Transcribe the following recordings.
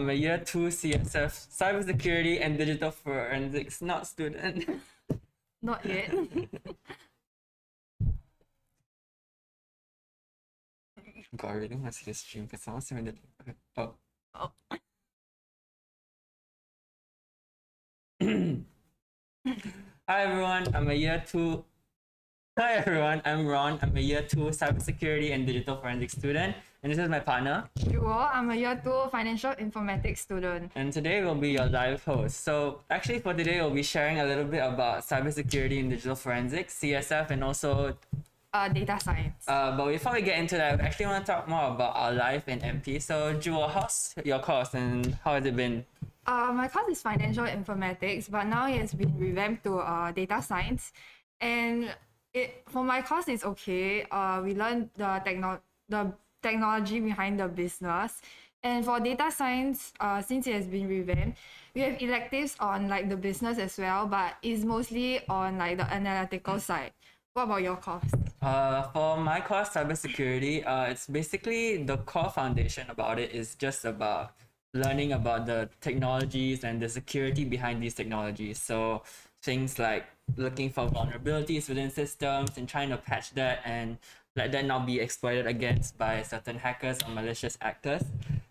I'm a year 2 CSF Cybersecurity and Digital Forensics not student. Not yet. God, I really want to see the stream because someone's saying that. Oh. Oh. Hi everyone, I'm a year 2. Hi everyone, I'm Ron. I'm a year 2 Cybersecurity and Digital Forensics student, and this is my partner. Jewel, I'm a year 2 Financial Informatics student. And today we'll be your live host. So actually for today we'll be sharing a little bit about cybersecurity and digital forensics, CSF, and also Data science. but before we get into that, I actually want to talk more about our life in MP. So Jewel, how's your course and how has it been? My course is Financial Informatics, but now it has been revamped to Data Science. And for my course, it's okay. We learn the technology behind the business. And for Data Science, since it has been revamped, we have electives on like the business as well, but it's mostly on like the analytical side. What about your course? For my course, cybersecurity, it's basically the core foundation about it is just about learning about the technologies and the security behind these technologies. So things like looking for vulnerabilities within systems and trying to patch that and let that not be exploited against by certain hackers or malicious actors.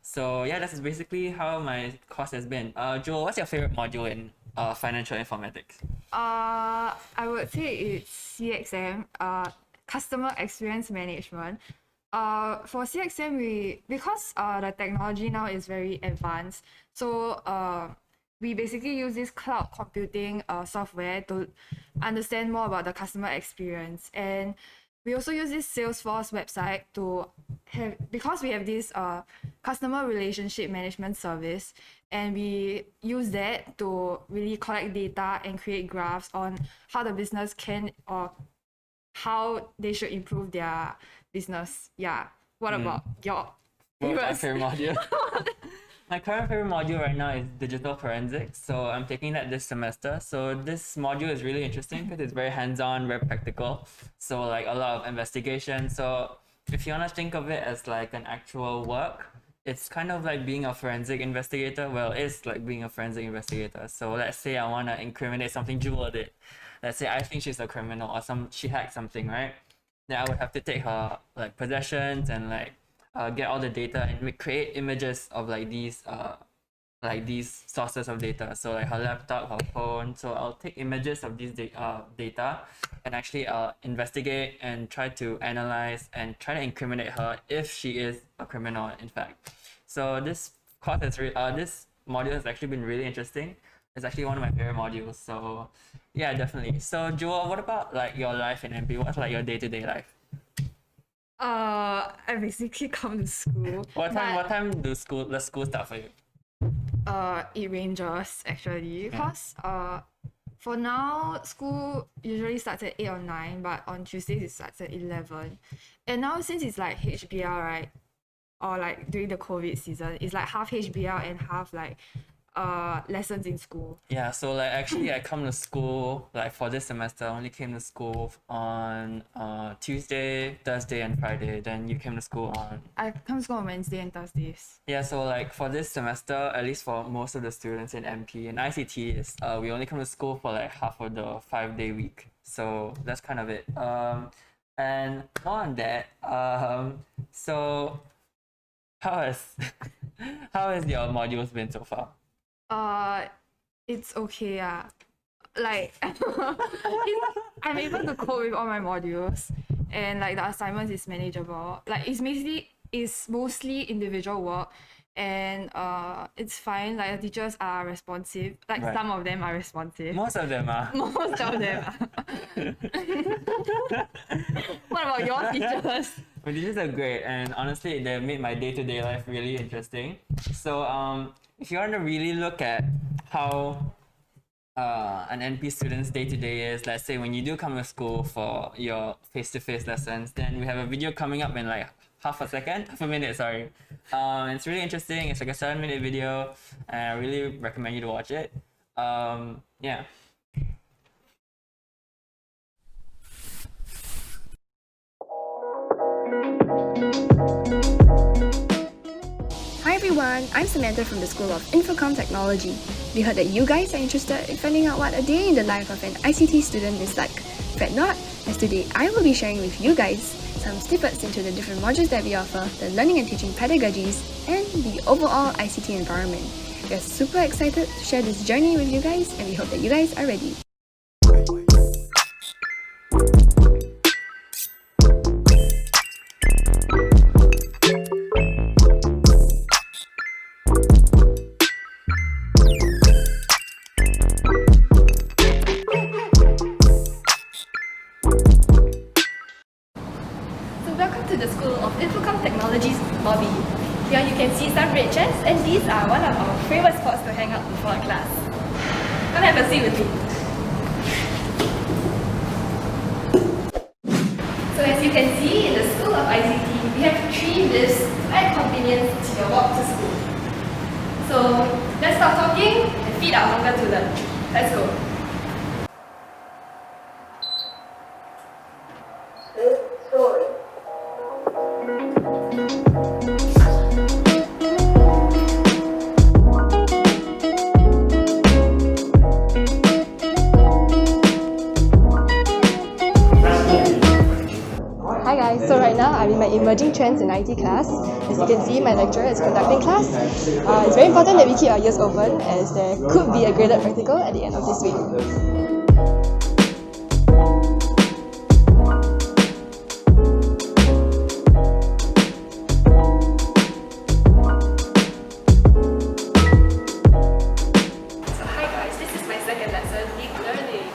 So yeah, that's basically how my course has been. Joel, what's your favorite module in financial informatics? I would say it's CXM, Customer Experience Management. For CXM, because the technology now is very advanced, so we basically use this cloud computing software to understand more about the customer experience. And we also use this Salesforce website to have, because we have this customer relationship management service, and we use that to really collect data and create graphs on how the business can or how they should improve their business. Yeah. What about your What's my favorite module? My current favorite module right now is digital forensics. So I'm taking that this semester. So this module is really interesting because it's very hands-on, very practical. So like a lot of investigation. So if you want to think of it as like an actual work, it's kind of like being a forensic investigator. Well, it's like being a forensic investigator. So let's say I want to incriminate something Jewel did. Let's say I think she's a criminal or she hacked something, right? Then I would have to take her like possessions and like get all the data and create images of like these sources of data. So like her laptop, her phone. So I'll take images of these data and actually investigate and try to analyze and try to incriminate her if she is a criminal in fact. So this course has this module has actually been really interesting. It's actually one of my favorite modules. So yeah, definitely. So Jewel, what about like your life in MP? What's like your day-to-day life? I basically come to school. What time the school start for you? It ranges actually, because for now school usually starts at 8 or 9, but on Tuesdays it starts at 11. And now since it's like HBL, right, or like during the COVID season, it's like half HBL and half like lessons in school. Yeah, so like actually I come to school like for this semester. I only came to school on Tuesday, Thursday, and Friday. Then you came to school on. I come to school on Wednesday and Thursdays. Yeah, so like for this semester, at least for most of the students in MP and ICT, is we only come to school for like half of the 5-day week. So that's kind of it. And more on that, so how has how has your modules been so far? It's okay, yeah. Like I'm able to cope with all my modules, and like the assignments is manageable. Like it's mostly individual work, and it's fine. Like the teachers are responsive. Like Right. some of them are responsive. Most of them are. Most of them are. What about your teachers? My teachers are great, and honestly, they made my day-to-day life really interesting. So, if you want to really look at how an NP student's day-to-day is, let's say when you do come to school for your face-to-face lessons, then we have a video coming up in like half a minute, sorry. It's really interesting. It's like a 7-minute video, and I really recommend you to watch it. Yeah. Hi everyone, everyone, I'm Samantha from the School of Infocom Technology. We heard that you guys are interested in finding out what a day in the life of an ICT student is like. Fret not, as today I will be sharing with you guys some snippets into the different modules that we offer, the learning and teaching pedagogies, and the overall ICT environment. We are super excited to share this journey with you guys, and we hope that you guys are ready. Welcome to the School of Infocom Technologies lobby. Here you can see some red chairs, and these are one of our favorite spots to hang out before class. Come have a seat with me. So as you can see, in the School of ICT, we have 3 lifts to add convenience to your walk to school. So let's stop talking and feed our hunger to learn. Let's go. Hi guys, so right now I'm in my Emerging Trends in IT class. As you can see, my lecturer is conducting class. It's very important that we keep our ears open, as there could be a graded practical at the end of this week. So hi guys, this is my second lesson, Deep Learning.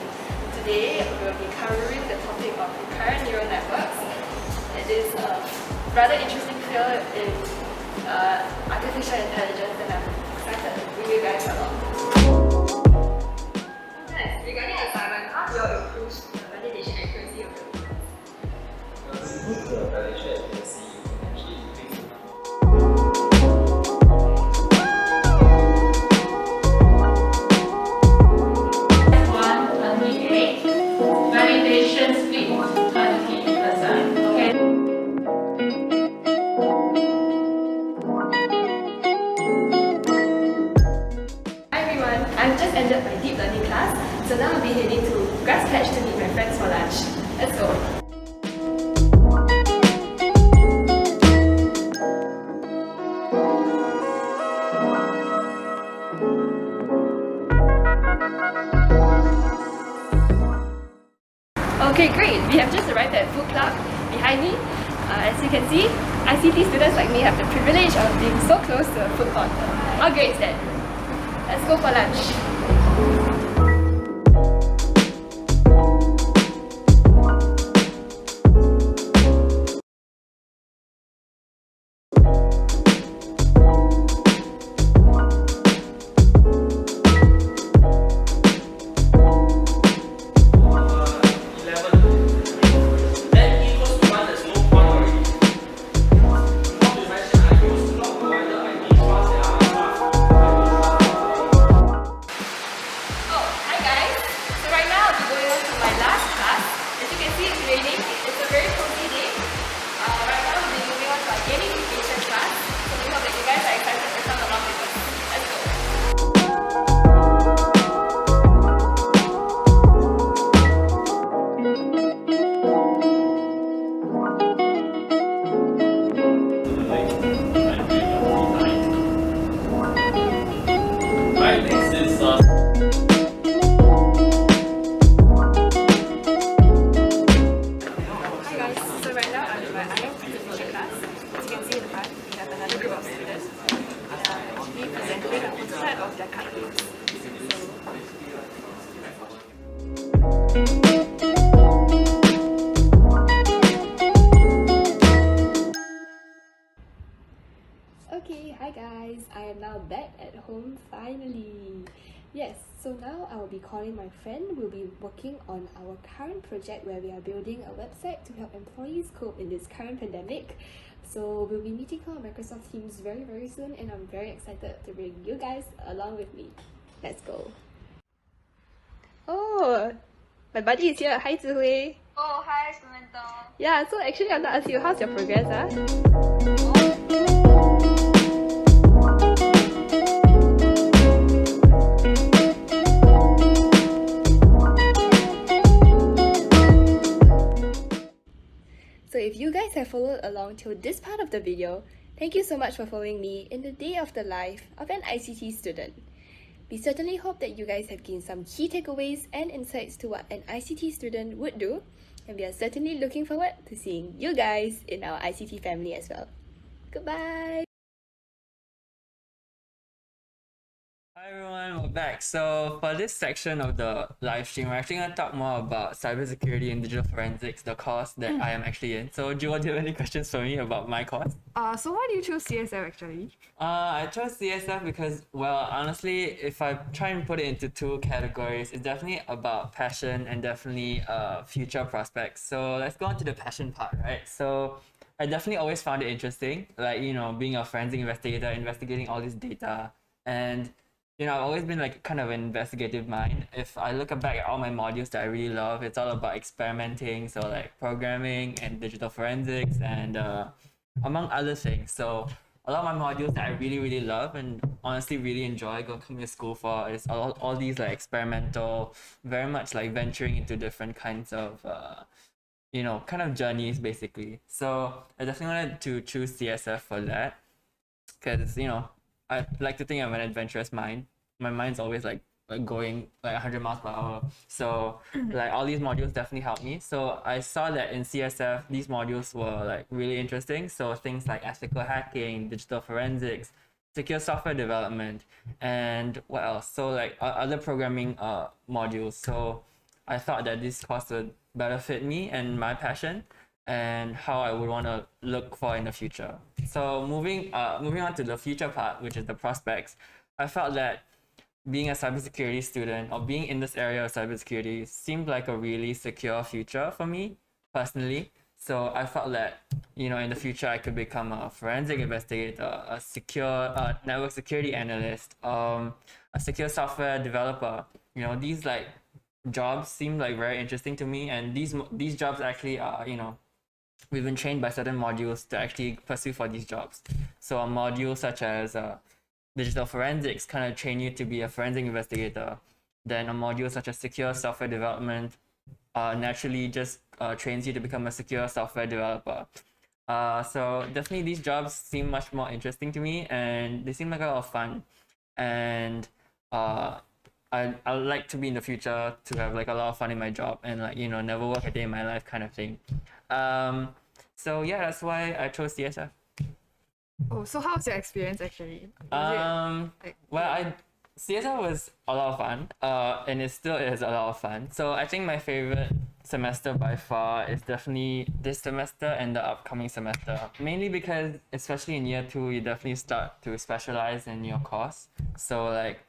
Today we'll be covering the topic of recurrent neural networks. It is a rather interesting field in artificial intelligence, and I'm excited to bring you guys along. Next, regarding assignment, how do you improve the validation accuracy of the results? Improve the validation accuracy, you can actually fix it. Validation speed 20%. Okay. Hi everyone, I've just ended my deep learning class, so now I'll be heading to grass patch to meet my friends for lunch. Let's go. Okay, great. We have just arrived at Food Club behind me. As you can see, ICT students like me have the privilege of being so close to a food court. How great is that? Let's go for lunch. Oh, hi guys. So right now I'll be going on to my last class. As you can see, it's raining. It's a very cozy day. Right now we'll be moving on to our gamification class. So we hope that you guys are excited to come along with us. Let's go. Right, next is Hi guys. So right now I'm in my ICT class. As you can see in the front, we have another group of students. Actually presenting a prototype of their card games. Okay, hi guys, I am now back at home finally. Yes, so now I will be calling my friend. We'll be working on our current project where we are building a website to help employees cope in this current pandemic. So we'll be meeting her on Microsoft Teams very soon, and I'm very excited to bring you guys along with me. Let's go. Oh, my buddy is here. Hi, Zihui. Oh, hi, Samantha. Yeah, so actually I want to ask you, how's your progress? followed along till this part of the video, thank you so much for following me in the day of the life of an ICT student. We certainly hope that you guys have gained some key takeaways and insights to what an ICT student would do, and we are certainly looking forward to seeing you guys in our ICT family as well. Goodbye! Hi everyone, we're back. So for this section of the live stream, we're actually going to talk more about cybersecurity and digital forensics, the course that I am actually in. So Jewel, do you have any questions for me about my course? So why do you choose CSF actually? I chose CSF because, well, honestly, if I try and put it into two categories, it's definitely about passion and definitely future prospects. So let's go on to the passion part, right? So I definitely always found it interesting, like, you know, being a forensic investigator, investigating all this data. And, you know, I've always been like kind of an investigative mind. If I look back at all my modules that I really love, it's all about experimenting, so like programming and digital forensics and among other things. So a lot of my modules that I really love and honestly really enjoy coming to school for is all these like experimental, very much like venturing into different kinds of you know, kind of journeys basically. So I definitely wanted to choose CSF for that because, you know, I like to think I'm an adventurous mind. My mind's always like going like 100 miles per hour. So like all these modules definitely helped me. So I saw that in CSF, these modules were like really interesting. So things like ethical hacking, digital forensics, secure software development, and what else? So like other programming modules. So I thought that this course would better fit me and my passion and how I would want to look for in the future. So moving on to the future part, which is the prospects, I felt that being a cybersecurity student or being in this area of cybersecurity seemed like a really secure future for me personally. So I felt that, you know, in the future I could become a forensic investigator, a secure network security analyst, a secure software developer. You know, these like jobs seem like very interesting to me, and these jobs actually are, you know, we've been trained by certain modules to actually pursue for these jobs. So a module such as digital forensics kind of train you to be a forensic investigator. Then a module such as secure software development naturally just trains you to become a secure software developer. So definitely these jobs seem much more interesting to me, and they seem like a lot of fun. And I would like to be in the future to have like a lot of fun in my job and like, you know, never work a day in my life kind of thing. So yeah, that's why I chose CSF. Oh, so how's your experience actually? CSF was a lot of fun, and it still is a lot of fun. So I think my favorite semester by far is definitely this semester and the upcoming semester. Mainly because, especially in year 2, you definitely start to specialize in your course. So like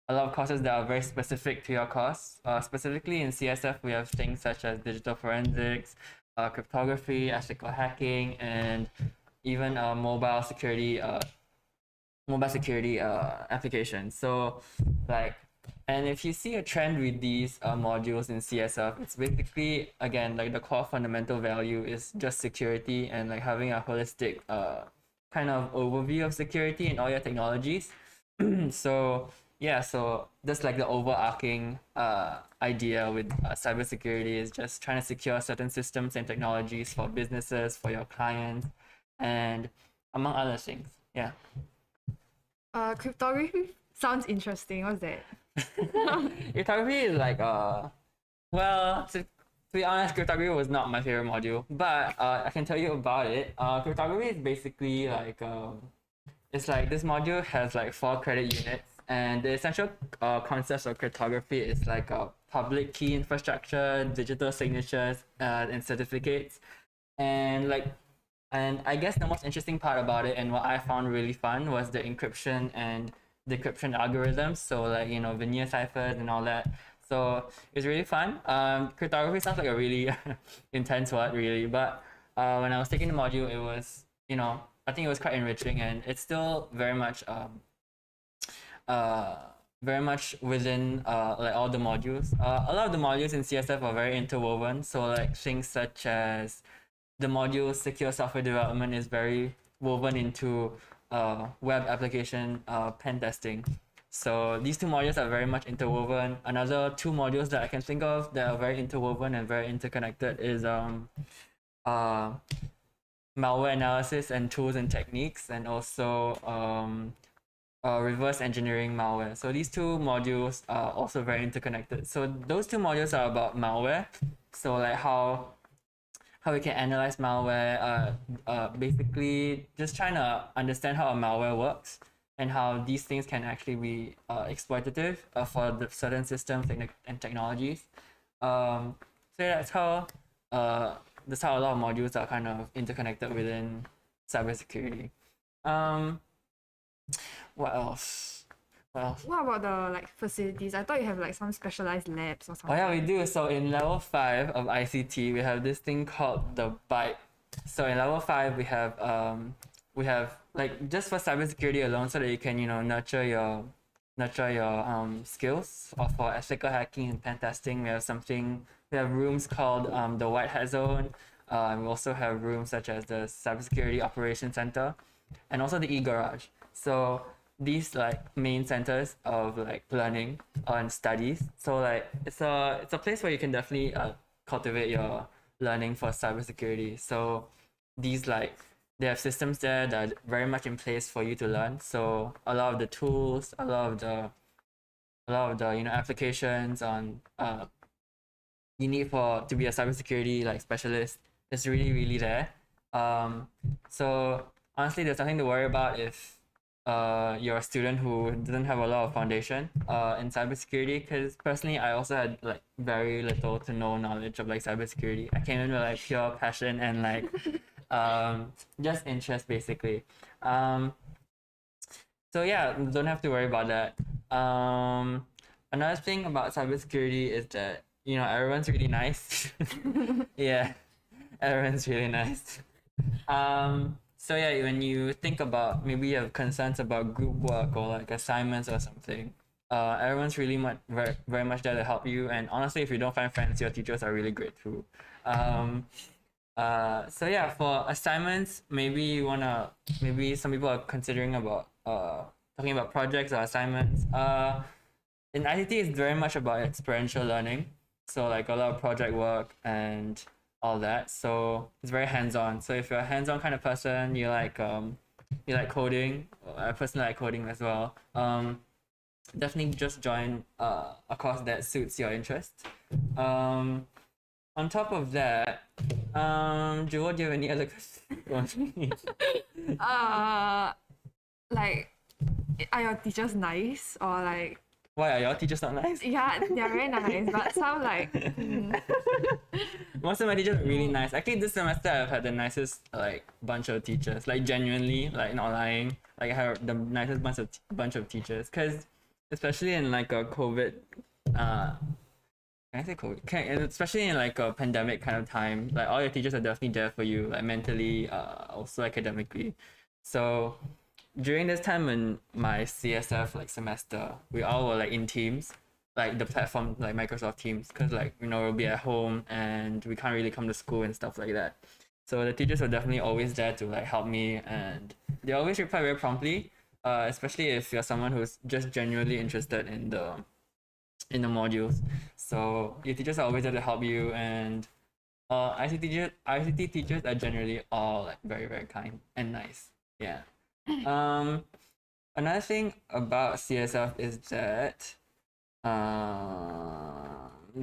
a lot of courses that are very specific to your course. Specifically in CSF, we have things such as digital forensics, cryptography, ethical hacking, and even mobile security applications. So like, and if you see a trend with these modules in CSF, it's basically, again, like the core fundamental value is just security and like having a holistic kind of overview of security in all your technologies. So yeah, so that's like the overarching idea with cybersecurity is just trying to secure certain systems and technologies for businesses, for your clients, and among other things. Yeah. Cryptography sounds interesting. What's that? Cryptography is like well, to be honest, cryptography was not my favorite module, but I can tell you about it. Cryptography is basically like it's like this module has like 4 credit units, and the essential concepts of cryptography is like a public key infrastructure, digital signatures, and certificates, and like. And I guess the most interesting part about it and what I found really fun was the encryption and decryption algorithms. So like, you know, veneer ciphers and all that. So it's really fun. Cryptography sounds like a really intense word, really. But when I was taking the module, it was, you know, I think it was quite enriching, and it's still very much within like all the modules. A lot of the modules in CSF are very interwoven. So like things such as the module secure software development is very woven into web application pen testing. So these 2 modules are very much interwoven. Another 2 modules that I can think of that are very interwoven and very interconnected is malware analysis and tools and techniques, and also reverse engineering malware. So these two modules are also very interconnected. So those two modules are about malware. So like how we can analyze malware, basically just trying to understand how a malware works and how these things can actually be exploitative for the certain systems and technologies. So yeah, that's how a lot of modules are kind of interconnected within cybersecurity. What else? What else? What about the like facilities? I thought you have like some specialized labs or Oh something. yeah, we do. So in level 5 of ICT, we have this thing called the bite. So in level 5, we have like just for cybersecurity alone, so that you can nurture your skills for ethical hacking and pen testing. We have rooms called the White Hat Zone. We also have rooms such as the Cybersecurity Operations Center, and also the e-garage. So these like main centers of like learning and studies. So like it's a place where you can definitely cultivate your learning for cybersecurity. So these like they have systems there that are very much in place for you to learn. So a lot of the tools, a lot of the applications on you need for to be a cybersecurity like specialist is really there. So honestly, there's nothing to worry about if you're a student who doesn't have a lot of foundation in cybersecurity. Because personally, I also had like very little to no knowledge of like cybersecurity. I came in with like pure passion and like just interest basically. So yeah, don't have to worry about that. Another thing about cybersecurity is that everyone's really nice. Yeah, everyone's really nice. So yeah, when you think about maybe you have concerns about group work or like assignments or something, everyone's really very much there to help you. And honestly, if you don't find friends, your teachers are really great too. So yeah, for assignments, maybe some people are considering about talking about projects or assignments. In ICT, it's very much about experiential learning. So like a lot of project work and all that. So it's very hands-on. So if you're a hands-on kind of person, you like coding. I personally like coding as well. Definitely just join a course that suits your interest. On top of that, Jewel, do you have any other questions? Like, are your teachers nice or like? Why are your teachers not nice? Yeah, they're very nice, but some like. Most of my teachers are really nice. Actually, this semester I've had the nicest like bunch of teachers. Like genuinely, like not lying. Like I have the nicest bunch of teachers. Cause especially in like a COVID, can I say COVID? Especially in like a pandemic kind of time, like all your teachers are definitely there for you, like mentally, also academically. So during this time in my CSF like semester, we all were like in teams, like the platform like Microsoft Teams, because like we'll be at home and we can't really come to school and stuff like that. So the teachers were definitely always there to like help me, and they always reply very promptly. Especially if you're someone who's just genuinely interested in the modules. So your teachers are always there to help you, and ICT teachers are generally all like very kind and nice. Yeah. Another thing about CSF is that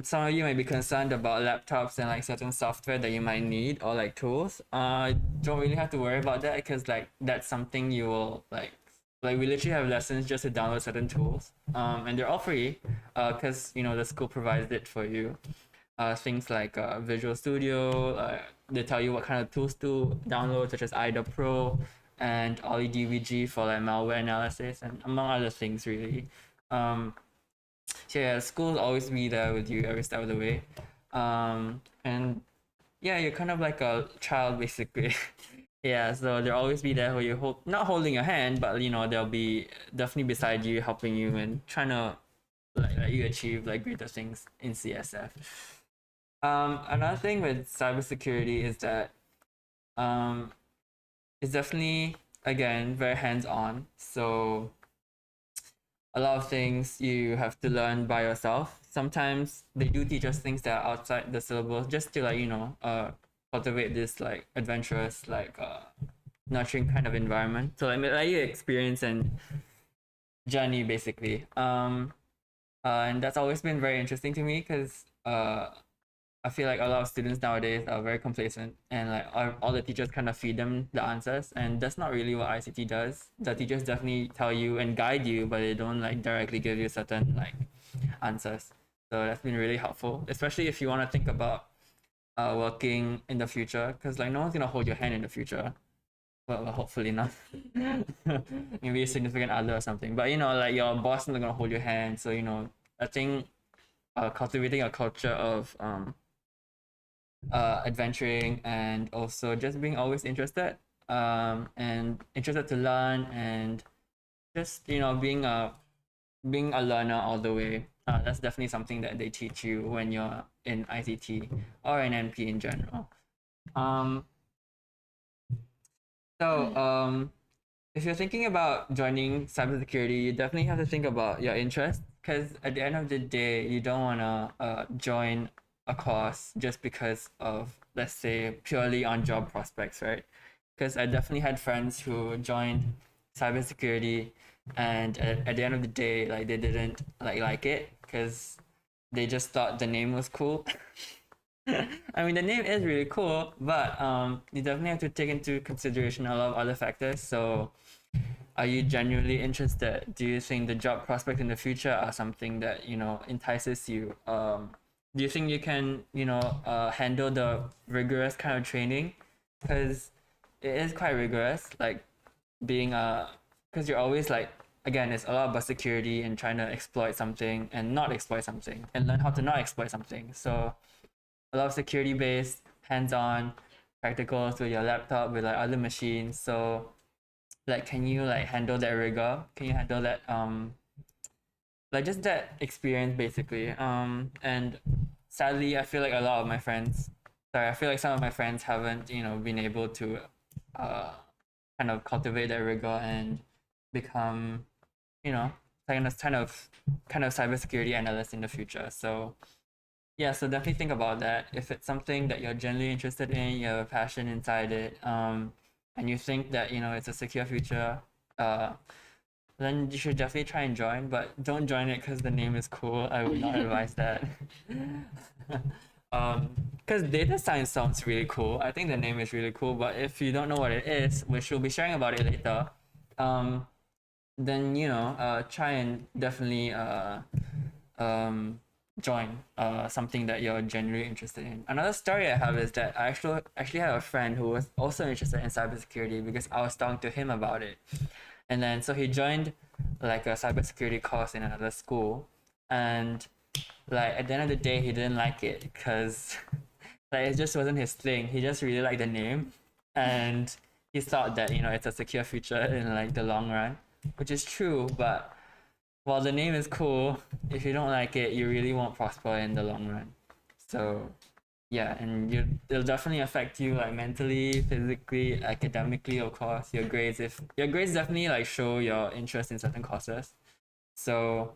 some of you might be concerned about laptops and like certain software that you might need or like tools. Don't really have to worry about that, because like that's something you will like we literally have lessons just to download certain tools. And they're all free, because the school provides it for you. Things like Visual Studio, they tell you what kind of tools to download, such as IDA Pro and Ollie DVG for like malware analysis, and among other things really. So yeah, school will always be there with you every step of the way. And yeah, you're kind of like a child basically. Yeah, so they'll always be there for you, not holding your hand, but they'll be definitely beside you, helping you and trying to let you achieve like greater things in CSF. Another thing with cybersecurity is that it's definitely again very hands-on. So a lot of things you have to learn by yourself. Sometimes they do teach us things that are outside the syllabus, just to cultivate this like adventurous, like nurturing kind of environment. So like your experience and journey basically. And that's always been very interesting to me because I feel like a lot of students nowadays are very complacent and like all the teachers kind of feed them the answers, and that's not really what ICT does. The teachers definitely tell you and guide you, but they don't like directly give you certain like answers. So that's been really helpful, especially if you want to think about working in the future, because like no one's gonna hold your hand in the future. Well, hopefully not. Maybe a significant other or something. But you know, like your boss is not gonna hold your hand. So you know, I think cultivating a culture of adventuring and also just being always interested and interested to learn and just you know being a learner all the way. That's definitely something that they teach you when you're in ICT or in NP in general. Um, so if you're thinking about joining cybersecurity, you definitely have to think about your interest, because at the end of the day, you don't want to join a course just because of, let's say, purely on job prospects, right? Because I definitely had friends who joined cybersecurity, and at the end of the day, like they didn't like it because they just thought the name was cool. I mean, the name is really cool, but you definitely have to take into consideration a lot of other factors. So, are you genuinely interested? Do you think the job prospects in the future are something that you know entices you? Do you think you can handle the rigorous kind of training? Because it is quite rigorous. Like being because you're always like, again, it's a lot about security and trying to exploit something and not exploit something and learn how to not exploit something. So a lot of security based, hands-on, practicals with your laptop, with like other machines. So like can you like handle that rigor? Can you handle that like just that experience basically? And sadly I feel like a lot of my friends, sorry, I feel like some of my friends haven't, you know, been able to kind of cultivate that rigor and become, you know, kind of cybersecurity analyst in the future. So yeah, so definitely think about that. If it's something that you're genuinely interested in, you have a passion inside it, and you think that you know it's a secure future, then you should definitely try and join. But don't join it because the name is cool. I would not advise that. Because data science sounds really cool. I think the name is really cool. But if you don't know what it is, which we'll be sharing about it later, then you know, try and definitely join something that you're genuinely interested in. Another story I have is that I actually have a friend who was also interested in cybersecurity because I was talking to him about it. And then so he joined like a cybersecurity course in another school, and like at the end of the day he didn't like it because like it just wasn't his thing. He just really liked the name, and he thought that you know it's a secure future in like the long run, which is true, but while the name is cool, if you don't like it, you really won't prosper in the long run. So yeah, and it'll definitely affect you like mentally, physically, academically, of course. Your grades, if your grades definitely like show your interest in certain courses. So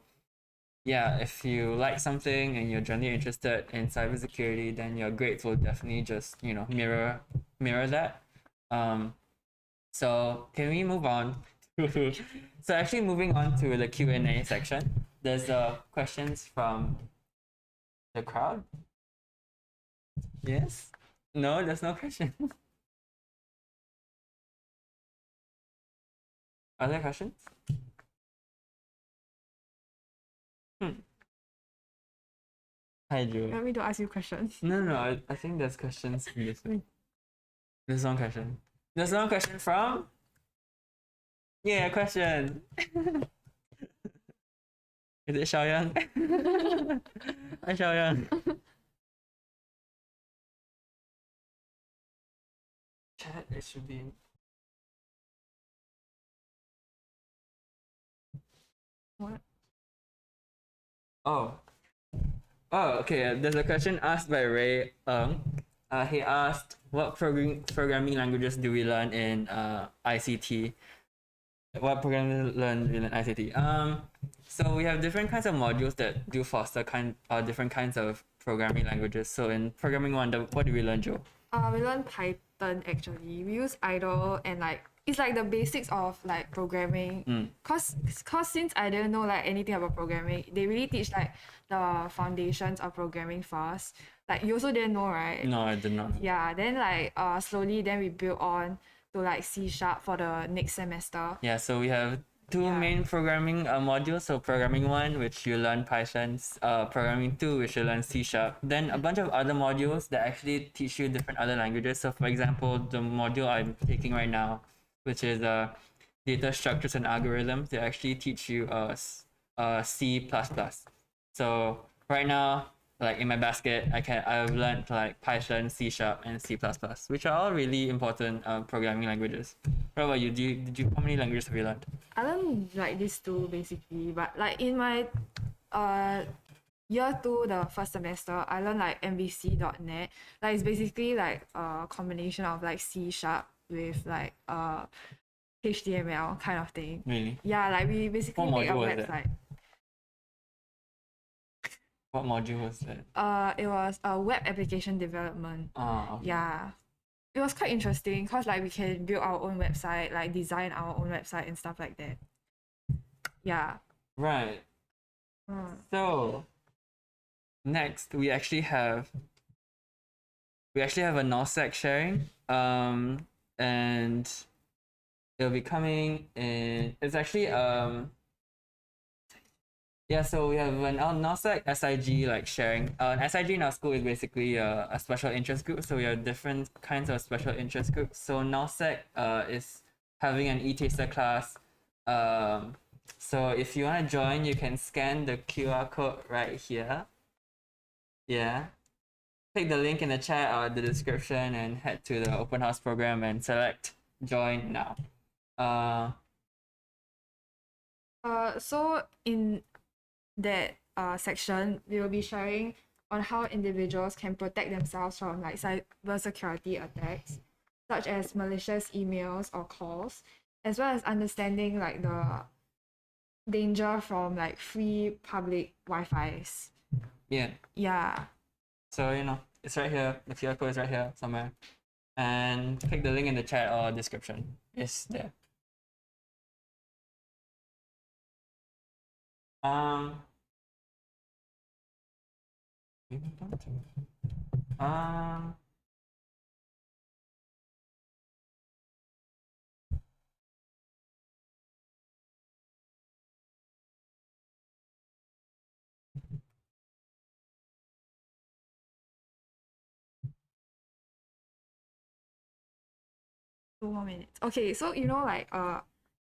yeah, if you like something and you're genuinely interested in cybersecurity, then your grades will definitely just, you know, mirror that. So can we move on to so actually moving on to the Q&A section. There's questions from the crowd. Yes? No, there's no question. Are there questions? Hi, You Drew. want me to ask you questions? No, I think there's questions in this thing. There's one question. There's one question from? Yeah, question. Is it Xiaoyang? Hi, Xiaoyang. Chat, it should be. What? Oh. Oh, okay. There's a question asked by Ray Ng. He asked, what programming languages do we learn in ICT? What programming learn in ICT? So we have different kinds of modules that do foster different kinds of programming languages. So in programming one, what do we learn, Joe? We learn Python actually. We use idle and like it's like the basics of like programming. Cause since I didn't know like anything about programming, they really teach like the foundations of programming first. Like you also didn't know, right? No, I did not. Yeah, then like slowly then we build on to like C# for the next semester. Yeah, so we have two main programming modules. So programming one, which you learn Python, programming two, which you learn C#. Then a bunch of other modules that actually teach you different other languages. So for example, the module I'm taking right now, which is data structures and algorithms, they actually teach you C++. So right now, like in my basket, I've learned like Python, C#, and C++, which are all really important programming languages. What about you? How many languages have you learned? I learned like these two basically, but like in my year two, the first semester, I learned like MVC.net. Like it's basically like a combination of like C# with like HTML kind of thing. Really? Yeah, like we basically What make a module was that? website. What module was that? It was web application development. Okay. Yeah. It was quite interesting because like we can build our own website, like design our own website and stuff like that. Yeah. Right. So next we actually have a NOSEC sharing. And it'll be coming in. It's actually yeah, so we have an NOSEC SIG like sharing. An SIG in our school is basically a special interest group. So we have different kinds of special interest groups. So NOSEC is having an e-taster class. So if you want to join, you can scan the QR code right here. Yeah. Click the link in the chat or the description and head to the open house program and select join now. So in that section, we will be sharing on how individuals can protect themselves from like cybersecurity attacks, such as malicious emails or calls, as well as understanding like the danger from like free public Wi-Fi's. Yeah. Yeah. So it's right here. The QR code is right here somewhere, and click the link in the chat or description. It's there. Two more minutes. Okay, so like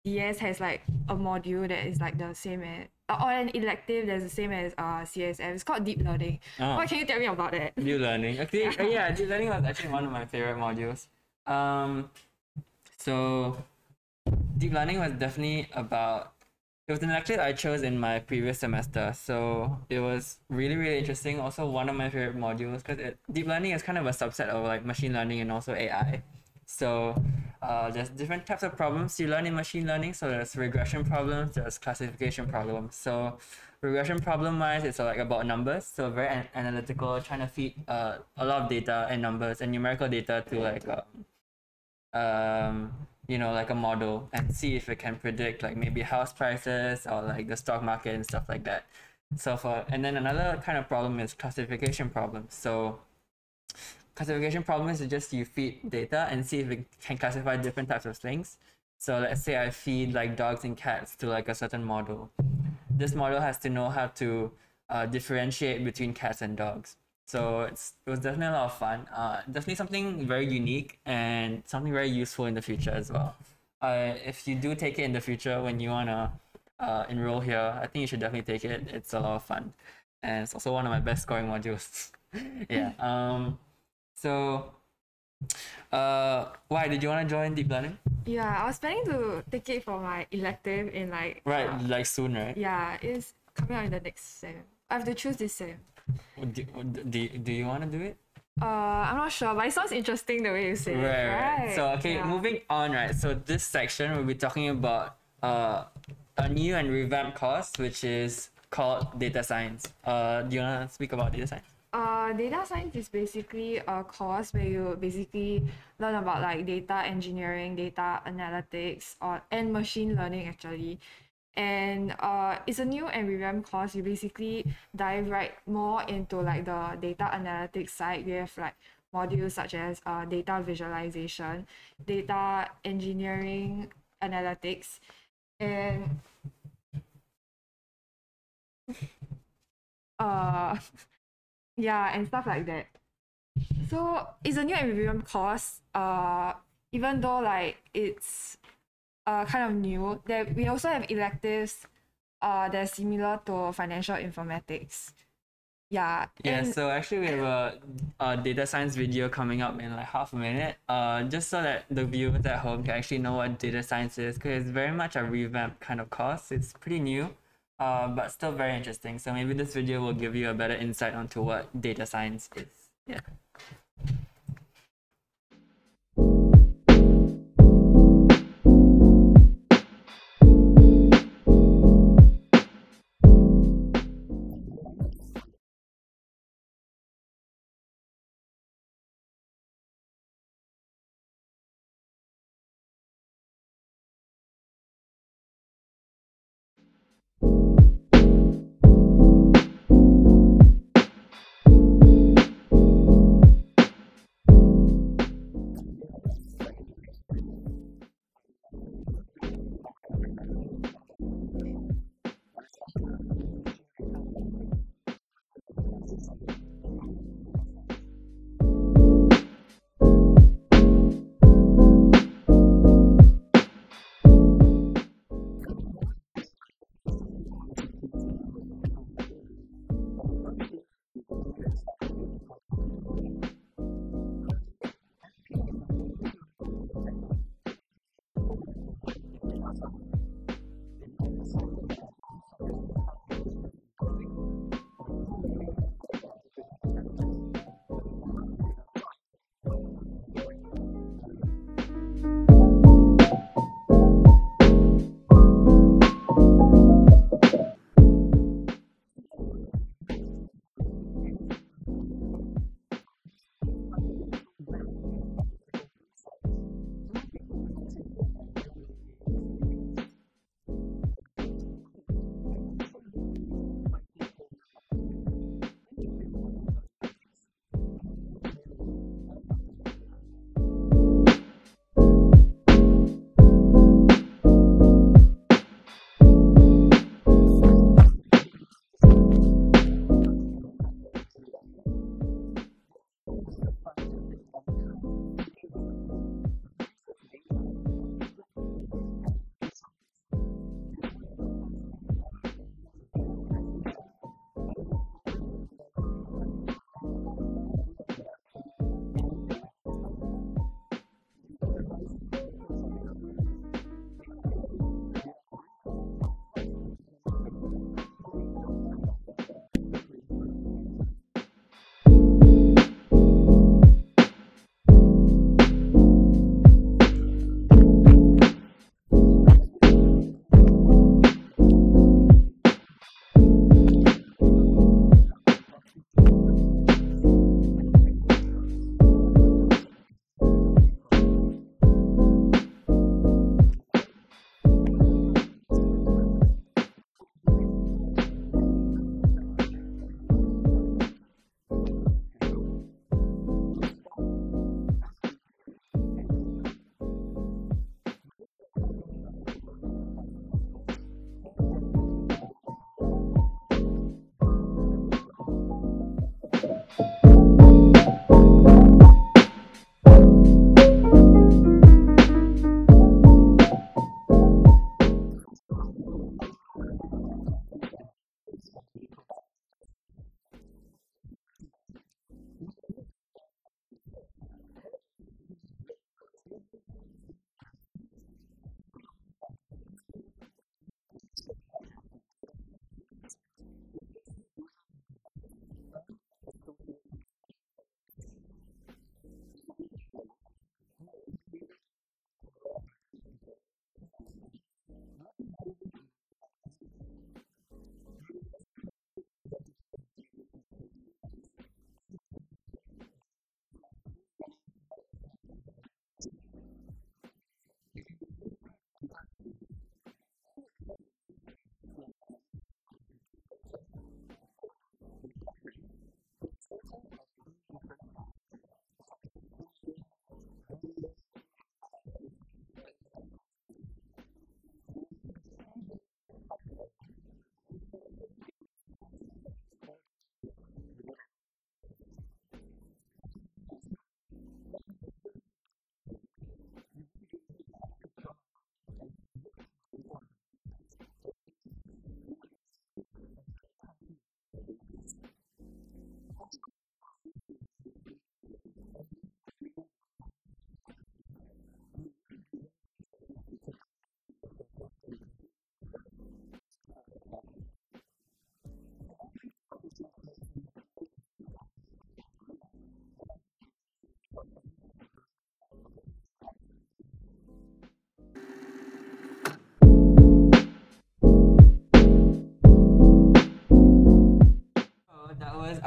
DS has like a module that is like the same as or an elective that's the same as CSM. It's called deep learning. Oh. What can you tell me about that? Deep learning. Actually, yeah, deep learning was actually one of my favorite modules. So deep learning was definitely it was an elective I chose in my previous semester. So it was really, really interesting. Also one of my favorite modules because deep learning is kind of a subset of like machine learning and also AI. So there's different types of problems you learn in machine learning. So there's regression problems, there's classification problems. So regression problem wise, it's like about numbers. So very analytical, trying to feed a lot of data and numbers and numerical data to like like a model and see if it can predict like maybe house prices or like the stock market and stuff like that. And then another kind of problem is classification problems. So classification problems is just you feed data and see if it can classify different types of things. So let's say I feed like dogs and cats to like a certain model. This model has to know how to differentiate between cats and dogs. So it was definitely a lot of fun. Definitely something very unique and something very useful in the future as well. If you do take it in the future when you wanna enroll here, I think you should definitely take it. It's a lot of fun, and it's also one of my best scoring modules. Yeah. So, why did you want to join deep learning? Yeah, I was planning to take it for my elective in like Like soon, right? Yeah, it's coming out in the next sem. I have to choose this sem. Do you want to do it? I'm not sure, but it sounds interesting the way you say it. Right. So okay, Yeah. moving on, right? So this section we'll be talking about a new and revamped course which is called data science. Do you wanna speak about data science? Data science is basically a course where you basically learn about like data engineering, data analytics, and machine learning actually. And it's a new and revamped course. You basically dive right more into like the data analytics side. We have like modules such as data visualization, data engineering analytics, and uh yeah, and stuff like that. So it's a new and revamped course. Even though like it's kind of new, that we also have electives that's similar to financial informatics. Yeah. Yeah, And so actually we have a data science video coming up in like half a minute. Just so that the viewers at home can actually know what data science is, because it's very much a revamped kind of course. It's pretty new, but still very interesting. So maybe this video will give you a better insight onto what data science is. Yeah.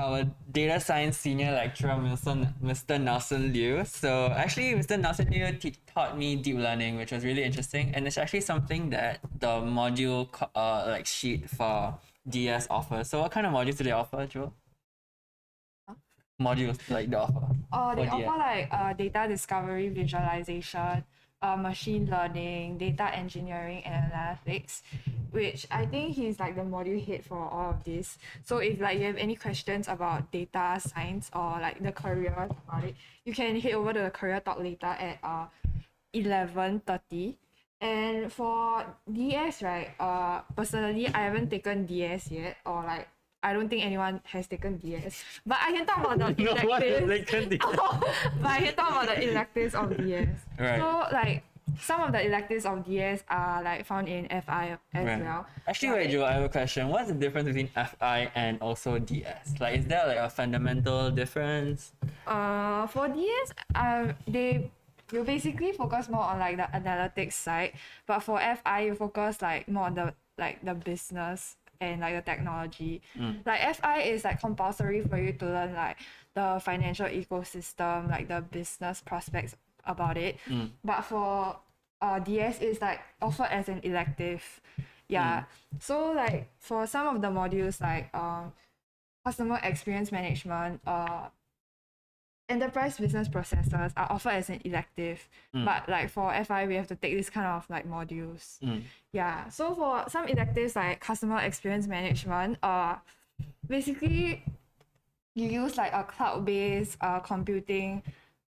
our data science senior lecturer, Mr. Nelson Liu. So actually, Mr. Nelson Liu taught me deep learning, which was really interesting, and it's actually something that the module like sheet for DS offers. So what kind of modules do they offer, Joe? Modules like they offer. They for DS. offer like data discovery, visualization, machine learning, data engineering, and analytics, which I think he's like the module head for all of this. So if like you have any questions about data science or like the career about it, you can head over to the career talk later at 11:30. And for DS, right, personally I haven't taken DS yet, or like I don't think anyone has taken DS. But I can talk about the electives. But I can talk about the electives of DS. Right. So like some of the electives of DS are like found in FI as well. Actually, wait, Joe, I have a question. What's the difference between FI and also DS? Like, is there like a fundamental difference? For DS, they you basically focus more on like the analytics side, but for FI you focus like more on the business and like the technology. Like FI is like compulsory for you to learn like the financial ecosystem, like the business prospects about it. But for DS is like offered as an elective. Yeah. So like for some of the modules like customer experience management, enterprise business processes are offered as an elective, but like for FI we have to take this kind of like modules. Yeah, so for some electives like customer experience management, basically you use like a cloud-based computing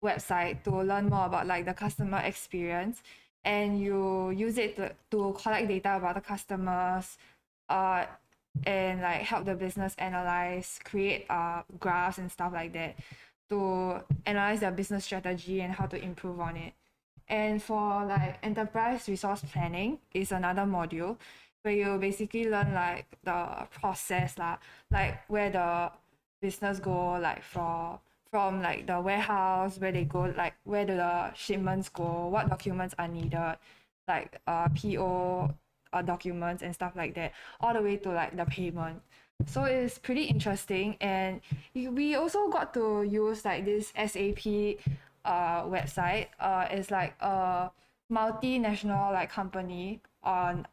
website to learn more about like the customer experience, and you use it to collect data about the customers, and like help the business analyze, create graphs and stuff like that to analyze their business strategy and how to improve on it. And for like enterprise resource planning is another module where you basically learn like the process like where the business go, like from like the warehouse, where they go, like where do the shipments go, what documents are needed, like PO documents and stuff like that, all the way to like the payment. So it's pretty interesting, and we also got to use like this SAP website. It's like a multinational like company on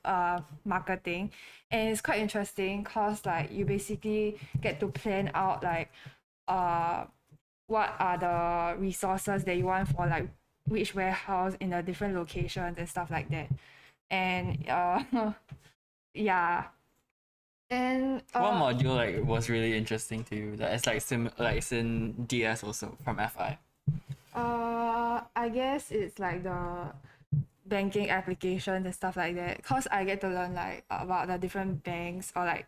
marketing, and it's quite interesting because like you basically get to plan out like what are the resources that you want for like which warehouse in the different locations and stuff like that. And yeah. And What module like was really interesting to you? That it's like it's in DS also from FI. I guess it's like the banking applications and stuff like that. Cause I get to learn like about the different banks, or like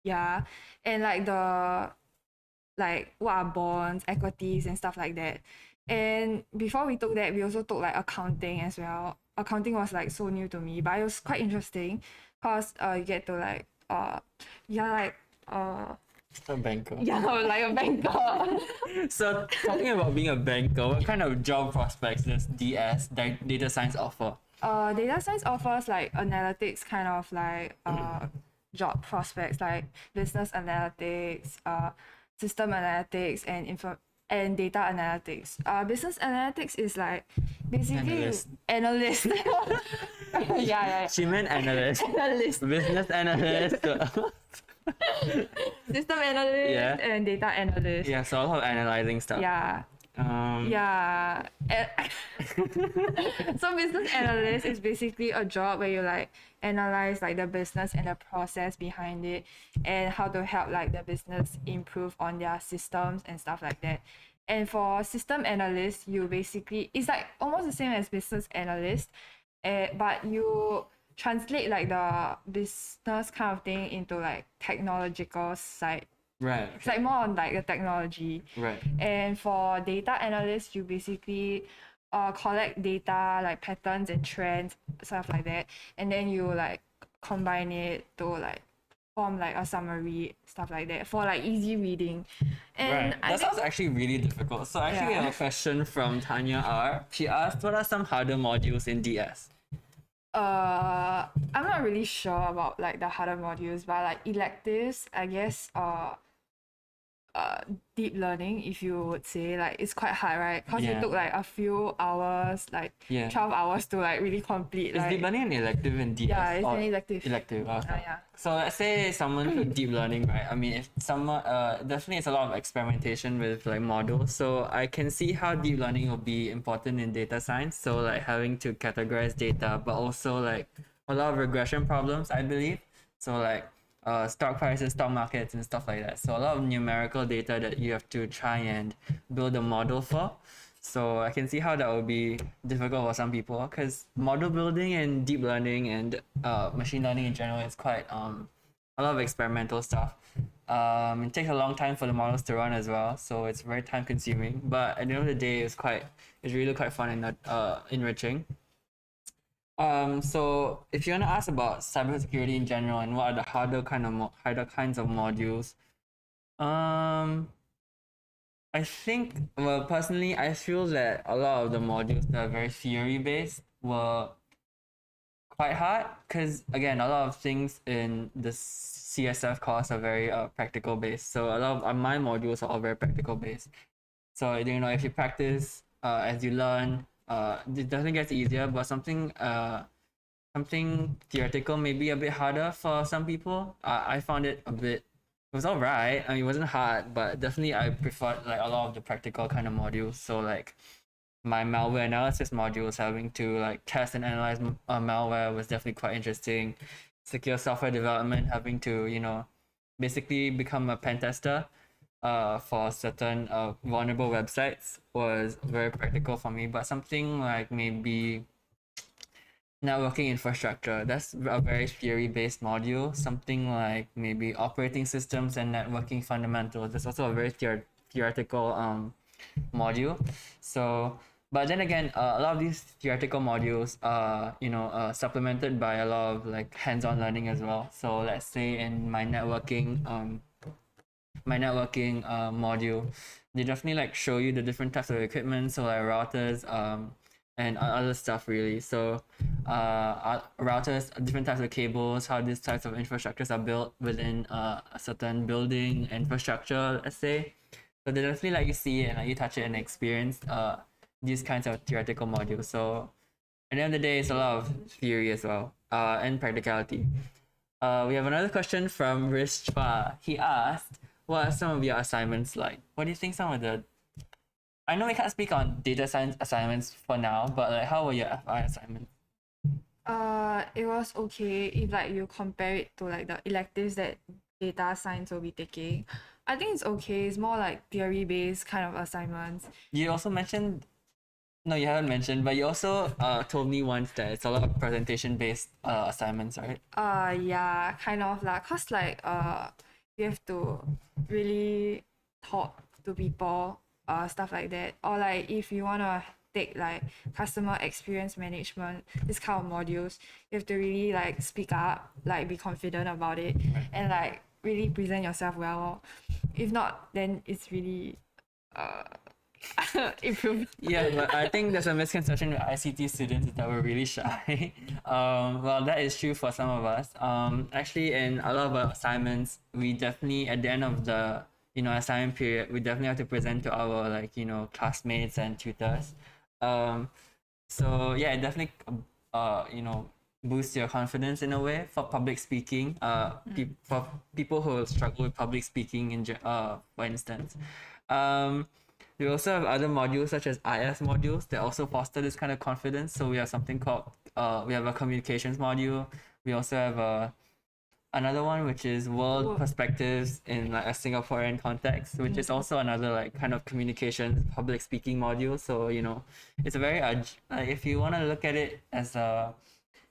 and like the like what are bonds, equities and stuff like that. And before we took that, we also took like accounting as well. Accounting was like so new to me, but it was quite interesting cause you get to like a banker. Yeah, like a banker. So talking about being a banker, what kind of job prospects does DS data science offer? Data science offers like analytics kind of like job prospects like business analytics, system analytics, and data analytics. Business analytics is like basically analyst. Yeah. She meant analyst. Analyst. Business analyst. System analyst and data analyst. Yeah, so a lot of analyzing stuff. Yeah. So business analyst is basically a job where you like analyze like the business and the process behind it, and how to help like the business improve on their systems and stuff like that. And for system analyst, you basically, it's like almost the same as business analyst, but you translate like the business kind of thing into like technological side. Right. It's like more on like the technology. Right. And for data analysts, you basically collect data like patterns and trends, stuff like that, and then you like combine it to like form like a summary, stuff like that, for like easy reading. And Right. That sounds actually really difficult. So actually we have a question from Tanya R. She asked, what are some harder modules in DS? I'm not really sure about like the harder modules, but like electives, I guess deep learning, if you would say. Like, it's quite hard, right? Because Yeah. it took like a few hours, like Yeah. 12 hours to like really complete. Is like, deep learning an elective in DS? Yeah, it's or an elective. Elective, okay. Yeah. So let's say someone took deep learning, right? I mean, if someone, definitely it's a lot of experimentation with like models. So I can see how deep learning will be important in data science. So like having to categorize data, but also like a lot of regression problems, I believe. So like stock prices, stock markets, and stuff like that. So a lot of numerical data that you have to try and build a model for. So I can see how that would be difficult for some people, because model building and deep learning and machine learning in general is quite a lot of experimental stuff. It takes a long time for the models to run as well, so it's very time consuming. But at the end of the day, it's really quite fun and enriching. So if you want to ask about cybersecurity in general and what are the harder kinds of modules, I think, well, personally, I feel that a lot of the modules that are very theory based were quite hard, because again, a lot of things in the CSF course are very practical based. So a lot of my modules are all very practical based. So if you practice as you learn, it doesn't get easier, but something theoretical maybe a bit harder for some people. I found it it was alright. I mean, it wasn't hard, but definitely I preferred like a lot of the practical kind of modules. So like my malware analysis modules, having to like test and analyze malware, was definitely quite interesting. Secure software development, having to basically become a pen tester for certain vulnerable websites, was very practical for me. But something like maybe networking infrastructure, that's a very theory-based module. Something like maybe operating systems and networking fundamentals, that's also a very theoretical module. So but then again, a lot of these theoretical modules are supplemented by a lot of like hands-on learning as well. So let's say in my networking module, they definitely like show you the different types of equipment, so like routers and other stuff really. So routers, different types of cables, how these types of infrastructures are built within a certain building infrastructure, let's say. So they definitely let you see it and let you touch it and experience these kinds of theoretical modules. So at the end of the day, it's a lot of theory as well, and practicality. We have another question from Rish Chua. He asked, what are some of your assignments like? What do you think some of the... I know we can't speak on data science assignments for now, but like, how were your FI assignments? It was okay if like you compare it to like the electives that data science will be taking. I think it's okay. It's more like theory based kind of assignments. You also mentioned... No, you haven't mentioned, but you also told me once that it's a lot of presentation based assignments, right? Yeah, kind of like, cause like you have to really talk to people, stuff like that. Or like if you wanna take like customer experience management, this kind of modules, you have to really like speak up, like be confident about it, and like really present yourself well. If not, then it's really improve. Yeah, but I think there's a misconception with ICT students that we're really shy. Well, that is true for some of us. Actually, in a lot of our assignments, we definitely, at the end of the assignment period, we definitely have to present to our classmates and tutors. So yeah, it definitely boosts your confidence in a way for public speaking. For people who struggle with public speaking for instance. We also have other modules such as IS modules that also foster this kind of confidence. So we have something called we have a communications module. We also have another one which is world perspectives in like a Singaporean context, which is also another like kind of communications public speaking module. So it's a very if you want to look at it as a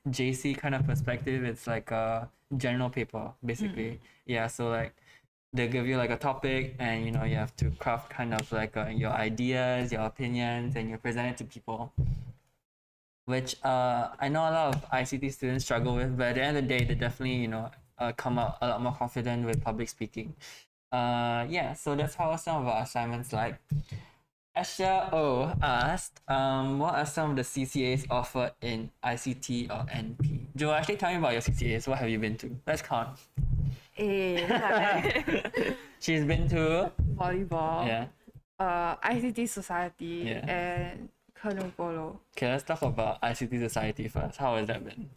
JC kind of perspective, it's like a general paper basically. Yeah, so like they give you like a topic, and you have to craft kind of like your ideas, your opinions, and you present it to people, which I know a lot of ICT students struggle with, but at the end of the day, they definitely come out a lot more confident with public speaking. Yeah, so that's how some of our assignments like. Asha O asked, what are some of the CCAs offered in ICT or NP? Joe, actually tell me about your CCAs. What have you been to? Let's count. Eh, She's been to volleyball, Yeah. ICT Society, Yeah. and canoe polo. Okay, let's talk about ICT Society first. How has that been?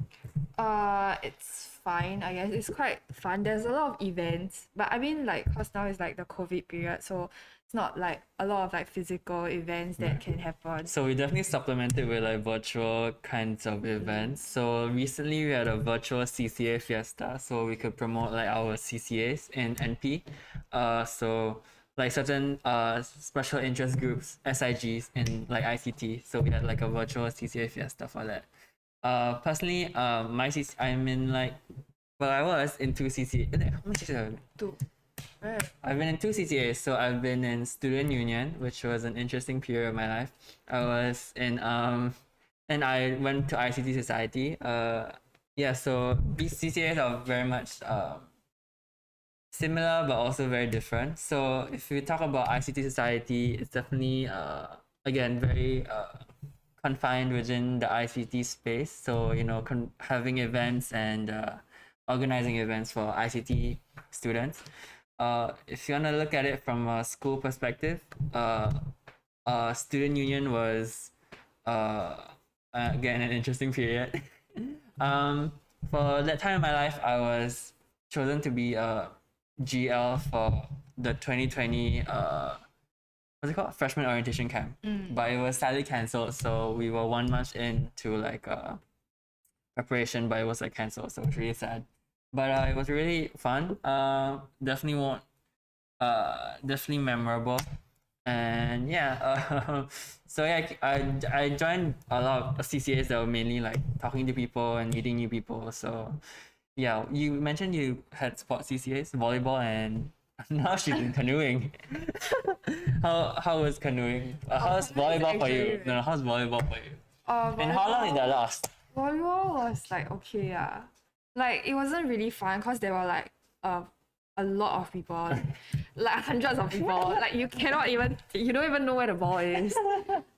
It's fine, I guess. It's quite fun. There's a lot of events, but I mean, like, cause now is like the COVID period, so it's not like a lot of like physical events that can happen. So we definitely supplemented with like virtual kinds of events. So recently we had a virtual CCA fiesta, so we could promote like our CCAs in NP. So like certain special interest groups, SIGs in like ICT. So we had like a virtual CCA fiesta for that. Personally, my CC, I'm in like, well, I was in two CCA. How many CCAs have I been? Two. Right. I've been in two CCAs. So I've been in student union, which was an interesting period of my life. I was in and I went to ICT Society. Yeah. So these CCAs are very much similar, but also very different. So if we talk about ICT Society, it's definitely again very confined within the ICT space. So having events and organizing events for ICT students. If you wanna look at it from a school perspective, student union was again an interesting period. For that time in my life, I was chosen to be a GL for the 2020 what's it called, freshman orientation camp, but it was sadly cancelled. So we were 1 month into like preparation, but it was like cancelled, so it was really sad. But it was really fun. Definitely memorable. And yeah, so yeah, I joined a lot of CCAs that were mainly like talking to people and meeting new people. So yeah, you mentioned you had sports CCAs, volleyball, and now she's in canoeing. How was canoeing? How's volleyball for you? actually- No, how's volleyball for you? And how long did Volleyball- that last? Volleyball was like okay, yeah. Like it wasn't really fun because there were like a lot of people, like hundreds of people. Like you don't even know where the ball is.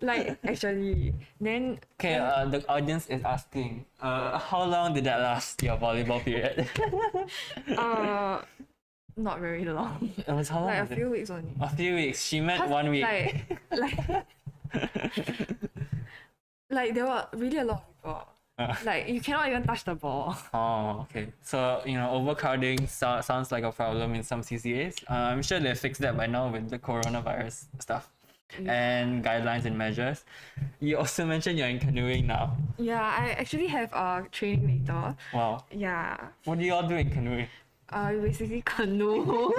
Like actually, then Okay, the audience is asking, how long did that last, your volleyball period? not very long. It was how long? Like a was it? few weeks only. A few weeks. She meant 1 week. Like there were really a lot of people. Like you cannot even touch the ball. Oh, okay. So, overcrowding sounds like a problem in some CCAs. I'm sure they fixed that by now with the coronavirus stuff and guidelines and measures. You also mentioned you're in canoeing now. Yeah, I actually have a training later. Wow. Yeah. What do you all do in canoeing? We basically canoe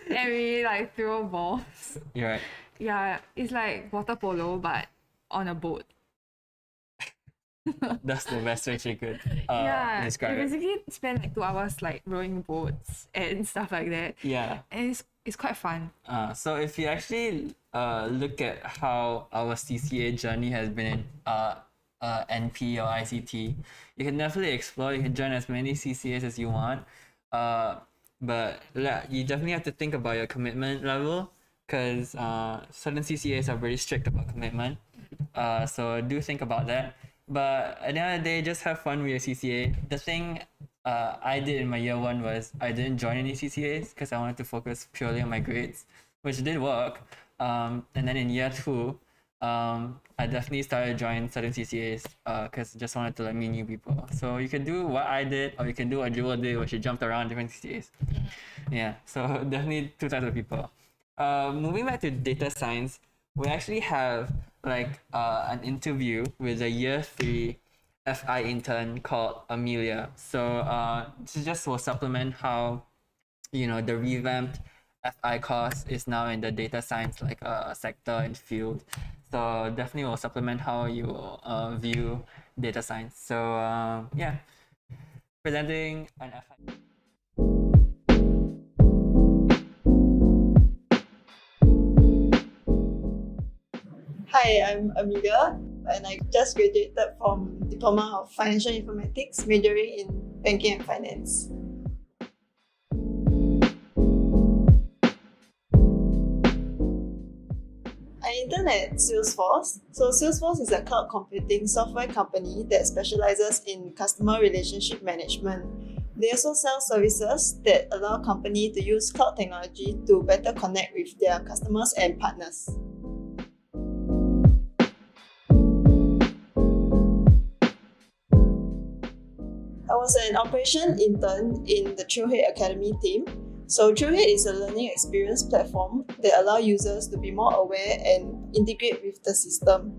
and we like throw balls. You're right. Yeah, it's like water polo but on a boat. That's the best way she could Yeah, describe we it. basically spend like 2 hours like rowing boats and stuff like that. Yeah. And it's quite fun. So if you actually look at how our CCA journey has been in NP or ICT, you can definitely explore. You can join as many CCAs as you want. But you definitely have to think about your commitment level because certain CCAs are very strict about commitment. So do think about that. But at the end of the day, just have fun with your CCA. The thing I did in my year 1 was I didn't join any CCAs because I wanted to focus purely on my grades, which did work. And then in year 2, I definitely started joining certain CCAs because I just wanted to meet new people. So you can do what I did, or you can do what Jewel did, where she jumped around different CCAs. Yeah, so definitely 2 types of people. Moving back to data science, we actually have an interview with a year 3 FI intern called Amelia. So this just will supplement how the revamped FI course is now in the data science sector and field. So definitely will supplement how you view data science. So yeah, presenting an FI. Hi, I'm Amelia, and I just graduated from Diploma of Financial Informatics, majoring in Banking and Finance. I interned at Salesforce. So Salesforce is a cloud computing software company that specializes in customer relationship management. They also sell services that allow companies to use cloud technology to better connect with their customers and partners. I was an operation intern in the Trailhead Academy team. So Trailhead is a learning experience platform that allows users to be more aware and integrate with the system.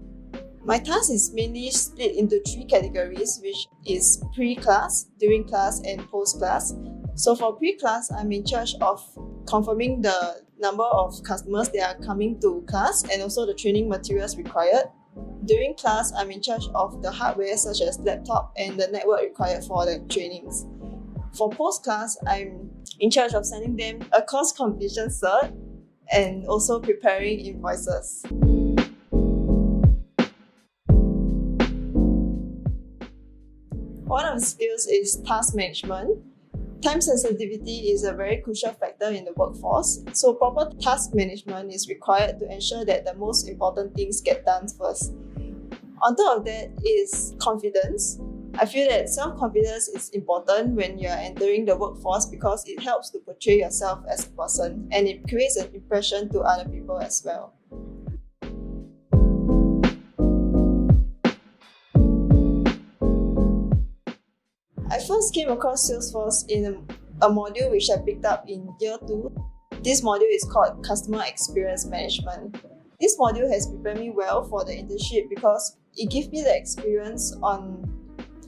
My task is mainly split into 3 categories, which is pre-class, during class, and post-class. So for pre-class, I'm in charge of confirming the number of customers that are coming to class and also the training materials required. During class, I'm in charge of the hardware such as laptop and the network required for the trainings. For post-class, I'm in charge of sending them a course completion cert and also preparing invoices. One of the skills is task management. Time sensitivity is a very crucial factor in the workforce, so proper task management is required to ensure that the most important things get done first. On top of that is confidence. I feel that self-confidence is important when you are entering the workforce because it helps to portray yourself as a person and it creates an impression to other people as well. I first came across Salesforce in a module which I picked up in year 2. This module is called Customer Experience Management. This module has prepared me well for the internship because it gives me the experience on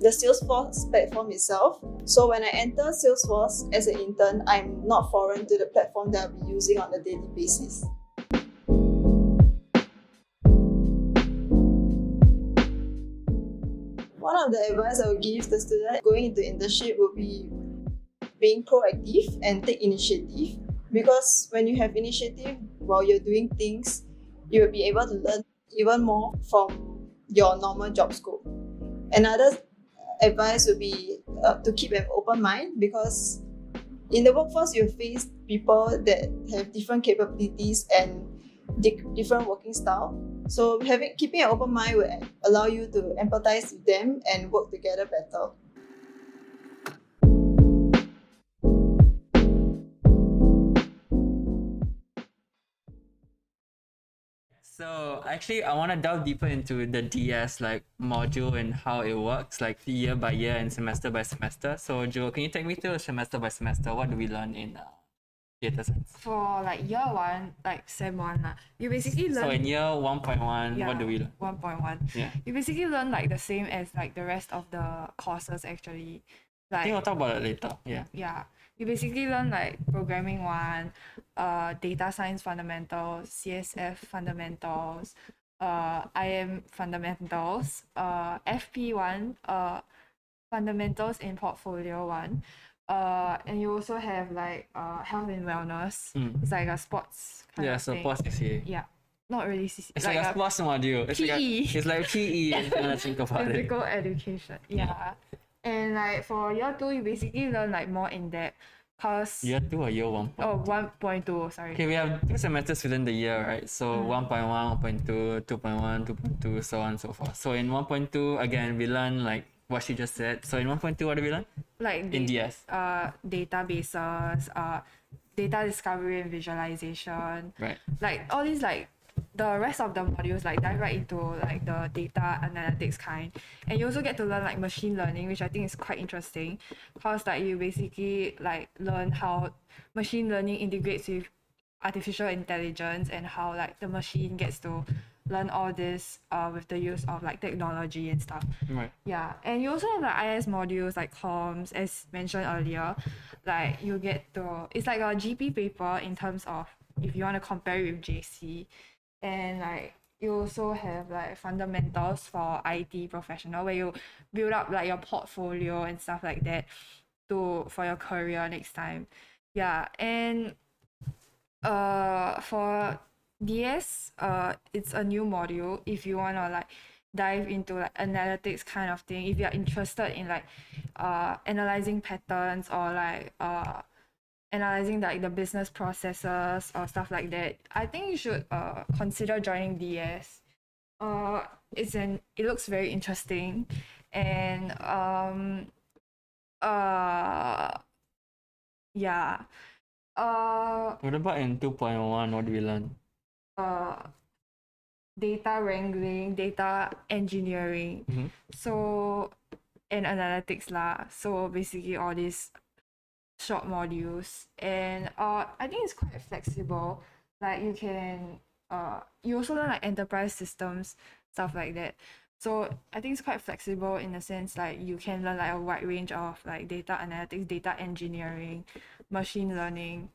the Salesforce platform itself. So when I enter Salesforce as an intern, I'm not foreign to the platform that I'll be using on a daily basis. One of the advice I would give the student going into internship would be being proactive and take initiative, because when you have initiative while you're doing things, you will be able to learn even more from your normal job scope. Another advice would be to keep an open mind, because in the workforce you face people that have different capabilities and different working style. So keeping an open mind will allow you to empathize with them and work together better. So actually, I want to delve deeper into the DS module and how it works, like year by year and semester by semester. So Joe, can you take me through semester by semester? What do we learn in data science? For year 1, sem 1, you basically learn. So in year 1.1, what do we learn? 1.1. Yeah. You basically learn the same as the rest of the courses actually. I think we'll talk about it later. Yeah. Yeah. You basically learn programming 1, data science fundamentals, CSF fundamentals, IM fundamentals, FP1, fundamentals in portfolio 1. And you also have health and wellness. It's like a sports kind of thing. Sports CCA. Yeah. Not really CCA. It's like a sports module. It's PE. It's like PE if you want to think about it. Physical education. Yeah. And for year 2, you basically learn more in depth. Cause Year 2 or year 1? Oh, 1.2, sorry. Okay, we have 2 semesters within the year, right? So 1.1, 1.2, 2.1, 2.2, so on and so forth. So in 1.2, again, we learn what she just said. So in 1.2, what do we learn? In DS. Databases, data discovery and visualization. Right. All these the rest of the modules dive right into the data analytics kind, and you also get to learn machine learning, which I think is quite interesting, because you basically learn how machine learning integrates with artificial intelligence and how the machine gets to learn all this with the use of technology and stuff. Right. Yeah, and you also have IS modules like comms, as mentioned earlier. You get to, it's like a GP paper in terms of if you want to compare it with JC. And you also have fundamentals for IT professional, where you build up your portfolio and stuff like that for your career next time. Yeah, and for DS, it's a new module if you want to dive into analytics kind of thing. If you're interested in analyzing patterns or analyzing the business processes or stuff like that, I think you should consider joining DS. It looks very interesting, and Uh, yeah. What about in 2.1? What do we learn? Uh, data wrangling, data engineering. Mhm. So, and analytics lah. So basically all these short modules, and I think it's quite flexible. Like you can you also learn like enterprise systems, stuff like that. So I think it's quite flexible in the sense like you can learn like a wide range of like data analytics, data engineering, machine learning,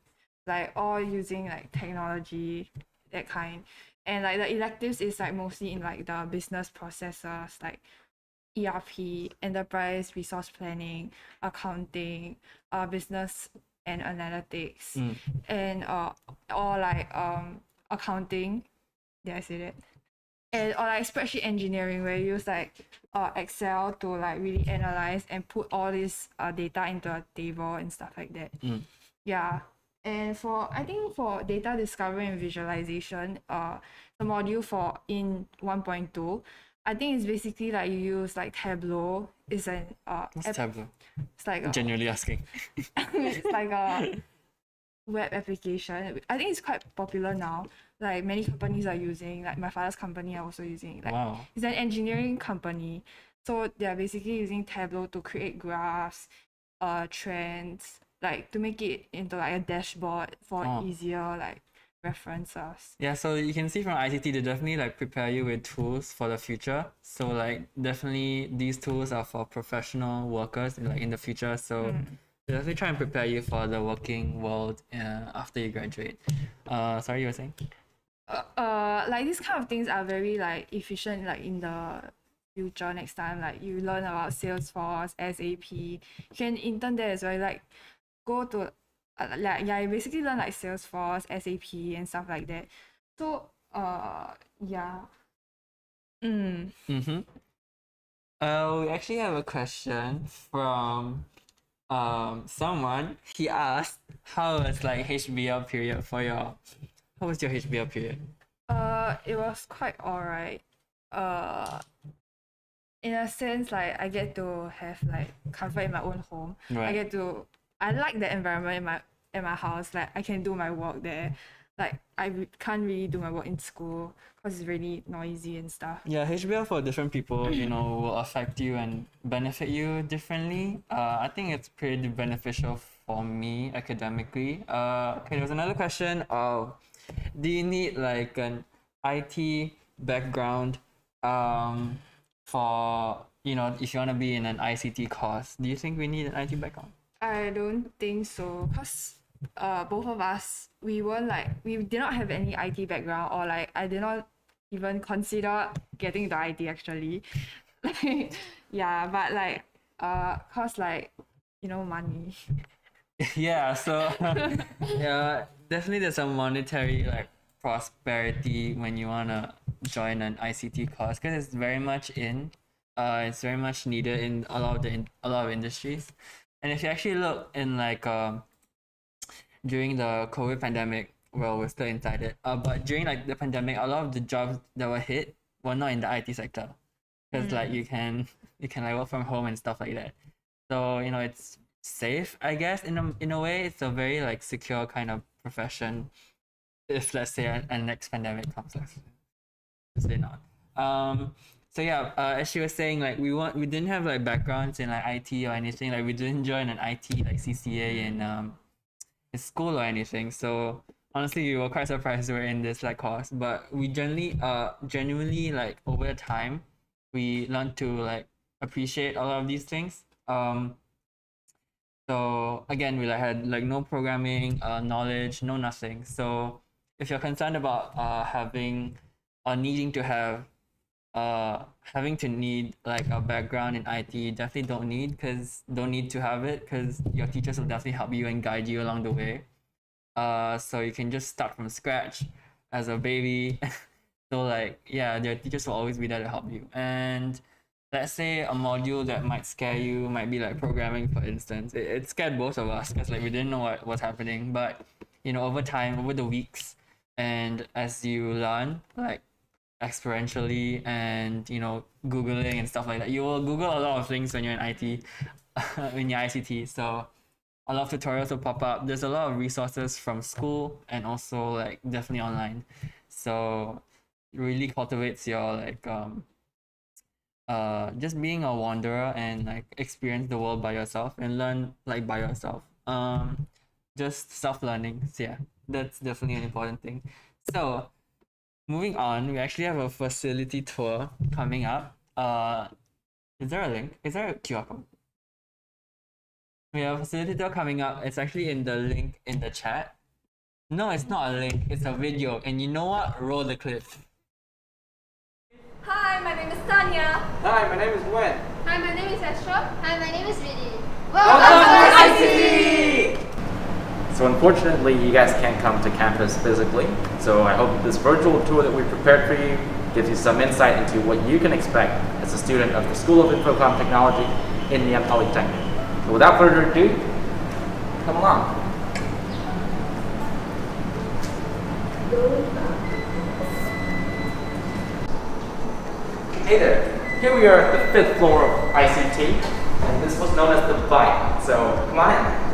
like all using like technology, that kind. And like the electives is like mostly in like the business processes like ERP, enterprise resource planning, accounting, business and analytics, and or like accounting. Did I say that? And or like spreadsheet engineering where you use like Excel to like really analyze and put all this data into a table and stuff like that. Yeah. And for I think for data discovery and visualization, the module for in 1.2, I think it's basically like you use like Tableau. It's an What's Tableau? it's like a, Genuinely asking. it's like a web application. I think it's quite popular now. Like many companies are using, like my father's company are also using. Like Wow. it's an engineering company. So they're basically using Tableau to create graphs, trends, like to make it into like a dashboard for easier like references. Yeah, so you can see from ICT, they definitely like prepare you with tools for the future. So like definitely these tools are for professional workers like in the future. So they definitely try and prepare you for the working world after you graduate. Sorry, you were saying? Like these kind of things are very like efficient like in the future next time. Like you learn about Salesforce, SAP. You can intern there as well. Like go to like yeah, you basically learn like Salesforce, SAP and stuff like that. So yeah. Mm-hmm. We actually have a question from someone. He asked, how was like HBL period for your how was your HBL period? It was quite alright. In a sense, like I get to have like comfort in my own home. Right. I like the environment in my house. Like I can do my work there. Like can't really do my work in school because it's really noisy and stuff. Yeah, HBL for different people, will affect you and benefit you differently. I think it's pretty beneficial for me academically. Okay, there was another question of, do you need like an IT background for, if you want to be in an ICT course? Do you think we need an IT background? I don't think so, cause both of us we did not have any IT background, or like I did not even consider getting into IT actually. Like yeah, but like cause like money. Yeah, so yeah, definitely there's a monetary like prosperity when you wanna join an ICT course because it's very much it's very much needed in a lot of industries. And if you actually look in like during the COVID pandemic, well, we're still inside it. But during like the pandemic, a lot of the jobs that were hit were not in the IT sector, because like you can like work from home and stuff like that. So it's safe, I guess. In a way, it's a very like secure kind of profession. If let's say a next pandemic comes, let's say not. So yeah, as she was saying, like we didn't have like backgrounds in like IT or anything. Like we didn't join an IT like CCA in school or anything. So honestly, we were quite surprised we were in this like course. But we genuinely like over time, we learned to like appreciate a lot of these things. So again, we like had like no programming knowledge, no nothing. So if you're concerned about having or needing to have having to need like a background in IT, definitely don't need to have it, because your teachers will definitely help you and guide you along the way. So you can just start from scratch as a baby. So like yeah, your teachers will always be there to help you. And let's say a module that might scare you might be like programming, for instance. It scared both of us because like we didn't know what was happening. But over time, over the weeks, and as you learn like experientially and googling and stuff like that, you will google a lot of things when you're in IT. in your ICT. So a lot of tutorials will pop up. There's a lot of resources from school and also like definitely online. So it really cultivates your just being a wanderer and like experience the world by yourself and learn like by yourself. Just self-learning. So yeah, that's definitely an important thing. So moving on, we actually have a facility tour coming up. Is there a link? Is there a QR code? We have a facility tour coming up. It's actually in the link in the chat. No, it's not a link. It's a video. And you know what? Roll the clip. Hi, my name is Tanya. Hi, my name is Gwen. Hi, my name is Astra. Hi, my name is Vinny. So unfortunately, you guys can't come to campus physically. So I hope this virtual tour that we prepared for you gives you some insight into what you can expect as a student of the School of Infocom Technology in Ngee Ann Polytechnic. So without further ado, come along. Hey there. Here we are at the 5th floor of ICT, and this was known as the Bite. So come on in.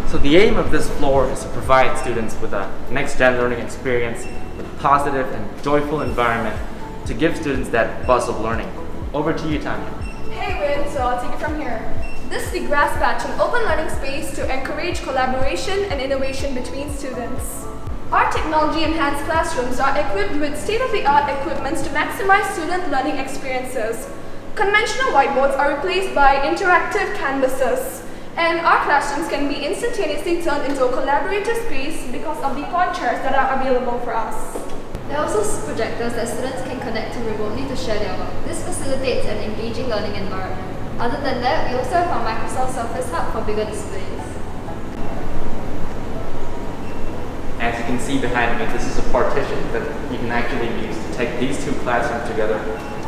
So the aim of this floor is to provide students with a next-gen learning experience with a positive and joyful environment to give students that buzz of learning. Over to you, Tanya. Hey, Win, so I'll take it from here. This is the Grass Patch, an open learning space to encourage collaboration and innovation between students. Our technology-enhanced classrooms are equipped with state-of-the-art equipment to maximize student learning experiences. Conventional whiteboards are replaced by interactive canvases, and our classrooms can be instantaneously turned into a collaborative space because of the pod chairs that are available for us. There are also projectors that students can connect to remotely to share their work. This facilitates an engaging learning environment. Other than that, we also have our Microsoft Surface Hub for bigger displays. As you can see behind me, this is a partition that you can actually use to take these two classrooms together,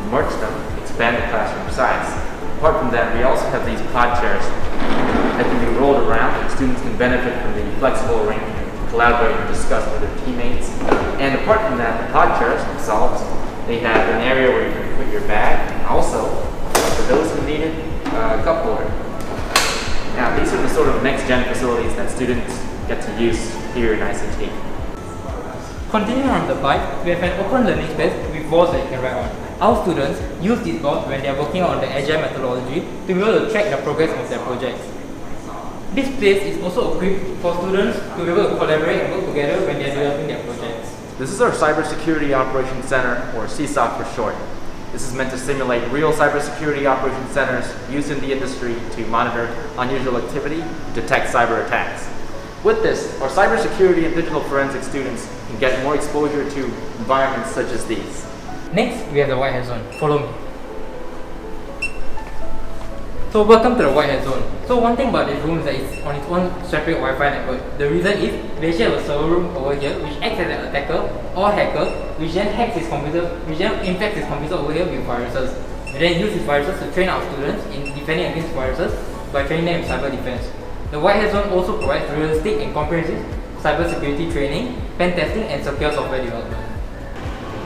merge them, expand the classroom size. Apart from that, we also have these pod chairs that can be rolled around, and students can benefit from the flexible arrangement to collaborate and discuss with their teammates. And apart from that, the pod chairs themselves, they have an area where you can put your bag, and also, for those who need it, a cup holder. Now, these are the sort of next-gen facilities that students get to use here in ICT. Continuing on the bike, we have an open learning space with boards that you can write on. Our students use these boards when they are working on the agile methodology to be able to track the progress of their projects. This place is also equipped for students to be able to collaborate and work together when they are developing their projects. This is our Cybersecurity Operations Center, or CSOC for short. This is meant to simulate real cybersecurity operations centers used in the industry to monitor unusual activity, detect cyber attacks. With this, our cybersecurity and digital forensics students can get more exposure to environments such as these. Next, we have the Whitehead Zone. Follow me. So welcome to the Whitehead Zone. So one thing about this room is that it's on its own separate Wi-Fi network. The reason is we actually have a server room over here which acts as an attacker or hacker, which then hacks his computer, which then infects his computer over here with viruses. We then use these viruses to train our students in defending against viruses by training them in cyber defense. The Whitehead Zone also provides realistic and comprehensive cybersecurity training, pen testing, and secure software development.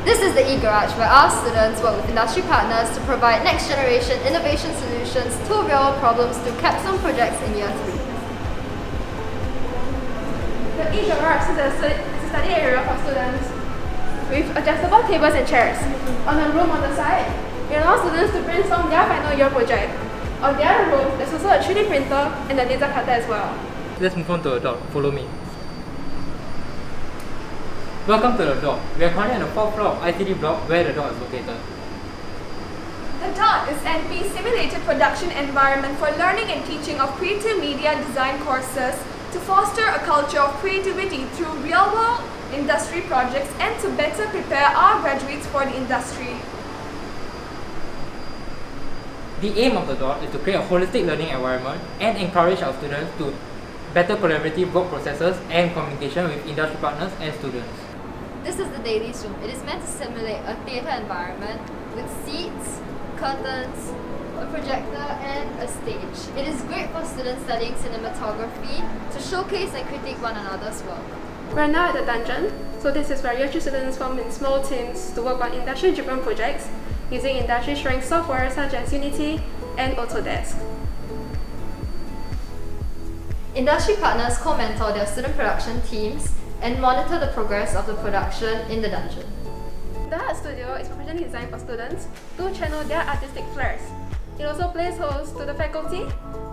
This is the e-garage where our students work with industry partners to provide next-generation innovation solutions to real-world problems through capstone projects in year 3. The e-garage is a study area for students with adjustable tables and chairs. On a room on the side, it allows students to brainstorm their final year project. On the other room, there's also a 3D printer and a laser cutter as well. Let's move on to the dock. Follow me. Welcome to the dock. We are currently on the 4th floor of ICT block where the dock is located. The DOT is NP's simulated production environment for learning and teaching of creative media design courses to foster a culture of creativity through real-world industry projects and to better prepare our graduates for the industry. The aim of the DOT is to create a holistic learning environment and encourage our students to better collaborative work processes and communication with industry partners and students. This is the dailies room. It is meant to simulate a theatre environment with seats, curtains, a projector, and a stage. It is great for students studying cinematography to showcase and critique one another's work. We're now at the dungeon, so this is where UH students form in small teams to work on industry-driven projects using industry-strength software such as Unity and Autodesk. Industry partners co-mentor their student production teams and monitor the progress of the production in the dungeon. The Art Studio is professionally designed for students to channel their artistic flares. It also plays host to the faculty,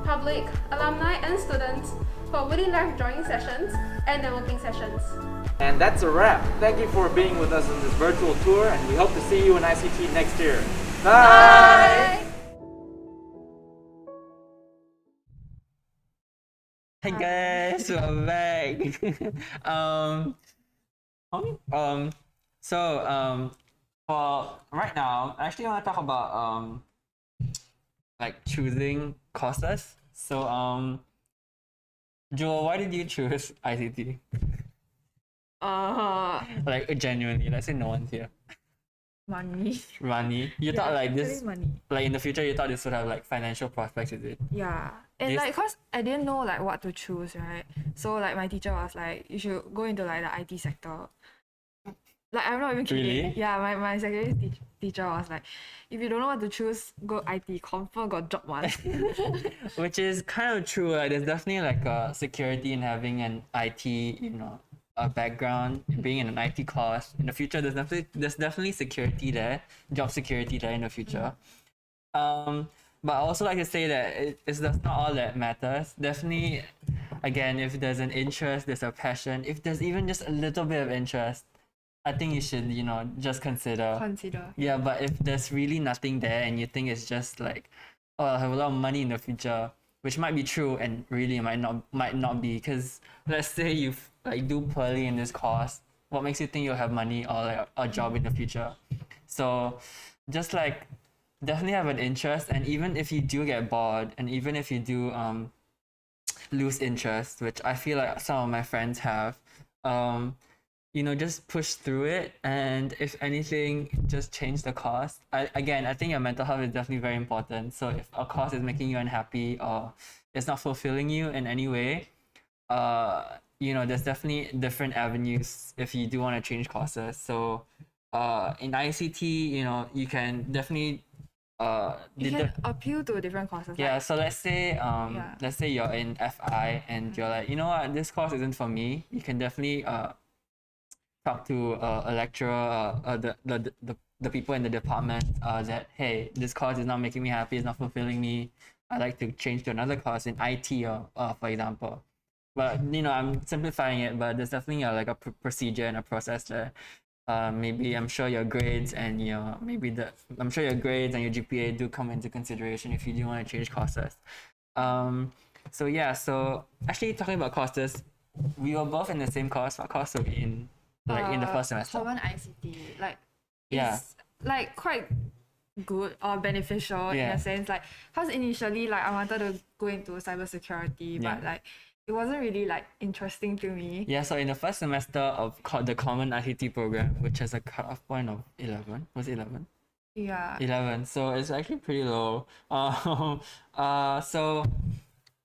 public, alumni, and students for weekly live drawing sessions and networking sessions. And that's a wrap. Thank you for being with us on this virtual tour, and we hope to see you in ICT next year. Bye! Hey guys, we're back. For right now, I actually want to talk about like choosing courses. So Joel, why did you choose ICT? Like genuinely, let's say no one's here. Money. Money. You thought like this, actually money. like in the future, you thought this would have like financial prospects, is it? Yeah. And Yes. like, cause I didn't know like what to choose, right? So like my teacher was like, you should go into like the IT sector. Like I'm not even kidding. Really? Yeah, my secondary teacher was like, if you don't know what to choose, go IT. Confirm got job one. Which is kind of true. Like, there's definitely like a security in having an IT, a background, being in an IT course. In the future, there's definitely security there, job security there in the future. But I also like to say that it's that's not all that matters. Definitely, again, if there's an interest, there's a passion. If there's even just a little bit of interest, I think you should, just consider. Yeah, but if there's really nothing there and you think it's just like, oh, I'll have a lot of money in the future, which might be true and really might not be, because let's say you like do poorly in this course, what makes you think you'll have money or like a job in the future? So just like definitely have an interest, and even if you do get bored and even if you do lose interest, which I feel like some of my friends have, just push through it, and if anything, just change the course. I think your mental health is definitely very important. So if a course is making you unhappy or it's not fulfilling you in any way, there's definitely different avenues if you do want to change courses. So in ICT, you can definitely You can appeal to different courses. yeah, Like, so let's say you're in FI and you're like, you know what, this course isn't for me. You can definitely talk to a lecturer, the people in the department, that hey, this course is not making me happy, it's not fulfilling me. I'd like to change to another course in IT or for example. But I'm simplifying it, but there's definitely a procedure and a process there. Maybe I'm sure your grades and your grades and your GPA do come into consideration if you do want to change courses. So actually talking about courses, we were both in the same course. What course were we in? Like in the first semester? Common ICT. Like Yeah. it's like quite good or beneficial in Yeah. a sense. Like, cause initially like I wanted to go into cybersecurity, but like it wasn't really like interesting to me. Yeah, so in the first semester of the Common ICT program, which has a cutoff point of 11, was it 11? Yeah. 11, so it's actually pretty low.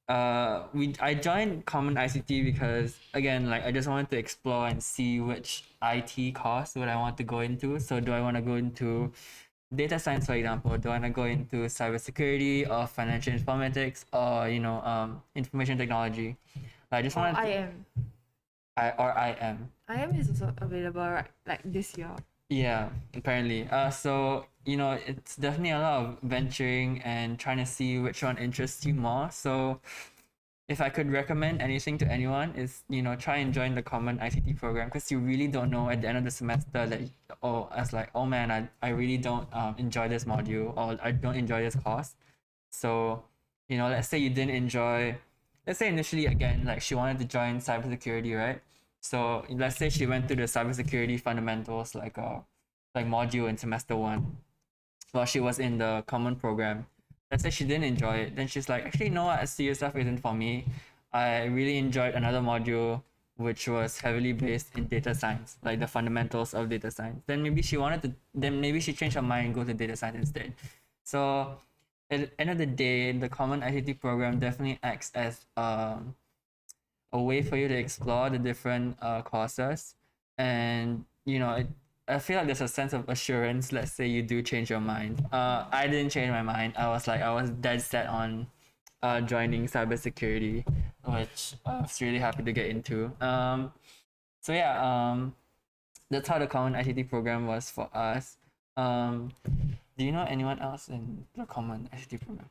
I joined Common ICT because again, like I just wanted to explore and see which IT course would I want to go into. So do I want to go into data science, for example? Do I want to go into cybersecurity or financial informatics or information technology? I just wanted IM. IM is also available right like this year. Yeah, apparently. So it's definitely a lot of venturing and trying to see which one interests you more. So if I could recommend anything to anyone is, try and join the Common ICT program, because you really don't know at the end of the semester that, oh man, I really don't enjoy this module, or I don't enjoy this course. So, let's say you didn't enjoy, let's say initially again, like she wanted to join cybersecurity, right? So let's say she went to the cybersecurity fundamentals like module in semester 1 while she was in the common program. Let's say she didn't enjoy it, then she's like, actually, no, SCU stuff isn't for me. I really enjoyed another module which was heavily based in data science, like the fundamentals of data science. Then maybe she changed her mind and go to data science instead. So at the end of the day, the Common ICT program definitely acts as a way for you to explore the different courses, and I feel like there's a sense of assurance. Let's say you do change your mind. I didn't change my mind. I was dead set on joining cybersecurity, which I was really happy to get into. So yeah, that's how the common ICT program was for us. Do you know anyone else in the common ICT program?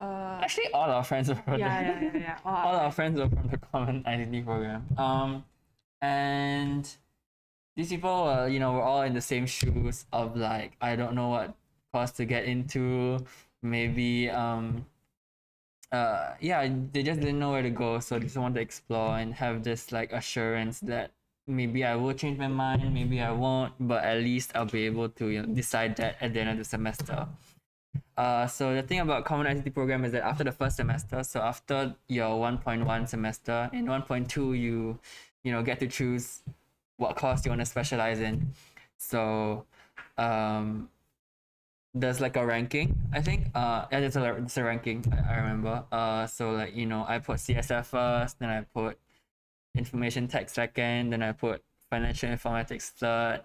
Actually, all our friends were from Yeah. all our friends were from the common ICT program. And these people were, were all in the same shoes of like, I don't know what course to get into. Maybe yeah, they just didn't know where to go, so they just want to explore and have this like assurance that maybe I will change my mind, maybe I won't, but at least I'll be able to decide that at the end of the semester. So the thing about common ICT program is that after the first semester, so after your 1.1 semester, in 1.2 you get to choose what course you want to specialize in. So there's like a ranking, I think. Yeah, it's a ranking, I remember. So like I put CSF first, then I put information tech second, then I put financial informatics third,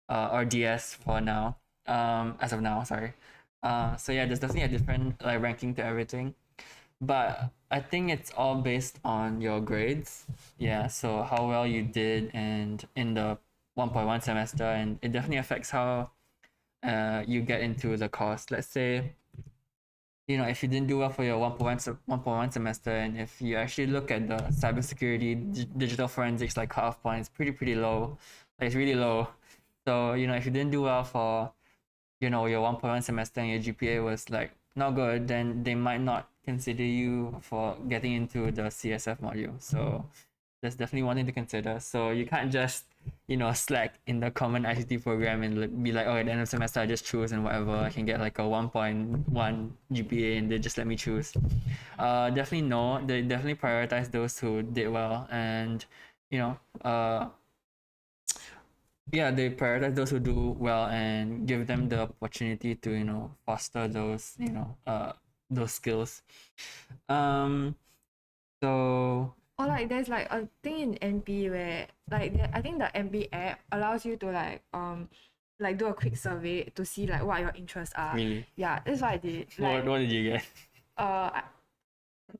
or DS for now. As of now, sorry. So yeah, there's definitely a different like ranking to everything, but I think it's all based on your grades. Yeah, so how well you did and in the 1.1 semester, and it definitely affects how you get into the course. Let's say if you didn't do well for your 1.1 semester, and if you actually look at the cybersecurity digital forensics like cutoff point, it's pretty low. Like, it's really low. So if you didn't do well for your 1.1 semester and your GPA was like not good, then they might not consider you for getting into the CSF module. So that's definitely one thing to consider. So you can't just slack in the common ICT program and be like, oh, at the end of the semester I just choose and whatever, I can get like a 1.1 GPA and they just let me choose. Definitely no, they definitely prioritize those who did well, and yeah, they prioritize those who do well and give them the opportunity to foster those those skills. So Or like there's like a thing in NP where like I think the NP app allows you to like do a quick survey to see like what your interests are. Really? Yeah, that's what I did. what did you get?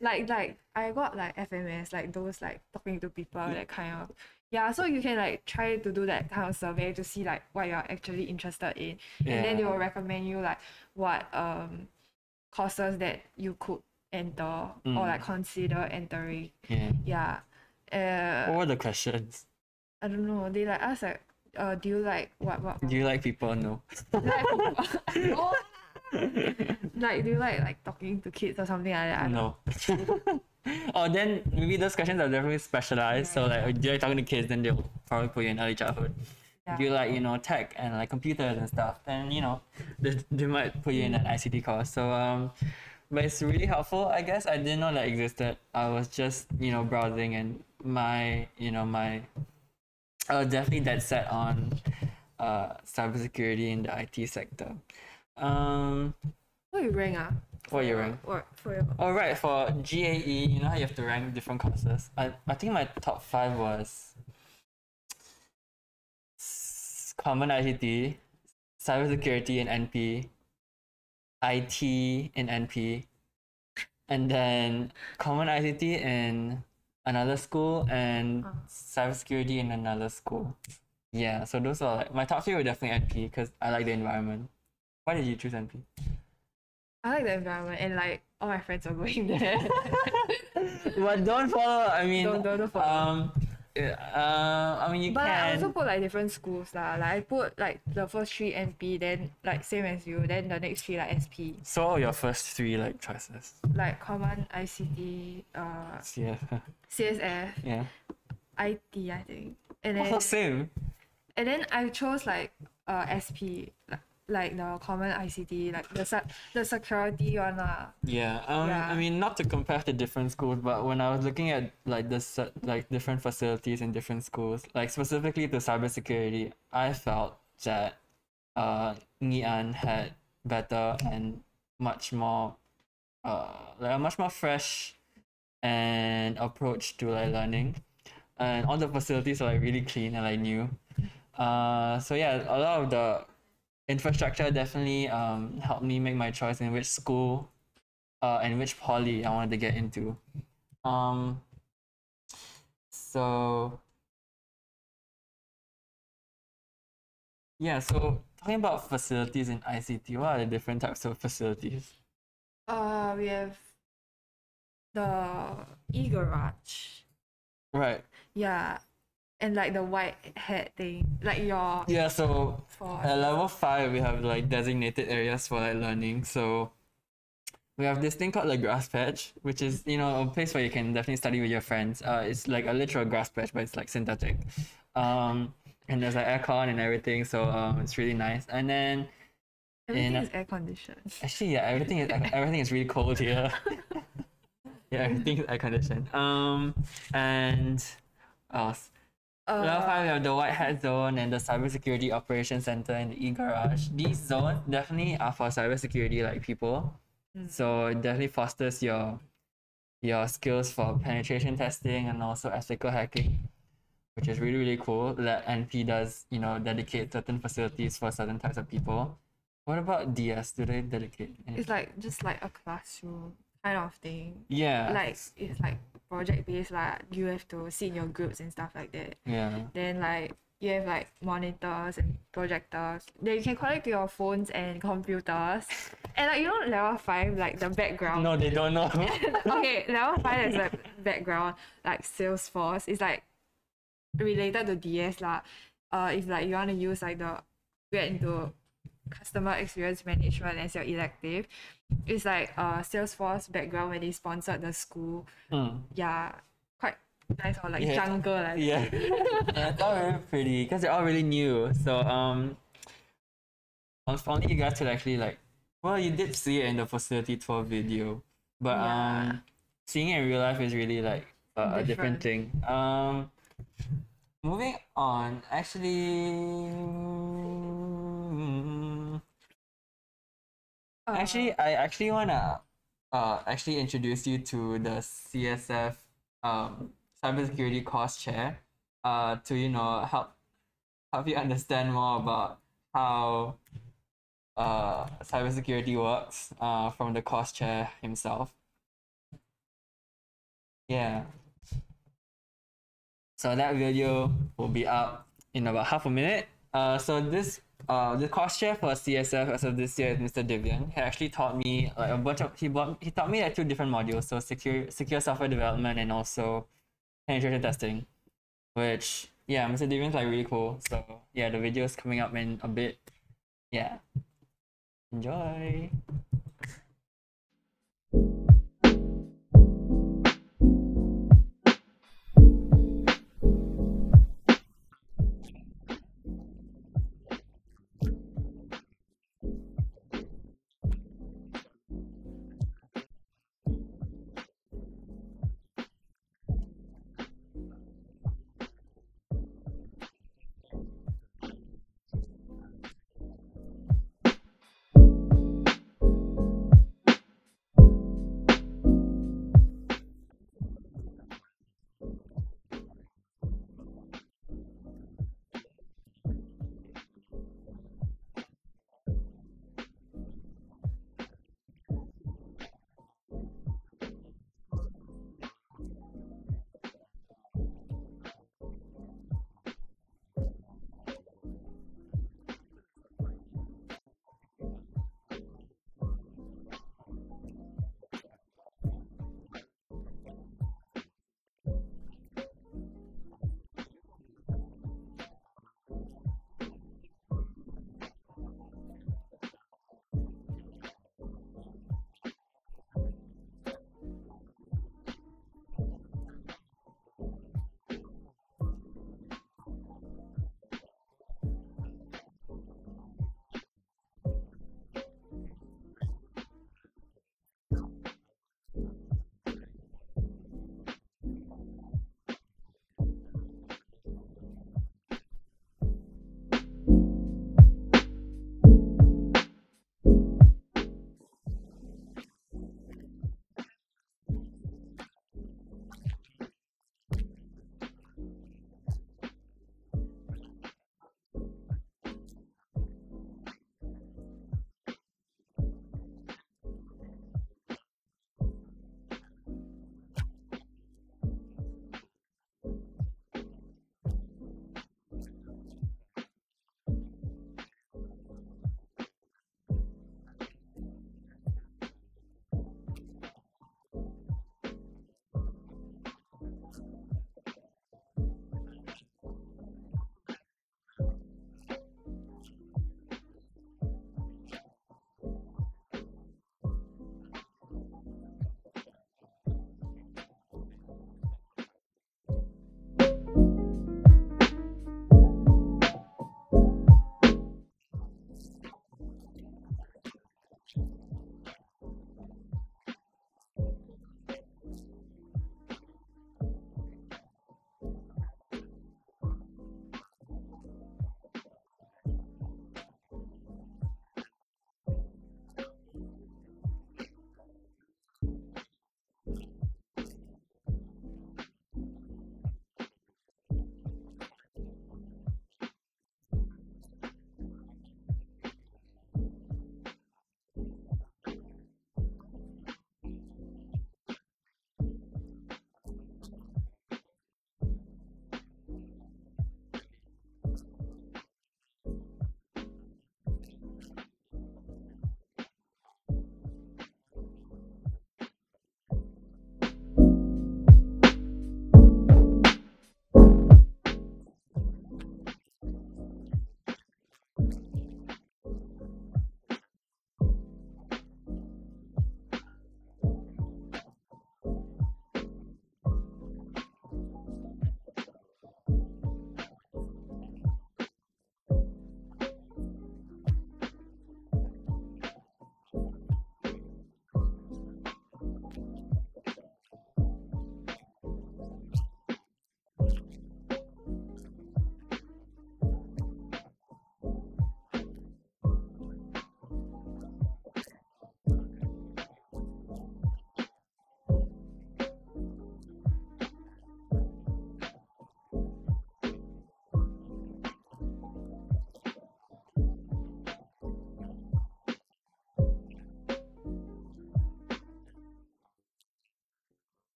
Like I got like FMS, like those like talking to people, that kind of. Yeah, so you can like try to do that kind of survey to see like what you're actually interested in, and then they will recommend you like what courses that you could enter or like consider entering. Yeah. What were the questions? I don't know. They like ask like, do you like what? Do you like people? No. No. Like, do you like talking to kids or something like that? No. Oh, then maybe those questions are definitely specialized. So like, do you like talking to kids? Then they'll probably put you in early childhood. Yeah. Do you like tech and like computers and stuff? Then they might put you in an ICT course. So but it's really helpful. I guess I didn't know that existed. I was just browsing, and I was definitely dead set on cybersecurity in the IT sector. What you rank What you rank? Or for your Oh right, for GAE, how you have to rank different courses. I think my top 5 was common ICT, cybersecurity in NP, IT in NP, and then common ICT in another school and cybersecurity in another school. Yeah, so those are like my top 3 were definitely NP because I like the environment. Why did you choose NP? I like the environment, and like all my friends are going there. But don't follow. I mean, don't follow. I mean, you But I can. also put like different schools lah. Like I put like the first 3 NP, then like same as you, then the next 3 like SP. So what are your first 3 like choices? Like common ICT, Yeah. CSF, Yeah. IT, I think. And then Oh, same. and then I chose like SP, like the common ICT, like the security one lah. Yeah. Yeah. I mean, not to compare to different schools, but when I was looking at like like different facilities in different schools, like specifically to cybersecurity, I felt that Ngee Ann had better and much more like a much more fresh and approach to like learning. And all the facilities are like really clean and like new. So yeah, a lot of the infrastructure definitely helped me make my choice in which school and which poly I wanted to get into. So yeah, so talking about facilities in ICT, what are the different types of facilities? We have the e-garage. Right. Yeah. And like the white hat thing. Like your Yeah, so for at level 5 we have like designated areas for like learning. So we have this thing called the grass patch, which is, you know, a place where you can definitely study with your friends. It's like a literal grass patch, but it's like synthetic. And there's like aircon and everything, so it's really nice. And then everything is air conditioned. actually, yeah, everything is really cold here. Yeah, everything is air conditioned. And else. Level 5, we have the White Hat Zone and the Cybersecurity Operations Center and the e-garage. These zones definitely are for cybersecurity like people. So it definitely fosters your skills for penetration testing and also ethical hacking, which is really, really cool that NP does, you know, dedicate certain facilities for certain types of people. What about DS? Do they dedicate anything? It's like just like a classroom kind of thing. Yeah. Like it's like project based, like you have to sit in your groups and stuff like that. Yeah. Then like you have like monitors and projectors. Then you can connect to your phones and computers. And like, you know, level 5, like the background. No, they don't know. Okay, level 5 is like background, like Salesforce. It's like related to DS lah. If like you want to use like the get into customer experience management as your elective, it's like Salesforce background when they sponsored the school. Yeah, quite nice, or like Yeah. jungle like Yeah. Yeah, it's all very pretty because they're all really new. So if only you guys could actually like, well, you did see it in the facility tour video, but Yeah. seeing it in real life is really like a different thing. Moving on, I actually wanna actually introduce you to the CSF cybersecurity course chair to, you know, help you understand more about how cybersecurity works from the course chair himself. Yeah. So that video will be up in about half a minute. So this the course chair for CSF as of this year is Mr. Divian. He actually taught me like a bunch of he taught me like 2 different modules, so secure software development and also penetration testing. Which yeah, Mr. Divian's like really cool. So yeah, the video is coming up in a bit. Yeah. Enjoy.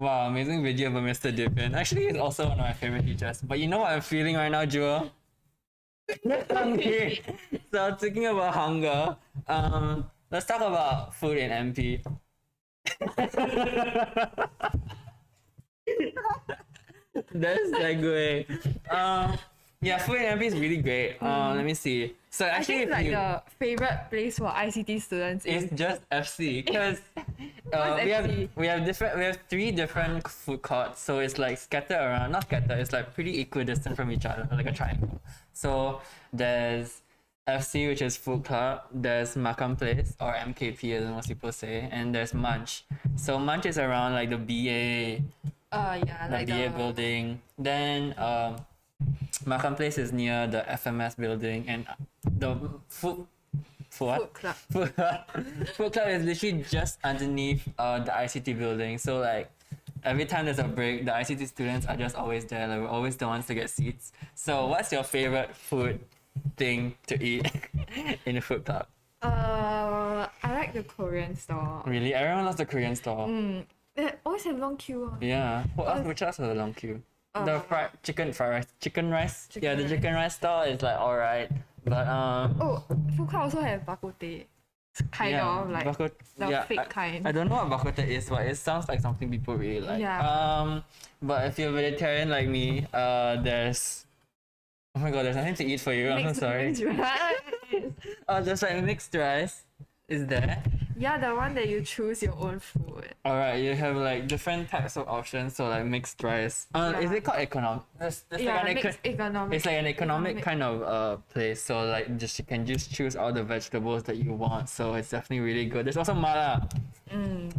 Wow, amazing video by Mr. Dippin. Actually, he's also one of my favorite teachers. But you know what I'm feeling right now, Jewel? Hungry. So thinking about hunger, let's talk about food in MP. That's segue. Yeah, food in MP is really great. Let me see. So I actually, think if like you, the favorite place for ICT students is it's just FC because What's we have FC? we have three different food courts, so it's like scattered around, not scattered, it's like pretty equidistant from each other, like a triangle. So there's FC, which is food club. There's Makam Place or MKP as most people say, and there's Munch. So Munch is around like the BA, yeah, the like BA the building. Then Makam Place is near the FMS building, and the food. For what? food club. Food club. Food club is literally just underneath the ICT building. So like every time there's a break, the ICT students are just always there. Like we're always the ones to get seats. So what's your favorite food thing to eat in the food club? I like the Korean store. Really, everyone loves the Korean store. They always have long queue. Yeah. What else? Which else has a long queue? The fried rice. Chicken rice. Yeah, the rice. chicken rice stall is like alright, but Oh, food club also have bak kut teh. Kind of like the fake kind. I don't know what bak kut teh is, but it sounds like something people really like. Yeah. But if you're vegetarian like me, there's oh my god, there's nothing to eat for you. I'm so sorry. Mixed rice. Oh, there's like mixed rice. Is there? Yeah, the one that you choose your own food. Alright, you have like different types of options, so like mixed rice. Is it called economic? There's Yeah, like an mixed economic. it's like an economic kind of place, so like just you can just choose all the vegetables that you want. So it's definitely really good. There's also mala,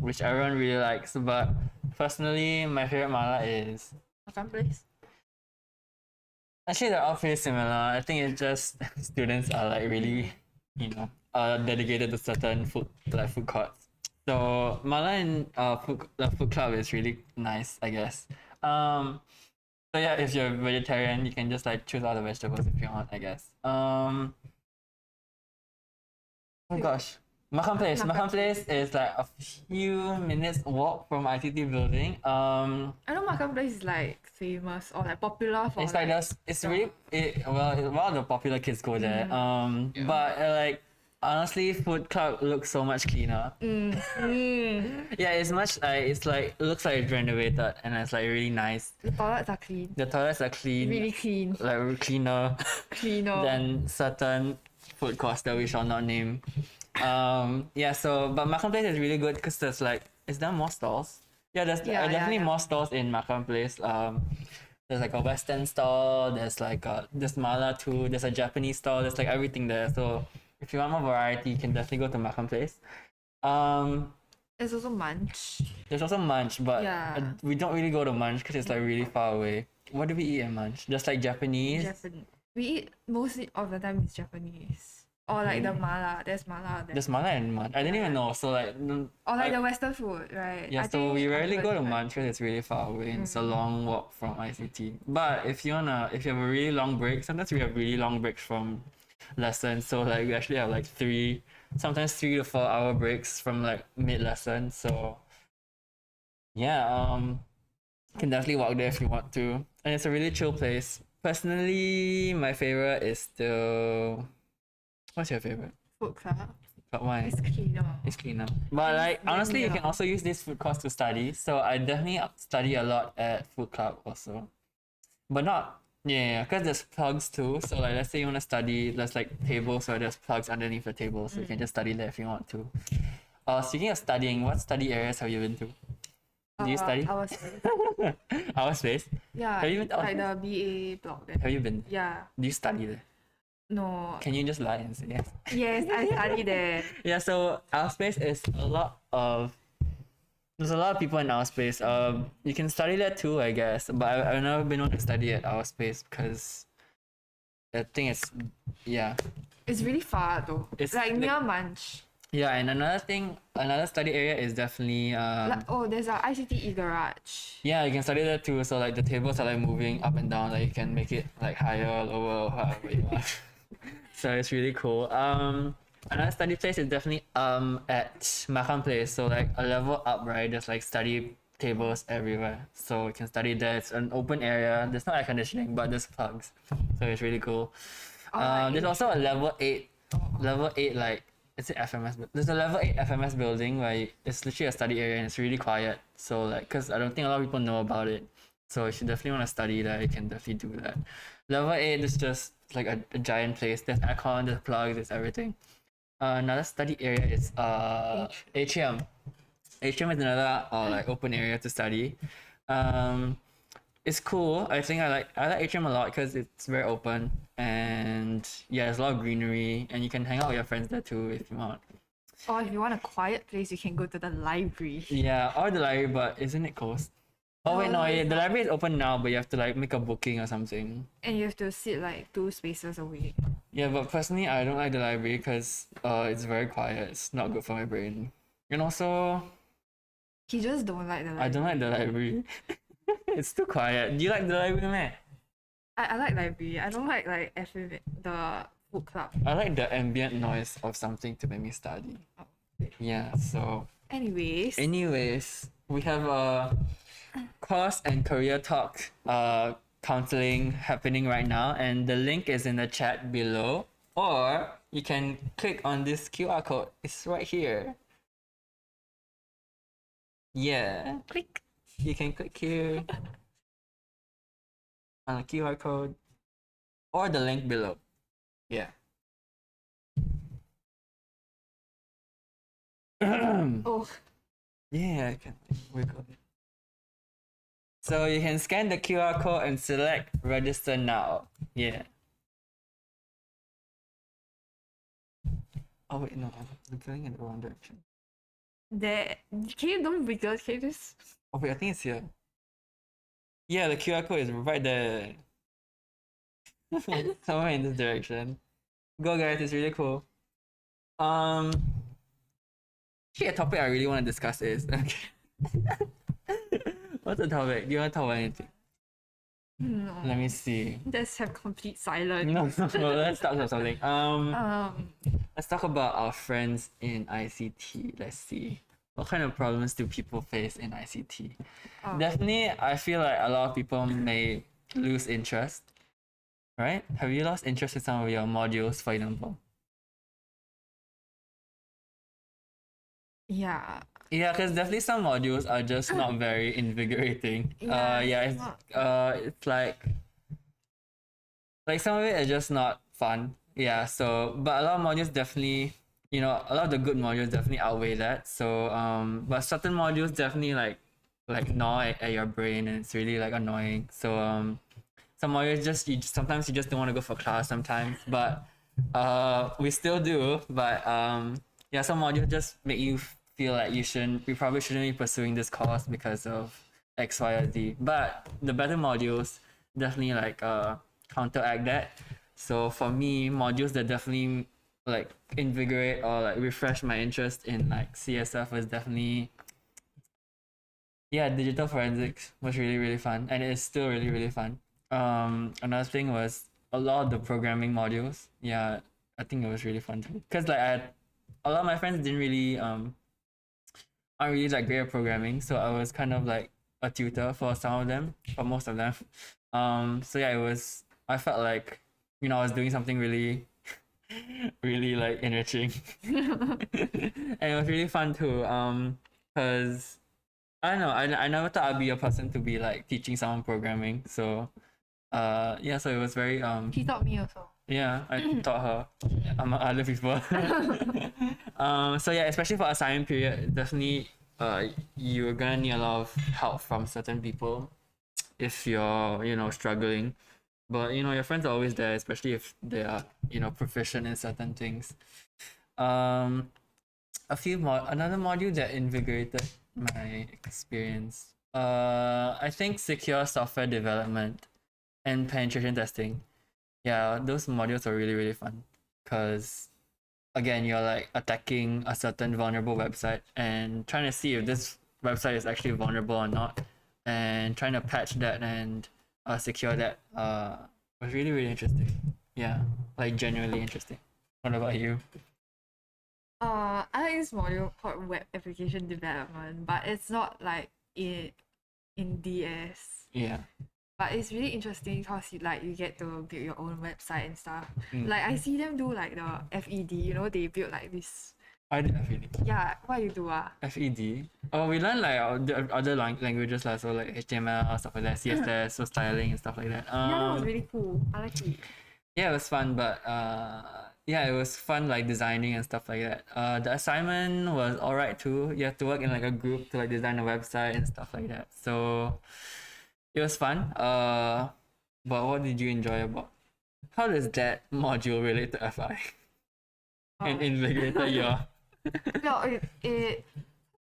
which everyone really likes. But personally, my favorite mala is Makan place. actually they're all pretty similar. I think it's just students are like really, dedicated to certain food courts. So mala in the food club is really nice, I guess. So yeah, if you're vegetarian, you can just like choose all the vegetables if you want, I guess. Oh gosh. Makan Place. Makan Place is like a few minutes walk from ICT building. I know Makan place is like famous or like popular for. It's like this. It's really well. A lot of the popular kids go there. But like honestly, food club looks so much cleaner. Yeah, it's much like it looks like it's renovated and it's like really nice. The toilets are clean. The toilets are clean. Really clean. Like cleaner Cleaner. than certain food courts that we shall not name. Yeah. So, but Makan Place is really good because there's like, is there more stalls? Yeah, there's definitely more stalls in Makan Place. There's like a Western stall. There's like there's mala too. There's a Japanese stall. There's like everything there. So if you want more variety, you can definitely go to Makan Place. There's also Munch. There's also Munch, but Yeah. we don't really go to Munch because it's like really far away. What do we eat at Munch? Just like Japanese. We eat mostly of the time it's Japanese. Or like the mala. There's mala there. There's mala and Munch. I didn't even know. So like. Or like the Western food, right? Yeah, I so think we rarely I've go to heard, like- Munch because it's really far away and it's a long walk from ICT. But if you have a really long break, sometimes we have really long breaks from lessons. So like we actually have like sometimes 3 to 4 hour breaks from like mid lesson. So yeah, you can definitely walk there if you want to. And it's a really chill place. Personally, my favorite is still. What's your favorite? Food club. But why? It's cleaner. It's cleaner. But like honestly, you can also use this food course to study. So I definitely study a lot at food club also. But not because there's plugs too. So like let's say you want to study, there's like tables where there's plugs underneath the table, so you can just study there if you want to. Speaking of studying, what study areas have you been to? Do you study? Our space. Our space? Yeah. Have you been to our like space? the BA block there. Have you been? Yeah. Do you study there? No. Can you just lie and say yes? Yes, I study there. Yeah, so our space is there's a lot of people in our space. You can study there too, I guess. But I've never been able to study at our space because I think It's really far though. It's like like- near Munch. Yeah, and another study area is definitely There's a ICT e-garage. yeah, you can study there too. So like the tables are like moving up and down, like you can make it like higher, lower, however you want. So it's really cool. Another study place is definitely at Makan Place. So like a level up, right? There's like study tables everywhere, so you can study there. It's an open area. There's no air conditioning, but there's plugs, so it's really cool. There's also a level 8 like it's an FMS. There's a level 8 FMS building where it's literally a study area and it's really quiet. So like, cause I don't think a lot of people know about it. So if you definitely want to study there, you can definitely do that. Level 8 is just like a giant place. There's aircon, there's plugs, there's everything. Another study area is atrium. Atrium is another like open area to study. It's cool. I think I like atrium a lot because it's very open and yeah, there's a lot of greenery and you can hang out with your friends there too if you want. Or if you want a quiet place, you can go to the library. Yeah, or the library, but isn't it closed? Oh wait, no, the library is open now, but you have to like make a booking or something. And you have to sit like 2 spaces away. Yeah, but personally, I don't like the library because it's very quiet. It's not good for my brain. And also, He just don't like the library. I don't like the library. It's too quiet. Do you like the library, man? I like library. I don't like the book club. I like the ambient noise of something to make me study. Yeah, so Anyways, we have a course and career talk counseling happening right now, and the link is in the chat below, or you can click on this QR code. It's right here. Yeah, click. You can click here on the QR code or the link below. Yeah. Oh. Yeah, I can wiggle it. So you can scan the QR code and select register now. Yeah. Oh wait, no, I'm going in the wrong direction. There. Can you don't wiggle? Can you just? Oh wait, I think it's here. Yeah, the QR code is right there. Somewhere in this direction. Go guys, it's really cool. Actually, a topic I really want to discuss is what's the topic? Do you want to talk about anything? No. Let me see. Let's have complete silence. No, let's talk about something. Let's talk about our friends in ICT. Let's see. What kind of problems do people face in ICT? Definitely, I feel like a lot of people may lose interest. Right? Have you lost interest in some of your modules, for example? Yeah. Yeah, because definitely some modules are just not very invigorating. It's like some of it is just not fun. Yeah, so but a lot of modules definitely, a lot of the good modules definitely outweigh that. So but certain modules definitely like gnaw at your brain and it's really like annoying. So some modules sometimes you just don't want to go for class sometimes, but we still do. But yeah, some modules just make you feel like you probably shouldn't be pursuing this course because of X, Y, or Z. But the better modules definitely like counteract that. So for me, modules that definitely like invigorate or like refresh my interest in like CSF was definitely digital forensics was really, really fun, and it's still really, really fun. Another thing was a lot of the programming modules. Yeah, I think it was really fun too. Cause like a lot of my friends didn't really aren't really like great at programming, so I was kind of like a tutor for some of them, for most of them. So yeah, I felt like I was doing something really really like enriching. And it was really fun too. Cause I don't know, I never thought I'd be a person to be like teaching someone programming. So so it was very He taught me also. yeah, I taught her among other people. So yeah, especially for assignment period, definitely you're gonna need a lot of help from certain people if you're struggling. But your friends are always there, especially if they are proficient in certain things. Another module that invigorated my experience. I think secure software development and penetration testing. Yeah, those modules are really, really fun because again, you're like attacking a certain vulnerable website and trying to see if this website is actually vulnerable or not, and trying to patch that and secure that was really, really interesting. Yeah, like genuinely interesting. What about you? I like this module called web application development, but it's not like in DS. Yeah. But it's really interesting because you get to build your own website and stuff. Like I see them do like the FED, you know, they build like this. I did FED. Yeah, what you do FED. Oh, we learned like other languages like so like HTML stuff like that, CSS, so styling and stuff like that. Yeah, that was really cool. I like it. Yeah, it was fun, but yeah, it was fun like designing and stuff like that. The assignment was alright too. You have to work in like a group to like design a website and stuff like that. So it was fun. But what did you enjoy about? How does that module relate to FI? And integrated your No, it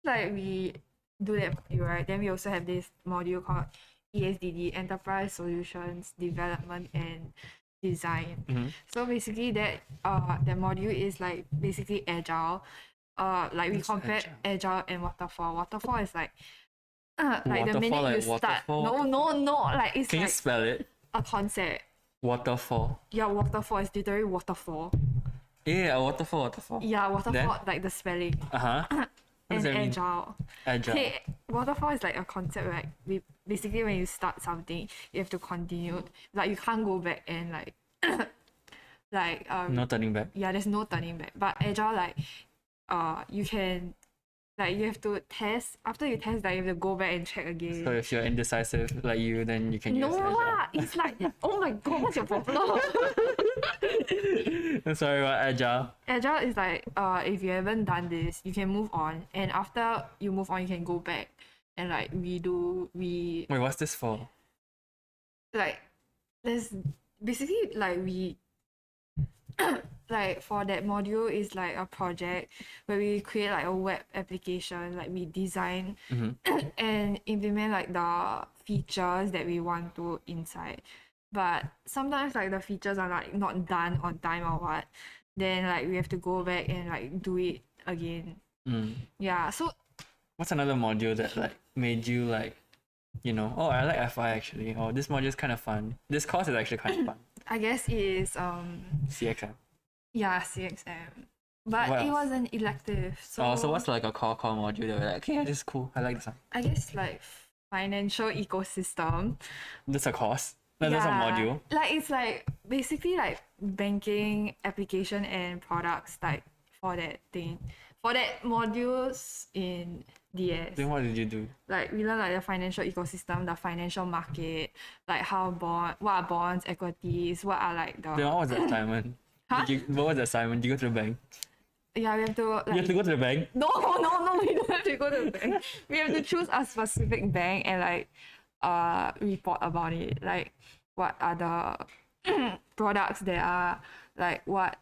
like we do that module, right? Then we also have this module called ESDD, Enterprise Solutions Development and Design. So basically that module is like basically agile. Like we compare agile and waterfall. Waterfall is like the minute Waterfall, you like start. waterfall? No, like it's Can you like spell it? a concept. Waterfall. Yeah, waterfall is literally waterfall. Yeah, waterfall. Yeah, waterfall Then? like the spelling. What does And that mean? agile. Agile. Okay, waterfall is like a concept, right? We basically when you start something, you have to continue. Like you can't go back and like No turning back. yeah, there's no turning back. But agile like you can like you have to test after you test, like you have to go back and check again. So if you're indecisive like you, then you can No use agile. lah, it's like oh my god, what's your problem? I'm sorry about agile. Agile is like if you haven't done this, you can move on, and after you move on, you can go back and like Wait, what's this for? like there's basically like we like for that module is like a project where we create like a web application, like we design and implement like the features that we want to inside. But sometimes like the features are like not done on time or what, then like we have to go back and like do it again. Yeah, so What's another module that like made you like, you know, oh, I like FI actually, or this module is kind of fun. This course is actually kind of fun. I guess it is CXM. yeah, CXM. But What it else? was an elective. So So what's like a core module that we're like, okay, this is cool. I like this one. I guess like financial ecosystem. This is a course. No, that's a module. Like it's like basically like banking application and products like for that thing. For that modules in DS. Then what did you do? Like we learn like the financial ecosystem, the financial market, like what are bonds, equities, what are like the Then what was the assignment? Huh? What was the assignment? Did you go to the bank? yeah, we have to like You have to go to the bank? No, we don't have to go to the bank. We have to choose a specific bank and like report about it. Like what are the products that are like what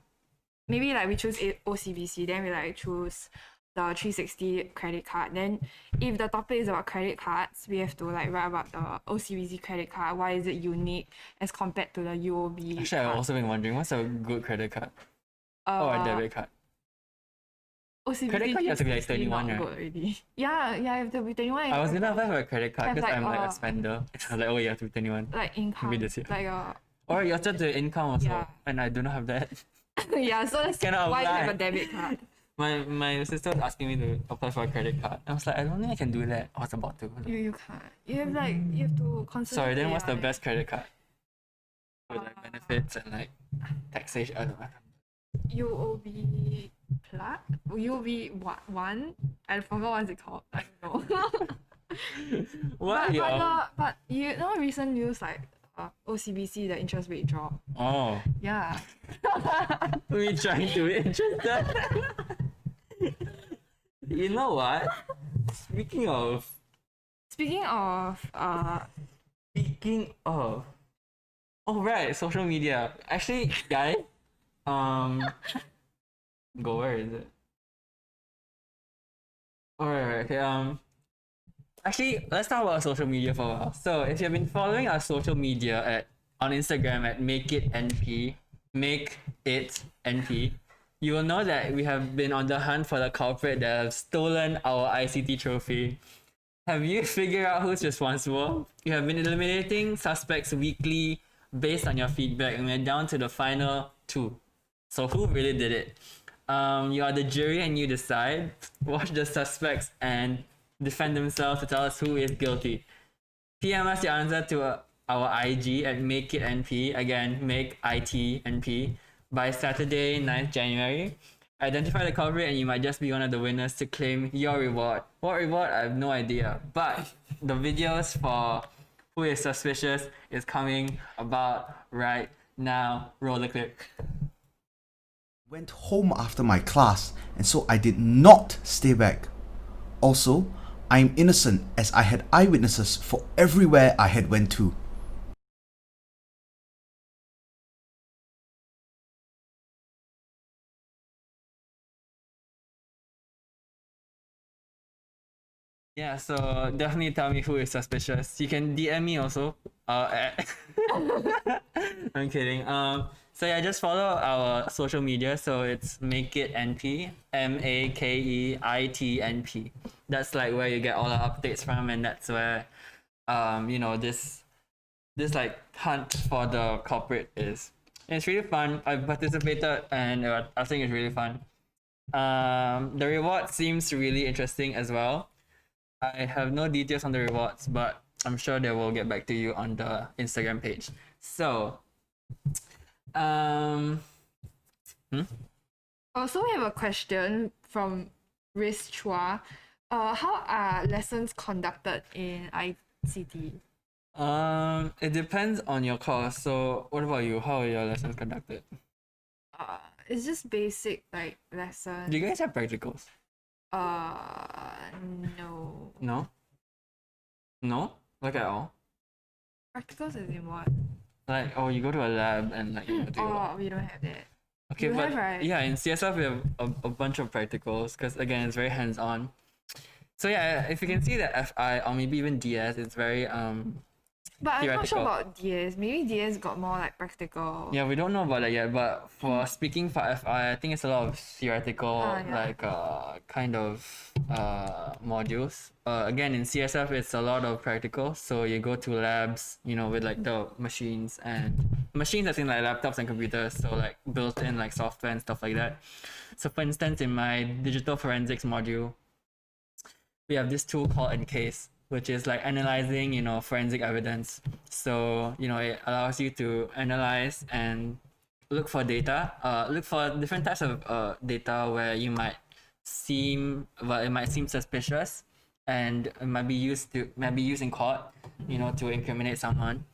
maybe like we choose OCBC, then we like choose the 360 credit card. Then if the topic is about credit cards, we have to like write about the OCBC credit card. Why is it unique as compared to the UOB Actually, I've card? also been wondering, what's a good credit card? Or a debit card? OCBC Credit card, you have to be like is really 21, not right? good already. Yeah, you have to be 21. I was gonna apply for a credit card Have, because like, I'm like a spender. I was like, oh, you have to be 21. like income, Maybe this year. like Or you have to do income also. Yeah. And I do not have that. yeah. So that's Cannot why you have apply. a debit card. My sister was asking me to apply for a credit card. I was like, I don't think I can do that. I was about to. You can't. You have to constantly. Sorry, then pay what's the on it. best credit card? With like benefits and like taxation. I don't know. UOB plus UOB one. I forgot what's it called. I don't know. What? but you know recent news like OCBC the interest rate drop. Oh. Yeah. We trying to be interested. You know what? Speaking of, Speaking of oh right, social media. Actually, guys, go where is it? Alright, okay. Actually, let's talk about social media for a while. So, if you've been following our social media on Instagram at make it NP, you will know that we have been on the hunt for the culprit that have stolen our ICT trophy. Have you figured out who's responsible? You have been eliminating suspects weekly based on your feedback, and we're down to the final 2. So who really did it? You are the jury and you decide. Watch the suspects and defend themselves, to tell us who is guilty. PM us your answer to our IG at MakeItNP. Again, make ITNP by Saturday, 9th January. Identify the culprit and you might just be one of the winners to claim your reward. What reward? I have no idea. But the videos for who is suspicious is coming about right now. Roll the clip. Went home after my class, and so I did not stay back. Also, I am innocent as I had eyewitnesses for everywhere I had went to. Yeah, so definitely tell me who is suspicious. You can DM me also. I'm kidding. So yeah, just follow our social media. So it's MakeItNP, MakeItNP. That's like where you get all the updates from, and that's where, this like hunt for the culprit is. And it's really fun. I've participated, and I think it's really fun. The reward seems really interesting as well. I have no details on the rewards, but I'm sure they will get back to you on the Instagram page. So, Also, we have a question from Riz Chua. How are lessons conducted in ICT? It depends on your course. So, what about you? How are your lessons conducted? It's just basic like lessons. Do you guys have practicals? No. No? No? Like at all? Practicals is in what? Like, oh, you go to a lab and like you do. Oh, we don't have that. Okay, you but have, right? yeah, in CSF we have a bunch of practicals because again it's very hands-on. So yeah, if you can see that FI or maybe even DS, it's very But I'm not sure theoretical. about DS. Maybe DS got more like practical. Yeah, we don't know about that yet, but for speaking for FI, I think it's a lot of theoretical, yeah. kind of modules. Again, in CSF, it's a lot of practical. So you go to labs, with like the machines as in like laptops and computers. So like built-in like software and stuff like that. So for instance, in my digital forensics module, we have this tool called Encase, which is like analyzing, forensic evidence. So, it allows you to analyze and look for data, look for different types of data where it might seem suspicious, and it might be used in court, to incriminate someone.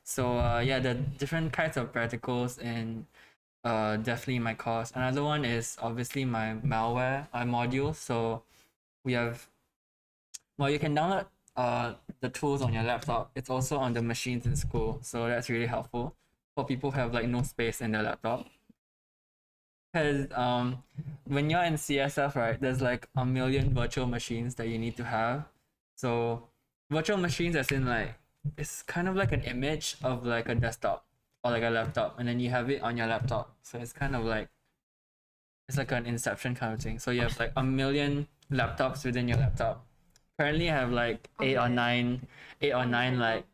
So the different kinds of practicals in definitely my course. Another one is obviously my malware module. So we have, you can download the tools on your laptop. It's also on the machines in school, so that's really helpful for people who have like no space in their laptop. Because when you're in CSF, right, there's like a million virtual machines that you need to have. So virtual machines, as in like, it's kind of like an image of like a desktop or like a laptop, and then you have it on your laptop. So it's kind of like, it's like an Inception kind of thing. So you have like a million laptops within your laptop. Currently I have like eight or nine like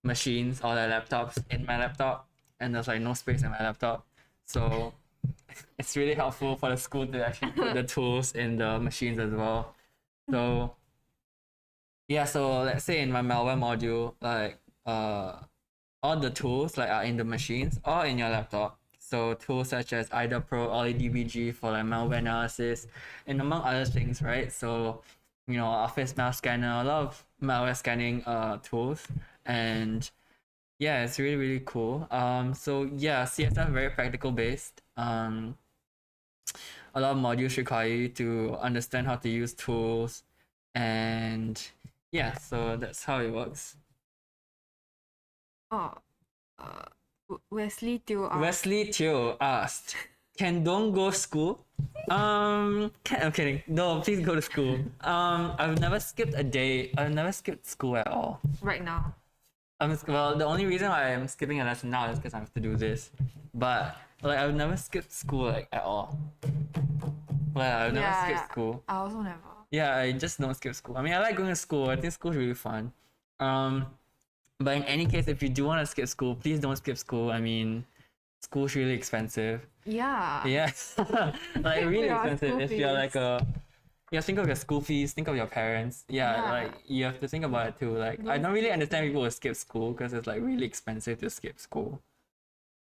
machines or like laptops in my laptop, and there's like no space in my laptop. So it's really helpful for the school to actually put the tools in the machines as well. So yeah, so let's say in my malware module, like all the tools like are in the machines or in your laptop. So tools such as IDA Pro, OllyDBG for like malware analysis, and among other things, right? So Office Mouse Scanner, a lot of malware scanning tools, and yeah, it's really really cool. So yeah, CSF very practical based. A lot of modules require you to understand how to use tools, and yeah, so that's how it works. Wesley Teo asked, can don't go school? I'm kidding. No, please go to school. I've never skipped a day. I've never skipped school at all. right now. Well, the only reason why I'm skipping a lesson now is because I have to do this. But like, I've never skipped school like at all. Like, I've never skipped school. I also never. Yeah, I just don't skip school. I mean, I like going to school. I think school's really fun. But in any case, if you do want to skip school, please don't skip school. I mean, school's really expensive. Yeah. Yeah. Like really Yeah, expensive school if you're like fees. Yeah, think of your school fees, think of your parents. Yeah, Yeah. like you have to think about it too. Like I don't really understand people who skip school because it's like really expensive to skip school.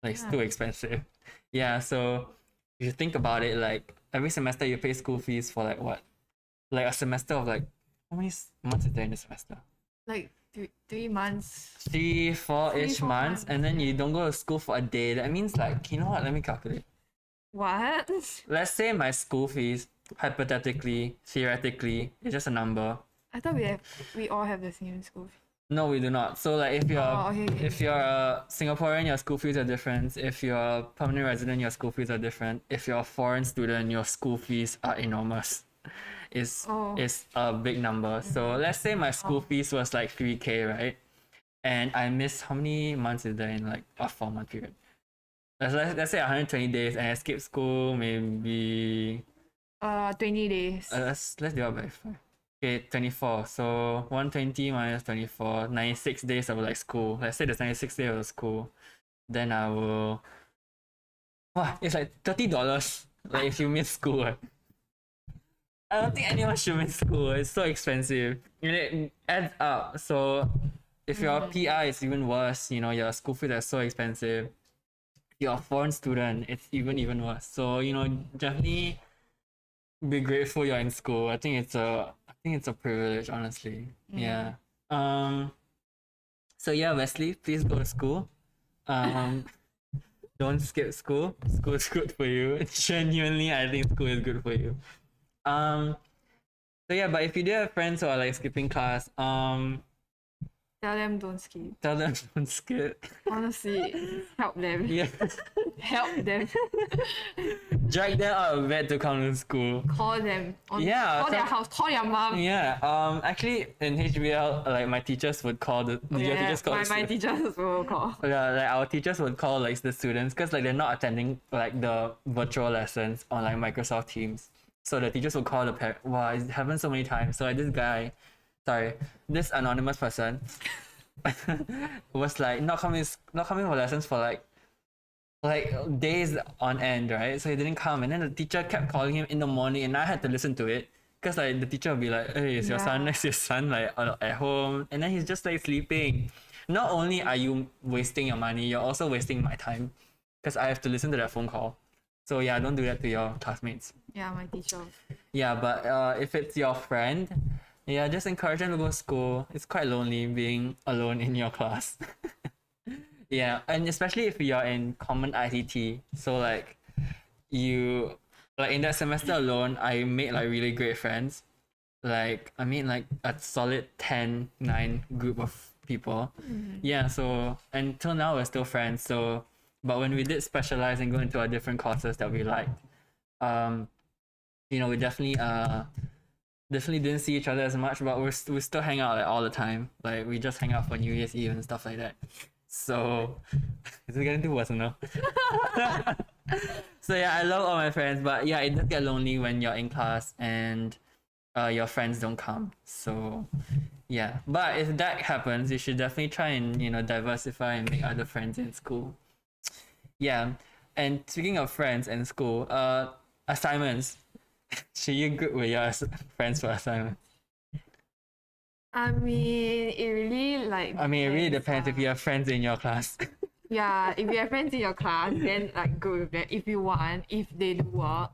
Like it's too expensive. Yeah, so if you think about it, like every semester you pay school fees for like what? Like a semester of like how many months is there in a semester? Like 3 months. 3, 4-ish 3, 4 months, and then you don't go to school for a day. That means like, you know what? Let me calculate. What? Let's say my school fees, hypothetically, theoretically, is just a number. I thought we all have the same school fee. No, we do not. So like if you're Okay. if you're a Singaporean, your school fees are different. If you're a permanent resident, your school fees are different. If you're a foreign student, your school fees are enormous. It's a big number. So let's say my school fees was like 3K, right? And I missed how many months is there in like a 4-month period? Let's say 120 days and I skip school maybe 20 days. let's divide by 5. Okay, 24. So 120 minus 24, 96 days of like school. Let's say there's 96 days of school. Then I will. Wow, it's like $30. Like if you miss school. I don't think anyone should miss school. It's so expensive. You know, it adds up. So if you're a PR, it's even worse. You know, your school fees are so expensive. If you're a foreign student, it's even worse. So, you know, definitely be grateful you're in school. I think it's a privilege, honestly. Yeah. So yeah, Wesley, please go to school. Don't skip school. School is good for you. Genuinely, I think school is good for you. So yeah, but if you do have friends who are like skipping class, Tell them don't skip. tell them don't skip. Honestly, help them. Yeah. Help them. Drag them out of bed to come to school. Call them. Yeah, Call their some- house. Call their mom. Yeah. Actually, in HBL, like my teachers would call your teachers call my teachers will call. Yeah, like our teachers would call like the students because like they're not attending like the virtual lessons on like Microsoft Teams. So the teachers would call the parent. Wow, it happened so many times. So like this anonymous person was like not coming for lessons for like days on end, right? So he didn't come, and then the teacher kept calling him in the morning, and I had to listen to it because like the teacher would be like, "Hey, is your son like at home?" And then he's just like sleeping. Not only are you wasting your money, you're also wasting my time because I have to listen to that phone call. So yeah, don't do that to your classmates. Yeah, my teacher. Yeah, but if it's your friend, yeah, just encourage them to go to school. It's quite lonely being alone in your class. Yeah, and especially if you're in common ICT. So like you like in that semester alone, I made like really great friends. Like I made like a solid 10-9 group of people. Yeah, so until now we're still friends. So but when we did specialize and go into our different courses that we liked, you know, we definitely didn't see each other as much, but we still hang out like all the time. Like we just hang out for New Year's Eve and stuff like that. So is it getting too personal? So yeah, I love all my friends, but yeah, it does get lonely when you're in class and your friends don't come. So yeah, but if that happens, you should definitely try and, you know, diversify and make other friends in school. Yeah, and speaking of friends and school, assignments. Should you group with your friends for assignments? I mean, it really It really depends if you have friends in your class. Yeah, if you have friends in your class, then like go with them if you want. If they do work,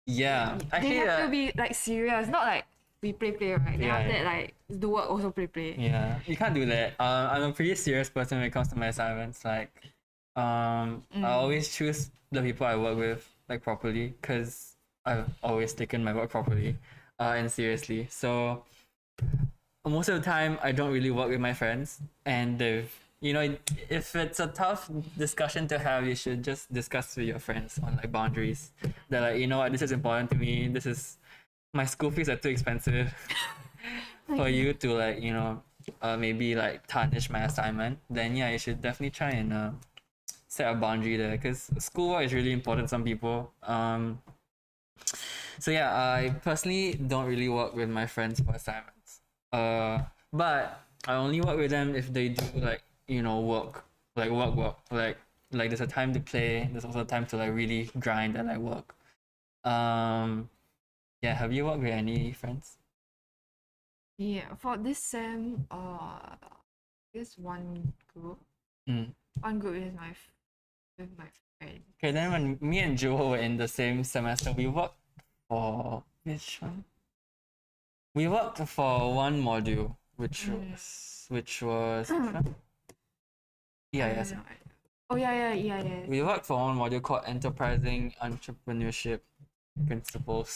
Yeah, they actually, have to be like serious, not like we play right. Then Yeah, after yeah. that, like do work also play. yeah, you can't do that. I'm a pretty serious person when it comes to my assignments. Like, I always choose the people I work with like properly because I've always taken my work properly, and seriously. So most of the time, I don't really work with my friends, and you know, if it's a tough discussion to have, you should just discuss with your friends on like boundaries. They're like, you know what, this is important to me. This is my school fees are too expensive for you to like, you know, maybe like tarnish my assignment. Then yeah, you should definitely try and set a boundary there because schoolwork is really important to some people. So yeah, I personally don't really work with my friends for assignments. But I only work with them if they do like, you know, work. Like there's a time to play, there's also a time to like really grind and like work. Yeah, Yeah, have you worked with any friends? Yeah, for this sem, this one group. One group is with my friend. Okay, then when me and Jewel were in the same semester, we worked for which one? We worked for one module, which was which one? EIS. Oh yeah. We worked for one module called Enterprising Entrepreneurship Principles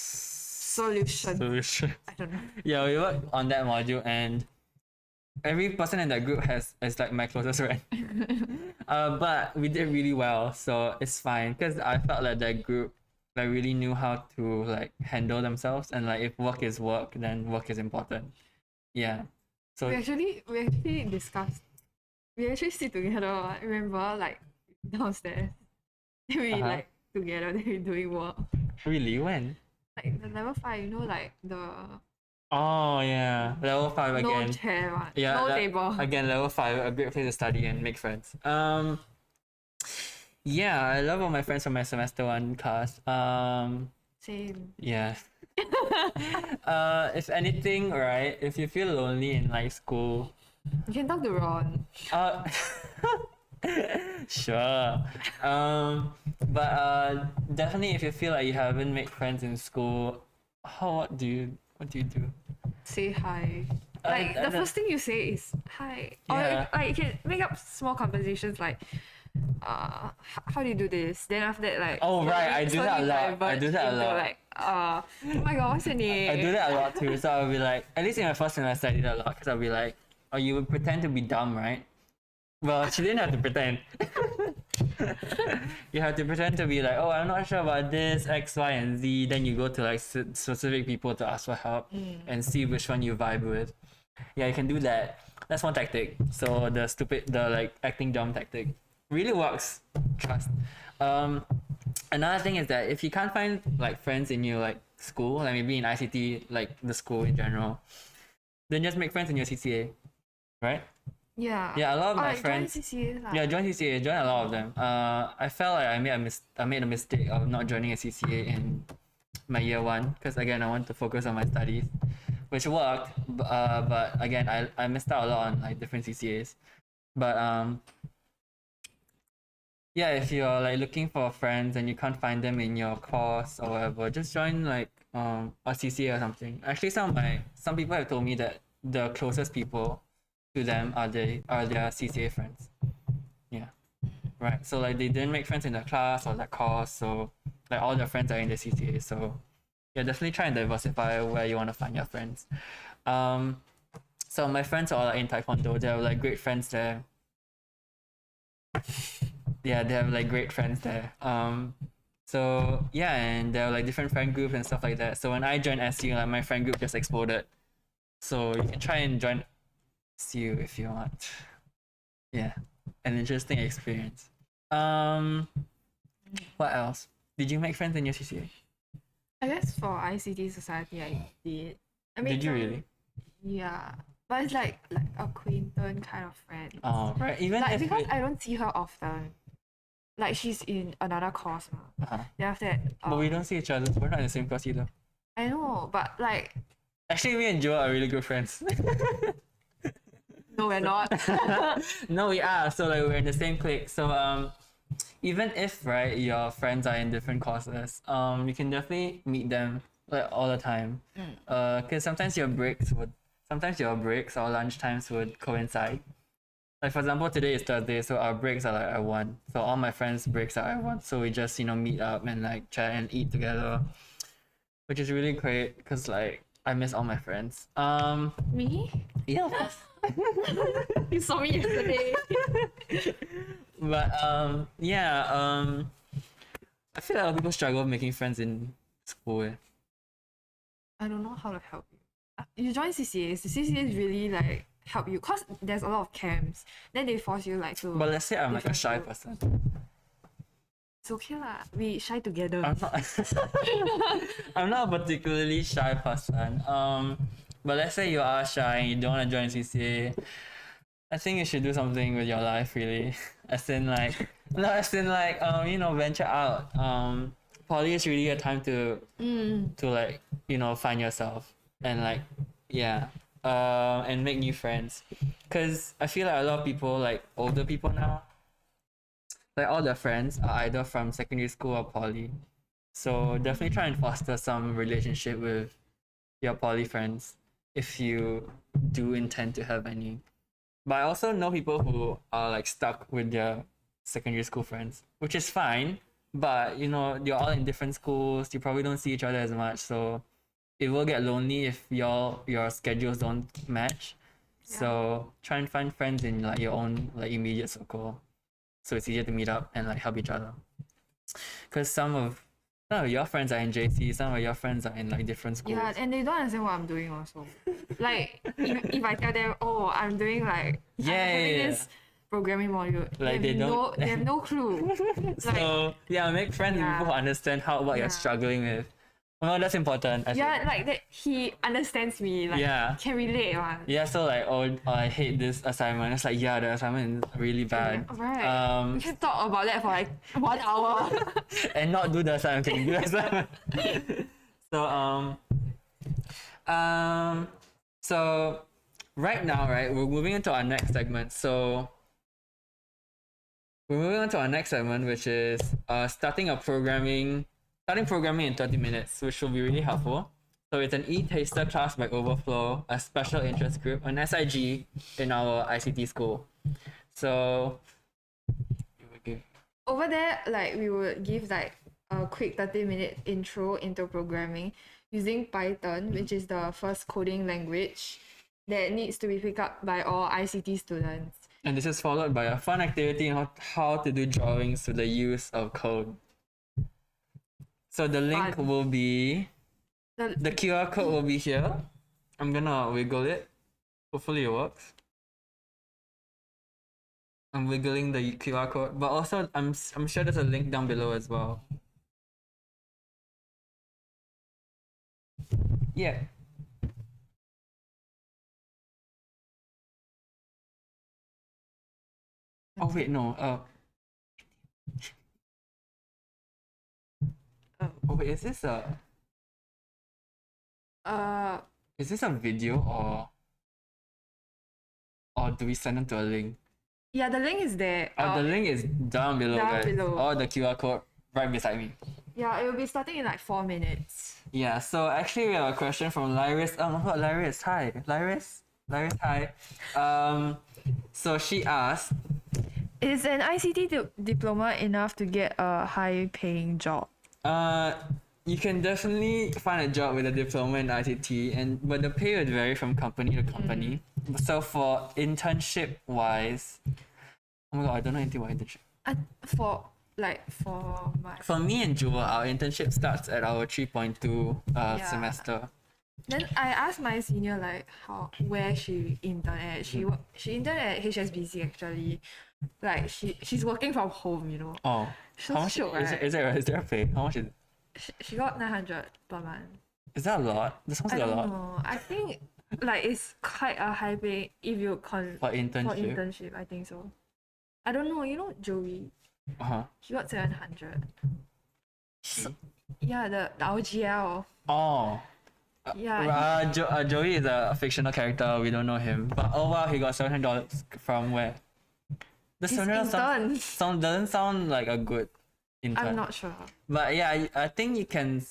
Solution. I don't know. Yeah, we worked on that module, and every person in that group is like my closest friend. But we did really well, so it's fine because I felt like that group like really knew how to like handle themselves, and like if work is work, then work is important. Yeah. So We actually discussed. We actually sit together. Remember, like downstairs, we like together. Then we doing work. really when? Like the level 5, you know, like the Oh yeah, level 5 again. no chair one, Yeah, no table. Again, level 5, a great place to study and make friends. Yeah, I love all my friends from my semester 1 class. Same. Yeah. If anything, right, if you feel lonely in like school, You can talk to Ron. sure. But definitely if you feel like you haven't made friends in school, what do you do? Say hi. Like the first thing you say is hi. Or Yeah. like you can make up small conversations like how do you do this? Then after that, like Oh, right, I do that a lot. I do that a into, lot. Like oh my god, what's your name? I do that a lot too. So I'll be like, at least in my first semester, I did that a lot because I'll be like, oh, you would pretend to be dumb, right? Well, she didn't have to pretend. You have to pretend to be like, oh, I'm not sure about this X, Y, and Z. Then you go to like specific people to ask for help and see which one you vibe with. Yeah, you can do that. That's one tactic. So the like acting dumb tactic really works. Trust. Another thing is that if you can't find like friends in your like school, like maybe in ICT, like the school in general, then just make friends in your CCA, right? Yeah. Yeah, a lot of my like, friends. Join CCA lah. Yeah, join CCA. Join a lot of them. I felt like I made a mistake of not joining a CCA in my year 1 because again I want to focus on my studies, which worked. But again I missed out a lot on like different CCAs. But yeah, if you're like looking for friends and you can't find them in your course or whatever, just join like a CCA or something. Actually, some people have told me that the closest people to them are their CCA friends. Yeah, right. So like they didn't make friends in the class or the course, so like all their friends are in the CCA. So yeah, definitely try and diversify where you want to find your friends. So my friends are like in Taekwondo. They have like great friends there. Yeah, they have like great friends there. So yeah, and there are like different friend groups and stuff like that. So when I joined SU, like my friend group just exploded. So you can try and join SU if you want. Yeah, an interesting experience. What else? Did you make friends in your CCA? I guess for ICT Society I did. I mean, Did you really? Yeah, but it's like acquaintance kind of friend. Oh, right. Even Like if because I don't see her often. Like she's in another course now. Then after that. but we don't see each other. We're not in the same class either. I know, but like Actually, me and Joe are really good friends. no, we're not. No, we are. So like we're in the same clique. So even if right your friends are in different courses, you can definitely meet them like all the time. Cause sometimes your breaks or lunch times would coincide. Like for example, today is Thursday, so our breaks are like at 1. So all my friends' breaks are at 1. So we just meet up and like chat and eat together, which is really great because like I miss all my friends. Me? Yeah, of course. You saw me yesterday. But yeah, I feel like a lot of people struggle making friends in school. I don't know how to help you. You join CCAs. The CCAs really like help you cause there's a lot of camps. Then they force you like to. But let's say I'm like a different shy groups. person. It's okay lah. We shy together. I'm not. I'm not a particularly shy person. But let's say you are shy and you don't want to join CCA. I think you should do something with your life, really. Venture out. poly is really a time to like, find yourself and like, yeah, and make new friends. Cause I feel like a lot of people, like older people now, like all their friends are either from secondary school or poly. So definitely try and foster some relationship with your poly friends if you do intend to have any. But I also know people who are like stuck with their secondary school friends, which is fine. But you're all in different schools. You probably don't see each other as much, so it will get lonely if your schedules don't match. So try and find friends in like your own like immediate circle, so it's easier to meet up and like help each other. Cause some of your friends are in JC, some of your friends are in like different schools. Yeah, and they don't understand what I'm doing also. Like if I tell them, oh, I'm doing like I'm having this programming module, Like they have no clue. So make friends with people who understand what you're struggling with. Well, that's important. Yeah, like that he understands me, like can relate one. Yeah, so like, oh, I hate this assignment. It's like, the assignment is really bad. Right. We can talk about that for like 1 hour. And not do the assignment. Can do the assignment. So right now, right, we're moving into our next segment. So we're moving on to our next segment, which is starting programming in 30 minutes, which will be really helpful. So it's an e-taster class by Overflow, a special interest group, an SIG in our ICT school. So over there, like we would give like a quick 30-minute intro into programming using Python, which is the first coding language that needs to be picked up by all ICT students. And this is followed by a fun activity on how to do drawings with the use of code. So the link will be, the QR code will be here. I'm gonna wiggle it. Hopefully it works. I'm wiggling the QR code, but also I'm sure there's a link down below as well. Yeah. Oh wait, no. Oh wait, is this a video or do we send them to a link? Yeah, the link is there. The link is down below, guys. Or the QR code right beside me. Yeah, it will be starting in like 4 minutes. Yeah, so actually we have a question from Lyris. Oh my god, Lyris, hi. Lyris, hi. So she asked, is an ICT diploma enough to get a high-paying job? You can definitely find a job with a diploma in ICT, but the pay would vary from company to company. So for internship wise, oh my god, I don't know anything about internship. For me and Jewel, our internship starts at our 3.2 semester. Then I asked my senior like where she interned at. She interned at HSBC actually. Like she's working from home, Oh, so how much shiok, right? is there a pay? How much is it? She got 900 per month. Is that a lot? That sounds like a lot. I don't know. I think like it's quite a high pay if you for internship. I think so. I don't know. Joey. She got 700. Yeah, the RGL. Oh. Yeah. Joey is a fictional character. We don't know him. But oh wow, he got $700 from where? The $700 doesn't sound like a good intern. I'm not sure. But yeah, I think you can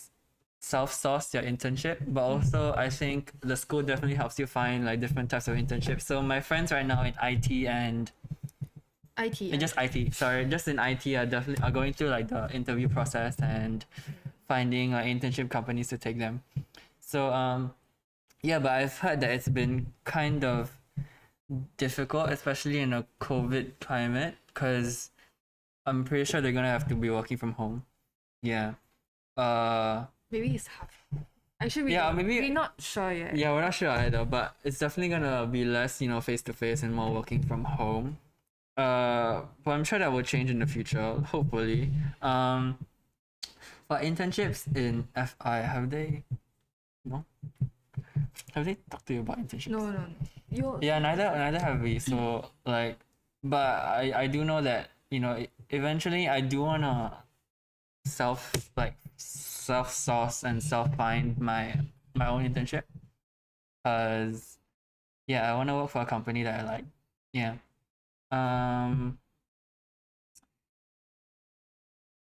self-source your internship, but also I think the school definitely helps you find like different types of internships. So my friends right now in IT and just in IT are definitely going through like the interview process and finding internship companies to take them. So but I've heard that it's been kind of difficult, especially in a COVID climate, because I'm pretty sure they're gonna have to be working from home. Yeah. Maybe it's half. Actually, we're not sure yet. Yeah, we're not sure either, but it's definitely gonna be less, face to face and more working from home. But I'm sure that will change in the future, hopefully. For internships in FI, have they talked to you about internships? No. Yeah, neither have we. So but I do know that eventually I do wanna self source and self find my own internship, cause yeah, I want to work for a company that I like. Yeah. Um.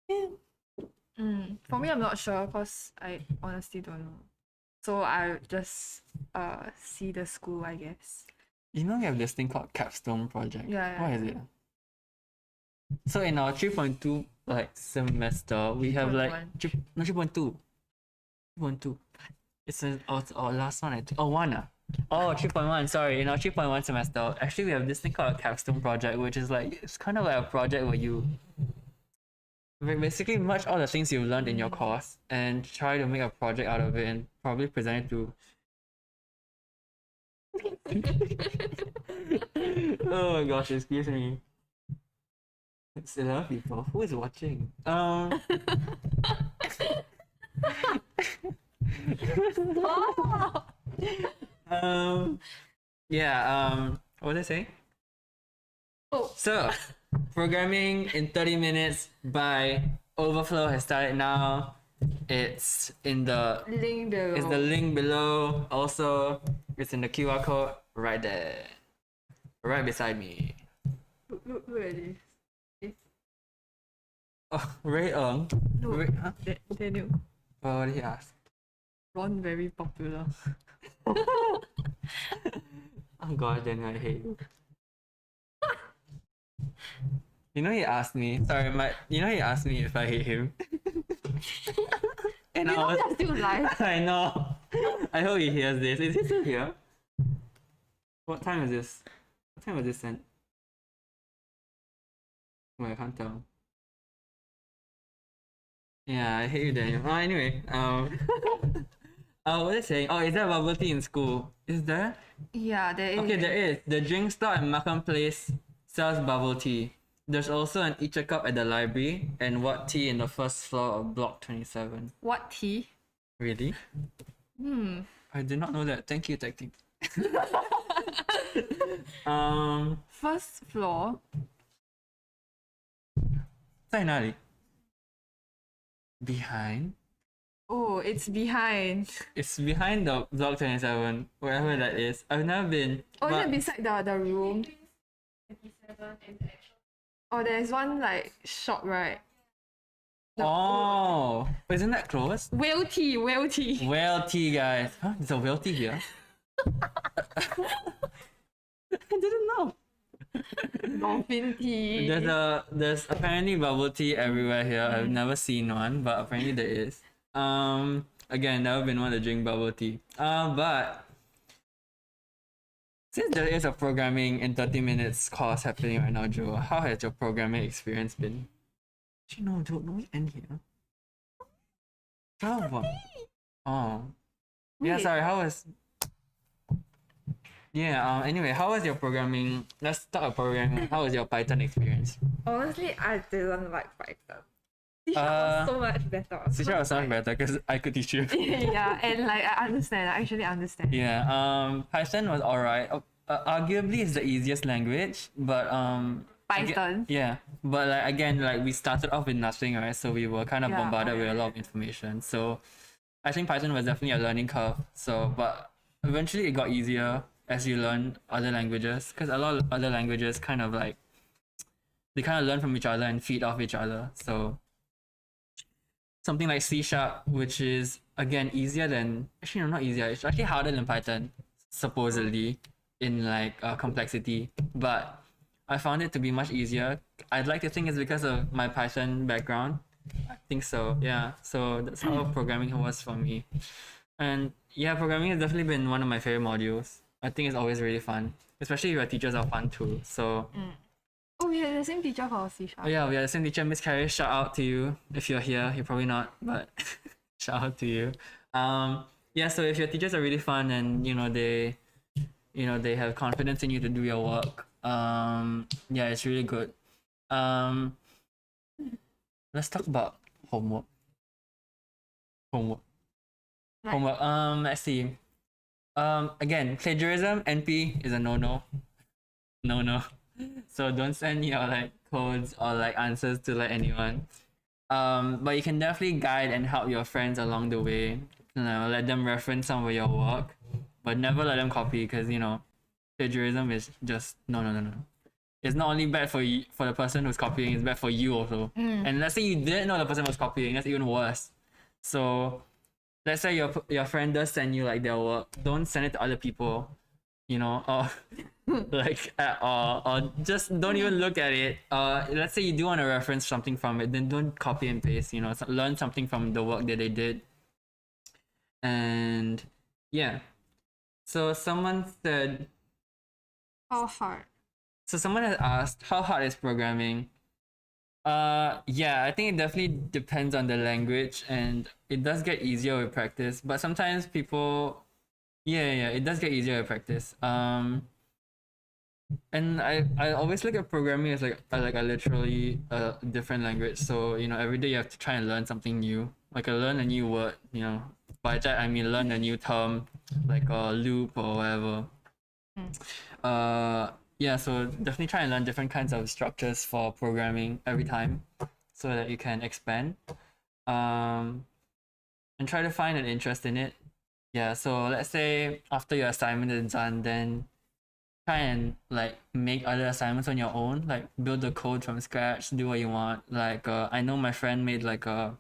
Yeah. For me, I'm not sure because I honestly don't know. So I just see the school, I guess. You know we have this thing called capstone project. Yeah, What is it? So in our 3.2 like semester, we have like 3.2. 3.2. It's our last one, I think. Oh, one. Oh, 3.1. Sorry. In our 3.1 semester, actually, we have this thing called a capstone project, which is like, it's kind of like a project where you basically merge all the things you've learned in your course and try to make a project out of it and probably present it to. Oh my gosh, excuse me. It's 11 people. Who is watching? What was I saying? So, programming in 30 minutes by Overflow has started now. It's in the link below. It's the link below. Also, it's in the QR code right there, right beside me. Who are these? Oh, Ray Ong. No, Ray, huh? Daniel. What did he ask? Ron very popular. Oh god, Daniel, I hate you. You know he asked me. Sorry, he asked me if I hate him. And You know they're still live. I know. I hope he hears this. Is he still here? What time is this? What time was this sent? Oh, I can't tell. Yeah, I hate you, Daniel. Oh, anyway, what was I saying? Oh, is there bubble tea in school? Is there? Yeah, there is. Okay, there is. The drink store at Markham Place sells bubble tea. There's also an Eater cup at the library and What Tea in the first floor of Block 27. What tea? Really? I did not know that. Thank you, Tech Team. First floor. 在哪里? Behind? Oh, it's behind. It's behind the Block 27, wherever that is. I've never been. Oh, is but it beside the room? Oh, there's one like shop, right? Oh, isn't that close? Whale tea, whale tea. Whale tea, guys. Huh? There's a whale tea here? I didn't know. Dolphin tea. There's apparently bubble tea everywhere here. I've never seen one, but apparently there is. Again, never been one to drink bubble tea. But since there is a programming in 30 minutes course happening right now, Joe, how has your programming experience been? Actually, no, don't we end here? 12. Oh. Yeah, sorry, how was... Yeah, anyway, how was your programming? Let's talk about programming. How was your Python experience? Honestly, I didn't like Python. C# was so much better. C# was so much better because I could teach you. Yeah, and like I understand. I actually understand. Yeah, Python was alright. Arguably, it's the easiest language, but Python. yeah, but like again, like we started off with nothing, right? So we were kind of bombarded with a lot of information. So I think Python was definitely a learning curve. So, but eventually it got easier as you learn other languages, because a lot of other languages kind of like they kind of learn from each other and feed off each other. So something like C#, which is again easier than actually no, not easier. It's actually harder than Python, supposedly in like complexity, but I found it to be much easier. I'd like to think it's because of my Python background. I think so. Yeah. So that's how programming was for me. And yeah, programming has definitely been one of my favorite modules. I think it's always really fun, especially if your teachers are fun too. So. Oh, we had the same teacher for C#. Oh yeah, we had the same teacher, Miss Carrie. Shout out to you if you're here. You're probably not, but shout out to you. Yeah. So if your teachers are really fun and they have confidence in you to do your work, yeah, it's really good. Let's talk about homework. Let's see. Again, plagiarism, NP is a no. So don't send your like codes or like answers to like anyone. But you can definitely guide and help your friends along the way. Let them reference some of your work, but never let them copy because plagiarism is just no. It's not only bad for you, for the person who's copying, it's bad for you also. And let's say you didn't know the person was copying, that's even worse. So let's say your friend does send you like their work, don't send it to other people, or like or just don't even look at it. Let's say you do want to reference something from it, then don't copy and paste. Learn something from the work that they did. And yeah, so someone said. How hard? So someone has asked, how hard is programming? Yeah, I think it definitely depends on the language, and it does get easier with practice. But sometimes people, yeah, it does get easier with practice. And I always look at programming as like a literally different language. So every day you have to try and learn something new. Like learn a new word. By that I mean learn a new term, like a loop or whatever. Yeah, so definitely try and learn different kinds of structures for programming every time so that you can expand. And try to find an interest in it. Yeah, so let's say after your assignment is done, then try and like make other assignments on your own, like build the code from scratch, do what you want. Like I know my friend made like a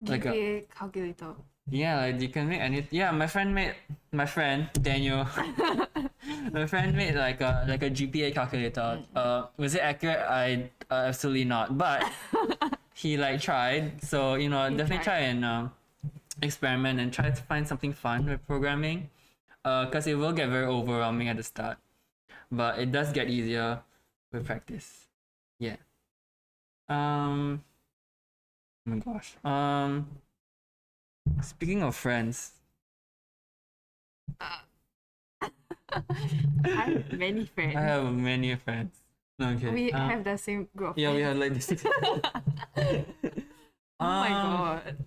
GPA calculator. yeah, like you can make any. Yeah, my friend Daniel. My friend made like a GPA calculator. Was it accurate? I absolutely not. But he like tried. So definitely try and experiment and try to find something fun with programming. Because it will get very overwhelming at the start, but it does get easier with practice. Yeah. Oh my gosh. Speaking of friends. I have many friends. I have many friends. Okay. We have the same group. Yeah, we have like this. Oh my god.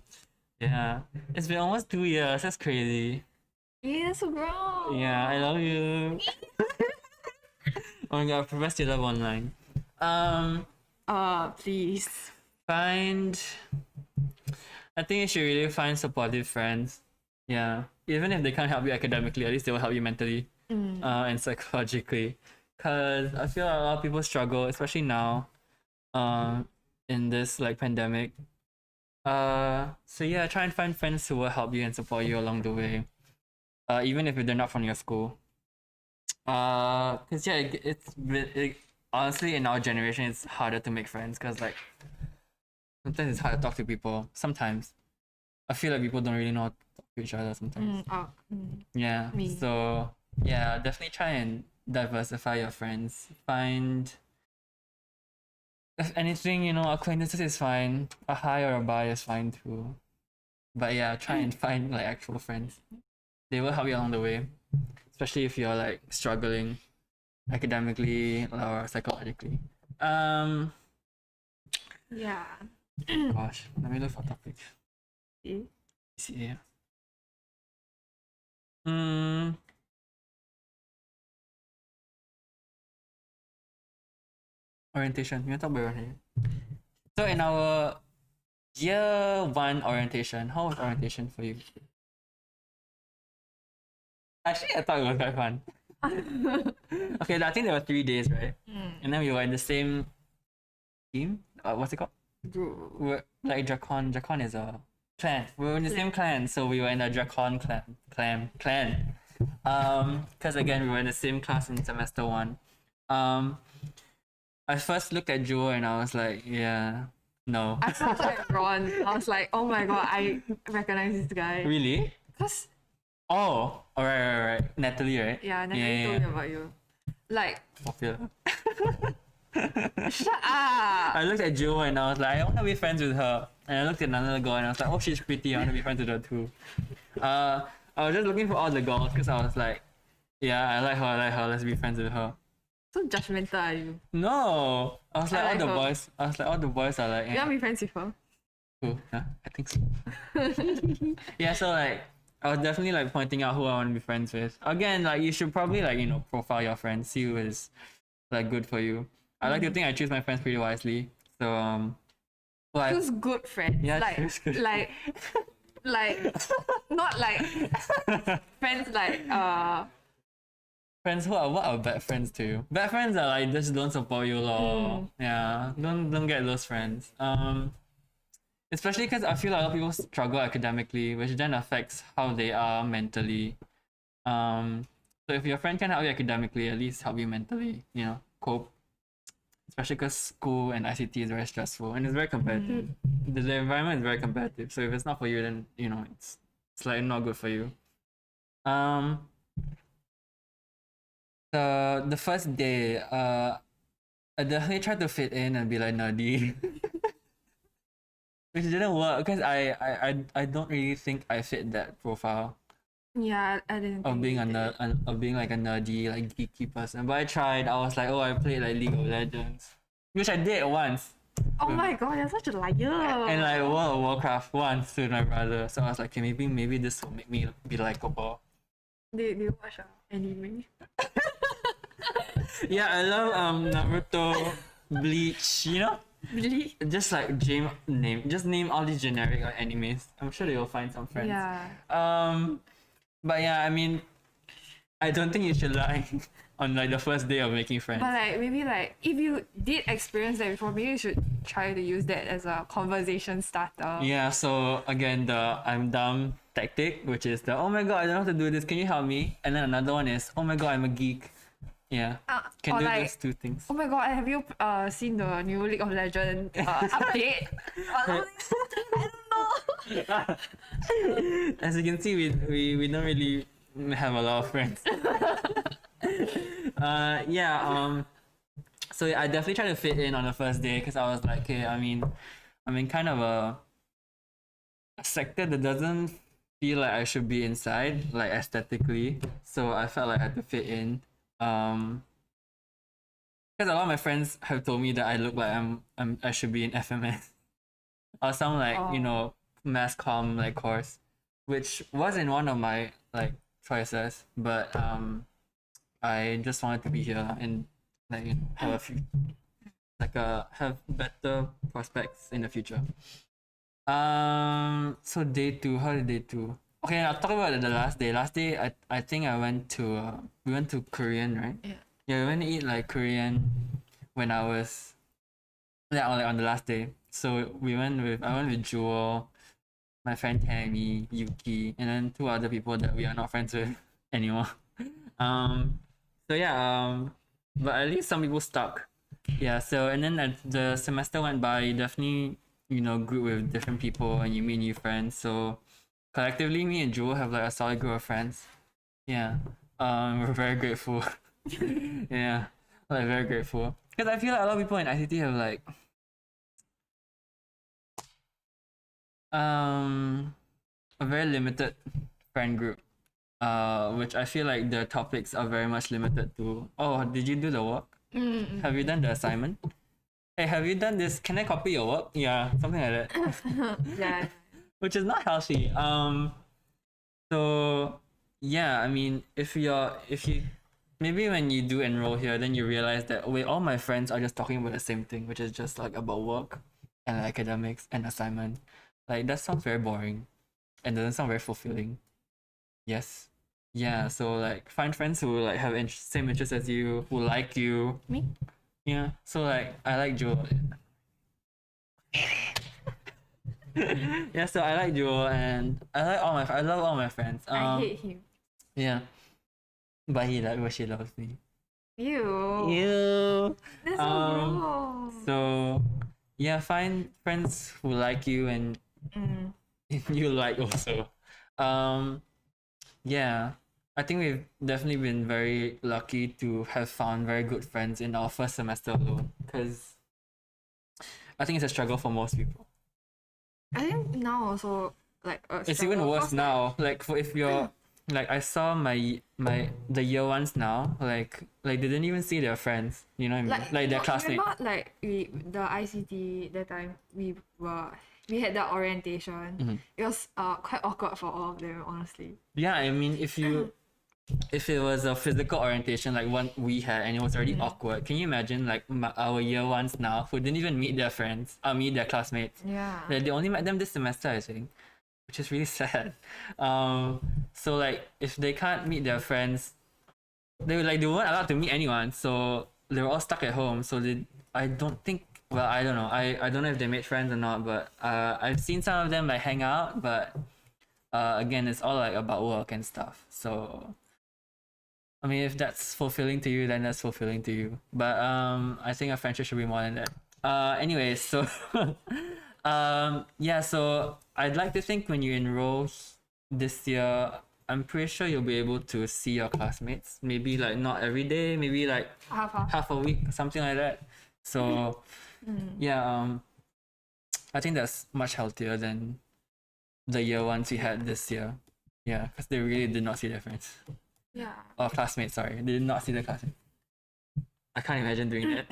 Yeah. It's been almost 2 years. That's crazy. Yes, bro. Yeah, I love you. Oh my god, profess your love online. Please. I think you should really find supportive friends. Yeah. Even if they can't help you academically, at least they will help you mentally and psychologically. Because I feel like a lot of people struggle, especially now in this like pandemic. So yeah, try and find friends who will help you and support you along the way. Even if they're not from your school. Cause yeah, honestly in our generation it's harder to make friends because like sometimes it's hard to talk to people. Sometimes I feel like people don't really know how to talk to each other sometimes. Yeah. Me. So yeah, definitely try and diversify your friends. Find if anything, acquaintances is fine. A hi or a bye is fine too. But yeah, try and find like actual friends. They will help you along the way, especially if you're like struggling academically or psychologically. Yeah. Gosh, let me look for topics. See? See. Orientation. You want to talk about orientation? So in our year 1 orientation, how was orientation for you? Actually, I thought it was quite fun. Okay, I think there were 3 days, right? And then we were in the same team. What's it called? We were like Dracon. Dracon is a clan. We were in the same clan, so we were in the Dracon clan. Because again, we were in the same class in semester 1. I first looked at Jewel and I was like, yeah, no. I felt like Ron. I was like, oh my god, I recognize this guy. Really? Cause Oh, right. Natalie, right? yeah, Natalie told me about you. Like, Popular. shut up. I looked at Jewel and I was like, I want to be friends with her. And I looked at another girl and I was like, oh, she's pretty. I want to be friends with her too. I was just looking for all the girls because I was like, yeah, I like her. Let's be friends with her. So judgmental are you? No, I was like, I all like the her. boys. I was like, all the boys are like, You want to be friends with her? cool. Yeah, I think so. Yeah, so like, I was definitely like pointing out who I want to be friends with. Again, like you should probably like profile your friends, see who is like good for you. I like to think I choose my friends pretty wisely. So Well, choose good friends. Yeah, like choose good like like not like friends like friends who are what are bad friends to you? Bad friends are like just don't support you lor. Yeah, don't get those friends. Especially because I feel like a lot of people struggle academically, which then affects how they are mentally. So if your friend can help you academically, at least help you mentally, cope. Especially because school and ICT is very stressful and it's very competitive. The environment is very competitive. So if it's not for you, then it's like not good for you. The first day, I definitely tried to fit in and be like nerdy, which didn't work because I don't really think I fit that profile yeah, I didn't of think being you a did. nerd, of being like a nerdy, like geeky person. But I tried. I was like, oh, I played like League of Legends, which I did once, Oh my god, you're such a liar. and like World of Warcraft once with my brother. So I was like, okay, maybe this will make me be likable. Do you watch anime? Yeah, I love Naruto, Bleach. Really? Just like name all these generic like animes. I'm sure they will find some friends. Yeah. But yeah, I mean, I don't think you should lie on like the first day of making friends. But like maybe like if you did experience that before, maybe you should try to use that as a conversation starter. Yeah, so again, the I'm dumb tactic, which is the oh my god, I don't know how to do this, can you help me? And then another one is oh my god, I'm a geek. Yeah, can or do like, those two things. Oh my god, have you seen the new League of Legends update? I don't know. As you can see, we don't really have a lot of friends. So I definitely tried to fit in on the first day because I was like, okay, I'm in kind of a sector that doesn't feel like I should be inside, like aesthetically. So I felt like I had to fit in. Because a lot of my friends have told me that I look like I should be in FMS or some like mass comm like course, which was in one of my like choices, but I just wanted to be here and like have a few have better prospects in the future. So day 2, how did day 2? Okay, I'll talk about the last day. Last day, I think I went to we went to Korean, right? Yeah, we went to eat like Korean when I was like on the last day. So I went with Jewel, my friend Tammy, Yuki, and then 2 other people that we are not friends with anymore. So yeah, but at least some people stuck. Yeah, so and then as the semester went by, you definitely group with different people and you meet new friends. So collectively, me and Jewel have like a solid group of friends. Yeah, we're very grateful. Yeah, like very grateful because I feel like a lot of people in ICT have like a very limited friend group, which I feel like the topics are very much limited to. Oh, did you do the work? Have you done the assignment? Hey, have you done this? Can I copy your work? Yeah, something like that. Yeah. Which is not healthy. So yeah, I mean, if you maybe when you do enroll here, then you realize that wait, all my friends are just talking about the same thing, which is just like about work and academics and assignment. Like that sounds very boring and doesn't sound very fulfilling. Yes. Yeah, so like find friends who like have same interests as you, who like you. Me? Yeah. So like I like Jewel. Yeah, so I like Jewel and I love all my friends. I hate him. Yeah. But she loves me. You. That's so gross. So yeah, find friends who like you and you like also. Yeah, I think we've definitely been very lucky to have found very good friends in our first semester alone, because I think it's a struggle for most people. I think now also like It's even worse now. Like if you're like I saw my the year ones now, like they didn't even see their friends, you know what I mean? Like their classmates. Remember, like the ICT that time we had the orientation. It was quite awkward for all of them, honestly. Yeah, I mean if you if it was a physical orientation like one we had and it was already awkward, can you imagine like our year ones now who didn't even meet their friends, meet their classmates? Yeah. They only met them this semester, I think, which is really sad. So like if they can't meet their friends, they weren't allowed to meet anyone, so they were all stuck at home. So I don't think. Well, I don't know. I don't know if they made friends or not, but I've seen some of them like hang out, but again, it's all like about work and stuff. So I mean, if that's fulfilling to you, then that's fulfilling to you. But I think a friendship should be more than that. Anyways, so yeah, so I'd like to think when you enroll this year, I'm pretty sure you'll be able to see your classmates. Maybe like not every day, maybe like half a week, something like that. So yeah, I think that's much healthier than the year ones we had this year. Yeah, because they really did not see their friends. Yeah. Or classmates, sorry. They did not see their classmates. I can't imagine doing that.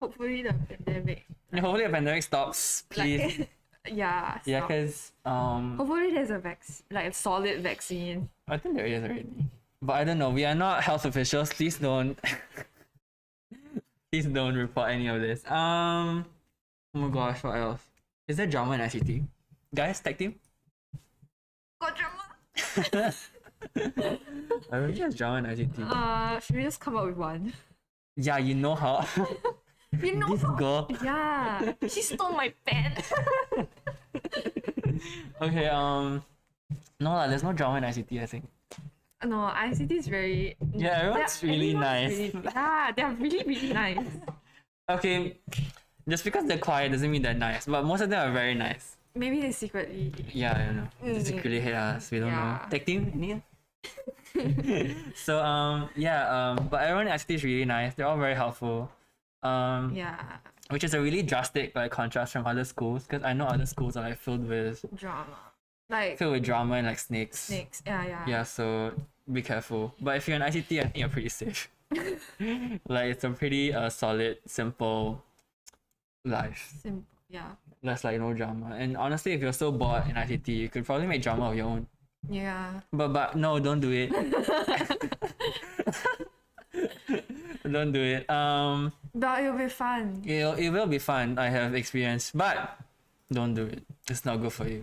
Hopefully the pandemic. Hopefully the pandemic stops, please. Like, yeah. Yeah, stop. because Hopefully there's a solid vaccine. I think there is already. But I don't know. We are not health officials. Please don't please don't report any of this. Oh my gosh, what else? Is there drama in ICT? Guys, tag team? Got drama. I don't think there's drama in ICT. Should we just come up with one? Yeah, you know how. You know This girl. Yeah. She stole my pen. Okay, no lah, there's no drama in ICT, I think. No, ICT is very. Yeah, everyone's really nice. Yeah, they're really, really nice. Okay, just because they're quiet doesn't mean they're nice, but most of them are very nice. Maybe they secretly. Yeah, I don't know. They secretly hate us. We don't know. Yeah. Tag team, any? So but everyone at ICT is really nice. They're all very helpful. Yeah. Which is a really drastic like contrast from other schools, because I know other schools are like filled with drama and like snakes. Yeah. Yeah, so be careful. But if you're in ICT, I think you're pretty safe. Like it's a pretty solid, simple life. Yeah. There's like no drama. And honestly, if you're so bored in ICT, you could probably make drama of your own. Yeah. But no, don't do it. Don't do it. But it'll be fun. It will be fun. I have experience, but don't do it. It's not good for you.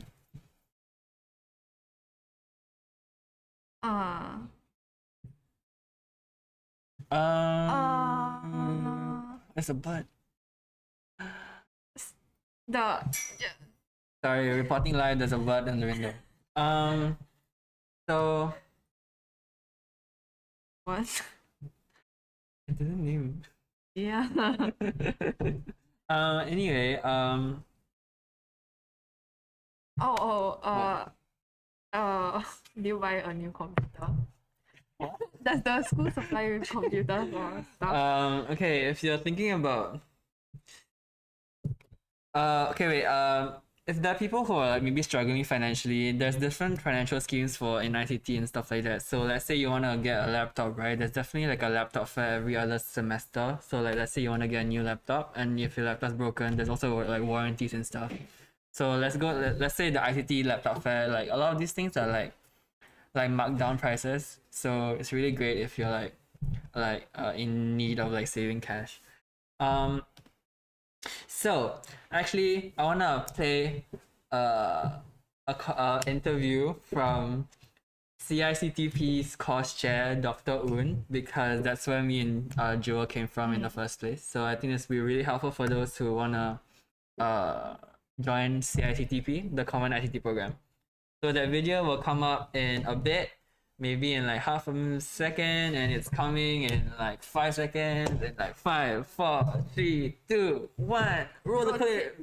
There's a bird. Sorry, reporting live. There's a bird in the window. So What? it doesn't name. Yeah. Anyway, do you buy a new computer? Does the school supply you with computers or stuff? Okay, if you're thinking about okay, wait, if there are people who are like maybe struggling financially, there's different financial schemes for in ICT and stuff like that. So let's say you want to get a laptop, right? There's definitely like a laptop fair every other semester. So like let's say you want to get a new laptop, and if your laptop's broken, there's also like warranties and stuff. So let's say the ICT laptop fair, like a lot of these things are like marked down prices. So it's really great if you're like in need of like saving cash. So actually, I wanna play a interview from CICTP's course chair, Dr. Un, because that's where me and Joel came from in the first place. So I think this will be really helpful for those who wanna join CICTP, the Common ICT program. So that video will come up in a bit, maybe in like half a second, and it's coming in like 5 seconds, and like 5, 4, 3, 2, 1, roll the clip.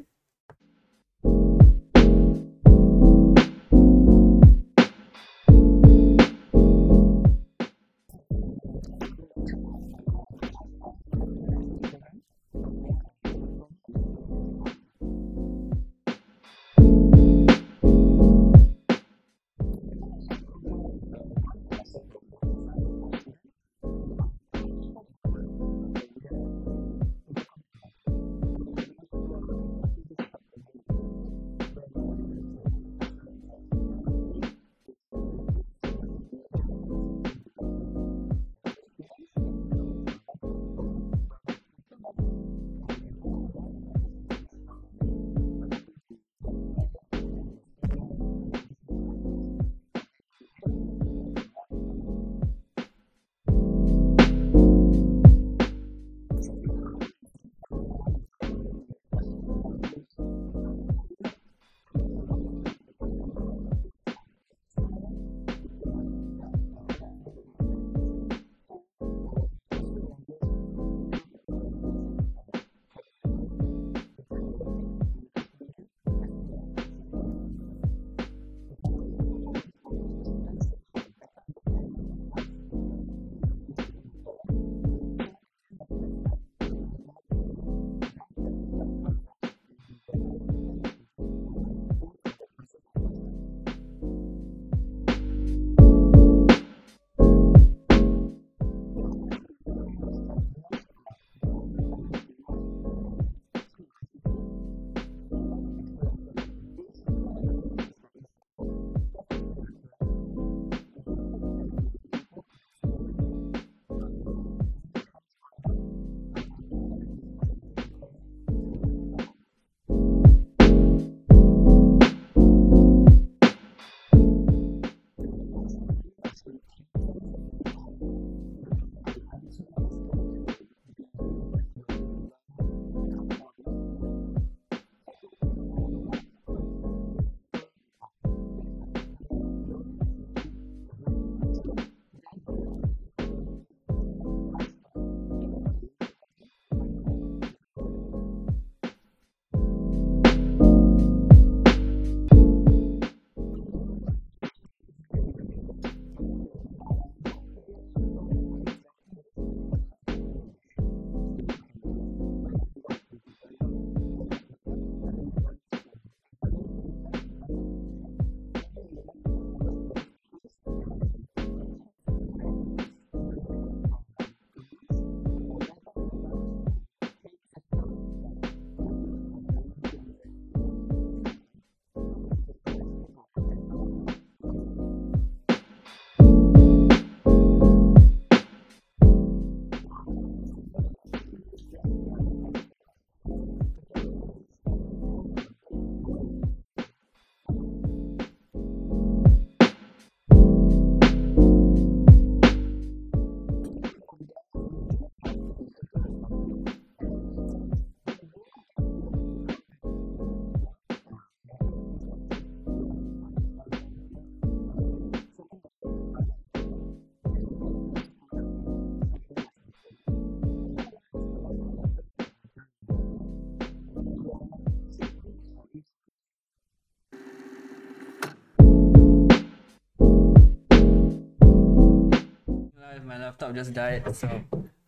laptop just died, so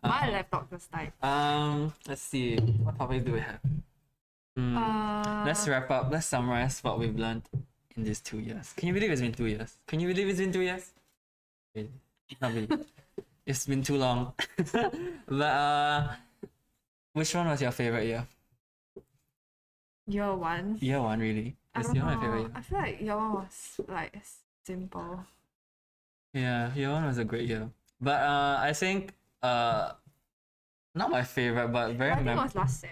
My laptop just died. let's see. What topics do we have? Let's wrap up. Let's summarize what we've learned in these 2 years. Can you believe it's been 2 years? Can you believe it's been 2 years? Really? Not really. It's been too long. But which one was your favorite year? Year 1. Year 1, really? I Is don't year 1 know. my favorite year? I feel like year 1 was like simple. Yeah, year 1 was a great year. But I think not my favorite, but very I think it was last sem.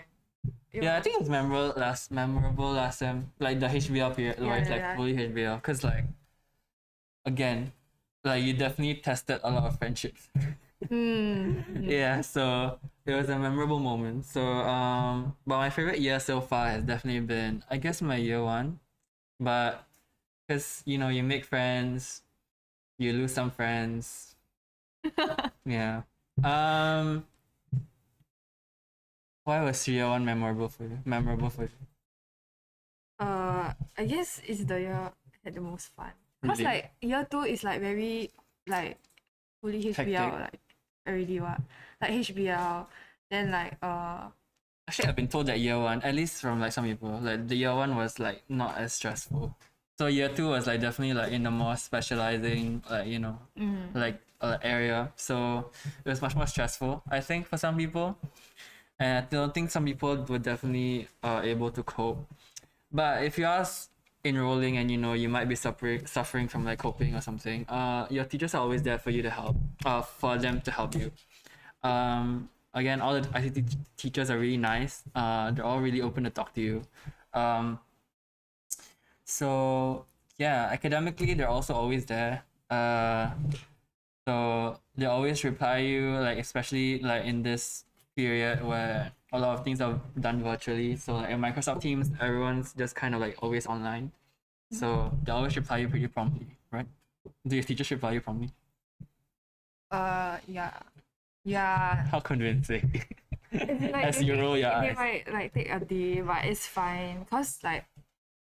yeah, I think it was memorable last sem, like the HBL period, where it's like fully HBL, cause like again, like you definitely tested a lot of friendships. Yeah, so it was a memorable moment. So but my favorite year so far has definitely been, I guess, my year 1, but cause you know you make friends, you lose some friends. Yeah. Why was year 1 memorable for you? I guess it's the year I had the most fun. Cause Really? like year 2 is like very like fully HBL Hectic. like already what like HBL then like Actually, I've been told that year 1, at least from like some people, like the year 1 was like not as stressful. So year 2 was like definitely like in the more specializing, like you know, like area. So it was much more stressful, I think, for some people. And I don't think some people were definitely able to cope. But if you are enrolling and you know you might be suffering from like coping or something, your teachers are always there for you to help, for them to help you. Again, all the ICT teachers are really nice. They're all really open to talk to you. So yeah, academically they're also always there. So they always reply you, like especially like in this period where a lot of things are done virtually. So like in Microsoft Teams, everyone's just kind of like always online. So they always reply you pretty promptly, right? Do your teachers reply you promptly? yeah. Yeah. How convincing. Like, As you roll your they eyes. might like take a day, but it's fine. Cause like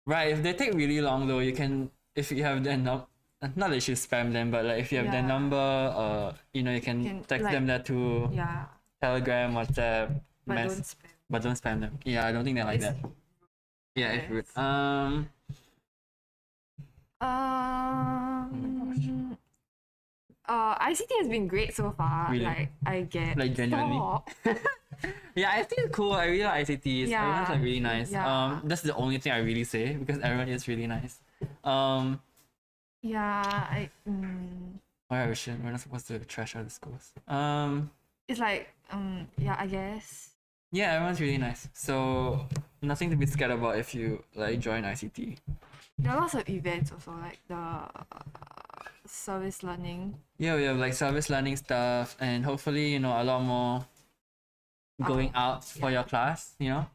Right, if they take really long though, you can, if you have their not that you should spam them, but like if you have their number, you know, you can text like, them that to yeah. Telegram, WhatsApp, But don't spam. but don't spam them. Yeah, I don't think they like that. Yeah, it's rude. ICT has been great so far. Really? Like I get Like genuinely? Stop. Yeah, I think it's cool. I really like ICT. Yeah. Everyone's like really nice. Yeah. That's the only thing I really say because everyone is really nice. Yeah, Alright, we're not supposed to trash other schools. it's like yeah, I guess. Yeah, everyone's really nice. So nothing to be scared about if you like join ICT. There are lots of events also, like the service learning. Yeah, we have like service learning stuff and hopefully, you know, a lot more going out for your class, you know.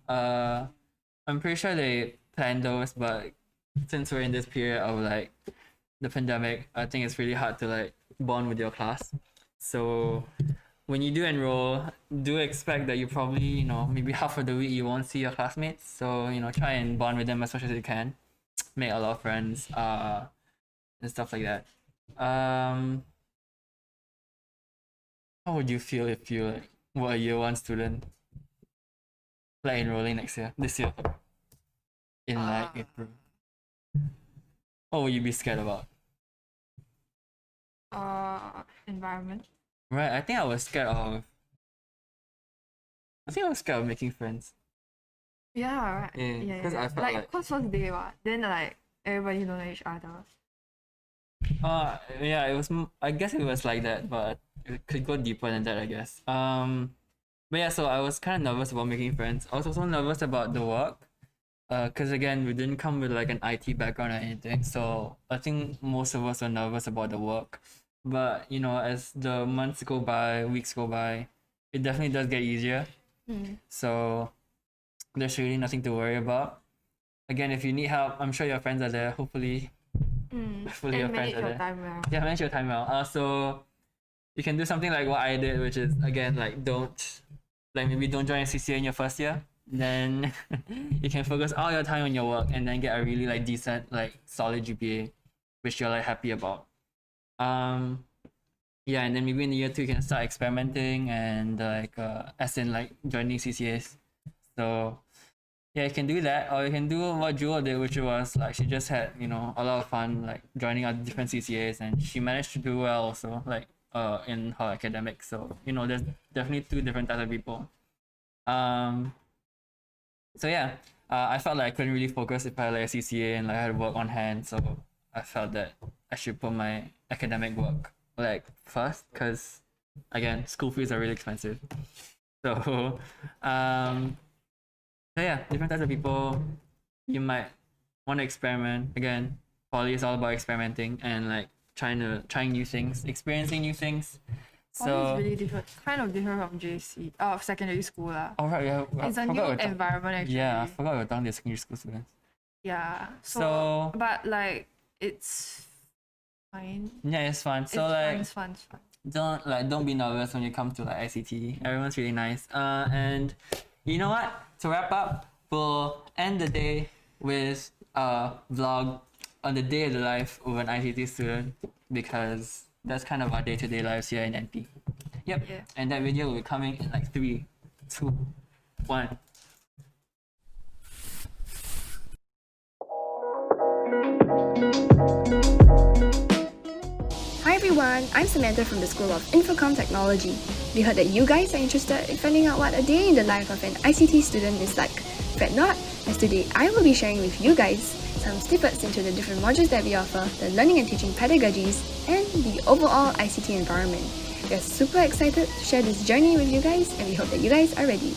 I'm pretty sure they plan those, but since we're in this period of like the pandemic, I think it's really hard to like bond with your class. So when you do enroll, do expect that you probably, you know, maybe half of the week you won't see your classmates. So, you know, try and bond with them as much as you can. Make a lot of friends, and stuff like that. How would you feel if you like were a year 1 student, like enrolling this year, in like April? What would you be scared about? Environment. Right, I think I was scared of making friends. Yeah, right. Yeah, 'cause I felt like- cause first day what, then like everybody don't know each other. Yeah, it was. I guess it was like that, but it could go deeper than that, I guess. But yeah, so I was kind of nervous about making friends. I was also nervous about the work, because again, we didn't come with like an IT background or anything. So I think most of us were nervous about the work. But you know, as the months go by, weeks go by, it definitely does get easier. So there's really nothing to worry about. Again, if you need help, I'm sure your friends are there. Hopefully And your manage friends are your there. time well. Yeah, manage your time well. So you can do something like what I did, which is again like maybe don't join a CCA in your first year. Then you can focus all your time on your work and then get a really like decent, like solid GPA, which you're like happy about. yeah, and then maybe in the year 2 you can start experimenting and as in like joining CCAs. So yeah, you can do that, or you can do what Jewel did, which was like she just had a lot of fun like joining out different CCAs, and she managed to do well also like in her academics. So there's definitely two different types of people. So yeah, I felt like I couldn't really focus if I had like a CCA and like I had work on hand. So I felt that I should put my academic work like first, because again, school fees are really expensive. So so yeah, different types of people. You might want to experiment. Again, poly is all about experimenting and like trying new things, experiencing new things. Poly So is really different, kind of different from JC, secondary school lah. all right, yeah, It's a new environment actually. Yeah, I forgot we're talking to secondary school students. Yeah. So but like it's fine. yeah, it's fun. So It's fun. don't be nervous when you come to like ICT. Everyone's really nice. And you know what? To wrap up, we'll end the day with a vlog on the day of the life of an ICT student, because that's kind of our day-to-day lives here in NP. Yep. Yeah. And that video will be coming in like 3, 2, 1. Hi everyone, I'm Samantha from the School of Infocom Technology. We heard that you guys are interested in finding out what a day in the life of an ICT student is like. Fret not, as today I will be sharing with you guys some snippets into the different modules that we offer, the learning and teaching pedagogies, and the overall ICT environment. We are super excited to share this journey with you guys, and we hope that you guys are ready.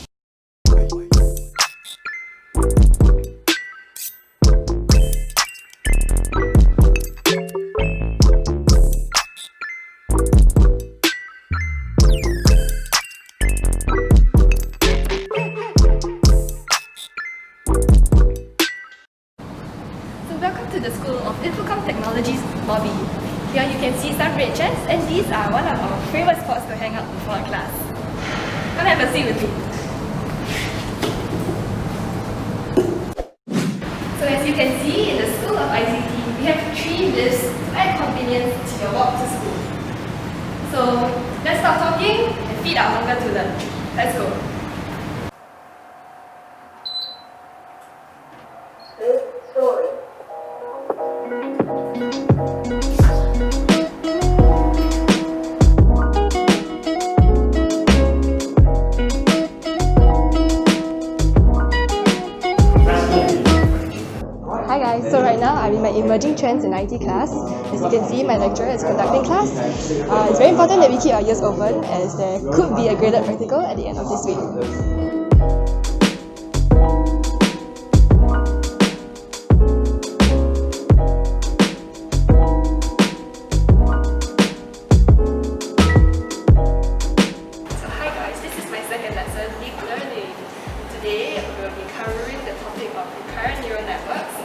Welcome to the School of Infocom Technology's lobby. Here you can see some red chairs, and these are one of our favorite spots to hang out before class. Come have a seat with me. So as you can see, in the School of ICT, we have 3 lifts to add convenience to your walk to school. So let's stop talking and feed our hunger to learn. Let's go. Hi guys, so right now I'm in my Emerging Trends in IT class. As you can see, my lecturer is conducting class. It's very important that we keep our ears open, as there could be a graded practical at the end of this week. So hi guys, this is my second lesson, Deep Learning. Today we'll be covering the topic of recurrent neural networks.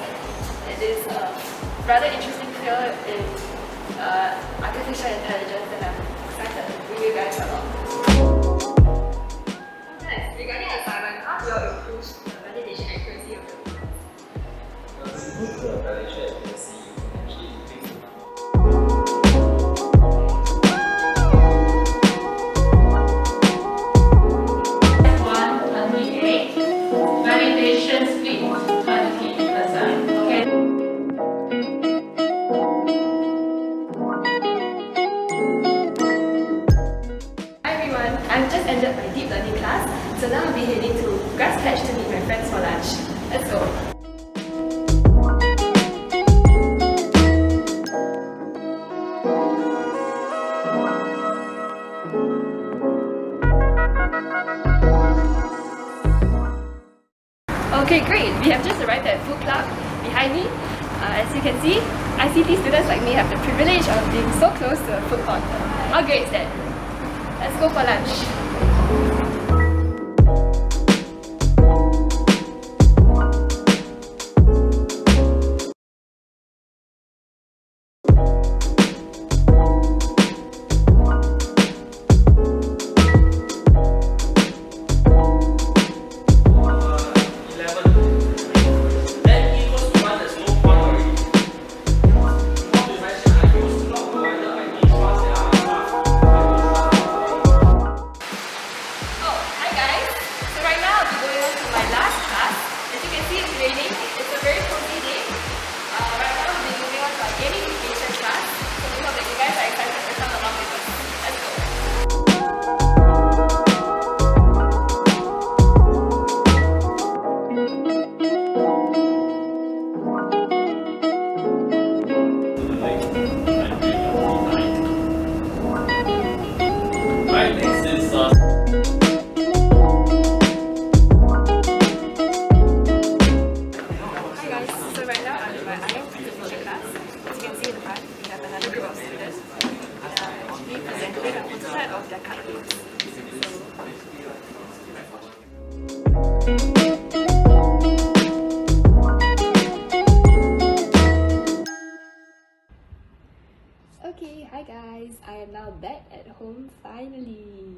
It is a rather interesting field in artificial intelligence, and I'm excited to bring you guys along. Next, regarding assignment, how do you improve the validation accuracy of the results? Improve the validation accuracy, you can actually increase the One, 28. Validation split, 20%. Okay. Hi everyone, I've just ended my deep learning class, so now I'll be heading to Grass Patch to meet my friends for lunch. Let's go. Okay, great. We have just arrived at Food Club behind me. As you can see, ICT students like me have the privilege of being so close to a food court. How great is that? Let's go for lunch. where I am principal of the class. As you can see in the front, we have another group of students. They are actually presenting a prototype of their card games. Okay, hi guys, I am now back at home finally.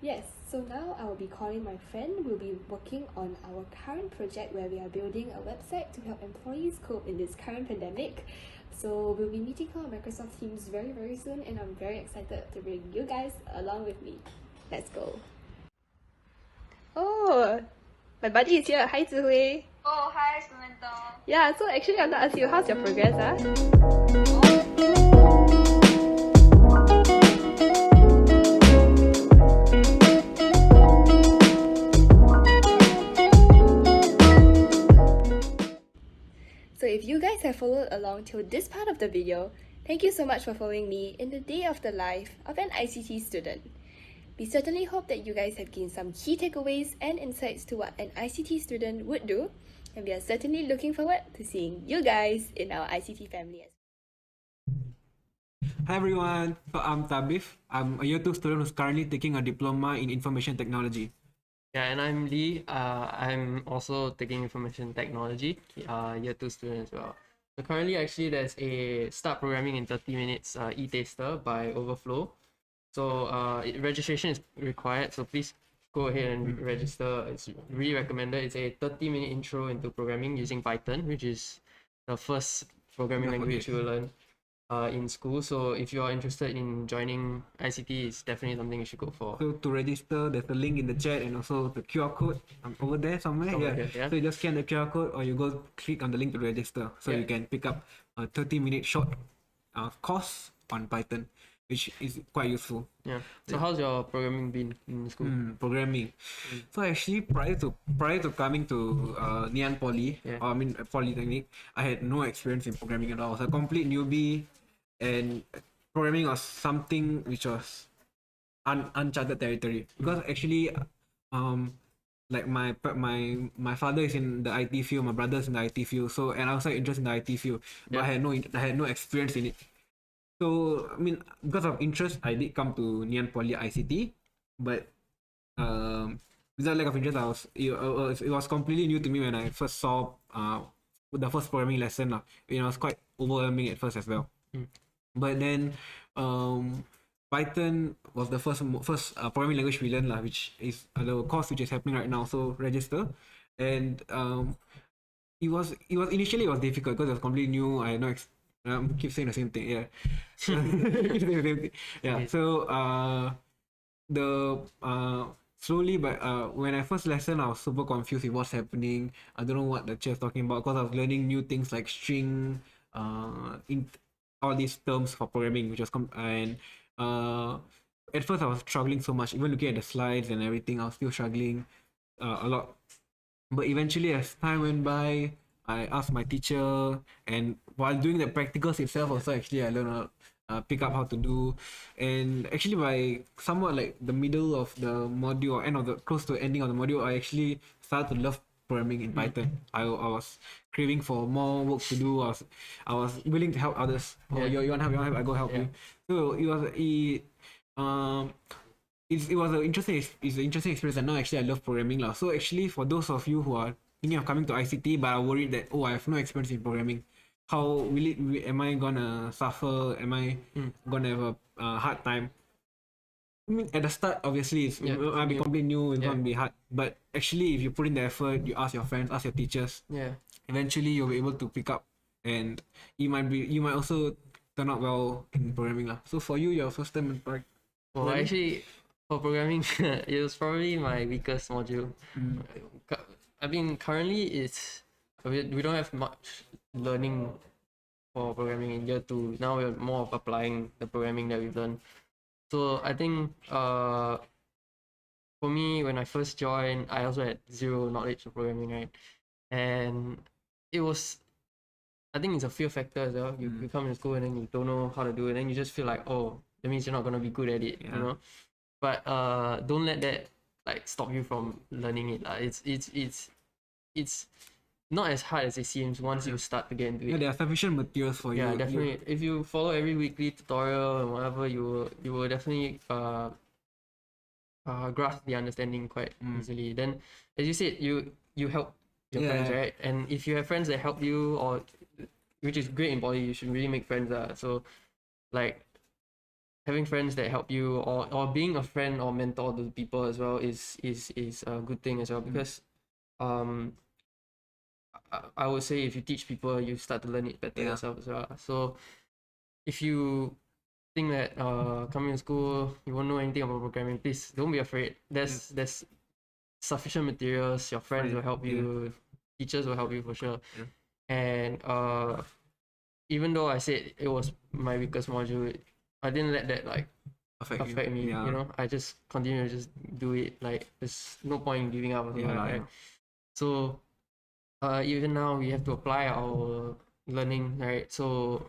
Yes, so now I will be calling my friend. We'll be working on our current project where we are building a website to help employees cope in this current pandemic. So we'll be meeting her on Microsoft Teams very soon, and I'm very excited to bring you guys along with me. Let's go. Oh, my buddy is here. Hi, Zihui. Oh, hi, Samantha. Yeah, so actually I want to ask you, how's your progress, So if you guys have followed along till this part of the video, thank you so much for following me in the day of the life of an ICT student. We certainly hope that you guys have gained some key takeaways and insights to what an ICT student would do, and we are certainly looking forward to seeing you guys in our ICT family. Hi everyone, so I'm Tabif. I'm a year 2 student who's currently taking a diploma in information technology. Yeah, and I'm Lee. I'm also taking information technology, year 2 student as well. So currently, actually, there's a start programming in 30 minutes e-taster by Overflow. So registration is required. So please go ahead and register. It's really recommended. It's a 30-minute intro into programming using Python, which is the first programming language you will learn in school. So if you are interested in joining ICT, it's definitely something you should go for. So to register, there's a link in the chat and also the QR code over there somewhere. Yeah. So you just scan the QR code or you go click on the link to register. So you can pick up a 30-minute short course on Python, which is quite useful. Yeah. So how's your programming been in school? Programming. So actually, prior to coming to Ngee Ann Polytechnic, I had no experience in programming at all. I was a complete newbie, and programming was something which was uncharted territory. Because actually, like my father is in the IT field, my brother's in the IT field, so and I also interested in the IT field, but I had no experience in it. So I mean, because of interest, I did come to Ngee Ann Poly ICT, but without lack of interest, it was completely new to me when I first saw the first programming lesson. It was quite overwhelming at first as well. But then Python was the first programming language we learned, which is the course which is happening right now. So register, and it was initially difficult because it was completely new. I had no keep saying the same thing. Yeah. Keep saying the same thing. Yeah. Okay. So slowly, but when I first lesson, I was super confused with what's happening. I don't know what the chair is talking about because I was learning new things like string, in all these terms for programming, which was at first I was struggling so much. Even looking at the slides and everything, I was still struggling a lot. But eventually, as time went by, I asked my teacher, and while doing the practicals itself, also actually I learned pick up how to do. And actually, by somewhat like the middle of the module or close to ending of the module, I actually started to love programming in Python. I was craving for more work to do. I was willing to help others. Oh, you want help? I go help you. So it was an interesting experience, and now actually I love programming. So actually, for those of you who are thinking of coming to ICT but are worried that I have no experience in programming, how am I gonna suffer? Am I gonna have a hard time? I mean, at the start, obviously, it's gonna be completely new. It's gonna be hard. But actually, if you put in the effort, you ask your friends, ask your teachers. Eventually, you'll be able to pick up, and you might also turn out well in programming. So for you, your first time in Well, actually, for programming, it was probably my weakest module. I mean, currently we don't have much learning for programming in year 2. Now we're more of applying the programming that we've done. So I think for me, when I first joined, I also had zero knowledge of programming, right? And I think it's a fear factor as well. You come to school and then you don't know how to do it, and then you just feel like, oh, that means you're not gonna be good at it, you know. But don't let that stop you from learning it. It's not as hard as it seems once you start to get into it. Yeah, there are sufficient materials for you. Yeah, definitely. If you follow every weekly tutorial and whatever, you will definitely grasp the understanding quite easily. Then, as you said, you help your friends, Yeah. right? And if you have friends that help you, or which is great in poly, you should really make friends. So, like having friends that help you, or being a friend or mentor to people as well is a good thing as well, because um I would say if you teach people, you start to learn it better yourself as well. So if you think that coming to school you won't know anything about programming, please don't be afraid. There's sufficient materials. Your friends will help you. Teachers will help you for sure. And even though I said it was my weakest module, I didn't let that like affect me. Yeah. You know, I just continue to just do it. Like there's no point in giving up or something like that. So even now we have to apply our learning, right? So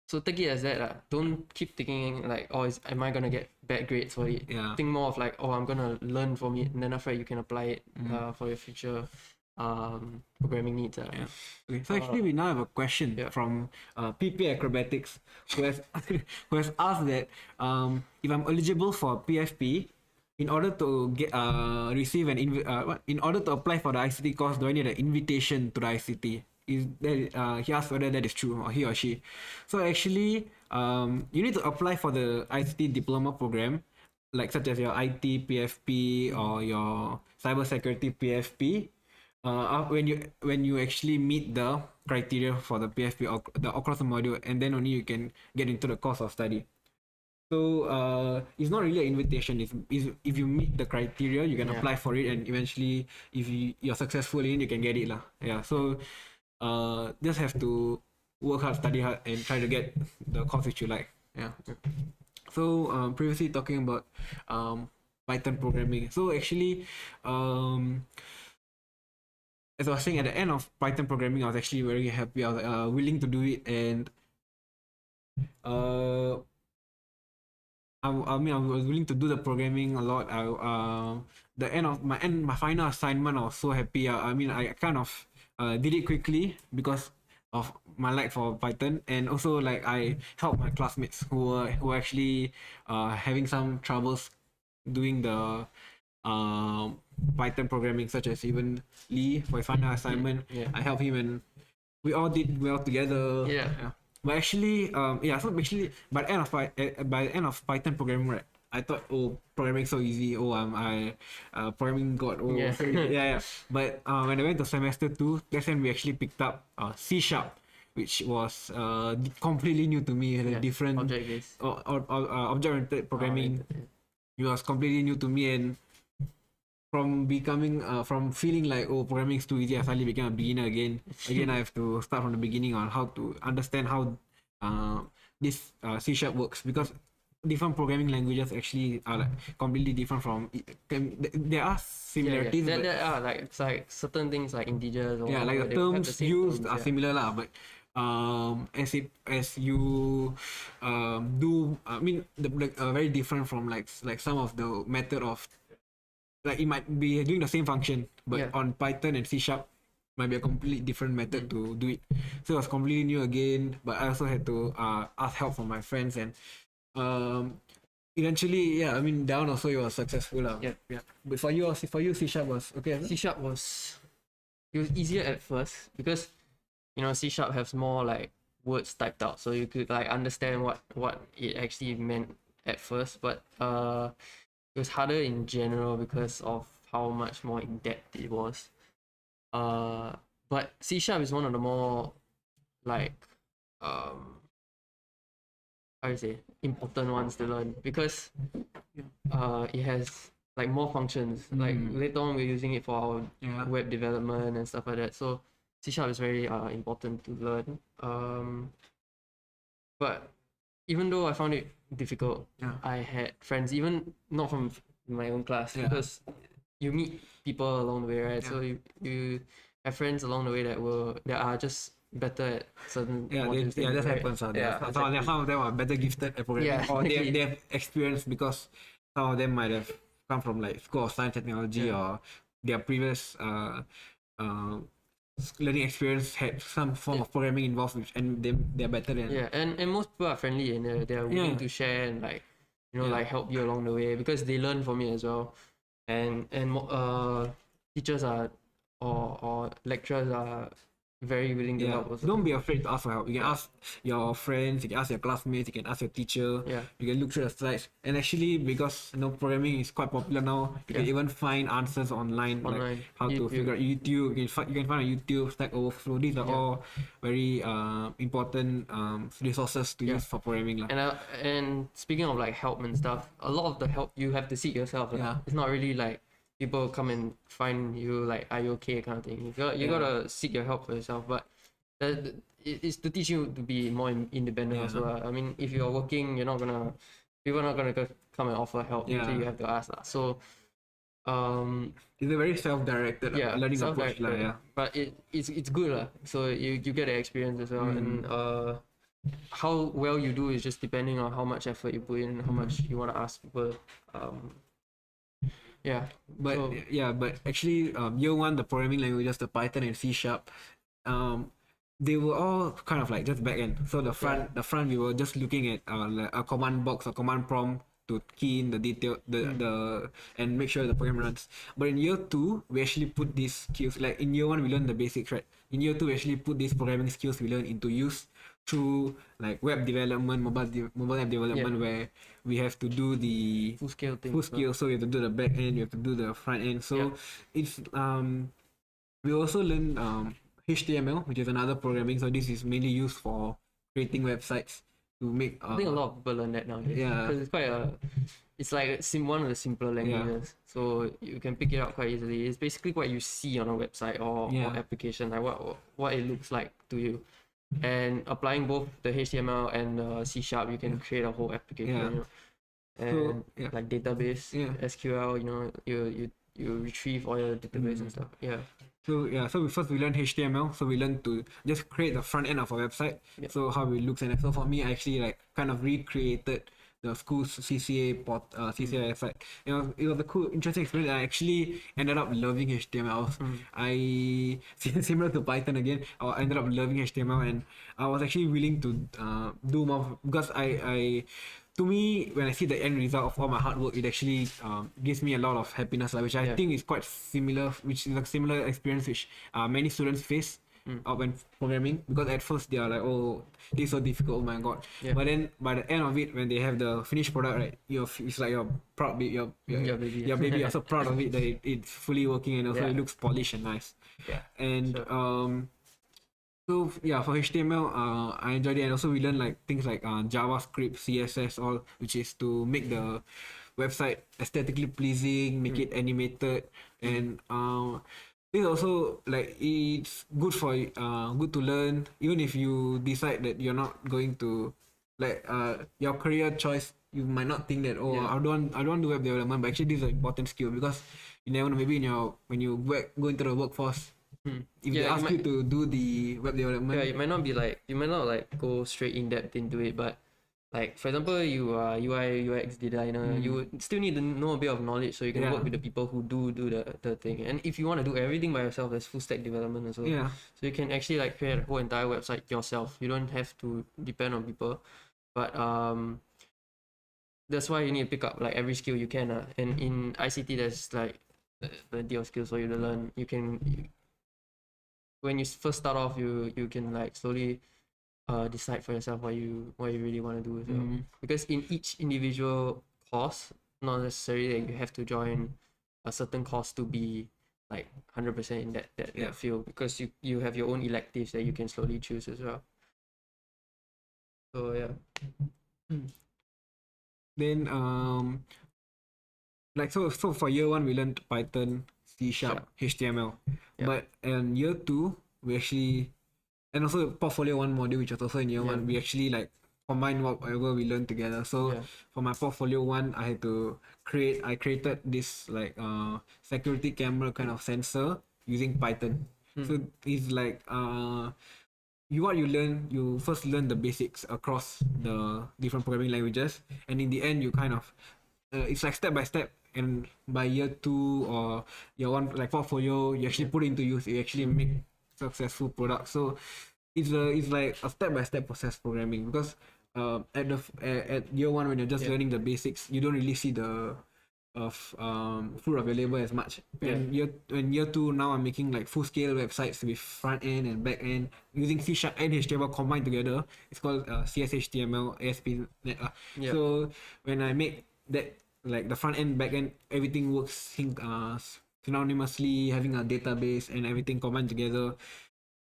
take it as that. Don't keep thinking like, oh, am I gonna get bad grades for it? Yeah. Think more of like, oh, I'm gonna learn from it, and then after that you can apply it for your future programming needs. Okay, so actually we now have a question from PP Acrobatics who has who has asked that if I'm eligible for PFP, in order to get receive an in order to apply for the ICT course, do I need an invitation to the ICT? Is that he asked whether that is true, or he or she. So actually you need to apply for the ICT diploma program, like such as your IT PFP or your cybersecurity PFP. When you actually meet the criteria for the PFP or the across the module, and then only you can get into the course of study. So it's not really an invitation. If you meet the criteria, you can apply for it, and eventually, if you're successful in it, you can get it lah. Yeah. So just have to work hard, study hard, and try to get the course which you like. Yeah. So previously talking about Python programming. So actually as I was saying, at the end of Python programming, I was actually very happy. I was willing to do it, and I mean, I was willing to do the programming a lot. The end of my final assignment, I was so happy. I mean, I kind of did it quickly because of my like for Python, and also like I helped my classmates who were actually having some troubles doing the Python programming, such as even Lee for his final assignment. I helped him, and we all did well together. But actually, so actually by the end of Python programming, right, I thought, oh, programming so easy. Oh, programming god. Oh, so easy. But when I went to semester 2, that's when we actually picked up C#, which was completely new to me. The different object-based object-oriented programming. It was completely new to me, and from feeling like, oh, programming is too easy, I suddenly became a beginner again. I have to start from the beginning on how to understand how this C# works, because different programming languages actually are like completely different from. There are similarities. There are it's like certain things like integers. Or like the terms used are similar lah, but as you do, I mean, very different from like some of the method of. Like it might be doing the same function, but on Python and C# might be a completely different method to do it. So it was completely new again, but I also had to ask help from my friends, and eventually, I mean, down also it was successful. But for you, C# was okay. C# was easier at first because C# has more like words typed out, so you could like understand what it actually meant at first, but it was harder in general because of how much more in depth it was. But C# is one of the more like how do you say, important ones to learn, because it has like more functions. Like later on we're using it for our web development and stuff like that. So C# is very important to learn. But even though I found it difficult, I had friends, even not from my own class, because you meet people along the way, right? So you have friends along the way that are just better at certain modules. That happens. Some of them are better gifted at programming, or they have experience, because some of them might have come from like School of Science Technology, or their previous learning experience had some form of programming involved, and they're better than. Yeah, and most people are friendly and they're willing to share and like, like help you along the way because they learn from it as well, and teachers are or lecturers are very willing to help also. Don't be afraid to ask for help. You can ask your friends, you can ask your classmates, you can ask your teacher. Yeah. You can look through the slides. And actually, because programming is quite popular now, you can even find answers online. Like how to figure out YouTube. You can find on YouTube, Stack Overflow. These are all very important resources to use for programming. And speaking of like help and stuff, a lot of the help you have to seek yourself. It's not really like people come and find you like, are you okay, kind of thing. You gotta seek your help for yourself. But it's to teach you to be more independent also. I mean, if you're working, people are not gonna come and offer help. Usually you have to ask. So it's a very self-directed learning approach. But it's good. So you get the experience as well. And how well you do is just depending on how much effort you put in and how much you want to ask people. But actually, year one, the programming languages, the Python and C#, they were all kind of like just back end. So the front we were just looking at like a command box or command prompt to key in the detail, the and make sure the program runs. But in year two, we actually put these skills. Like in year one, we learned the basics, right? In year two, we actually put these programming skills we learned into use through like web development, mobile app development, where we have to do the full scale thing. So we have to do the back end, we have to do the front end. So it's we also learn HTML, which is another programming. So this is mainly used for creating websites to make. I think a lot of people learn that nowadays. Yeah, because it's quite it's like one of the simpler languages, so you can pick it up quite easily. It's basically what you see on a website or application, like what it looks like to you. And applying both the HTML and the C#, you can create a whole application. And like database, SQL, you retrieve all your database and stuff. So we learned HTML. So we learned to just create the front end of a website. So how it looks, and so for me, I actually like kind of recreated the school's CCA website. It was a cool, interesting experience. I actually ended up loving HTML. I similar to Python again. I ended up loving HTML, and I was actually willing to do more because I to me, when I see the end result of all my hard work, it actually gives me a lot of happiness, which I think is quite similar, which is a similar experience which many students face when programming, because at first they are like, oh, this is so difficult, oh my god. But then by the end of it, when they have the finished product, right, it's like you're proud, your baby are so proud of it that it's fully working, and also it looks polished and nice. So for HTML, I enjoyed it, and also we learned like things like JavaScript, CSS, all, which is to make the website aesthetically pleasing, make it animated, and this also like it's good for good to learn, even if you decide that you're not going to like your career choice. You might not think that I don't want to do web development, but actually this is an important skill, because you never know, maybe when you go into the workforce. If they ask you to do the web development, you might not like go straight in depth into it, but like for example, you are UI UX designer, you would still need to know a bit of knowledge so you can work with the people who do the thing. And if you want to do everything by yourself, there's full stack development as well. So you can actually like create a whole entire website yourself. You don't have to depend on people, but that's why you need to pick up like every skill you can. And in ICT, there's like plenty of skills for you to learn. When you first start off, you can like slowly decide for yourself what you really want to do. So. Because in each individual course, not necessarily that you have to join a certain course to be like 100% in that field, because you have your own electives that you can slowly choose as well. So then like so for year one we learned Python, C#, HTML. But in year two, we actually, and also portfolio one module, which was also in year one, we actually like combine whatever we learned together. So for my portfolio one, I created this like security camera kind of sensor using Python. So it's like you first learn the basics across the different programming languages, and in the end you kind of it's like step by step. And by year two or year one, like portfolio, you actually put it into use. You actually make successful product. So it's like a step-by-step process programming, because at year one, when you're just learning the basics, you don't really see the fruit available as much. And year two, now I'm making like full scale websites with front end and back end using C# and HTML combined together. It's called CSHTML ASP.NET. So when I make that, like the front end, back end, everything works synonymously, having a database and everything combined together.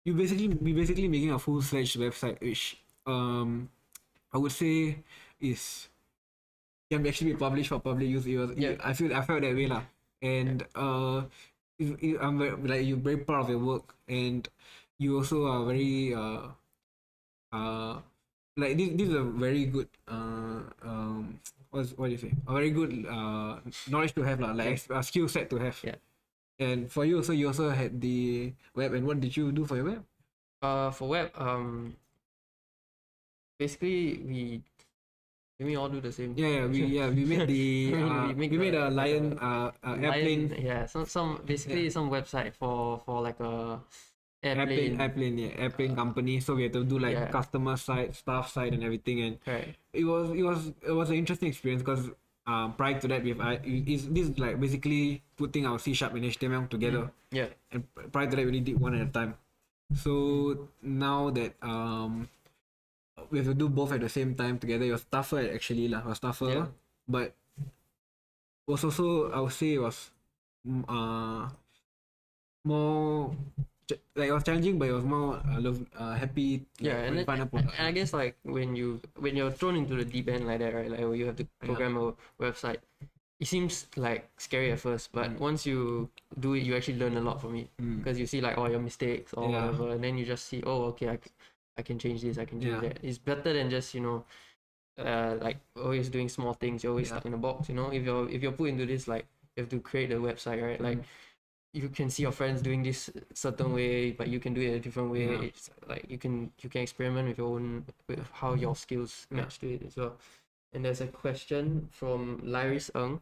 We basically making a full-fledged website, which I would say is can actually be published for public use. I felt that way lah. And I'm very, you're very proud of your work, and you also are very like this is a very good what do you say, a very good knowledge to have lah, like a skill set to have. And for you also, you also had the web. And what did you do for your web? For web, basically we all do the same. We made the we made a lion airplane. Some website for like a airplane company. So we had to do like customer side, staff side, and everything. And it was an interesting experience, because prior to that, this is like basically putting our C# and HTML together. And prior to that, we only did one at a time. So now that we have to do both at the same time together, it was tougher actually lah. It was tougher, but was also, I would say, it was more like, it was challenging, but it was more happy. And I guess like when you're thrown into the deep end like that, right? Like where you have to program a website, it seems like scary at first, but once you do it, you actually learn a lot from it, because you see like all your mistakes or whatever, and then you just see, oh, okay, I can change this, I can change that. It's better than just, like always doing small things. You're always stuck in a box. If you're put into this, like you have to create a website, right? Like you can see your friends doing this certain way, but you can do it a different way. It's like you can experiment with with how your skills match to it as well. And there's a question from Lyris Ng.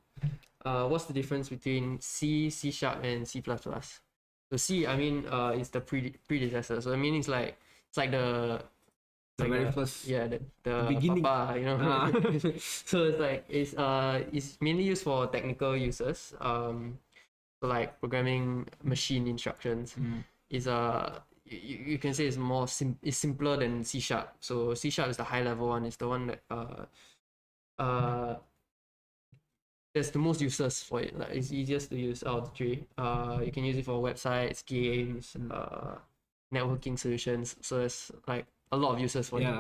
What's the difference between C, C#, and C++? So C, I mean, is the predecessor. So I mean, it's like the very first, the beginning. Papa, So it's mainly used for technical users. So like programming machine instructions is you can say it's simpler than C#. So C# is the high level one. It's the one that there's the most uses for it. Like it's easiest to use out of the three. You can use it for websites, games, networking solutions. So there's like a lot of uses for it.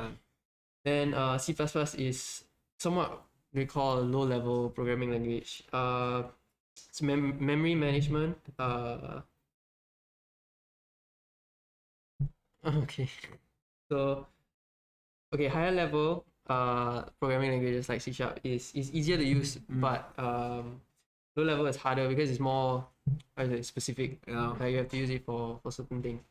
Then C++ is somewhat we call a low-level programming language. It's memory management. Okay. So higher level programming languages like C# is easier to use, but low level is harder because it's more specific. Like you have to use it for certain things.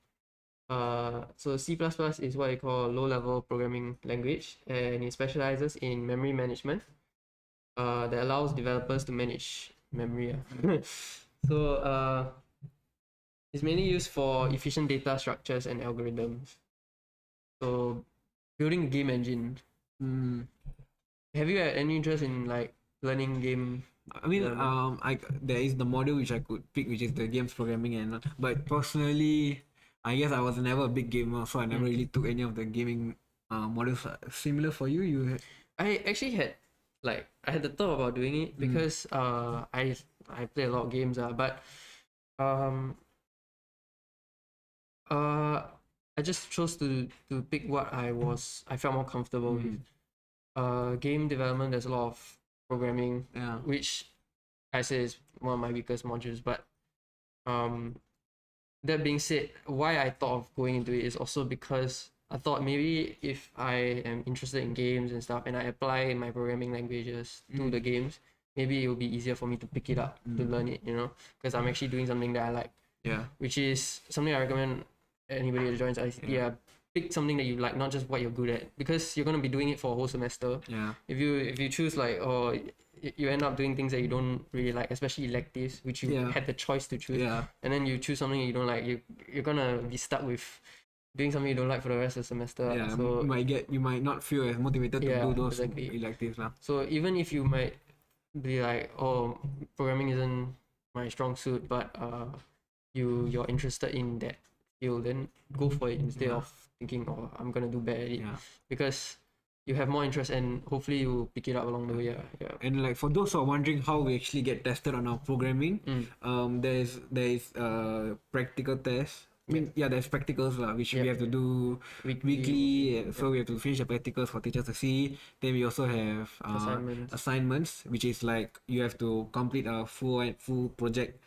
So C++ is what you call low level programming language, and it specializes in memory management that allows developers to manage memory. So it's mainly used for efficient data structures and algorithms. So building game engine. Have you had any interest in like learning game? I mean, there is the module which I could pick, which is the games programming, but personally, I guess I was never a big gamer, so I never really took any of the gaming modules. Similar for you? I actually had I had the thought about doing it because I play a lot of games, but I just chose to pick what I felt more comfortable with. Game development, there's a lot of programming, which I say is one of my weakest modules. But that being said, why I thought of going into it is also because I thought maybe if I am interested in games and stuff, and I apply my programming languages to the games, maybe it will be easier for me to pick it up, to learn it, because I'm actually doing something that I like. Which is something I recommend anybody that joins ICT. Pick something that you like, not just what you're good at, because you're going to be doing it for a whole semester. If you choose you end up doing things that you don't really like, especially electives, which you had the choice to choose. And then you choose something you don't like, you're gonna be stuck with doing something you don't like for the rest of the semester. Yeah, So you might not feel as motivated to do those exactly. electives lah. So even if you might be like, oh, programming isn't my strong suit, but you're interested in that field, then go for it instead of thinking, oh, I'm gonna do bad at it, because you have more interest and hopefully you pick it up along the way. And like for those who are wondering how we actually get tested on our programming, there is practical tests. I mean, there's practicals which we have to do weekly. So we have to finish the practicals for teachers to see. Then we also have assignments, which is like you have to complete a full project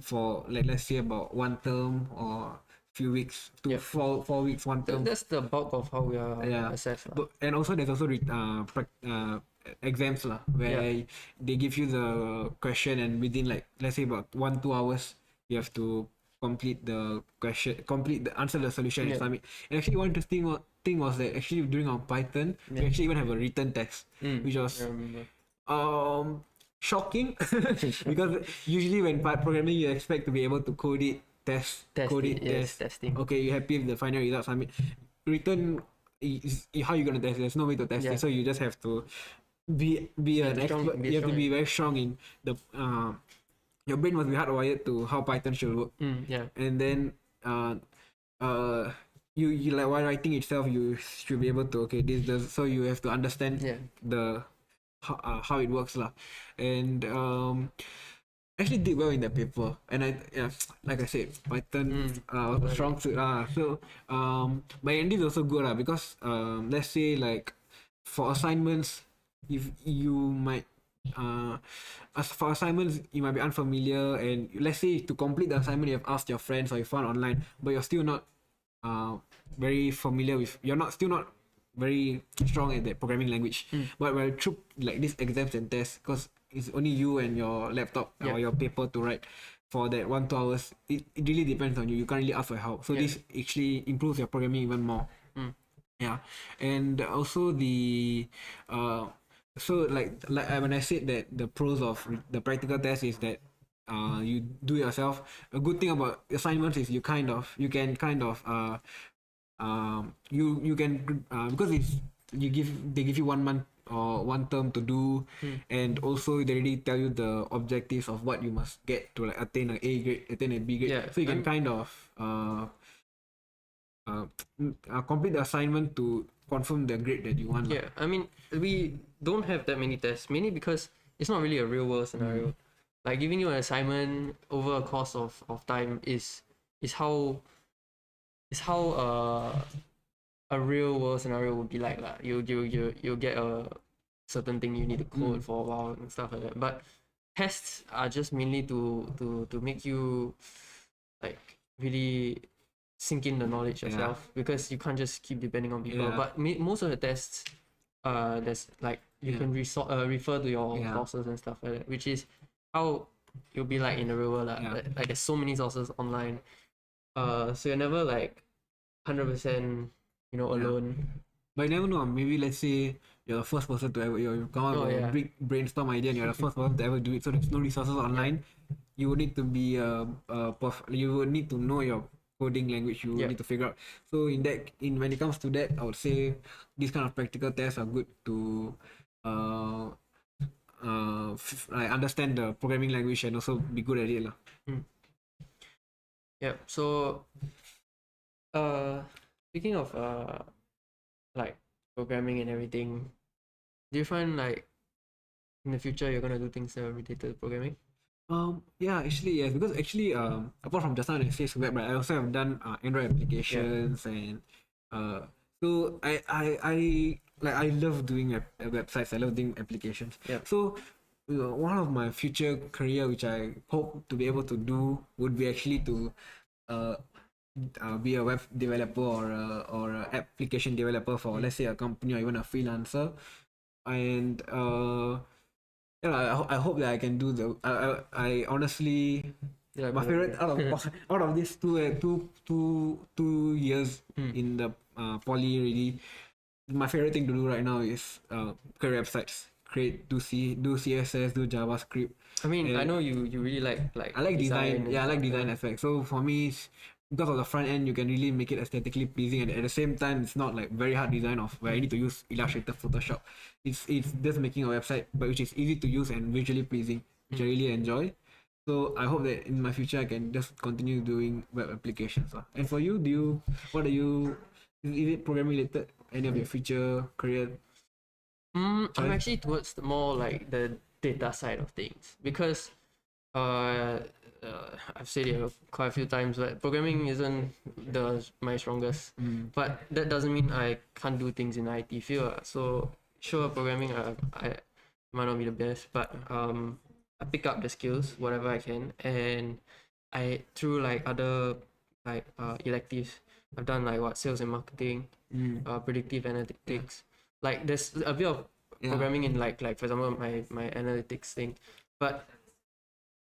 for, like, let's say about one term or few weeks to 4 weeks, one term. That's the bulk of how we are assessed. And also there's also exams where they give you the question, and within, like, let's say about 1-2 hours you have to complete the question, answer the solution and submit. And actually one interesting thing was that actually during our Python we actually even have a written test, which was shocking because usually when programming you expect to be able to code it, test. Testing. Okay, you happy with the final result, submit. Written is how you gonna test? There's no way to test it, so you just have to be an expert. You have to be very strong in the your brain must be hardwired to how Python should work. And then you like while writing itself, you should be able to so you have to understand the how it works lah. And actually did well in that paper, and like I said, Python strong suit lah. So but Andy is also good lah, because let's say like for assignments, if you might as for assignments you might be unfamiliar, and let's say to complete the assignment you have asked your friends or you found online, but you're still not very familiar with, still not very strong at that programming language. But well, through like these exams and tests, because it's only you and your laptop or your paper to write for that 1-2 hours, it really depends on you. You can't really ask for help, so this actually improves your programming even more. And also the so like when I said that the pros of the practical test is that you do it yourself. A good thing about assignments is you can because they give you 1 month or 1 term to do, and also they already tell you the objectives of what you must get to like attain an A grade, attain a B grade. So you can kind of complete the assignment to confirm the grade that you want. I mean, we don't have that many tests, mainly because it's not really a real world scenario. Like giving you an assignment over a course of time is how a real world scenario would be like lah. You get a certain thing you need to code for a while and stuff like that. But tests are just mainly to make you like really sink in the knowledge yourself, because you can't just keep depending on people. But most of the tests, there's like you can refer to your sources and stuff like that, which is how you'll be like in the real world. Like there's so many sources online, so you're never like 100% alone. But you never know, maybe let's say you're the first person to ever you come up with a big brainstorm idea and you're the first person to ever do it, so there's no resources online. You would need to be you would need to know your coding language. You need to figure out. So when it comes to that, I would say these kind of practical tests are good to understand the programming language and also be good at it lah. So speaking of like programming and everything, do you find like in the future you're gonna do things that are related to programming? Actually yes, because actually apart from just now I say web, right, I also have done Android applications and so I love doing websites. I love doing applications. So one of my future career which I hope to be able to do would be actually to be a web developer or a application developer for let's say a company or even a freelancer. And I hope that I can do I honestly my favorite out of these two years in the poly, really my favorite thing to do right now is create websites, do CSS, do JavaScript. I mean, I And know you really like I like design. and Yeah, I like stuff, design aspect. So for me, because of the front end, you can really make it aesthetically pleasing, and at the same time, it's not like very hard design of where I need to use Illustrator, Photoshop. It's just making a website, but which is easy to use and visually pleasing, which I really enjoy. So I hope that in my future I can just continue doing web applications. And for you, what are you? Is it programming related? Any of your future career? I'm actually towards more like the data side of things because I've said it quite a few times, but programming isn't my strongest. But that doesn't mean I can't do things in the IT field. So sure, programming I might not be the best, but I pick up the skills whatever I can, and I through like other like electives, I've done like sales and marketing, predictive analytics. Like there's a bit of programming in like for example my analytics thing, but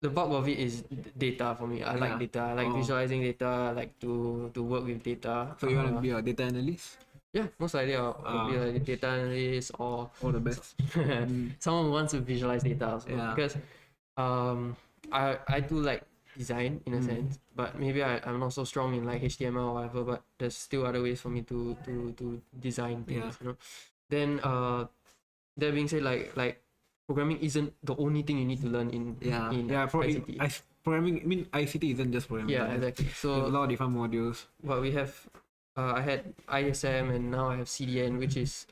the bulk of it is data for me. I like data. I like visualizing data. I like to work with data. So you want to be a data analyst? Yeah, most likely I'll be a data analyst or all the best. Someone who wants to visualize data also, because I do like design in a sense, but maybe I'm not so strong in like HTML or whatever, but there's still other ways for me to design things, you know. Then that being said, like programming isn't the only thing you need to learn in ICT. Programming, I mean ICT isn't just programming. Yeah, exactly. So there's a lot of different modules. But we have I had ISM and now I have CDN, which is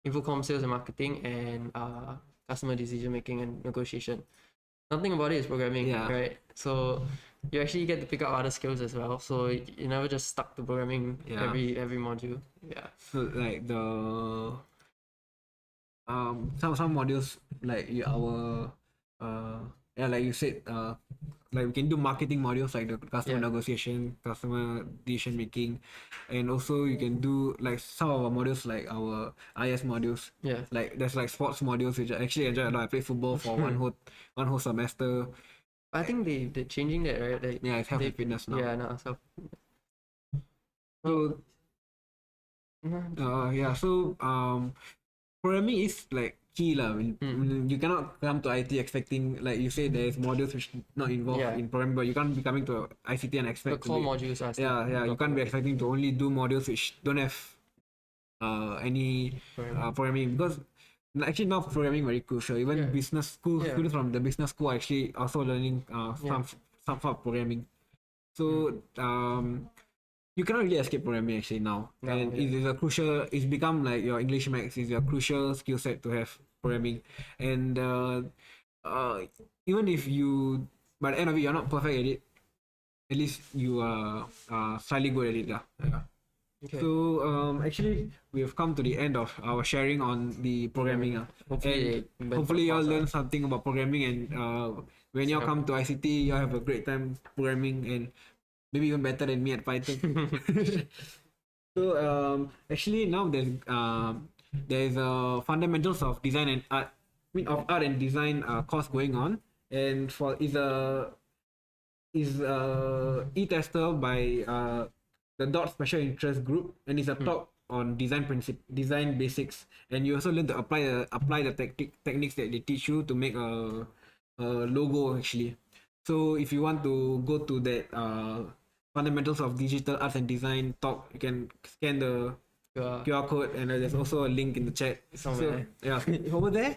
Infocom sales and marketing and customer decision making and negotiation. Nothing about it is programming, right? So you actually get to pick up other skills as well. So you never just stuck to programming every module. Yeah. So like the some modules like like you said, like we can do marketing modules like the customer negotiation, customer decision making, and also you can do like some of our modules like our IS modules. Yeah. Like there's like sports modules which I actually enjoy a lot. I played football for one whole semester. I think they're changing that, right? Like, it's health and fitness now. Yeah, no, so programming is like key lah. You cannot come to IT expecting, like you say, there's modules which not involved in programming, but you can't be coming to ICT and expect the core modules are still you can't be expecting to only do modules which don't have any programming, because actually now programming very crucial. Even business school students from the business school are actually also learning some form of programming. So you cannot really escape programming actually now. And it is a crucial, it's become like your English max is a crucial skill set to have programming. And even if you, by the end of it, you're not perfect at it, at least you are slightly good at it. Yeah. Okay. So actually we have come to the end of our sharing on the programming. Hopefully you all learn something about programming, and when you all come to ICT, you all have a great time programming, and maybe even better than me at Python. So actually now there's fundamentals of design and art, of art and design course going on, and is e-tester by the DOT Special Interest Group, and it's a talk on design basics, and you also learn to apply the techniques that they teach you to make a logo actually. So if you want to go to that fundamentals of digital arts and design talk, you can scan the QR code, and there's also a link in the chat. Somewhere. So, over there.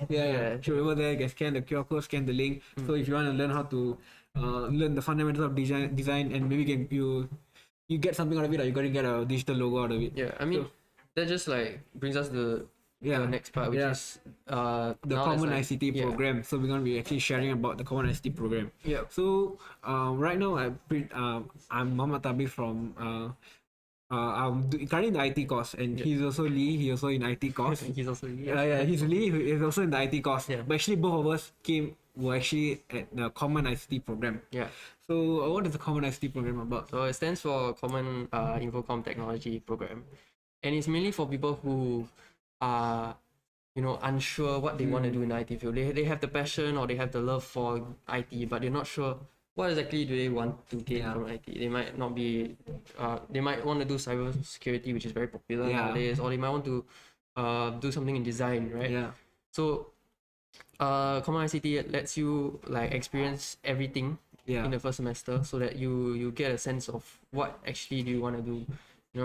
Sure, over there you can scan the QR code, scan the link. So if you want to learn how to learn the fundamentals of design, and maybe you get something out of it, or you're going to get a digital logo out of it. Yeah, I mean, that just like brings us to the next part, which is the common ICT program. So we're going to be actually sharing about the common ICT program. Yeah. So right now I'm Muhammad Tabi from I'm currently in the IT course, and he's also Lee. He's also in IT course. He's also Lee. He's Lee. He's also in the IT course. But actually both of us were actually at the common ICT program. Yeah. So what is the common ICT program about? So it stands for Common Infocom Technology Program, and it's mainly for people who are unsure what they want to do in the IT field. They have the passion or they have the love for IT, but they're not sure what exactly do they want to gain from IT. They might not be they might want to do cyber security, which is very popular nowadays, or they might want to do something in design, right? Yeah. So Common ICT lets you like experience everything Yeah. in the first semester, so that you get a sense of what actually do you want to do.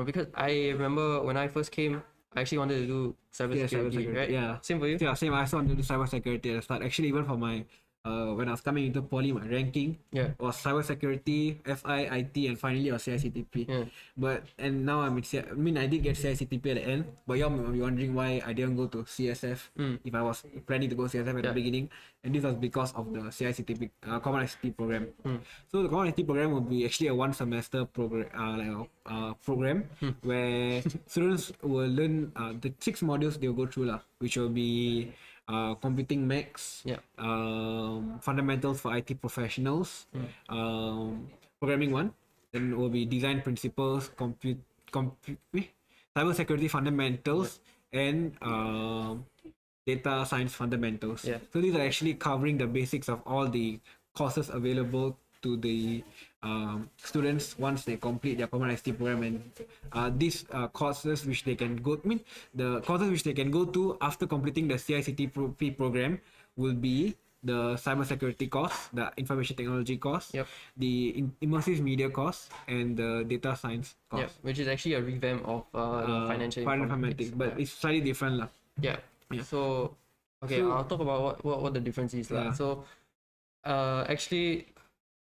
Because I remember when I first came, I actually wanted to do cybersecurity, right? Yeah. Same for you? Yeah, same. I also wanted to do cybersecurity at the start. Actually, even for my when I was coming into poly, my ranking was cybersecurity, FI, IT, and finally was CICTP. Yeah. And now I'm in I mean, I did get CICTP at the end, but y'all might be wondering why I didn't go to CSF if I was planning to go CSF at the beginning, and this was because of the CICTP Common ICT program. So the Common ICT program will be actually a one semester program, program where students will learn the 6 modules they'll go through lah, which will be computing maths, fundamentals for IT professionals, programming 1, then will be design principles, cybersecurity fundamentals, and data science fundamentals. So these are actually covering the basics of all the courses available to the students once they complete their Common ICT program, and these courses which they can go. I mean, the courses which they can go to after completing the CICT program will be the cybersecurity course, the information technology course, the immersive media course, and the data science course. Which is actually a revamp of the financial informatics, but it's slightly different lah. Yeah. So I'll talk about what the difference is lah. So actually,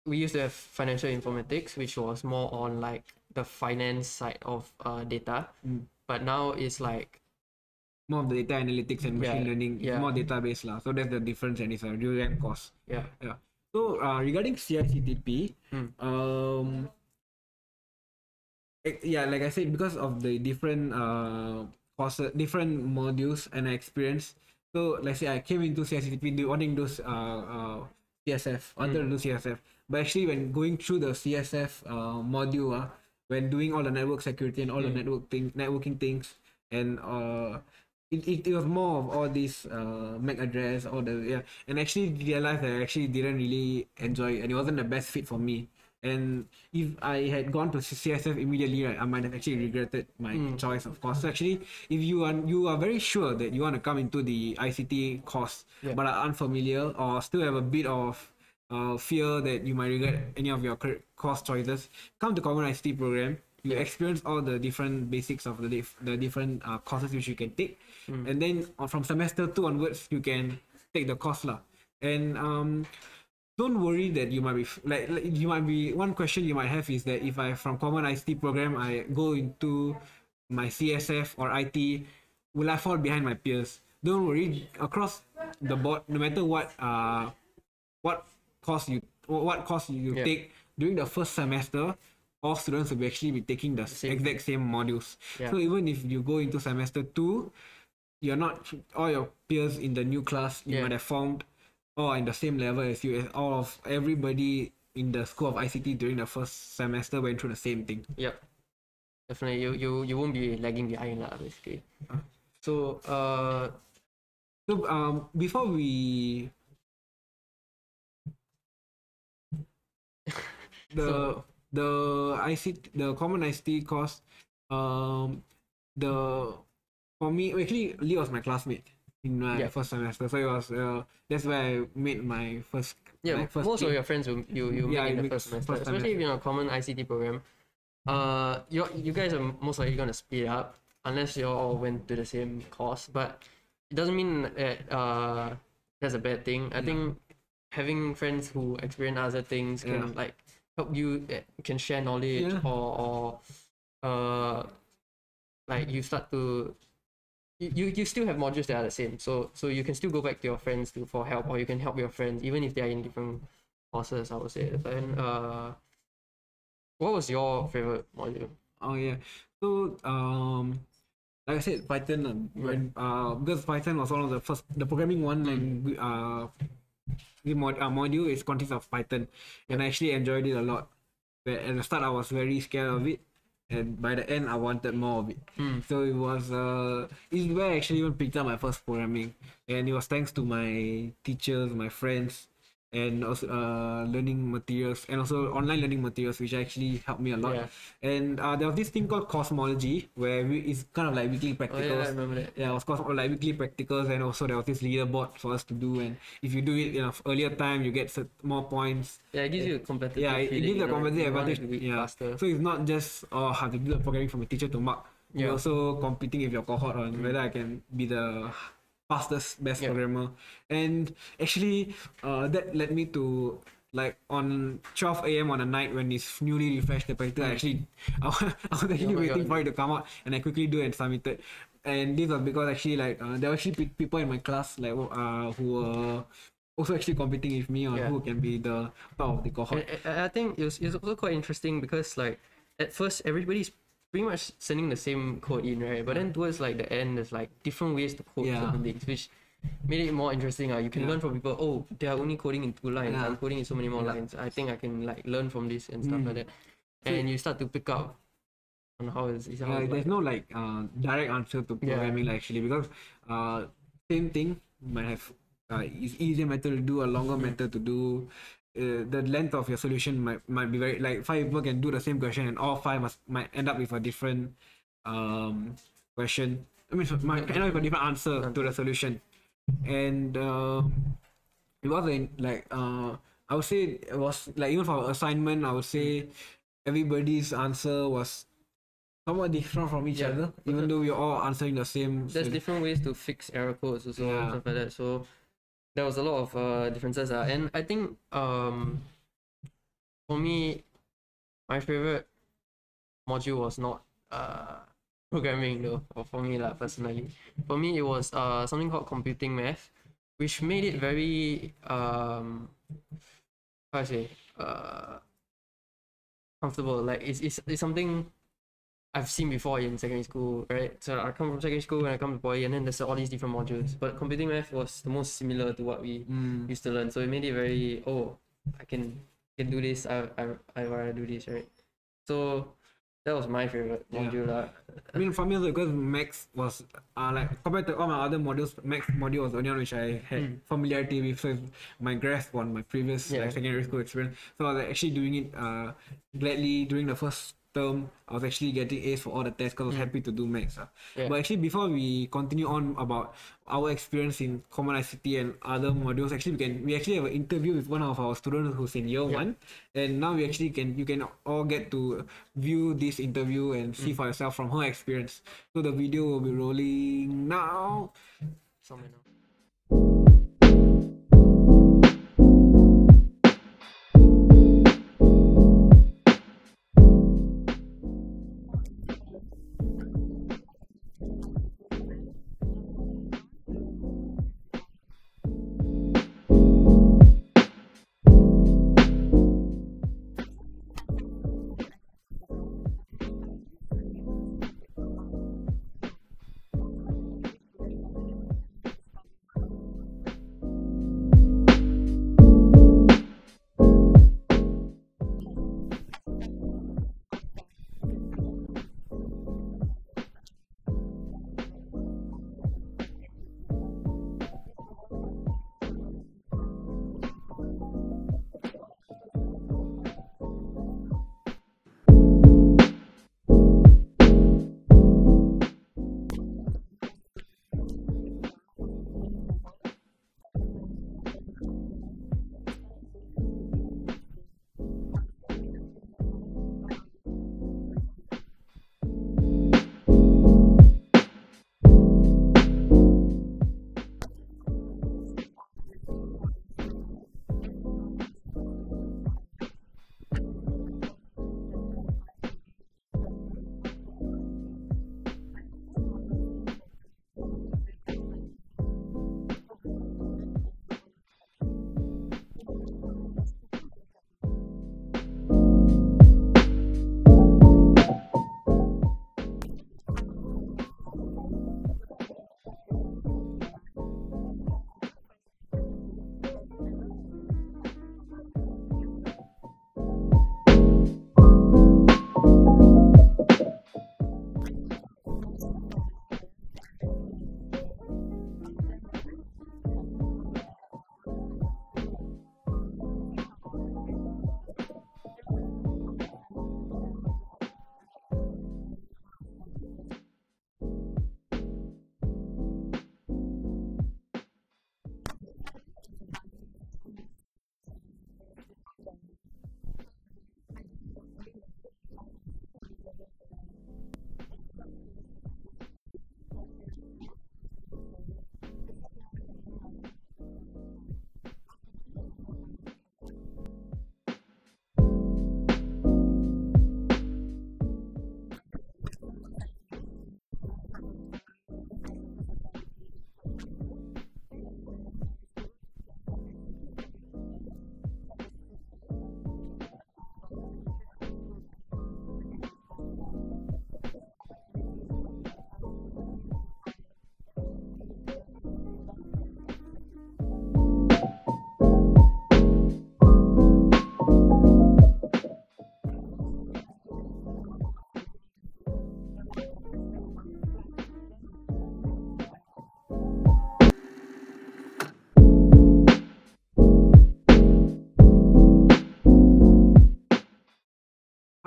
we used to have financial informatics, which was more on like the finance side of data, but now it's like more of the data analytics and machine learning. It's more database lah. So that's the difference, and it's a real rank course. So regarding CICTP, like I said, because of the different courses, different modules and experience. So let's say I came into CICTP wanting to do CSF, wanted to do CSF, but actually when going through the CSF module, when doing all the network security and all the networking things, and it was more of all these MAC address, all the and actually realized that I actually didn't really enjoy it, and it wasn't the best fit for me. And if I had gone to CSF immediately, right, I might have actually regretted my choice of course. So actually, if you are very sure that you want to come into the ICT course, but are unfamiliar or still have a bit of fear that you might regret any of your course choices, come to Common ICT program. You experience all the different basics of the different courses which you can take, and then from semester 2 onwards, you can take the course lah. And don't worry that you might be one question you might have is that if I from Common ICT program I go into my CSF or IT, will I fall behind my peers? Don't worry, across the board, no matter what course you take during the first semester, all students will actually be taking the exact same modules. So even if you go into semester 2, you're not all your peers in the new class you might have formed or in the same level as you, as all of everybody in the school of ICT during the first semester went through the same thing. Yep, definitely. You won't be lagging behind lah, basically. So before we the Common ICT course, for me actually Lee was my classmate in my first semester, so it was that's where I made my first most of your friends you meet in the first semester, especially if you're in a Common ICT program. You guys are most likely gonna speed up unless you all went to the same course, but it doesn't mean that that's a bad thing. I think having friends who experience other things can like help you, can share knowledge, or like you start to you still have modules that are the same, so you can still go back to your friends for help, or you can help your friends even if they are in different courses, I would say. And what was your favorite module? So like I said, Python, because Python was one of the first, the programming one module is consists of Python, and I actually enjoyed it a lot. But at the start I was very scared of it, and by the end I wanted more of it. So it was it's where I actually even picked up my first programming, and it was thanks to my teachers, my friends, and also learning materials and also online learning materials, which actually helped me a lot. Yeah. And there was this thing called cosmology, where it's kind of like weekly Oh practicals. yeah, I remember that. Yeah, it was like weekly practicals, and also there was this leaderboard for us to do. And if you do it in an earlier time, you get more points. Yeah, it gives you a competitive Yeah, it feeling, gives you a know, competitive you want it advantage. to be Yeah, faster. so it's not just have to do the programming from a teacher to mark. You're Yeah. also competing with your cohort on whether I can be the fastest, best programmer. And actually, that led me to like on 12 a.m. on a night when it's newly refreshed the practical. I was actually waiting for it to come out, and I quickly do and submitted. And this was because actually like there were actually people in my class like who were also actually competing with me on who can be the part of the cohort. I think it's also quite interesting because like at first everybody's pretty much sending the same code in, right? But then towards like the end, there's like different ways to code certain things, which made it more interesting. You can learn from people. Oh, they are only coding in 2 lines. I'm coding in so many more lines. I think I can like learn from this and stuff like that. And you start to pick up on how it's how there's no like direct answer to programming actually, because same thing might have it's easier method to do, a longer method to do. The length of your solution might be very like 5 people can do the same question, and all 5 might end up with a different question. I mean, might end up with a different answer to the solution. And it wasn't like I would say it was like, even for assignment, I would say everybody's answer was somewhat different from each other, even though we're all answering the same. There's different ways to fix error codes also and stuff like that. So there was a lot of differences. And I think for me, my favorite module was not programming though, or for me personally. For me, it was something called computing math, which made it very how to say comfortable. Like it's something I've seen before in secondary school, right? So I come from secondary school and I come to poly, and then there's all these different modules. But computing math was the most similar to what we used to learn. So it made it very I can do this. I rather do this, right? So that was my favorite module. I mean, for me also, because Max was like compared to all my other modules, Max module was the only one which I had familiarity with. So my grasp on my previous like secondary school experience. So I was actually doing it gladly during the first term. I was actually getting A's for all the tests because I was happy to do Max. But actually, before we continue on about our experience in Common ICT and other modules, actually we actually have an interview with one of our students who's in year 1, and now you can all get to view this interview and see for yourself from her experience. So the video will be rolling now. Somewhere now.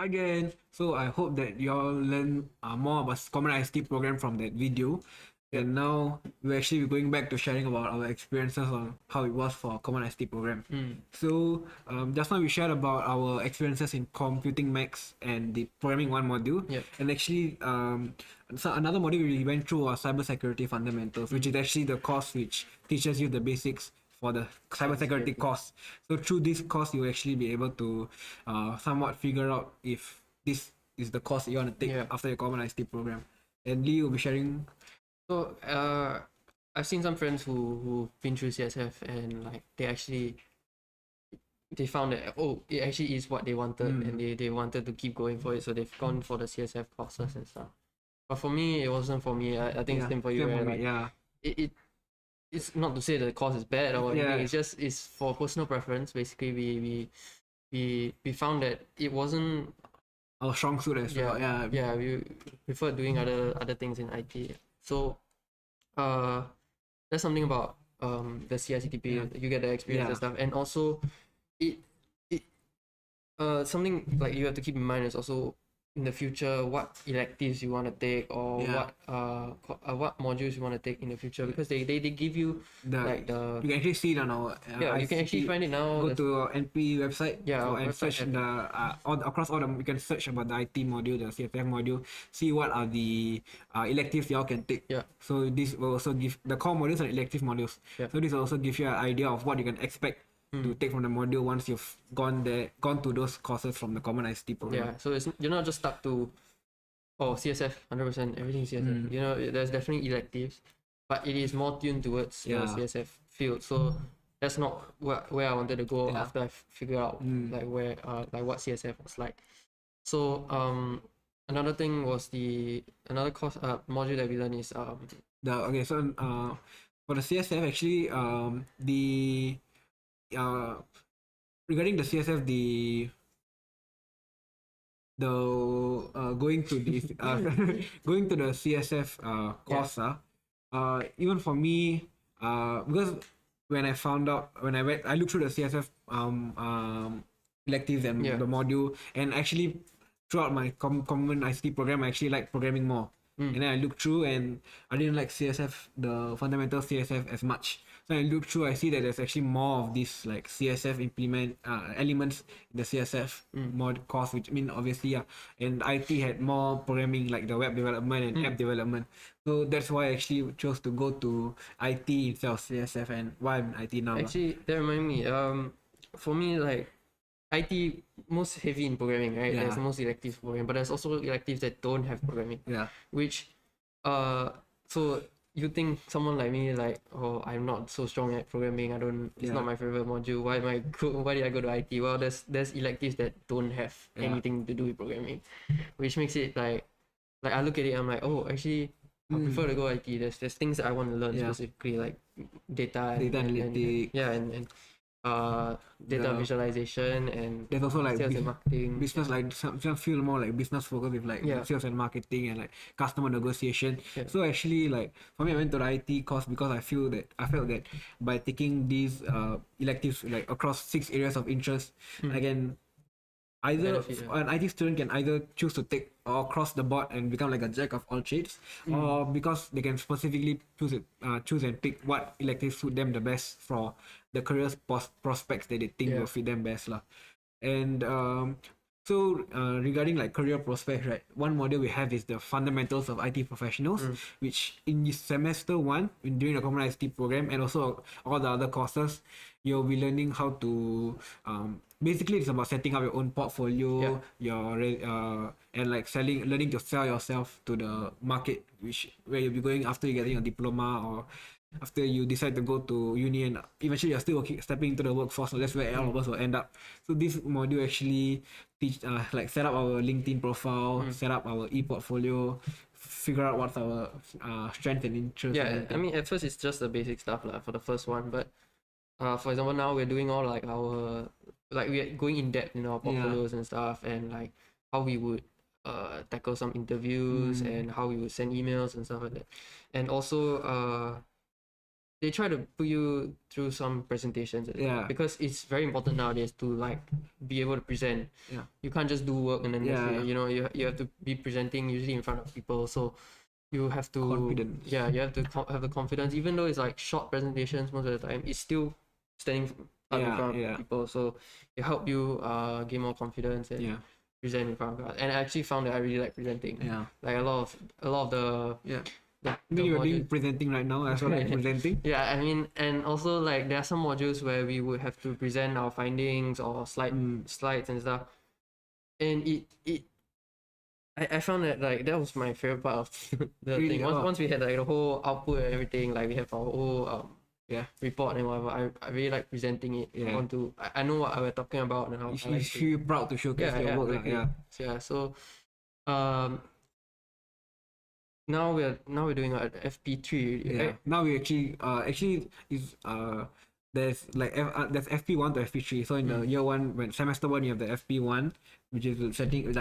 again. So I hope that you all learn more about Common ICT program from that video. And now we're actually going back to sharing about our experiences on how it was for Common ICT program. So just now we shared about our experiences in computing max and the programming one module. And actually so another module we went through was cybersecurity fundamentals, which is actually the course which teaches you the basics for the cybersecurity course. So through this course, you'll actually be able to somewhat figure out if this is the course you want to take after your Common ICT program. And Lee will be sharing. So I've seen some friends who've been through CSF and like they found that it actually is what they wanted and they wanted to keep going for it, so they've gone for the CSF courses and stuff. But for me, it wasn't for me. I think it's same for you, right? Like, it's not to say that the course is bad or anything. It's for personal preference. Basically, we found that it wasn't our strong suit as well. We prefer doing other things in IT. So that's something about the CICTP. You get the experience and stuff, and also it something like you have to keep in mind is also in the future what electives you want to take or what modules you want to take in the future, because they give you you can actually see it on our you can actually find it now. Go to our NP website and search across all the, you can search about the IT module, the CFF module, see what are the electives y'all can take. So this will also give the core modules and elective modules. So this will also give you an idea of what you can expect to take from the module once you've gone to those courses from the Common ICT program. So you're not just stuck to CSF 100%, everything CSF. You know, there's definitely electives, but it is more tuned towards the CSF field. So that's not where I wanted to go after I figured out like where like what CSF was like. So another thing was another course module that we learned is for the CSF actually regarding the CSF, going to the going to the CSF course, even for me, because when I found out, I looked through the CSF electives and the module, and actually throughout my common ICT program, I actually like programming more. And then I looked through and I didn't like CSF, the fundamental CSF as much. So I look through, I see that there's actually more of these like CSF elements in the CSF mod course, which I mean obviously and IT had more programming like the web development and app development. So that's why I actually chose to go to IT instead of CSF, and why I'm in IT now. Actually, that reminds me, for me, like IT most heavy in programming, right? There's most electives for programming, but there's also electives that don't have programming. Which so you think someone like me, like, I'm not so strong at programming, it's not my favorite module, why did I go to IT? Well, there's electives that don't have anything to do with programming, which makes it like I look at it, I'm like, actually I prefer to go IT. There's things that I want to learn specifically, like data analytics and data visualization, and there's also like sales and marketing, business, like some feel more like business focused with like sales and marketing and like customer negotiation. So actually, like for me, I went to the IT course because I felt that by taking these electives like across 6 areas of interest, I can either an IT student can either choose to take across the board and become like a jack of all trades, or because they can specifically choose and pick what electives suit them the best for the career prospects that they think will fit them best lah. And so regarding like career prospects, right, one module we have is the fundamentals of IT professionals, which in semester 1 during the Common ICT program, and also all the other courses, you'll be learning how to basically it's about setting up your own portfolio, and like learning to sell yourself to the market, where you'll be going after you getting a diploma or after you decide to go to uni, and eventually you're still stepping into the workforce. So that's where all of us will end up. So this module actually teach like set up our LinkedIn profile, set up our e-portfolio, figure out what's our strength and interest. I mean at first it's just the basic stuff for the first one, but for example now we're doing all like our we're going in depth in our portfolios and stuff, and like how we would tackle some interviews and how we would send emails and stuff like that. And also they try to put you through some presentations as well, Yeah. because it's very important nowadays to like be able to present. Yeah. You can't just do work and then that's Yeah. it. You know, you have to be presenting usually in front of people, so you have to Confidence. Yeah, you have to have the confidence, even though it's like short presentations most of the time. It's still standing up in Yeah, front yeah. of people, so it help you gain more confidence and Yeah. present in front of God. And I actually found that I really like presenting. Yeah. Like a lot of the Yeah. the, I mean, the you're doing modules. presenting right now as well as presenting. Yeah, I mean, and also like there are some modules where we would have to present our findings or slides and stuff, and I found that like that was my favorite part of the Really? thing. Once we had like the whole output and everything, like we have our whole report and whatever. I really like presenting it. Yeah. I know what we're talking about and how You I like feel proud to showcase your work. exactly. Yeah. Yeah. So, now we're doing an FP3. Yeah. Right? Now we actually is there's like there's FP1 to FP3. So in the year one, when semester one, you have the FP1, which is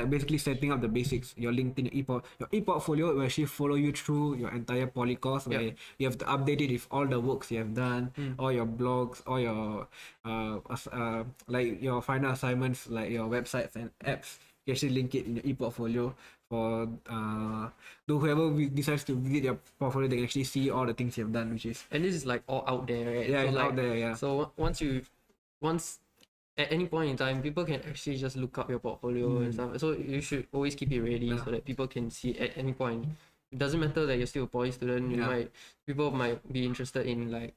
basically setting up the basics. Your LinkedIn, your e-portfolio will actually follow you through your entire poly course, where you have to update it with all the works you have done, all your blogs, all your like your final assignments, like your websites and apps. You actually link it in your e-portfolio for whoever decides to visit your portfolio, they can actually see all the things you've done, which is And this is like all out there, right? Yeah, so it's like, out there, yeah. So once at any point in time, people can actually just look up your portfolio and stuff. So you should always keep it ready so that people can see at any point. It doesn't matter that you're still a poly student. People might be interested in like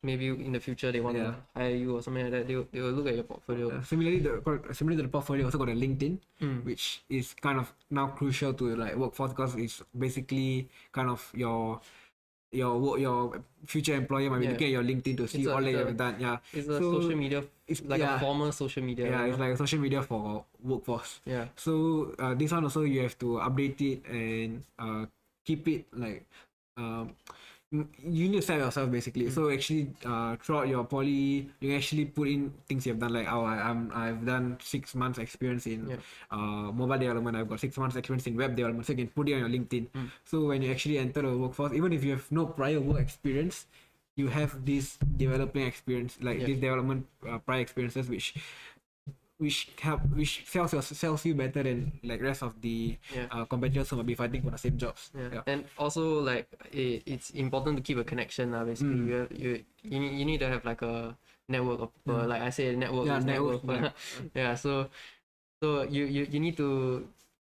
maybe in the future they want to hire you or something like that. They will look at your portfolio. Similarly to the portfolio, also got a LinkedIn, which is kind of now crucial to like workforce, because it's basically kind of your future employer might be looking at your LinkedIn to see all that you've done. Yeah, It's a social media. It's like a formal social media. Yeah, it's like a social media for workforce. Yeah. So this one also you have to update it and keep it like you need to sell yourself basically. So actually throughout your poly, you can actually put in things you've done, like I've done 6 months experience in mobile development, I've got 6 months experience in web development, so you can put it on your LinkedIn. So when you actually enter the workforce, even if you have no prior work experience, you have this developing experience, like this development prior experiences, which sells you better than like rest of the competitors who might be fighting for the same jobs. And also like it's important to keep a connection. Basically, you need to have like a network of people. Like I say, network is network. So you need to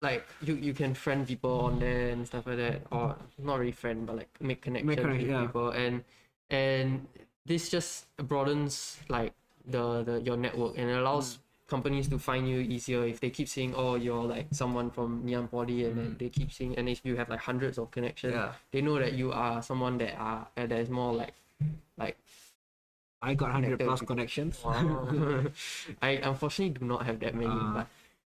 like you can friend people on there and stuff like that, or not really friend, but like make connections with people, and this just broadens like the your network and allows companies to find you easier if they keep saying, oh, you're like someone from Ngee Ann Poly, and then they keep saying, and if you have like hundreds of connections, they know that you are someone that is more like I got 100 plus connections. Wow. I unfortunately do not have that many, but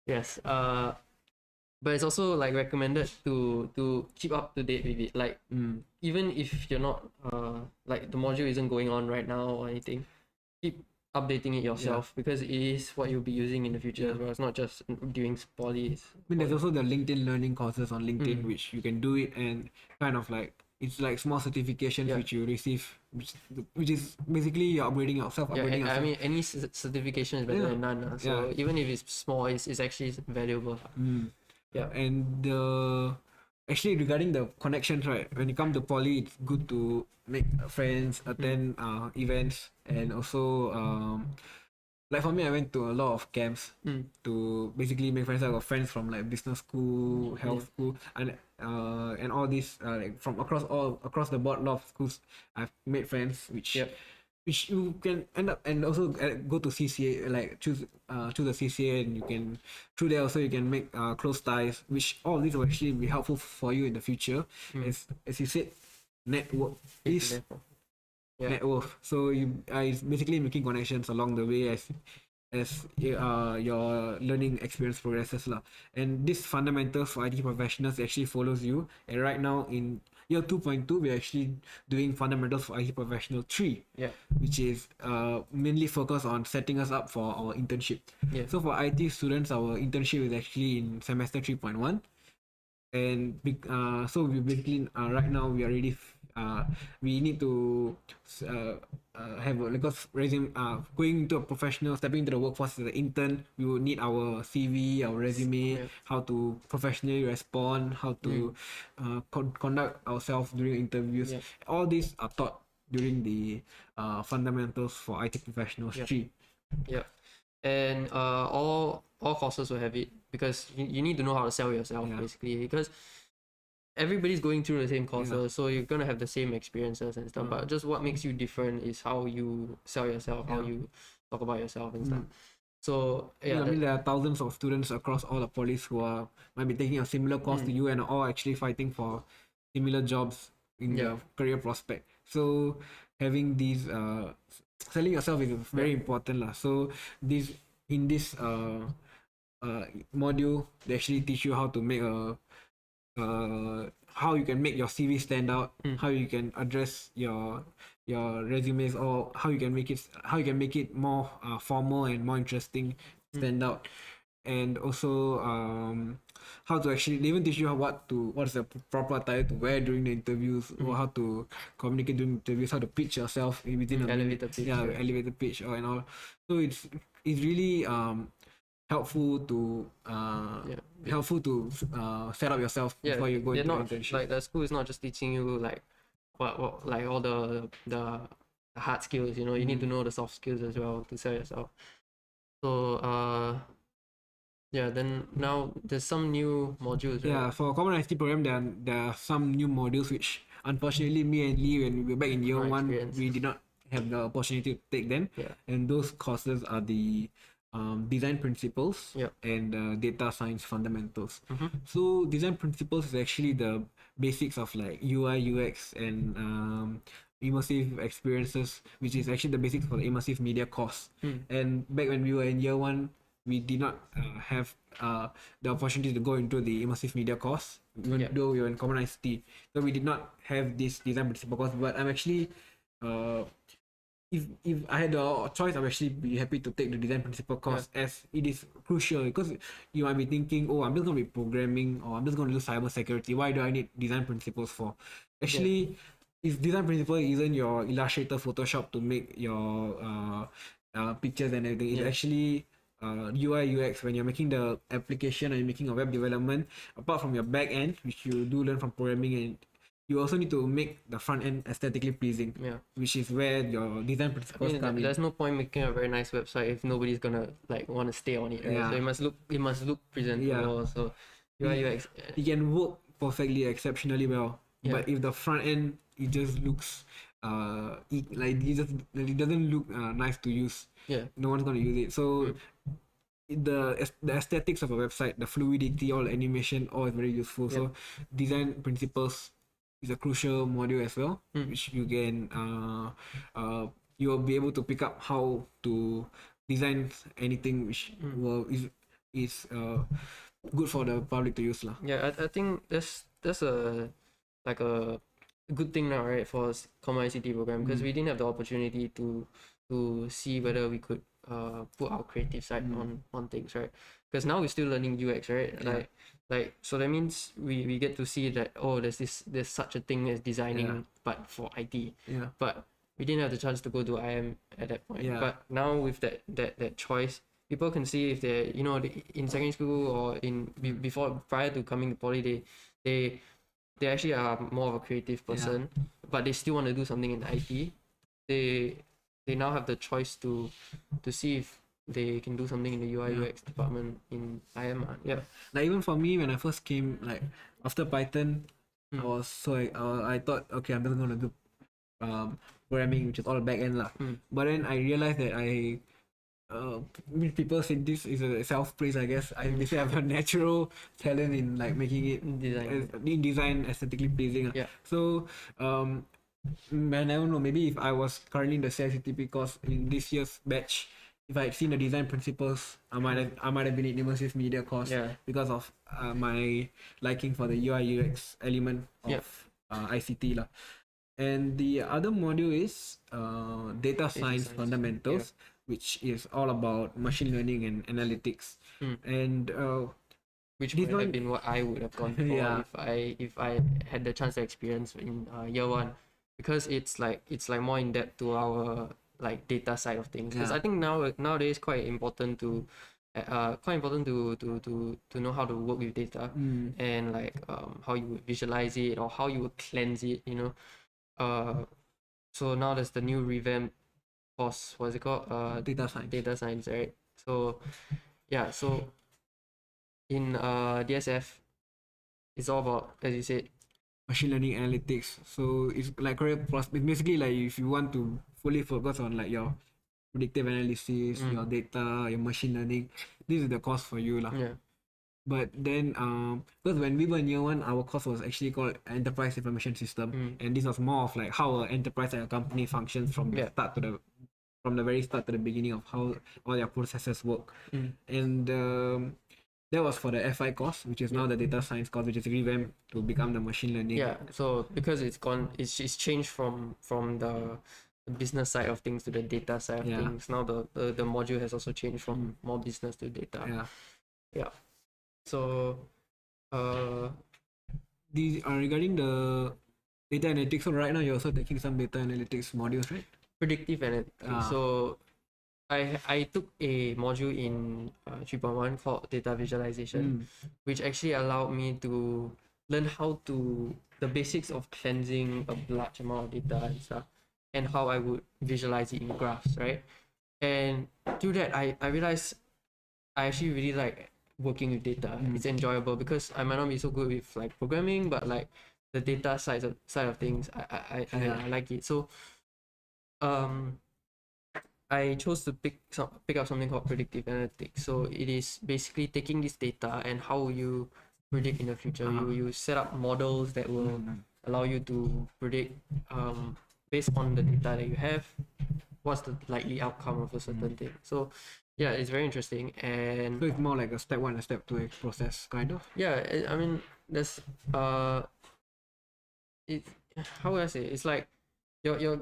yes. But it's also like recommended to keep up to date with it. Like even if you're not like the module isn't going on right now or anything, keep updating it yourself, because it is what you'll be using in the future as well. It's not just during poly. I mean, there's also the LinkedIn learning courses on LinkedIn, which you can do it, and kind of like it's like small certifications which you receive, which is basically you're upgrading yourself. I mean, any certification is better than none. So even if it's small, it's actually valuable. And actually regarding the connections, right? When you come to poly, it's good to make friends, attend events, and also like for me, I went to a lot of camps to basically make friends. I got friends from like business school, health school, and all these like from across the board, a lot of schools. I've made friends, which you can end up, and also go to CCA, like choose a CCA, and you can through there also you can make close ties, which all of these will actually be helpful for you in the future. As you said, network is net worth. So it's basically making connections along the way as your learning experience progresses lah. And this fundamentals for IT professionals actually follows you. And right now in year 2.2, we're actually doing fundamentals for IT professional 3, which is mainly focused on setting us up for our internship. So for IT students, our internship is actually in semester 3.1. And so we basically right now we already we need to have a, like a resume. Going into a professional, stepping into the workforce as an intern, we would need our CV, our resume, how to professionally respond, how to conduct ourselves during interviews. All these are taught during the fundamentals for IT professionals 3. Yeah, and all courses will have it, because you need to know how to sell yourself basically, because everybody's going through the same courses, so you're gonna have the same experiences and stuff. But just what makes you different is how you sell yourself, how you talk about yourself and stuff. So I mean, there are thousands of students across all the polys who might be taking a similar course to you and all actually fighting for similar jobs in their career prospect. So having these selling yourself is very important lah. So in this module, they actually teach you how to make how you can make your CV stand out, how you can address your resumes, or how you can make it more formal and more interesting, stand out. And also how to actually, they even teach you what's the proper attire to wear during the interviews, or how to communicate during interviews, how to pitch yourself within a elevator pitch, elevator pitch and all. So it's really helpful to set up yourself before you go into internship. Like the school is not just teaching you like what like all the hard skills, you know. You need to know the soft skills as well to sell yourself. So then now there's some new modules, right? For common ICT program, there are some new modules which unfortunately me and Lee, when we were back in year 1, we did not have the opportunity to take them. And those courses are the design principles and data science fundamentals. So design principles is actually the basics of like UI, UX, and immersive experiences, which is actually the basics for the immersive media course. And back when we were in year 1, we did not have the opportunity to go into the immersive media course, even though we were in common ICT. So we did not have this design principle course. But I'm actually if I had a choice, I'd actually be happy to take the design principle course, as it is crucial, because you might be thinking, oh, I'm just going to be programming, or I'm just going to do cyber security. Why do I need design principles for? Actually, if design principle isn't your Illustrator, Photoshop to make your pictures and everything, it's actually UI, UX. When you're making the application and you're making a web development, apart from your back end, which you do learn from programming, and you also need to make the front end aesthetically pleasing, which is where your design principles come in. There's no point making a very nice website if nobody's gonna like want to stay on it, right? So it must look presentable. So UI, UX, it can work perfectly, exceptionally well. But if the front end, it just looks it doesn't look nice to use, no one's gonna use it. So the aesthetics of a website, the fluidity, all the animation, all is very useful. So design principles is a crucial module as well, which you can you'll be able to pick up how to design anything which is good for the public to use lah. I think that's a good thing now, right, for common ICT program, because we didn't have the opportunity to see whether we could put our creative side on things, right? Because now we're still learning UX, right? Like so that means we get to see that, oh, there's such a thing as designing, but for IT. But we didn't have the chance to go to IM at that point. But now with that choice, people can see if they're, you know, in secondary school or prior to coming to poly, they actually are more of a creative person, but they still want to do something in IT. They now have the choice to see if they can do something in the UI UX department in IM. Like even for me, when I first came, like after Python, I was I thought, okay, I'm just gonna do programming, which is all back end lah. But then I realized that people say this is a self-praise, I guess. They say I have a natural talent in like making it in design aesthetically pleasing. So I never know, maybe if I was currently in the CICTP course in this year's batch, if I had seen the design principles, I might have been in immersive media course, because of my liking for the UI UX element of ICT lah. And the other module is data science fundamentals, which is all about machine learning and analytics. And which would have been what I would have gone for if I had the chance to experience in year 1. because it's like more in depth to our like data side of things. Because Yeah. I think nowadays quite important to know how to work with data and like how you would visualize it or how you would cleanse it, you know. So now there's the new revamp course. What's it called? Data science. Data science, right? So yeah, so in DSF, it's all about, as you said, Machine learning analytics. So it's like it's basically like if you want to fully focus on like your predictive analysis, your data, your machine learning, this is the course for you lah. yeah. But then because when we were in year one, our course was actually called Enterprise Information System, and this was more of like how an enterprise and a company functions from the start to the very start to the beginning of how all their processes work. And that was for the FI course, which is now the data science course, which is revamped to become the machine learning. Yeah, so because it's changed from the business side of things to the data side of things. Now the module has also changed from more business to data. Yeah. So These are regarding the data analytics. So right now you're also taking some data analytics modules, right? predictive analytics. So I took a module in 3.1 called data visualization, which actually allowed me to learn how to the basics of cleansing a large amount of data and stuff, and how I would visualize it in graphs, right? And through that, I realized I actually really like working with data. It's enjoyable because I might not be so good with like programming, but like the data side of things, I like it. So I chose to pick up something called predictive analytics. So it is basically taking this data and how you predict in the future. You set up models that will allow you to predict based on the data that you have, what's the likely outcome of a certain thing. So yeah, it's very interesting. And so it's more like a step 1 and step 2 process kind of. Yeah, I mean there's it, how would I say, it's like you're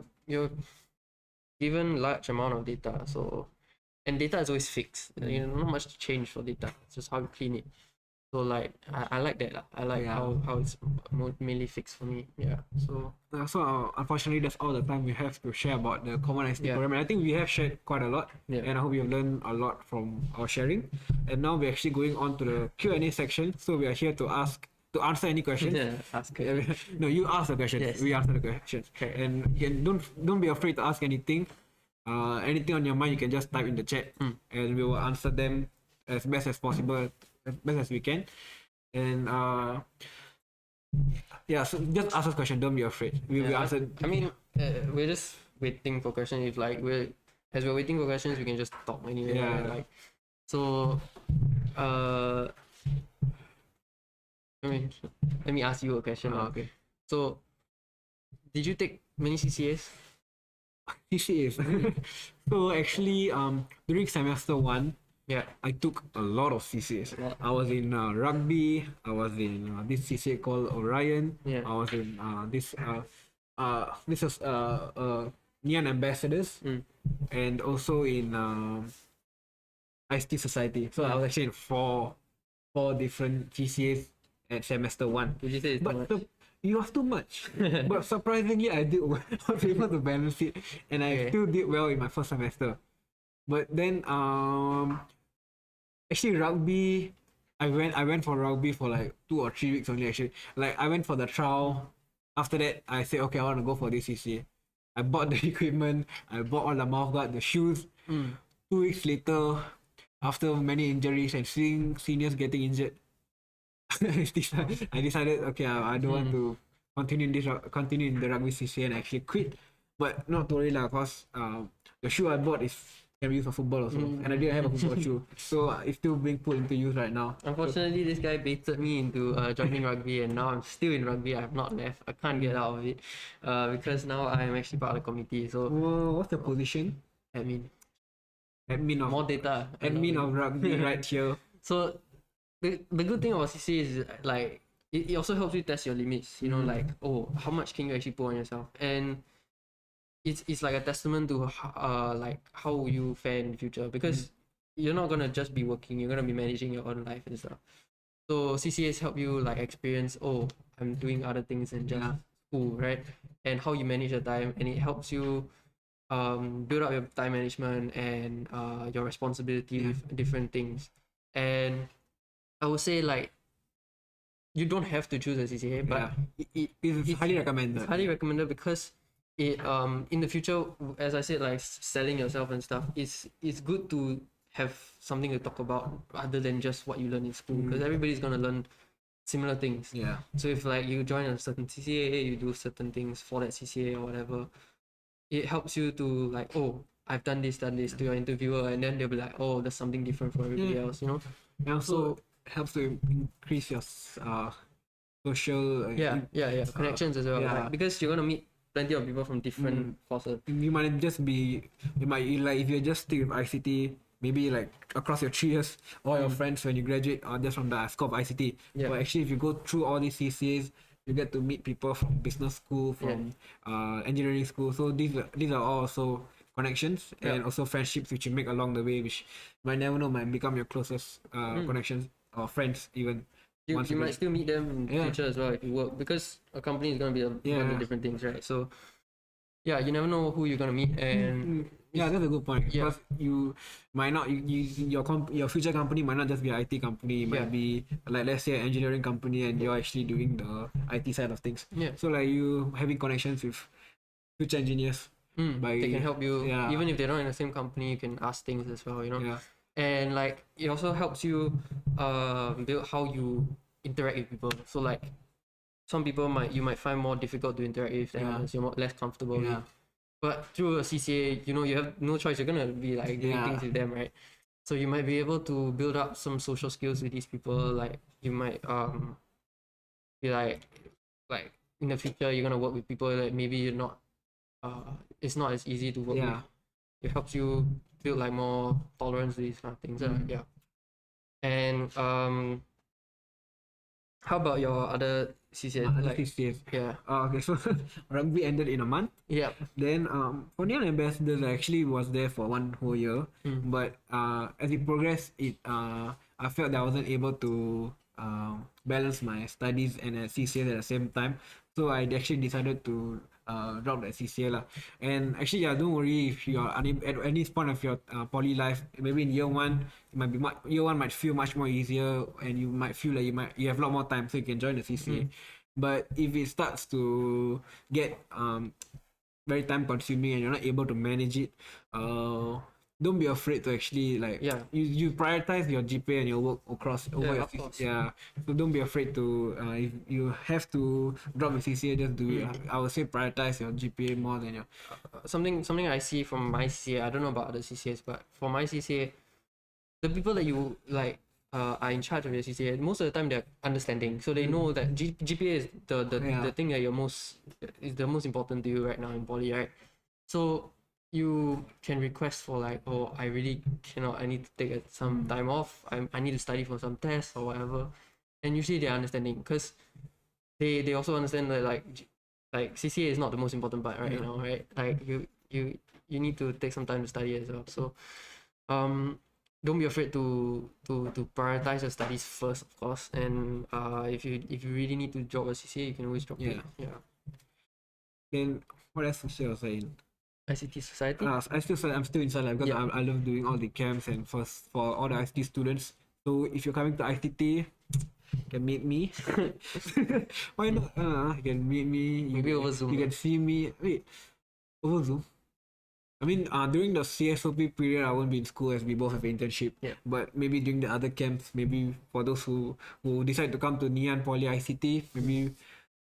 given large amount of data, so and data is always fixed. You know, not much change for data. It's just how you clean it. So like I like that. I like how it's mainly fixed for me. Yeah. So unfortunately that's all the time we have to share about the common ICT program. And I think we have shared quite a lot, and I hope you have learned a lot from our sharing. And now we're actually going on to the Q&A section. So we are here to answer any questions. No, you ask the questions. Yes. We answer the questions. Okay. And again, don't be afraid to ask anything. Anything on your mind, you can just type in the chat, and we will answer them as best as possible, as best as we can. And so just ask us question. Don't be afraid. We will answer. I mean, we're just waiting for questions. If like we're waiting for questions, we can just talk anyway. Like, so I mean, let me ask you a question. Okay. So, did you take many CCAs? CCAs. So actually, during semester 1, I took a lot of CCAs. I was in rugby. I was in this CCA called Orion. I was in this is Ngee Ann Ambassadors, and also in ICT Society. So I was actually in four different CCAs at semester 1. Would you say it's too much? It was too much. But surprisingly, I was able to balance it, and I still did well in my first semester. But then actually rugby, I went for rugby for like 2 or 3 weeks only. Actually, like I went for the trial. After that, I said, okay, I want to go for this CCA. I bought the equipment. I bought all the mouth guard, the shoes. 2 weeks later, after many injuries and seeing seniors getting injured, I decided, okay, I don't want to continue in the rugby CCA, and actually quit. But not to worry lah, cause the shoe I bought can be used for football also, and I didn't have a football shoe, so it's still being put into use right now. Unfortunately, this guy baited me into joining rugby, and now I'm still in rugby. I have not left. I can't get out of it because now I'm actually part of the committee. So what's the position? Admin of more data. Admin of rugby right here. So the good thing about CCA is like it also helps you test your limits. You know, like how much can you actually put on yourself, and it's like a testament to like how you fare in the future, because you're not gonna just be working, you're gonna be managing your own life and stuff. So CCAs help you like experience, I'm doing other things than just school, right? And how you manage your time, and it helps you build up your time management and your responsibility with different things. And I would say like you don't have to choose a CCA, but it's highly recommended. It's highly recommended because it in the future, as I said, like selling yourself and stuff, it's good to have something to talk about other than just what you learn in school, because everybody's gonna learn similar things. Yeah. So if like you join a certain CCA, you do certain things for that CCA or whatever, it helps you to like, oh, I've done this to your interviewer, and then they'll be like, oh, there's something different for everybody else, you know. And also helps to increase your social connections as well, like, because you're gonna meet plenty of people from different courses. You might just be, you might like if you just stick with ICT, maybe like across your 3 years, all your friends when you graduate are just from the scope of ICT. But actually, if you go through all these CCAs, you get to meet people from business school, from engineering school. So these are all also connections and also friendships which you make along the way, which you might never know might become your closest connections or friends even. You might still meet them in the future as well if you work, because a company is going to be a bunch of different things, right? So yeah, you never know who you're going to meet. And that's a good point, because you might not your future company might not just be an IT company. It might be like, let's say, an engineering company, and you're actually doing the IT side of things. So like you having connections with future engineers, they can help you even if they're not in the same company. You can ask things as well, you know. And like it also helps you build how you interact with people. So like some people you might find more difficult to interact with than others. You're less comfortable with. But through a CCA, you know, you have no choice. You're gonna be like doing things with them, right? So you might be able to build up some social skills with these people. Like you might be like in the future you're gonna work with people that maybe you're not it's not as easy to work with. It helps you build like more tolerance to these kind of things. And how about your other CCA? Like CCAs. Okay, so rugby ended in a month. Then for Neon Ambassadors, I actually was there for 1 whole year. But as it progressed, I felt that I wasn't able to balance my studies and CCA at the same time. So I actually decided to drop that CCA lah. And actually, don't worry if you are unable at any point of your poly life. Maybe in year 1, it might be year 1 might feel much more easier, and you might feel like you have a lot more time, so you can join the CCA. But if it starts to get very time consuming and you're not able to manage it, don't be afraid to actually like you prioritize your GPA and your work over your CCA. So don't be afraid to if you have to drop your CCA, just do it. I would say prioritize your GPA more than your something I see from my CCA. I don't know about other CCAs, but for my CCA, the people that you like are in charge of your CCA, most of the time they're understanding, so they know that GPA is the thing that is the most important to you right now in poly, right? So you can request for like, oh, I really cannot, I need to take some time off, I need to study for some tests or whatever. And usually they're understanding, because they also understand that like CCA is not the most important part right now, right? Like you need to take some time to study as well. So don't be afraid to prioritize your studies first, of course. And if you really need to drop a CCA, you can always drop it. Then what else was I saying? ICT Society? I'm still inside because I love doing all the camps and for all the ICT students. So if you're coming to ICT, you can meet me. Why not? You can meet me. Maybe over Zoom. You can see me. Wait, over Zoom? I mean, during the CSOP period, I won't be in school as we both have internship. But maybe during the other camps, maybe for those who decide to come to Ngee Ann Poly ICT, maybe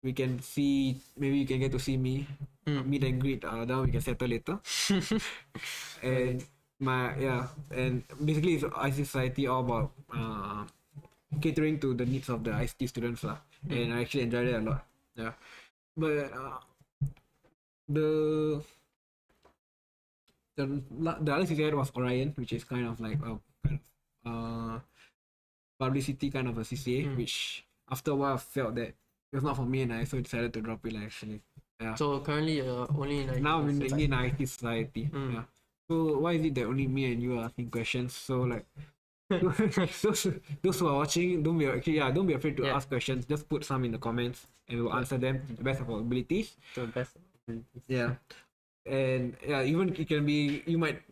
we can see, maybe you can get to see me, meet and greet. Then we can settle later. And and basically it's ICT Society all about catering to the needs of the ICT students lah. And I actually enjoyed it a lot. But the other CCA was Orion, which is kind of like a publicity kind of a CCA, which after a while I felt that it was not for me, and I so decided to drop it actually. So currently only in now I'm in IT Society. So why is it that only me and you are asking questions? So like those who are watching, don't be afraid to ask questions. Just put some in the comments, and we'll answer them to the best of our abilities. To the best. Yeah. And yeah, even it can be, you might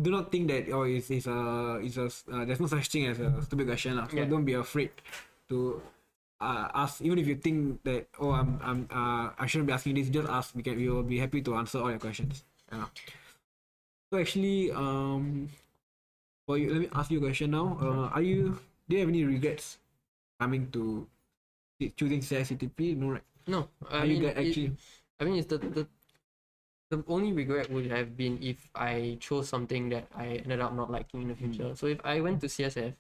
do not think that there's no such thing as a stupid question lah. So don't be afraid to ask, even if you think that I shouldn't be asking this, just ask. We will be happy to answer all your questions. Yeah. So actually, for you, let me ask you a question now. Do you have any regrets coming to choosing CICTP? No, right? No, I mean, it's the only regret would have been if I chose something that I ended up not liking in the future. So if I went to CSF,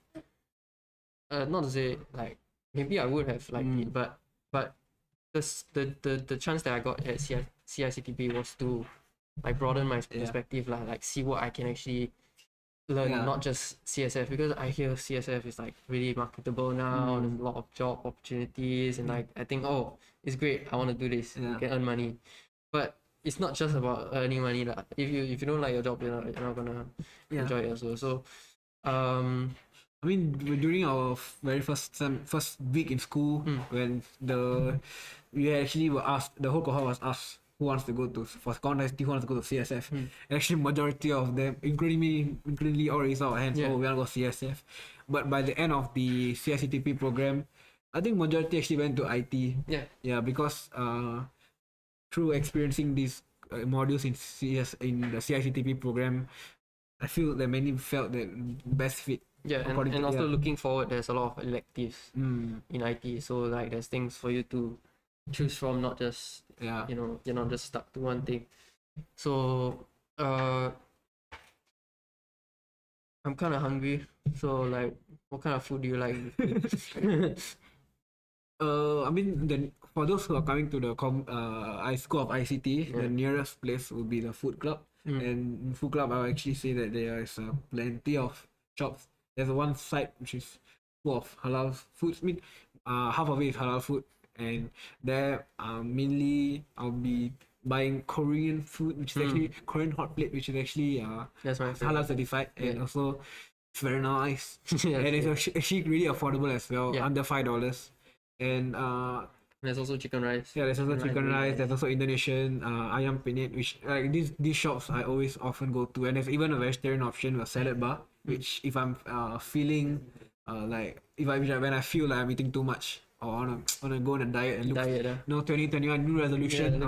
not to say like maybe I would have liked it, but the chance that I got at CICTP was to like broaden my perspective, like see what I can actually learn, not just CSF, because I hear CSF is like really marketable now. There's a lot of job opportunities, and like I think, oh, it's great, I want to do this. You can earn money, but it's not just about earning money lah. If you don't like your job, you're not gonna enjoy it also. So I mean, during our very first week in school, when we actually were asked, the whole cohort was asked who wants to go to, for contest, who wants to go to CSF. And actually, majority of them, including all raised our hands. Oh, we want to go CSF. But by the end of the CICTP program, I think majority actually went to IT. Yeah, because through experiencing these modules in the CICTP program, I feel that many felt that best fit. Yeah, and also looking forward, there's a lot of electives in IT. So like there's things for you to choose from, not just you're not just stuck to one thing. So I'm kind of hungry. So like, what kind of food do you like? I mean, for those who are coming to the School of ICT, the nearest place will be the food club. And in food club, I will actually say that there is plenty of shops. There's one site which is full of halal foods. I mean, half of it is halal food, and there mainly I'll be buying Korean food, which is actually Korean hot plate, which is actually that's my halal certified, and also it's very nice. And it's actually really affordable as well, under $5. And there's also chicken rice. Yeah, there's also chicken rice. There's also Indonesian ayam penyet, which like these shops I always often go to. And there's even a vegetarian option, a salad bar, which if I'm feeling like when I feel like I'm eating too much, or wanna go on a diet and look 2021 new resolution. I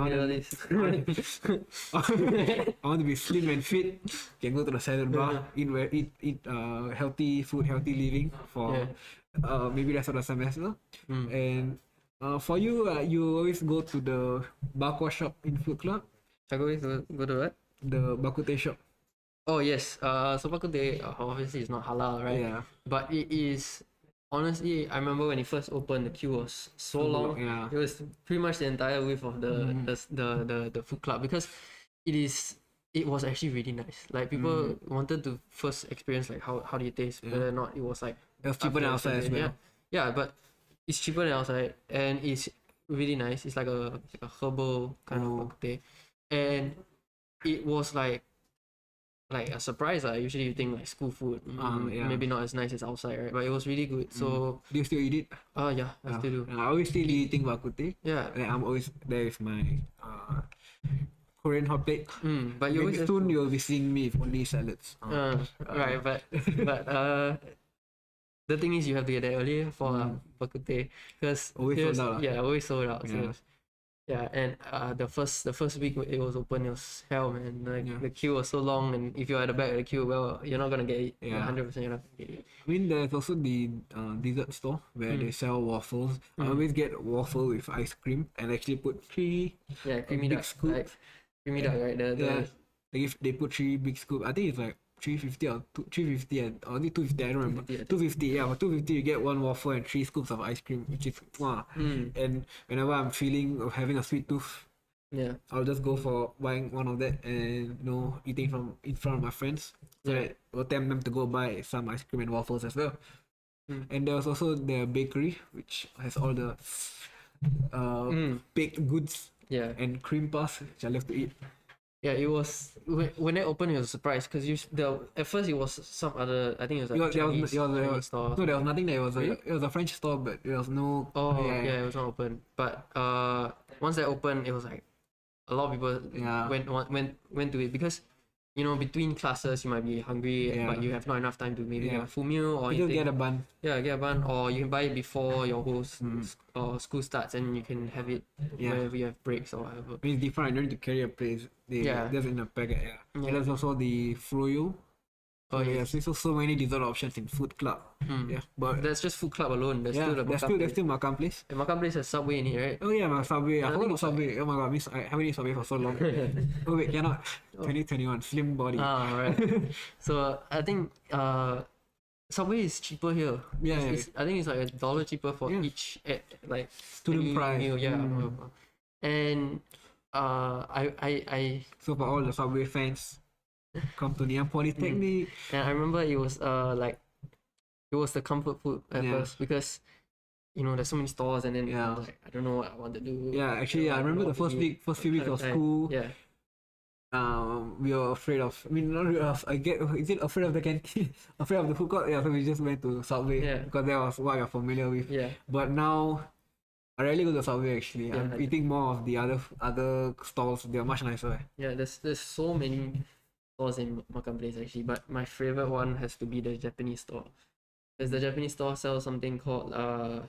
want to be slim and fit. Can go to the salad bar, eat healthy food, healthy living for maybe rest of the semester. And for you, you always go to the bakwa shop in food club. I always go to what? The bakute shop. Oh yes. So bakute obviously is not halal, right? Yeah. But it is. Honestly, I remember when it first opened, the queue was so long. Yeah. It was pretty much the entire width of the food club, because it was actually really nice. Like people wanted to first experience like how do you taste, whether or not it was like it's cheaper than outside as well. Yeah, but it's cheaper than outside, and it's really nice. It's like a herbal kind of bakute, and it was like a surprise. Usually you think like school food, maybe not as nice as outside, right? But it was really good. So do you still eat it? Yeah, I still do. I always still eating bakute. Yeah, I'm always there with my Korean hot plate. But you soon you'll be seeing me with only salads. Right, but the thing is, you have to get there early for bakute, because always sold out. Yeah, always sold out. So yeah, and the first week it was open, it was hell, man. Like the queue was so long, and if you're at the back of the queue, well, you're not gonna get it. 100% you're not gonna get it. I mean, there's also the dessert store where they sell waffles. I always get waffle with ice cream and actually put 3 creamy big duck, scoops. like, creamy duck, right? They put 3 big scoops. I think it's like 350 or 350 and or 250. I don't remember. 250. Yeah, for 250 you get 1 waffle and 3 scoops of ice cream, which is And whenever I'm feeling of having a sweet tooth, I'll just go for buying one of that and eating from in front of my friends. So that will tempt them to go buy some ice cream and waffles as well. And there's also the bakery, which has all the baked goods and cream puffs, which I love to eat. Yeah, it was when it opened. It was a surprise because at first it was some other. I think it was like Chinese store. No, there was nothing there. Really? It was a French store, but there was no. Oh yeah, it was not open. But once that opened, it was like a lot of people went to it because between classes you might be hungry, but you have not enough time to maybe have a full meal or You anything. get a bun. Yeah, get a bun, or you can buy it before your whole school starts, and you can have it whenever you have breaks or whatever. I mean, it's different. I don't need to carry a plate. That's in a packet. Yeah. And there's also the froyo. Oh yes. There's also so many dessert options in Food Club. Yeah, but that's just Food Club alone. There's still the there's still Makan Place. And Makan Place has Subway in it, right? Oh yeah, my Subway. I I forgot think the Subway. Oh my god, I haven't eaten Subway for so long. Oh wait, cannot. 2021, slim body. Right. So I think Subway is cheaper here. I think it's like $1 cheaper for each like student price. meal. Yeah. And I so for all the Subway fans, come to Ngee Ann Polytechnic. And I remember it was it was the comfort food at first because there's so many stores, and then like, I don't know what I want to do. Yeah, actually, I remember the first few weeks of school. Yeah. We were afraid of. I mean, not really is it afraid of the canteen? Afraid of the food court? Yeah, so we just went to Subway because that was what you're familiar with. Yeah. But now, I rarely go to Subway actually. Yeah, I'm eating more of the other stalls. They're much nicer. Yeah, there's so many stores in Makan Place actually, but my favorite one has to be the Japanese store. Because the Japanese store sells something called I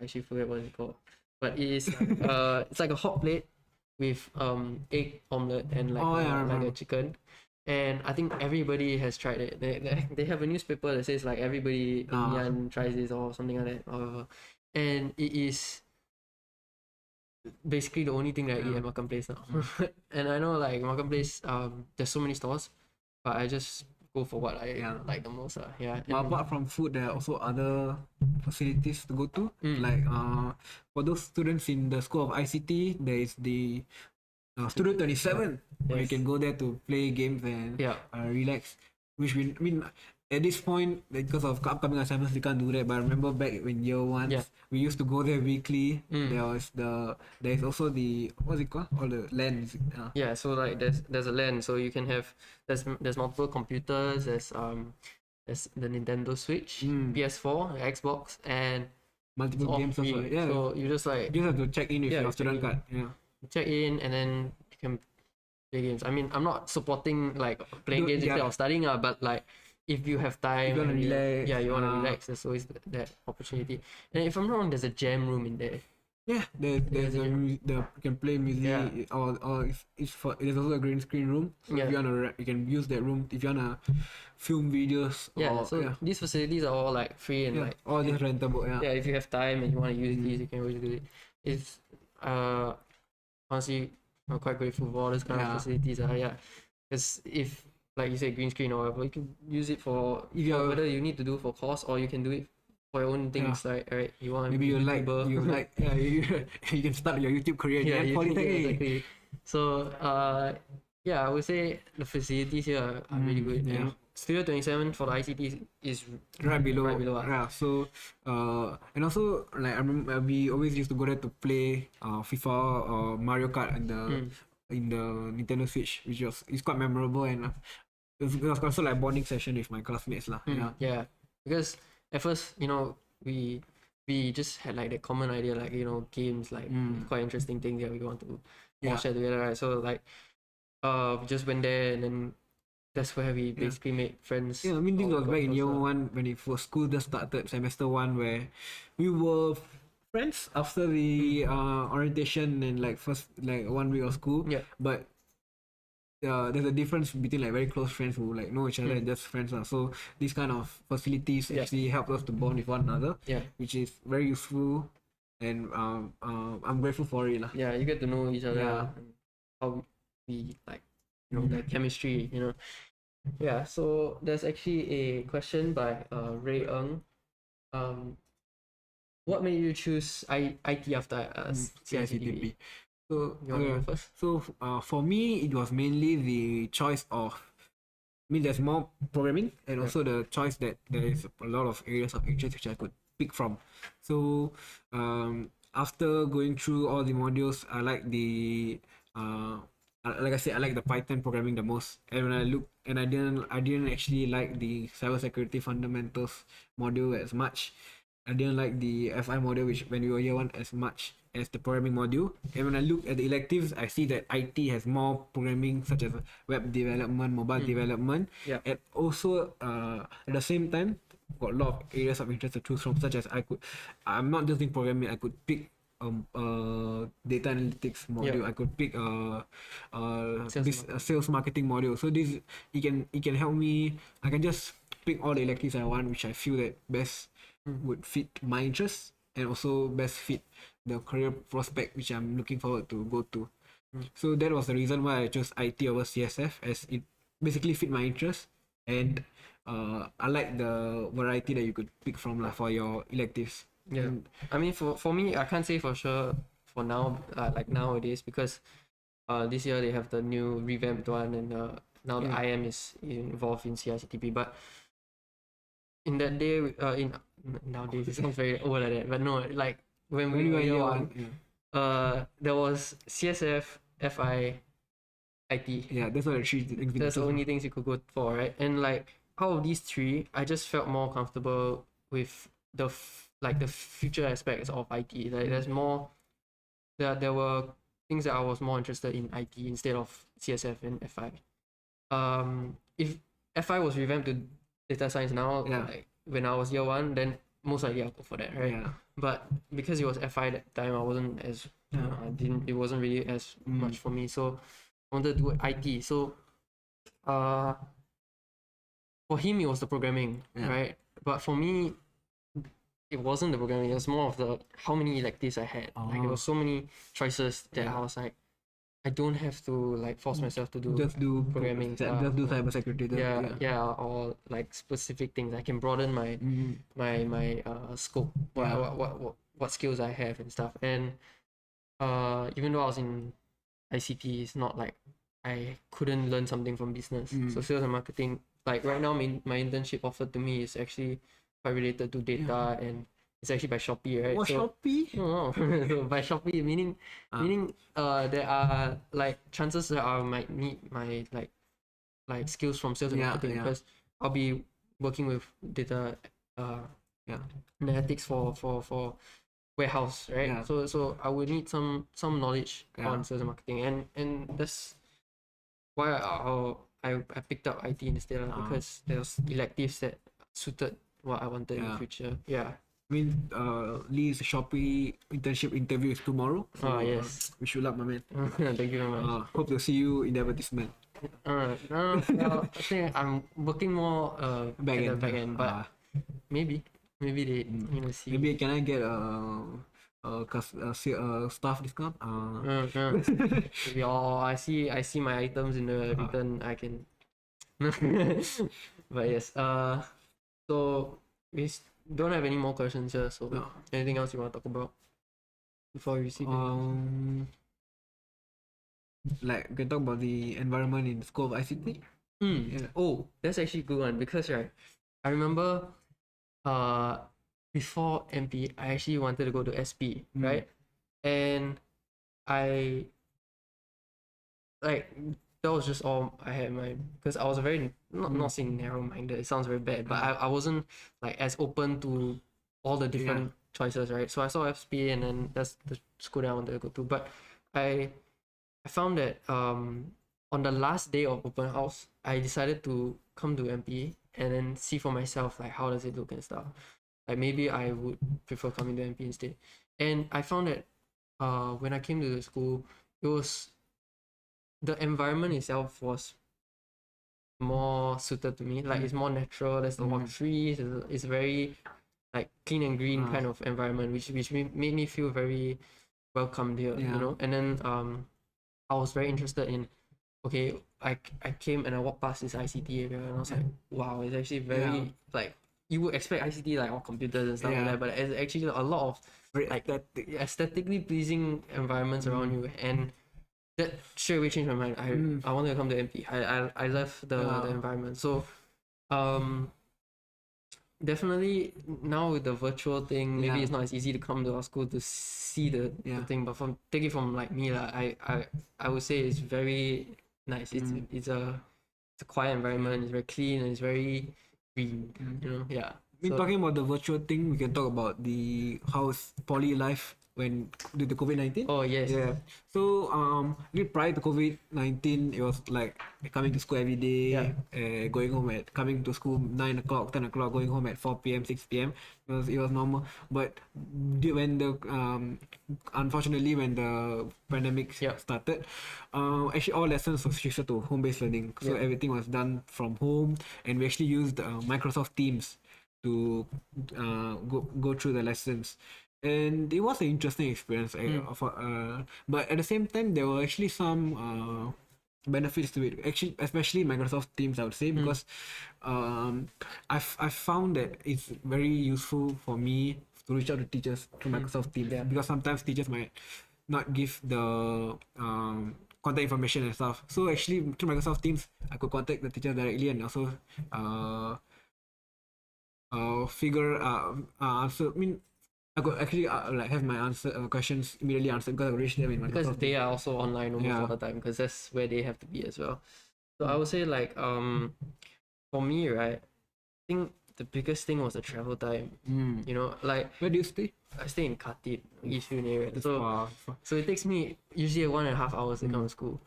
actually forget what it's called. But it is it's like a hot plate with egg omelette and like a chicken. And I think everybody has tried it. They have a newspaper that says like everybody in Ngee Ann tries this or something like that. And it is basically the only thing that I eat at Makan Place now. And I know like Makan Place, there's so many stores, but I just go for what I like the most. But apart from food, there are also other facilities to go to. Like for those students in the School of ICT, there is the Studio 27, where you can go there to play games and relax. Which I mean, at this point, because of upcoming assignments, we can't do that. But I remember back in year one, we used to go there weekly. There is also the, what's it called? All the LAN. Yeah, so like there's a LAN, so you can have there's multiple computers. There's the Nintendo Switch, PS4, Xbox, and multiple games also. Yeah. So you just like you have to check in with your student card. Yeah. Check in and then you can play games. I mean, I'm not supporting like playing games instead of studying, but like if you have time, you want to relax. You want to relax. There's always that opportunity. And if I'm not wrong, there's a jam room in there. Yeah, you can play music or there's also a green screen room. So if you can use that room if you wanna film videos. These facilities are all like free and like all just rentable. Yeah, if you have time and you want to use these, you can always do it. It's honestly, I'm quite grateful for all these kind of facilities. Because if, like you say, green screen or whatever, you can use it for whether you need to do for course or you can do it for your own things. Like, alright, you want maybe you like you can start your YouTube career. Exactly. So I would say the facilities here are really good. Yeah. And Studio 27 for the ICT is right below. Yeah. So and also like I remember we always used to go there to play FIFA or Mario Kart in the Nintendo Switch, which is quite memorable, and it was also like bonding session with my classmates lah. Yeah. Because at first, we just had like the common idea, like games, like quite interesting things that we want to all share together, right? So like we just went there and then that's where we basically made friends. Yeah, I mean, this was back in year one when school just started, semester one, where we were friends after the orientation and like first like 1 week of school. Yeah. But there's a difference between like very close friends who like know each other and just friends. So these kind of facilities actually help us to bond with one another. Yeah. Which is very useful, and I'm grateful for it lah. Yeah, you get to know each other. Yeah. And how we like the chemistry. Yeah. So there's actually a question by Ray Ng. What made you choose IT after CICTV? So you want to go first? So for me, it was mainly the choice of. I mean, there's more programming, and also the choice that there is a lot of areas of interest which I could pick from. So after going through all the modules, I like the like I said, I like the Python programming the most. And when I look, and I didn't actually like the cybersecurity fundamentals module as much. I didn't like the FI module, which when we were year one, as much as the programming module. And when I look at the electives, I see that IT has more programming, such as web development, mobile development, and also at the same time got a lot of areas of interest to choose from, such as I'm not just doing programming. I could pick data analytics module. I could pick sales marketing module. So this it can help me. I can just pick all the electives I want, which I feel that best would fit my interests and also best fit the career prospect which I'm looking forward to go to. So that was the reason why I chose IT over CSF, as it basically fit my interest, and I like the variety that you could pick from for your electives. Yeah, I mean, for me, I can't say for sure for now, like nowadays, because this year they have the new revamped one, and now the IM is involved in CICTP. But in that day, in nowadays it sounds very old like that, but no, like when we were year one, there was CSF, FI, IT. Yeah, that's what the three things. That's the only things you could go for, right? And like out of these three, I just felt more comfortable with the the future aspects of IT. Like there's more, there were things that I was more interested in IT instead of CSF and FI. If FI was revamped to data science now, like when I was year one, then most likely I'll go for that, right? But because it was FI that time, I wasn't as it wasn't really as much for me. So I wanted to do IT. So for him it was the programming, right? But for me, it wasn't the programming. It was more of the how many electives I had. Like there was so many choices that I was like, I don't have to like force myself to do programming. Just do cybersecurity. Or like specific things. I can broaden my my scope. What skills I have and stuff. And even though I was in ICT, it's not like I couldn't learn something from business. So sales and marketing, like right now, my internship offered to me is actually quite related to data, and it's actually by Shopee, right? What, Shopee? No. So by Shopee, meaning there are like chances that I might need my like skills from sales and marketing, because I'll be working with data analytics for warehouse, right? So I would need some knowledge on sales and marketing, and that's why I picked up IT instead, because there was electives that suited what I wanted in the future. I mean, Lee's Shopee internship interview is tomorrow. So, yes. Wish you luck, my man. Thank you very much. Hope to see you in the advertisement. No, I think I'm working more back end, but maybe they see. Maybe can I get staff discount? Maybe, or I see my items in the return. I can. But yes. So we don't have any more questions here. So anything else you want to talk about before we receive? Like we can talk about the environment in the school of ICT. Oh, that's actually a good one, because right, I remember before MP, I actually wanted to go to SP, right? And I like that was just all I had in mind, because I was very not saying narrow-minded. It sounds very bad, but I wasn't like as open to all the different choices, right? So I saw SP, and then that's the school that I wanted to go to. But I found that on the last day of open house, I decided to come to MP and then see for myself like how does it look and stuff. Like maybe I would prefer coming to MP instead. And I found that when I came to the school, it was the environment itself was more suited to me. Like it's more natural. There's a lot of trees. It's very like clean and green kind of environment, which made me feel very welcomed here. You know. And then I was very interested in. Okay, I came and I walked past this ICT area, and I was like, wow, it's actually very like you would expect ICT like all computers and stuff like that, but it's actually a lot of very like aesthetically pleasing environments around you, and that straight away changed my mind. I wanted to come to MP. I love the environment. So definitely now with the virtual thing, maybe Yeah. it's not as easy to come to our school to see the thing. But take it from like me, lah, I would say it's very nice. It's a quiet environment. It's very clean and it's very green. You know, yeah. I mean, talking about the virtual thing, we can talk about the how's poly life when due to COVID-19. Oh yes. Yeah. So prior to COVID-19, it was like coming to school every day, going home at coming to school 9 o'clock, 10 o'clock, going home at 4 p.m., 6 p.m. It was normal. But when the unfortunately when the pandemic started, actually all lessons were shifted to home-based learning. So everything was done from home, and we actually used Microsoft Teams to go through the lessons, and it was an interesting experience. But at the same time, there were actually some benefits to it. Actually, especially Microsoft Teams, I would say, because I found that it's very useful for me to reach out to teachers through Microsoft Teams, because sometimes teachers might not give the contact information and stuff. So actually, through Microsoft Teams, I could contact the teacher directly and also figure answer. I mean, I could actually like have my questions immediately answered because I reached them in Microsoft. Because they are also online almost all the time, because that's where they have to be as well. So I would say like for me, right, I think the biggest thing was the travel time. You know, like where do you stay? I stay in Khatib, Yishun area. So it takes me usually 1.5 hours to come to school.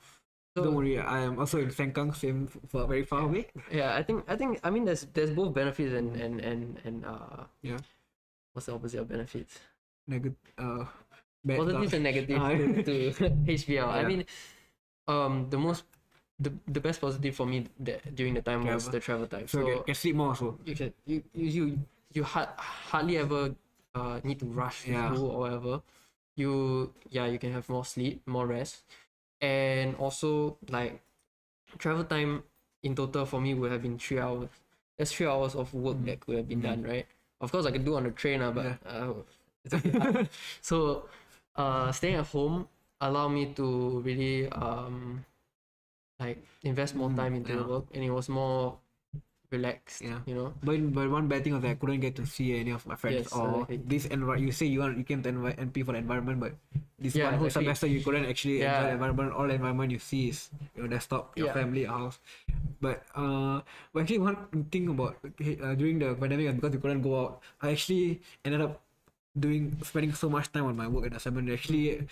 So, don't worry, I am also in Sengkang, same very far away. Yeah, I mean there's both benefits and what's the opposite of benefits? Bad Positive stuff. and negative to HBL. I mean, the best positive for me during the time was the travel time. So you can sleep more also. You hardly ever need to rush to school or whatever. You can have more sleep, more rest, and also like travel time in total for me would have been 3 hours. That's 3 hours of work that could have been done, right? Of course, I could do on the train, but it's a bit hard. So, staying at home allowed me to really like invest more time into the work, and it was more relaxed. You know. But one bad thing was that I couldn't get to see any of my friends. Yes, exactly. This you say you came to NP for the environment, but this one whole semester you couldn't actually enjoy the environment. All the environment you see is your desktop, your family, your house. But actually one thing about during the pandemic, because we couldn't go out, I actually ended up spending so much time on my work at the seminary. Actually,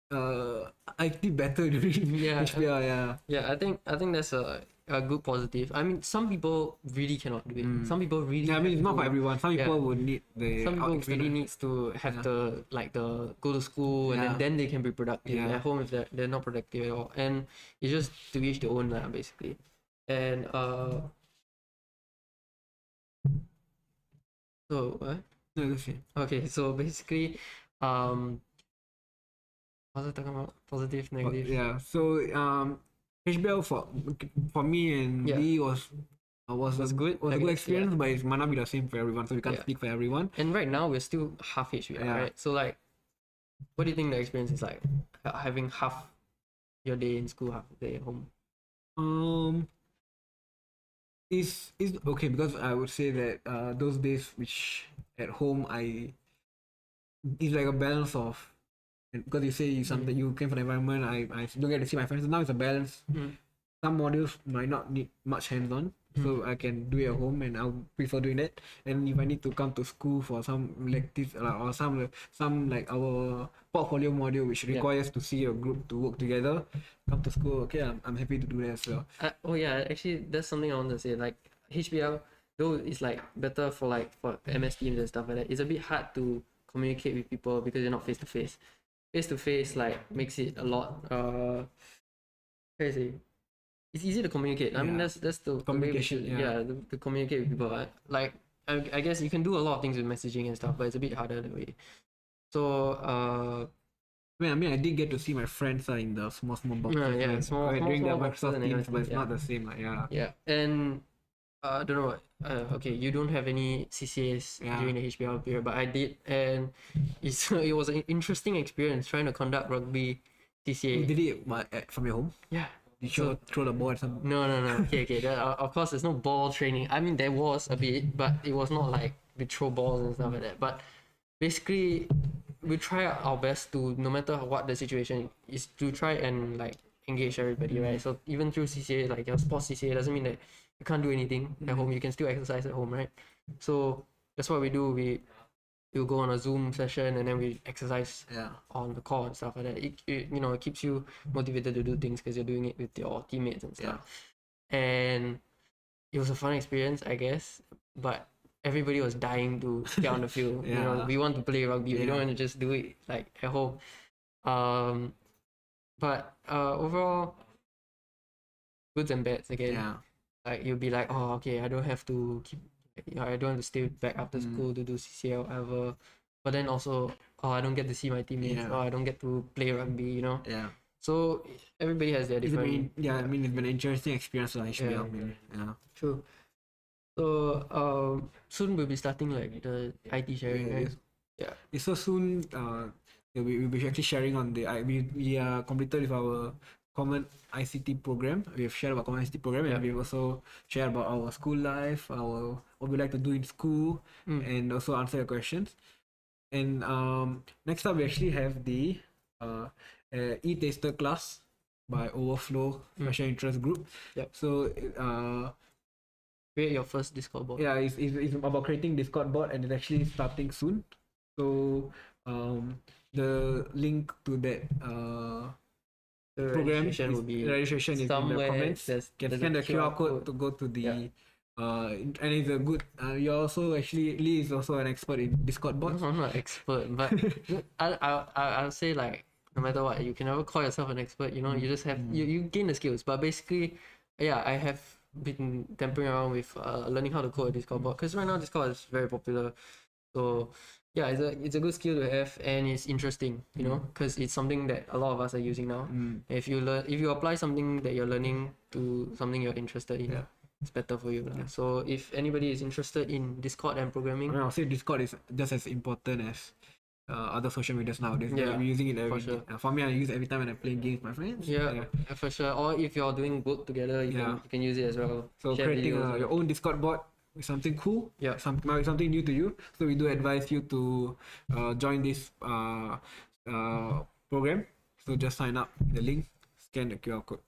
I did better during HBL. I think that's a good positive. I mean, some people really cannot do it. Some people really. I mean, it's not for everyone. Some people would need the. Some people really needs to have the go to school, and then they can be productive. At home, if they're not productive at all, and it's just to each their own, basically. And so what? No, that's it. Okay, so basically, what was I talking about? Positive, negative. So HBL for me and Lee was a good experience, but it might not be the same for everyone, so we can't speak for everyone. And right now we're still half HBL, right? So like, what do you think the experience is like having half your day in school, half the day at home? Is okay, because I would say that those days which at home it's like a balance of, because you say something you came from the environment, I don't get to see my friends. Now it's a balance. Some modules might not need much hands-on, so I can do it at home, and I'll prefer doing that. And if I need to come to school for some electives or some like our portfolio module which requires to see a group to work together, come to school. Okay, I'm happy to do that as well. Actually, that's something I want to say. Like HBL, though it's like better for MS teams and stuff like that, it's a bit hard to communicate with people because you're not face to face. Face to face makes it a lot crazy. It's easy to communicate. I mean that's the communication. To communicate with people. Like I guess you can do a lot of things with messaging and stuff, but it's a bit harder that way. So I mean, I did get to see my friends in the small boxes. Small during the boxes Microsoft Teams, but it's not the same. And I don't know. Okay, you don't have any CCAs during the HBL period, but I did, and it was an interesting experience trying to conduct rugby CCA. You did it from your home? Yeah. You throw the ball at some. No. Okay. Of course, there's no ball training. I mean, there was a bit, but it was not like we throw balls and stuff like that. But basically, we try our best to, no matter what the situation is, to try and like engage everybody, right? So even through CCA, like your sports CCA, doesn't mean that you can't do anything at home. You can still exercise at home, right? So that's what we do. We'll go on a Zoom session and then we exercise on the court and stuff like that. It keeps you motivated to do things because you're doing it with your teammates and stuff. And it was a fun experience, I guess. But everybody was dying to get on the field. We want to play rugby. We don't want to just do it like at home. But overall, goods and bads again. Like you'll be like, oh, okay, I don't have to I don't have to stay back after school to do CCA or whatever. But then also, I don't get to see my teammates, or I don't get to play rugby, So everybody has their different. It's been an interesting experience for HBL. True. So soon we'll be starting like the IT sharing, right? Yeah. So soon, we'll be actually sharing on we are completed with our common ICT program. We have shared about common ICT program, and we've also shared about our school life, what we like to do in school, and also answer your questions. And next up, we actually have the e-taster class by Overflow Special Interest Group. So create your first Discord board. Yeah, it's about creating Discord board, and it's actually starting soon. So the link to that program will be registration is in the comments. You can scan the QR code to go to the and it's a good you're also actually Lee is also an expert in Discord bots. I'm not an expert, but I'll say, like, no matter what, you can never call yourself an expert, you just have you gain the skills. But basically, I have been tampering around with learning how to code a Discord bot, because right now Discord is very popular. So it's a good skill to have, and it's interesting, because it's something that a lot of us are using now. If you apply something that you're learning to something you're interested in, it's better for you. So if anybody is interested in Discord and programming, I'll say Discord is just as important as other social medias nowadays. We're using it every day. For me, I use it every time when I play games with my friends. For sure. Or if you're doing work together, you can use it as well. So share creating videos, your own Discord bot is something cool. Something new to you. So we do advise you to join this program. So just sign up the link, scan the QR code.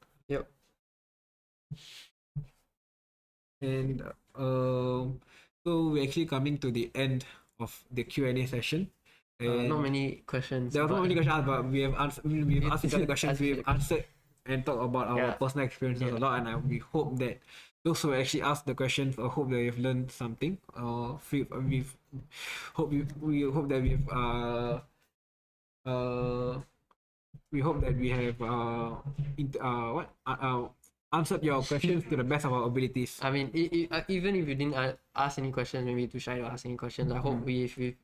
And so we're actually coming to the end of the Q&A session. Not many questions. There are not many questions, but we have asked each other questions. We've answered and talked about our personal experiences a lot, and we hope that those who actually asked the questions, or hope that you've learned something, or we hope that we have answered your questions to the best of our abilities. I mean, even if you didn't ask any questions, maybe too shy to ask any questions, I hope we've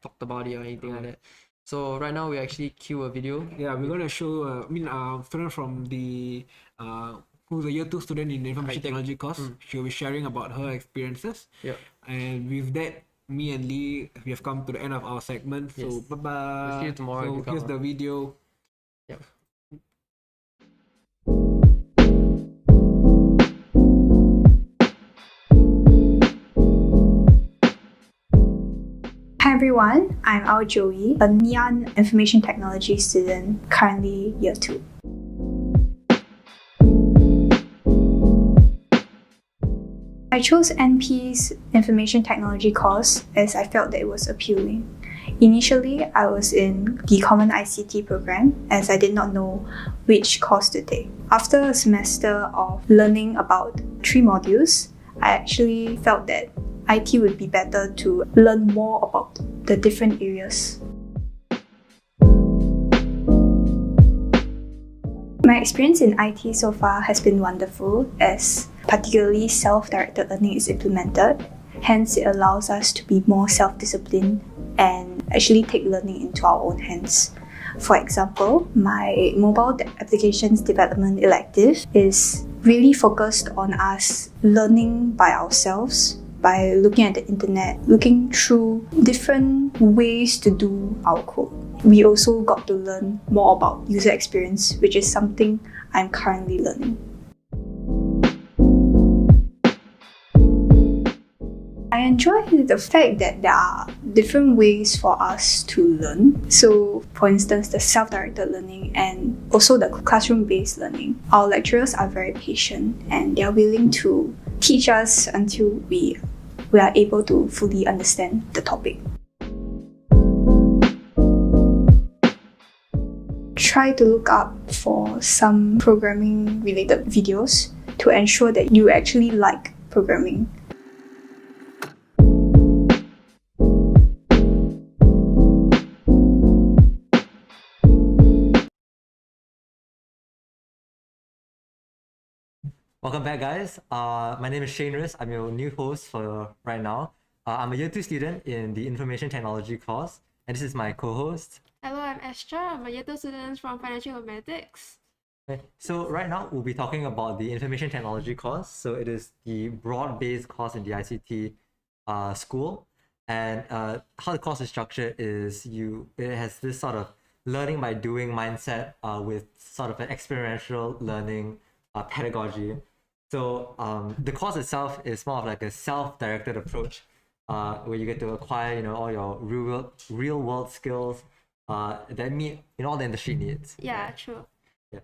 talked about it or anything like that. So right now we actually cue a video. We're gonna show student from the who's a year 2 student in the information technology course. She'll be sharing about her experiences. And with that, me and Lee, we have come to the end of our segment. So bye bye. We'll see you tomorrow. So here's the video. Hi everyone, I'm Ao Joey, a Ngee Ann Information Technology student, currently year 2. I chose NP's Information Technology course as I felt that it was appealing. Initially, I was in the Common ICT program as I did not know which course to take. After a semester of learning about 3 modules, I actually felt that IT would be better to learn more about the different areas. My experience in IT so far has been wonderful, as particularly self-directed learning is implemented. Hence, it allows us to be more self-disciplined and actually take learning into our own hands. For example, my mobile applications development elective is really focused on us learning by ourselves, by looking at the internet, looking through different ways to do our code. We also got to learn more about user experience, which is something I'm currently learning. I enjoy the fact that there are different ways for us to learn. So, for instance, the self-directed learning and also the classroom-based learning. Our lecturers are very patient and they are willing to teach us until we are able to fully understand the topic. Try to look up for some programming related videos to ensure that you actually like programming. Welcome back, guys. My name is Shane Riss. I'm your new host for right now. I'm a year 2 student in the Information Technology course, and this is my co-host. Hello, I'm Esther. I'm a year 2 student from Financial Informatics. Okay. So right now, we'll be talking about the Information Technology course. So it is the broad-based course in the ICT school. And how the course is structured is it has this sort of learning by doing mindset with sort of an experiential learning pedagogy. So the course itself is more of like a self-directed approach where you get to acquire, all your real world skills that meet all the industry needs. Yeah, true. Yeah.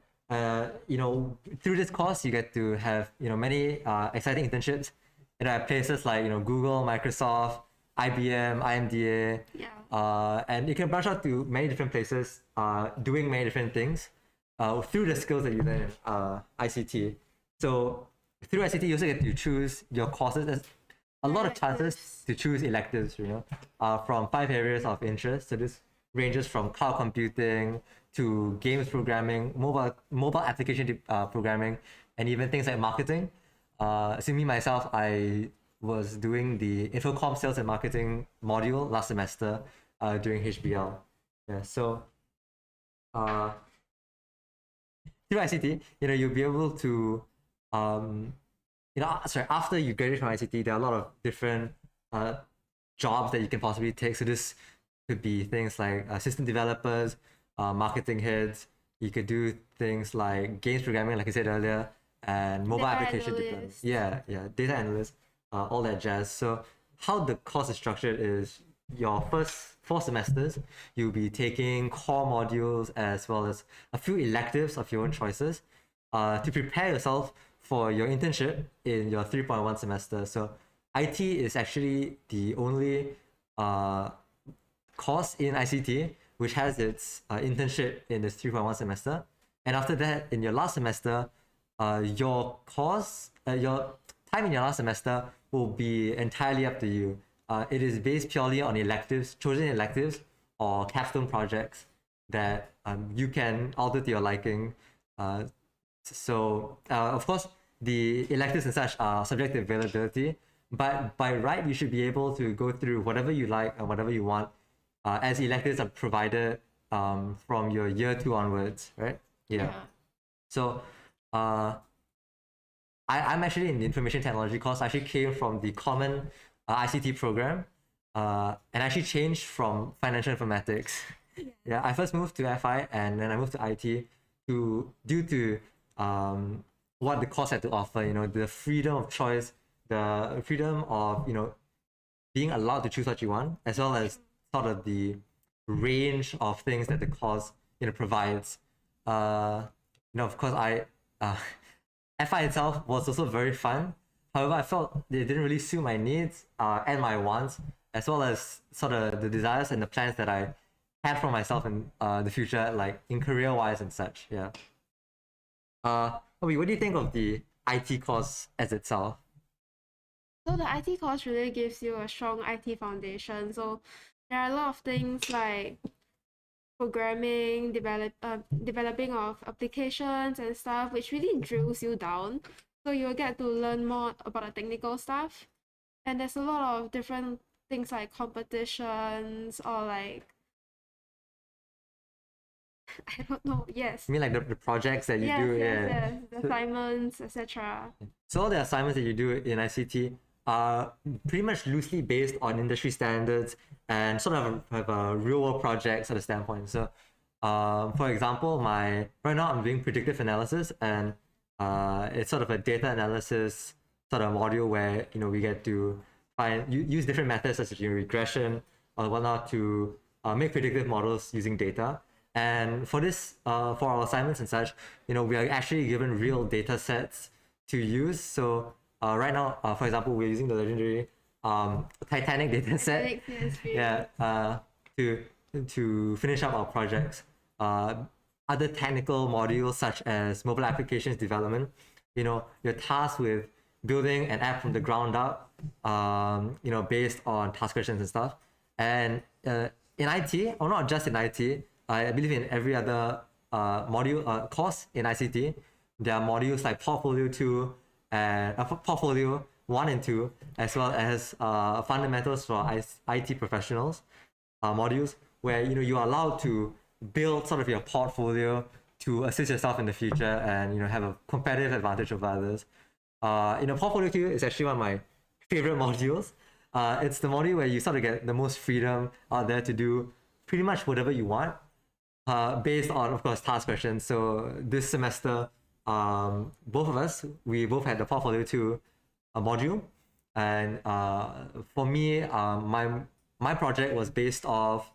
Through this course, you get to have many exciting internships at places like Google, Microsoft, IBM, IMDA. Yeah. And you can branch out to many different places, doing many different things through the skills that you learn in ICT. So through ICT, you also get to choose your courses. There's a lot of chances to choose electives, from 5 areas of interest. So this ranges from cloud computing to games programming, mobile application programming, and even things like marketing. So me, myself, I was doing the Infocom Sales and Marketing module last semester during HBL. Yeah, so through ICT, you'll be able to after you graduate from ICT, there are a lot of different jobs that you can possibly take. So this could be things like system developers, marketing heads. You could do things like games programming, like I said earlier, and mobile Data application development. Yeah, data analyst, all that jazz. So how the course is structured is your first 4 semesters, you'll be taking core modules as well as a few electives of your own choices to prepare yourself for your internship in your 3.1 semester. So IT is actually the only course in ICT which has its internship in this 3.1 semester. And after that, in your last semester, your time in your last semester will be entirely up to you. It is based purely on chosen electives or capstone projects that you can alter to your liking. Of course, the electives and such are subject to availability, but by right, you should be able to go through whatever you like and whatever you want, as electives are provided from your year 2 onwards, right? Yeah. So I'm actually in the information technology course. I actually came from the common ICT program and actually changed from financial informatics. Yeah, I first moved to FI and then I moved to IT due to what the course had to offer, the freedom of choice, the freedom of, being allowed to choose what you want, as well as sort of the range of things that the course, provides. Of course, FI itself was also very fun. However, I felt it didn't really suit my needs and my wants, as well as sort of the desires and the plans that I had for myself in the future, like in career-wise and such. Yeah. Obi, what do you think of the IT course as itself? So the IT course really gives you a strong IT foundation. So there are a lot of things like programming, developing of applications and stuff, which really drills you down. So you'll get to learn more about the technical stuff. And there's a lot of different things like competitions or like I don't know. Yes. You mean like the projects that you do? Yes, the assignments, etc. So all the assignments that you do in ICT are pretty much loosely based on industry standards and sort of have a real world project sort of standpoint. So For example, right now I'm doing predictive analysis, and it's sort of a data analysis sort of module where we get to use different methods such as regression or whatnot to make predictive models using data. And for this, for our assignments and such, we are actually given real data sets to use. So right now, for example, we're using the legendary Titanic data set. Yeah, to finish up our projects. Other technical modules such as mobile applications development, you're tasked with building an app from the ground up, based on task questions and stuff. And in IT, or not just in IT, I believe in every other course in ICT, there are modules like Portfolio 2 and Portfolio 1 and 2, as well as fundamentals for IT professionals modules, where you are allowed to build sort of your portfolio to assist yourself in the future and have a competitive advantage over others. Portfolio 2 is actually one of my favorite modules. It's the module where you sort of get the most freedom out there to do pretty much whatever you want, based on, of course, task questions. So this semester, both of us, we both had the Portfolio 2 module, and for me, my project was based off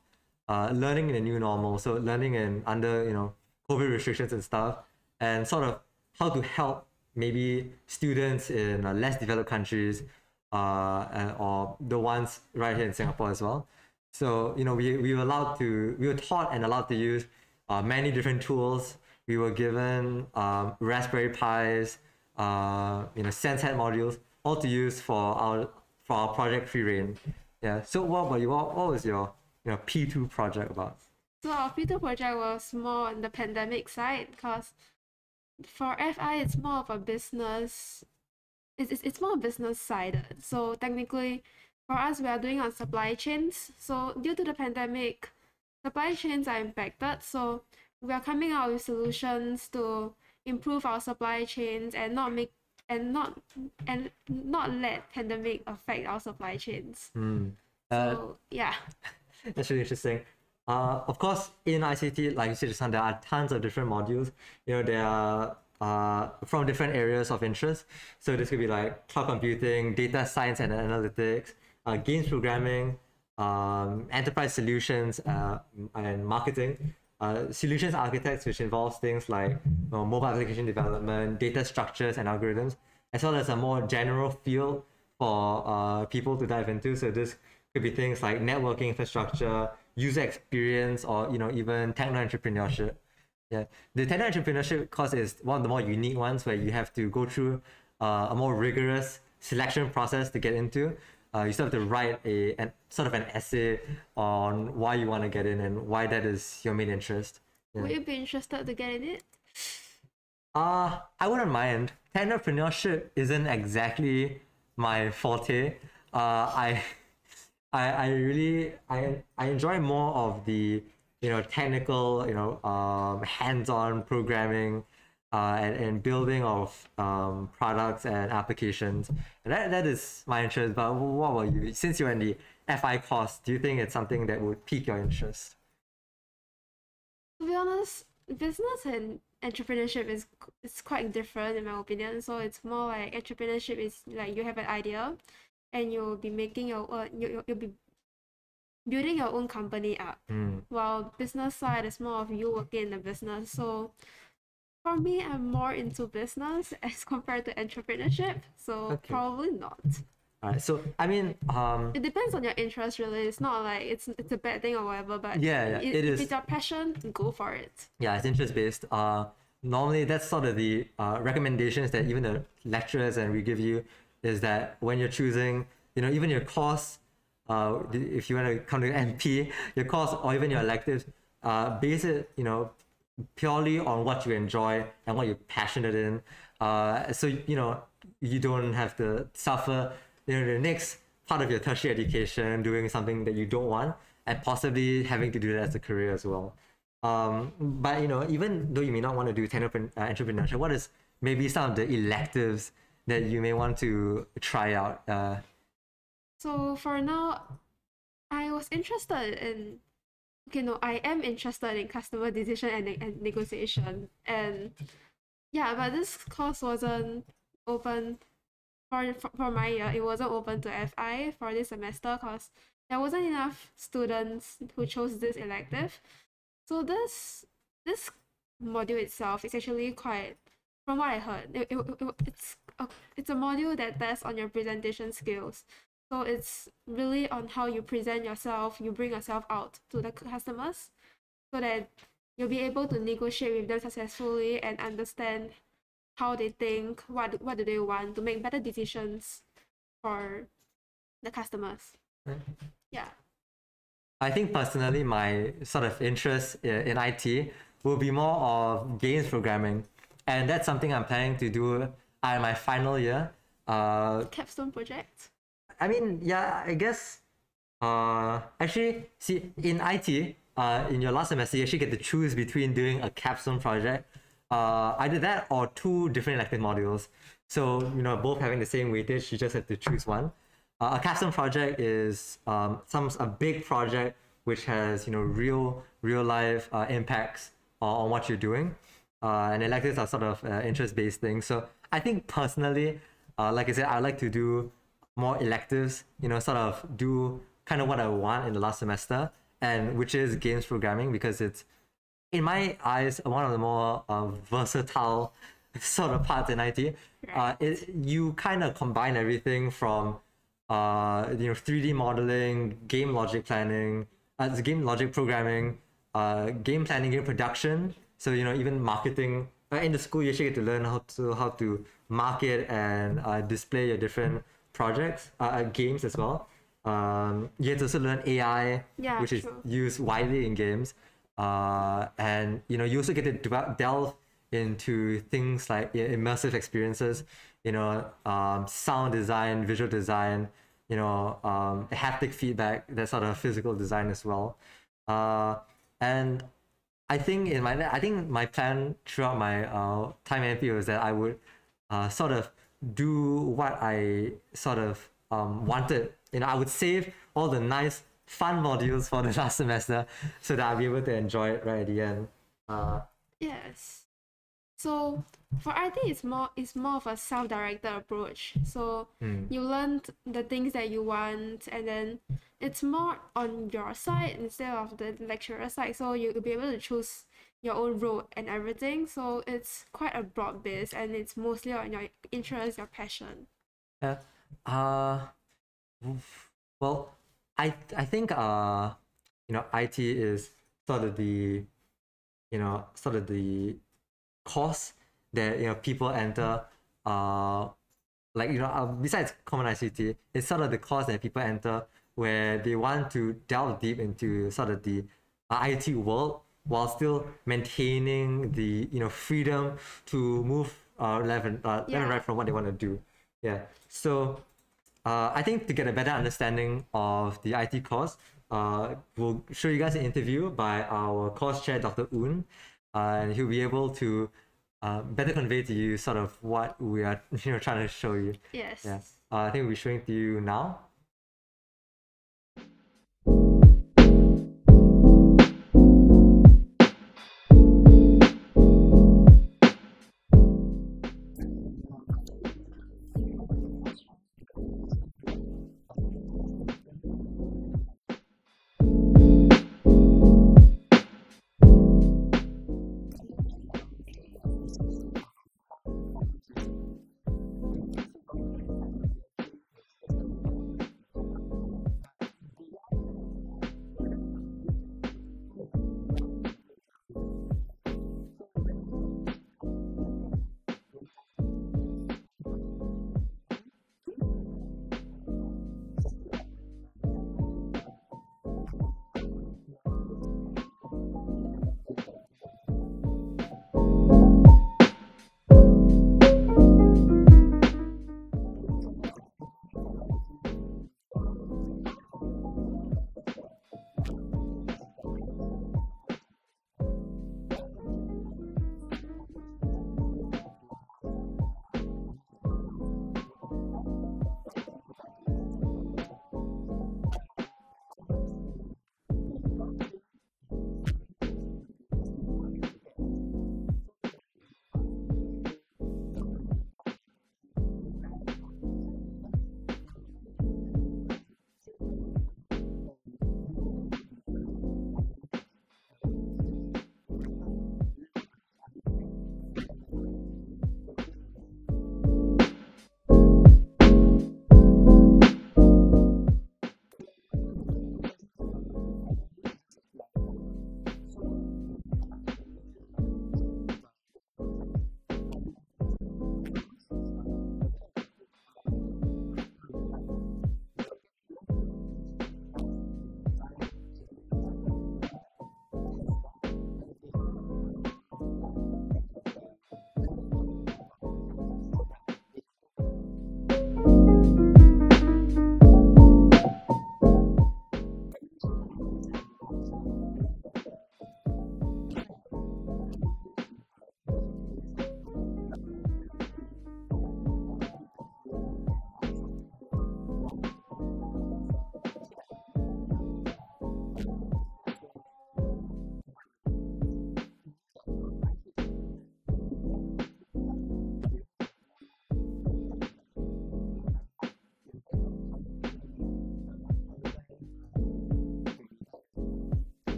learning in a new normal, so learning in under COVID restrictions and stuff, and sort of how to help maybe students in less developed countries, or the ones right here in Singapore as well. So we were taught and allowed to use many different tools. We were given Raspberry Pis, SenseHead modules, all to use for our project Free Reign. Yeah. So what about you? What was your P2 project about? So our P2 project was more on the pandemic side, because for FI it's more of a business. It's more business sided. So technically, for us, we are doing on supply chains. So due to the pandemic, supply chains are impacted. So we are coming out with solutions to improve our supply chains and not let pandemic affect our supply chains. So yeah. That's really interesting. Of course, in ICT, like you said, there are tons of different modules. There are from different areas of interest. So this could be like cloud computing, data science and analytics, games programming, enterprise solutions, and marketing. Solutions architects, which involves things like mobile application development, data structures and algorithms, as well as a more general field for people to dive into. So this could be things like networking infrastructure, user experience, or even techno entrepreneurship. Yeah, the techno entrepreneurship course is one of the more unique ones, where you have to go through a more rigorous selection process to get into. You still have to write an essay on why you want to get in and why that is your main interest. Yeah. Would you be interested to get in it? I wouldn't mind. Entrepreneurship isn't exactly my forte. I really enjoy more of the technical, hands-on programming, and building of products and applications. And that is my interest. But what about you? Since you're in the FI course, do you think it's something that would pique your interest? To be honest, business and entrepreneurship is quite different in my opinion. So it's more like entrepreneurship is like you have an idea, and you'll be making you'll be building your own company up. While business side is more of you working in the business. So for me, I'm more into business as compared to entrepreneurship. So probably not. Alright, so I mean, it depends on your interest really. It's not like it's a bad thing or whatever, but it is. If it's your passion, go for it. Yeah, it's interest based. Normally that's sort of the recommendations that even the lecturers and we give you, is that when you're choosing, even your course, if you want to come to MP, your course or even your electives, base it, purely on what you enjoy and what you're passionate in. So you don't have to suffer the next part of your tertiary education doing something that you don't want, and possibly having to do that as a career as well. But even though you may not want to do entrepreneurship, what is maybe some of the electives that you may want to try out? So for now, I was interested in okay, no, I am interested in customer decision and negotiation. And yeah, but this course wasn't open for my year. It wasn't open to FI for this semester because there wasn't enough students who chose this elective. So this module itself is actually quite, from what I heard, it's a module that tests on your presentation skills. So it's really on how you present yourself, you bring yourself out to the customers, so that you'll be able to negotiate with them successfully and understand how they think, what do they want, to make better decisions for the customers. Yeah. I think personally, my sort of interest in IT will be more of games programming, and that's something I'm planning to do in my final year. Capstone project. I mean, yeah, I guess. Actually, see, in IT, in your last semester, you actually get to choose between doing a capstone project, either that or two different elective modules. So, both having the same weightage, you just have to choose one. A capstone project is a big project which has, real life impacts on what you're doing. And electives are sort of interest-based things. So I think personally, like I said, I like to do more electives, sort of do kind of what I want in the last semester, and which is games programming, because it's, in my eyes, one of the more versatile sort of parts in IT. You kind of combine everything from 3D modeling, game logic planning, game logic programming, game planning, game production. So even marketing. In the school, you actually get to learn how to market and display your different projects, games as well. You have to also learn AI, which is used widely in games. And you also get to delve into things like immersive experiences, sound design, visual design, haptic feedback, that sort of physical design as well. And I think my plan throughout my time at MP was that I would sort of do what I sort of wanted. I would save all the nice fun modules for the last semester so that I'll be able to enjoy it right at the end. Yes. So for IT, it's more of a self-directed approach. So you learn the things that you want, and then it's more on your side instead of the lecturer side. So you'll be able to choose your own road and everything. So it's quite a broad base, and it's mostly on your interest, your passion. Yeah. Well, I think IT is sort of the course that people enter, besides common ICT, it's sort of the course that people enter where they want to delve deep into sort of the IT world while still maintaining the freedom to move left and right from what they want to do. Yeah. So I think to get a better understanding of the IT course, we'll show you guys an interview by our course chair, Dr. Un, and he'll be able to better convey to you sort of what we are trying to show you. Yes. Yeah. I think we'll be showing to you now.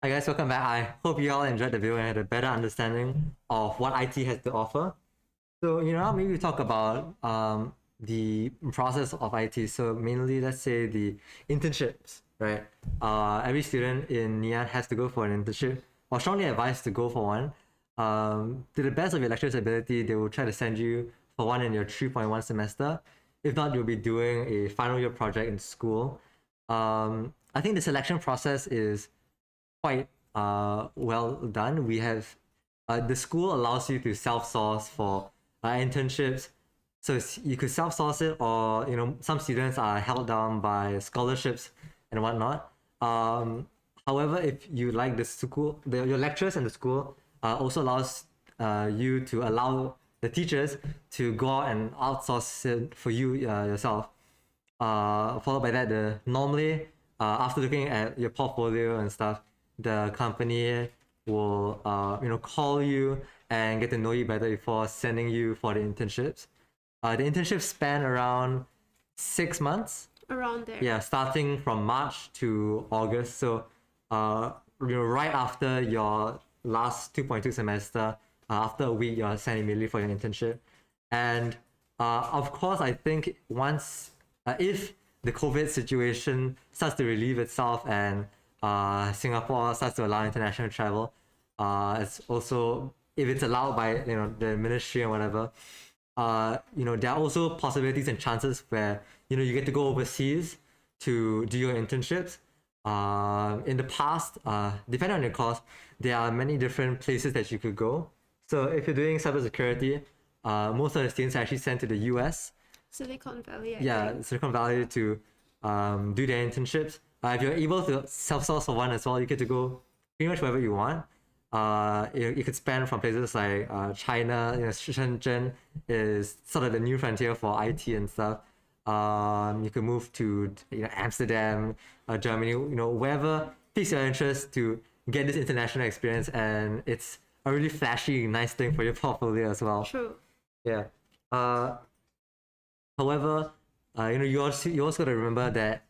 Hi guys, welcome back. I hope you all enjoyed the video and had a better understanding of what IT has to offer. So, now maybe we talk about the process of IT. So mainly, let's say the internships, right? Every student in Ngee Ann has to go for an internship, or strongly advised to go for one. To the best of your lecturer's ability, they will try to send you for one in your 3.1 semester. If not, you'll be doing a final year project in school. I think the selection process is quite well done. We have the school allows you to self-source for internships, so you could self-source it, or some students are held down by scholarships and whatnot. However, if you like the school, your lecturers and the school also allows you to allow the teachers to go out and outsource it for you yourself. Followed by that, normally after looking at your portfolio and stuff, the company will call you and get to know you better before sending you for the internships. The internships span around 6 months. Around there. Yeah, starting from March to August. So right after your last 2.2 semester, after a week, you're sent immediately for your internship. And of course, I think once if the COVID situation starts to relieve itself and Singapore starts to allow international travel, it's also, if it's allowed by the ministry and whatever, there are also possibilities and chances where you get to go overseas to do your internships. In the past, depending on your course, there are many different places that you could go. So if you're doing cybersecurity, most of the students are actually sent to the US. Silicon Valley, I think. Silicon Valley to do their internships. If you're able to self-source for one as well, you get to go pretty much wherever you want. You could span from places like China. Shenzhen is sort of the new frontier for IT and stuff. You could move to Amsterdam, Germany, wherever piques your interest to get this international experience, and it's a really flashy, nice thing for your portfolio as well. True. Yeah. However, you also got to remember that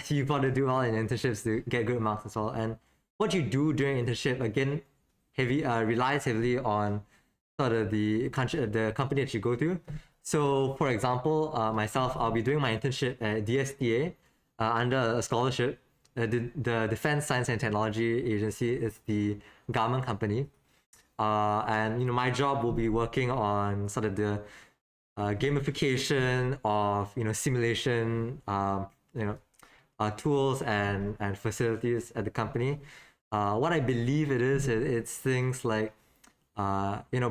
you got to do well in internships to get good marks as well. And what you do during internship, again, relies heavily on sort of the country, the company that you go to. So, for example, myself, I'll be doing my internship at DSTA under a scholarship. The Defense Science and Technology Agency is the government company, and my job will be working on sort of the gamification of simulation, tools and facilities at the company. What I believe it is, it's things like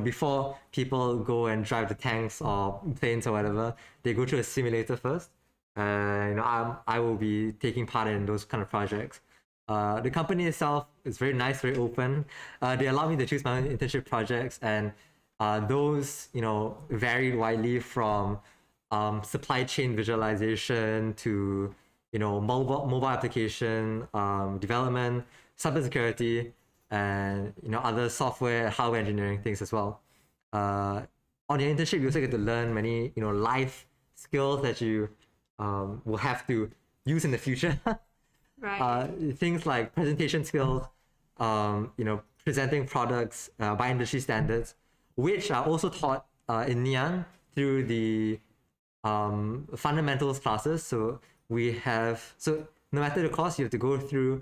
before people go and drive the tanks or planes or whatever, they go through a simulator first. I will be taking part in those kind of projects. The company itself is very nice, very open. They allow me to choose my own internship projects, and those varied widely from supply chain visualization to mobile application development, cybersecurity, and other software, hardware engineering things as well. On your internship, you also get to learn many life skills that you will have to use in the future. Right. Things like presentation skills, presenting products by industry standards, which are also taught in Ngee Ann through the fundamentals classes. So no matter the course, you have to go through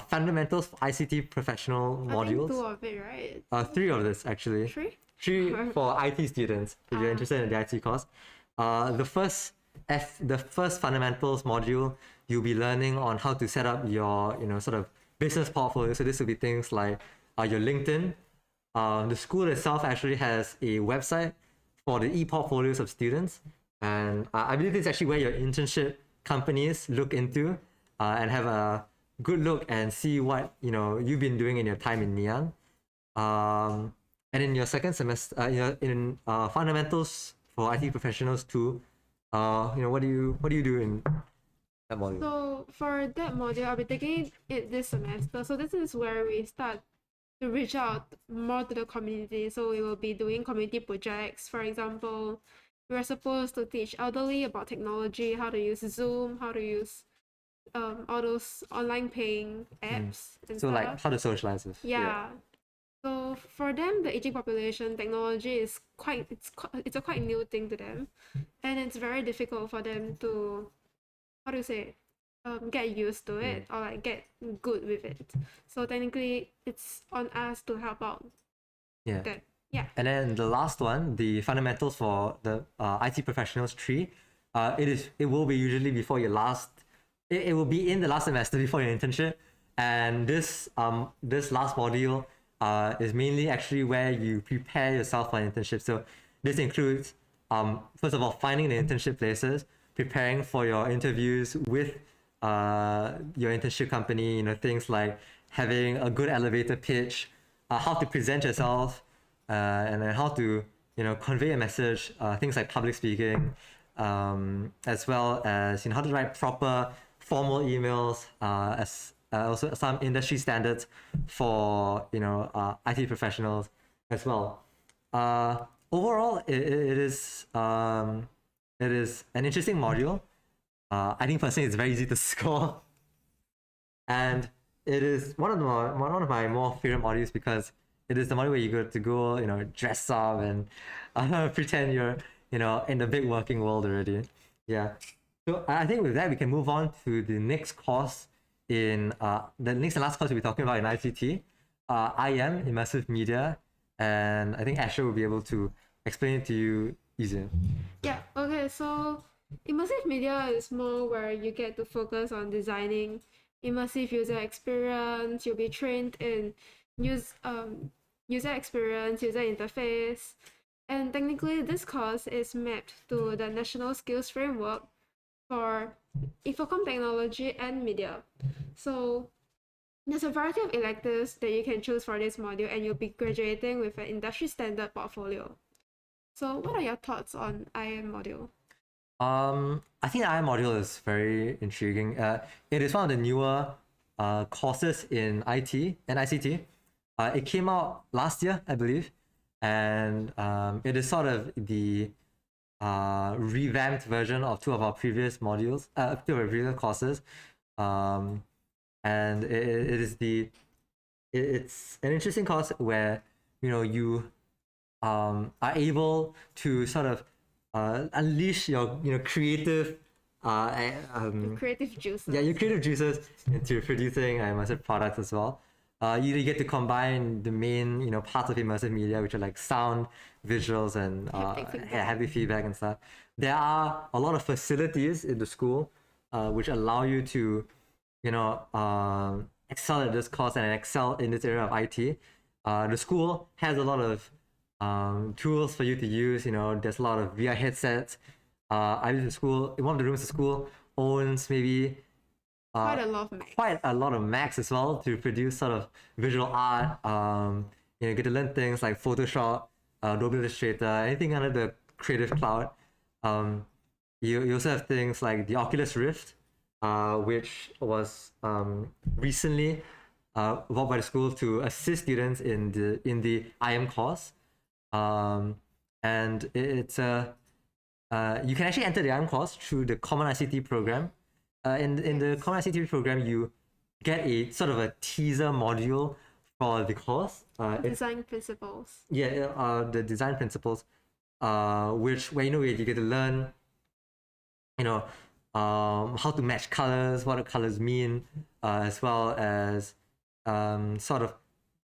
fundamentals for ICT professional modules. I think 2 of it, right? 3 of this actually. 3? 3 for IT students if you're interested in the IT course. The first fundamentals module, you'll be learning on how to set up your sort of business portfolio. So this will be things like your LinkedIn. The school itself actually has a website for the e-portfolios of students, and I believe this is actually where your internship companies look into and have a good look and see what you've been doing in your time in Ngee Ann. And in your second semester, in fundamentals for IT professionals too, what do you do in that module? So for that module, I'll be taking it this semester. So this is where we start to reach out more to the community. So we will be doing community projects. For example, we're supposed to teach elderly about technology, how to use Zoom, how to use all those online paying apps and so stuff. like how to socialize with. Yeah. So for them, the aging population, technology is it's a quite new thing to them, and it's very difficult for them to, how do you say, get used to it or like get good with it. So technically, it's on us to help out. Yeah. That. Yeah. And then the last one, the fundamentals for the IT professionals tree, it will be usually before your last. It will be in the last semester before your internship, and this last module is mainly actually where you prepare yourself for an internship. So this includes first of all finding the internship places, preparing for your interviews with your internship company. Things like having a good elevator pitch, how to present yourself, and then how to convey a message. Things like public speaking, as well as how to write proper formal emails, as also some industry standards for IT professionals as well. Overall, it is an interesting module. I think personally it's very easy to score, and it is one of my more favorite modules because it is the module where you get to go dress up and pretend you're in the big working world already. Yeah. So I think with that we can move on to the next course in the next and last course we'll be talking about in ICT. IM, Immersive Media, and I think Asher will be able to explain it to you easier. Yeah, okay, so immersive media is more where you get to focus on designing immersive user experience. You'll be trained in user experience, user interface, and technically this course is mapped to the National Skills Framework for Infocom Technology and Media. So there's a variety of electives that you can choose for this module, and you'll be graduating with an industry standard portfolio. So what are your thoughts on IM module? I think the IM module is very intriguing. It is one of the newer courses in IT and ICT. It came out last year, I believe, and it is sort of the revamped version of 2 of our previous modules, 2 of our previous courses, and it's an interesting course where you are able to sort of unleash your creative Creative juices. yeah, your creative juices into producing immersive products as well. You get to combine the main parts of immersive media, which are like sound, visuals, and haptic feedback and stuff. There are a lot of facilities in the school which allow you to excel at this course and excel in this area of IT. The school has a lot of tools for you to use. There's a lot of VR headsets. I use the school. In one of the rooms, the school owns maybe Quite a lot of Macs. quite a lot of Macs as well to produce sort of visual art. You get to learn things like Photoshop, Adobe Illustrator, anything under the Creative Cloud. You also have things like the Oculus Rift, which was recently bought by the school to assist students in the IM course. And it's a you can actually enter the IM course through the Common ICT program. In the Common ICT program, you get a sort of a teaser module for the course. Design principles. Yeah, the design principles, where you get to learn, how to match colors, what the colors mean, as well as sort of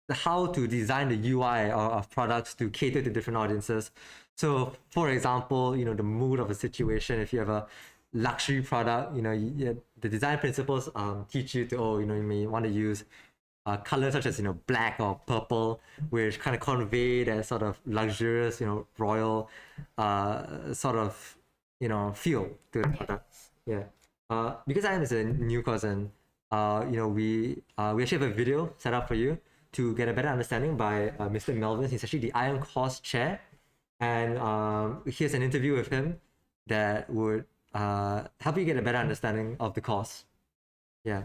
how to design the UI of products to cater to different audiences. So, for example, the mood of a situation. If you have a luxury product, the design principles teach you to you may want to use colors such as black or purple, which kind of convey that sort of luxurious, royal sort of feel to the product. Yeah. Because I am a new course and we actually have a video set up for you to get a better understanding by Mr. Melvin. He's actually the IM course chair, and here's an interview with him that would help you get a better understanding of the course. Yeah.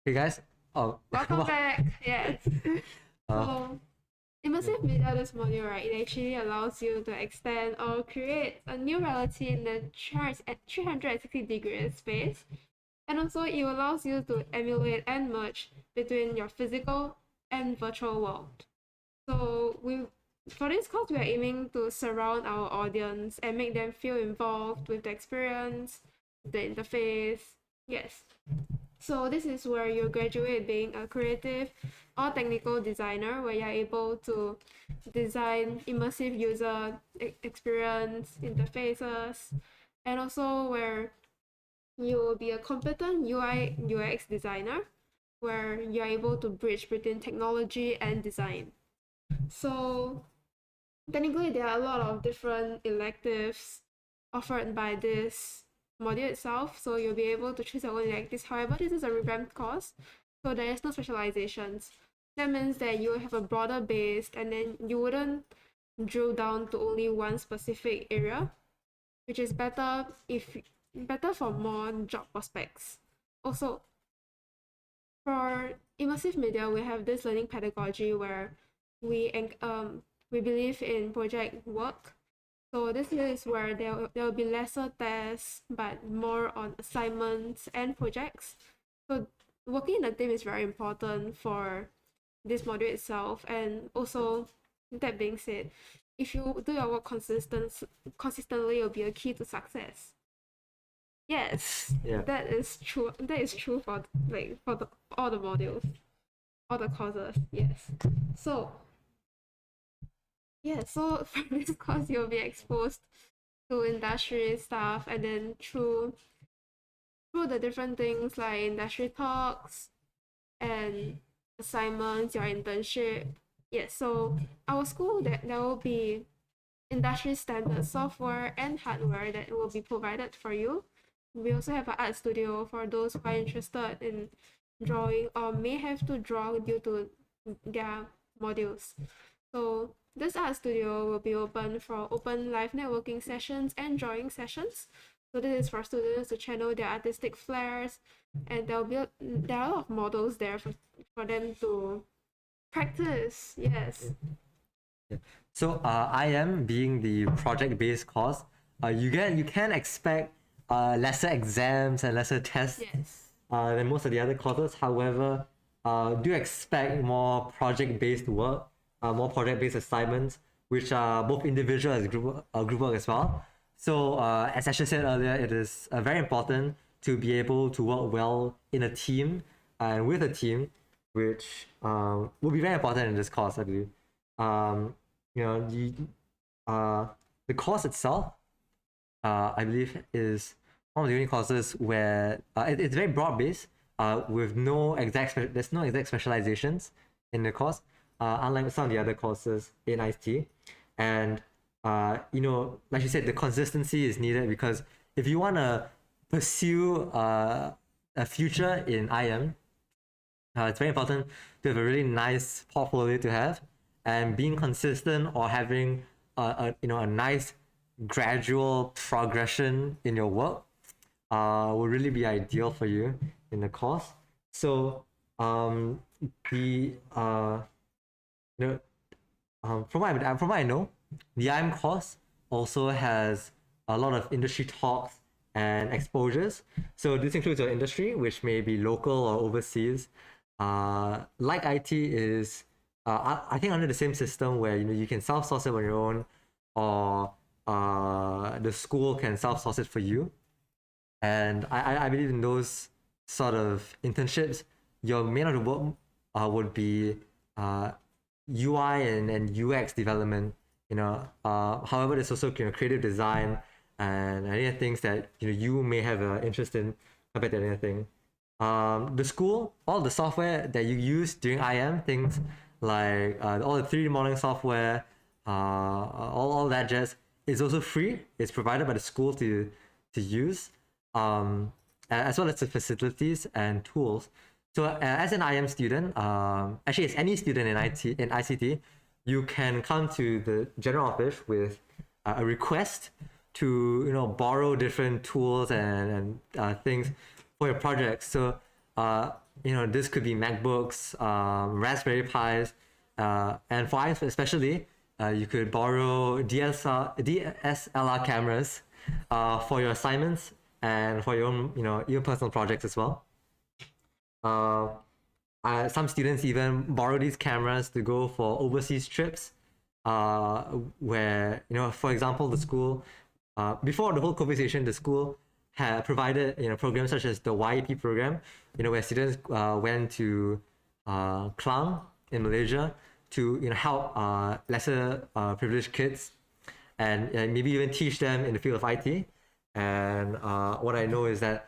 Okay, guys. Oh, Welcome back. Yes. So, immersive media, this module, right, it actually allows you to extend or create a new reality in the 360-degree space. And also, it allows you to emulate and merge between your physical and virtual world. So, for this course, we are aiming to surround our audience and make them feel involved with the experience, the interface. Yes. So this is where you graduate being a creative or technical designer, where you're able to design immersive user experience interfaces, and also where you will be a competent UI UX designer, where you're able to bridge between technology and design. So technically, there are a lot of different electives offered by this module itself, so you'll be able to choose your own electives. However, this is a revamped course, so there is no specializations. That means that you have a broader base, and then you wouldn't drill down to only one specific area, which is better for more job prospects. Also, for immersive media, we have this learning pedagogy where we believe in project work. So this is where there will be lesser tests, but more on assignments and projects. So working in a team is very important for this module itself. And also, that being said, if you do your work consistently, it will be a key to success. Yes, Yeah. that is true. That is true for all the modules, all the courses. Yes. So yeah, so for this course, you'll be exposed to industry stuff, and then through the different things like industry talks and assignments, your internship. Yes, so our school, there will be industry standard software and hardware that will be provided for you. We also have an art studio for those who are interested in drawing or may have to draw due to their modules. So this art studio will be open for open live networking sessions and drawing sessions. So this is for students to channel their artistic flares, and there are a lot of models there for them to practice. Yes. So IM being the project-based course, you can expect lesser exams and lesser tests than most of the other courses. However, do expect more project-based work, more project-based assignments, which are both individual as group work as well. So as Asha said earlier, it is very important to be able to work well in a team and with a team, which will be very important in this course, I believe. The course itself, I believe, is one of the only courses where it's very broad based, with there's no exact specializations in the course, unlike some of the other courses in ICT. And like you said, the consistency is needed, because if you want to pursue a future in IM, it's very important to have a really nice portfolio to have, and being consistent or having a nice gradual progression in your work will really be ideal for you in the course. So from what I know, the IM course also has a lot of industry talks and exposures. So this includes your industry, which may be local or overseas. Like IT is, I think, under the same system where you can self-source it on your own, or the school can self-source it for you. And I believe in those sort of internships, your main of the work would be UI and UX development. However, there's also creative design and any things that you may have an interest in compared to anything. The school, all the software that you use during IM, things like all the 3D modeling software, all that jazz, is also free. It's provided by the school to use, as well as the facilities and tools. So as an IM student, actually as any student in ICT, you can come to the general office with a request to borrow different tools and things for your project. So This could be MacBooks, Raspberry Pis, and for iPhone especially, you could borrow DSLR cameras for your assignments and for your own, your personal projects as well. Some students even borrow these cameras to go for overseas trips, where, for example, the school, before the whole COVID situation, the school had provided, programs such as the YEP program, where students went to Klang in Malaysia to, help lesser privileged kids and maybe even teach them in the field of IT. And what I know is that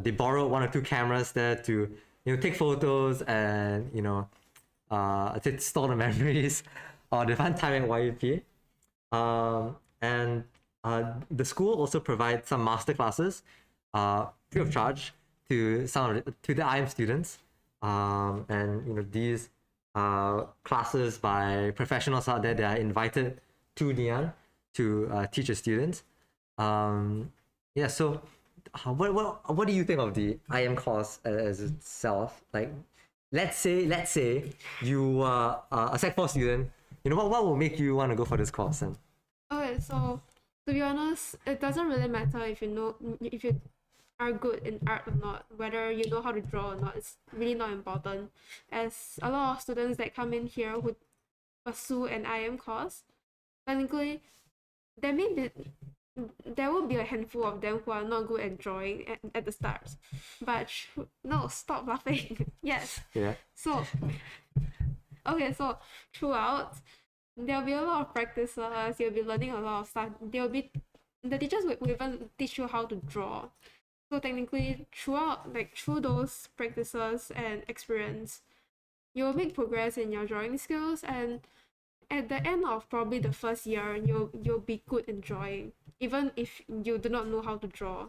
they borrowed 1 or 2 cameras there to, take photos and, to store the memories of the fun time at YEP. And the school also provides some master classes free of charge to to the IM students. And, these classes by professionals out there that are invited to Ngee Ann to teach the students. So what do you think of the IM course as itself? Like, let's say you are a Sec 4 student. What will make you want to go for this course? And Okay, so to be honest, it doesn't really matter if you are good in art or not, whether you know how to draw or not. It's really not important, as a lot of students that come in here who pursue an IM course, technically there will be a handful of them who are not good at drawing at the start, but no, stop laughing. Yes. Yeah. So throughout, there'll be a lot of practices. You'll be learning a lot of stuff. The teachers will even teach you how to draw. So technically, through those practices and experience, you'll make progress in your drawing skills, and at the end of probably the first year, you'll be good in drawing, even if you do not know how to draw.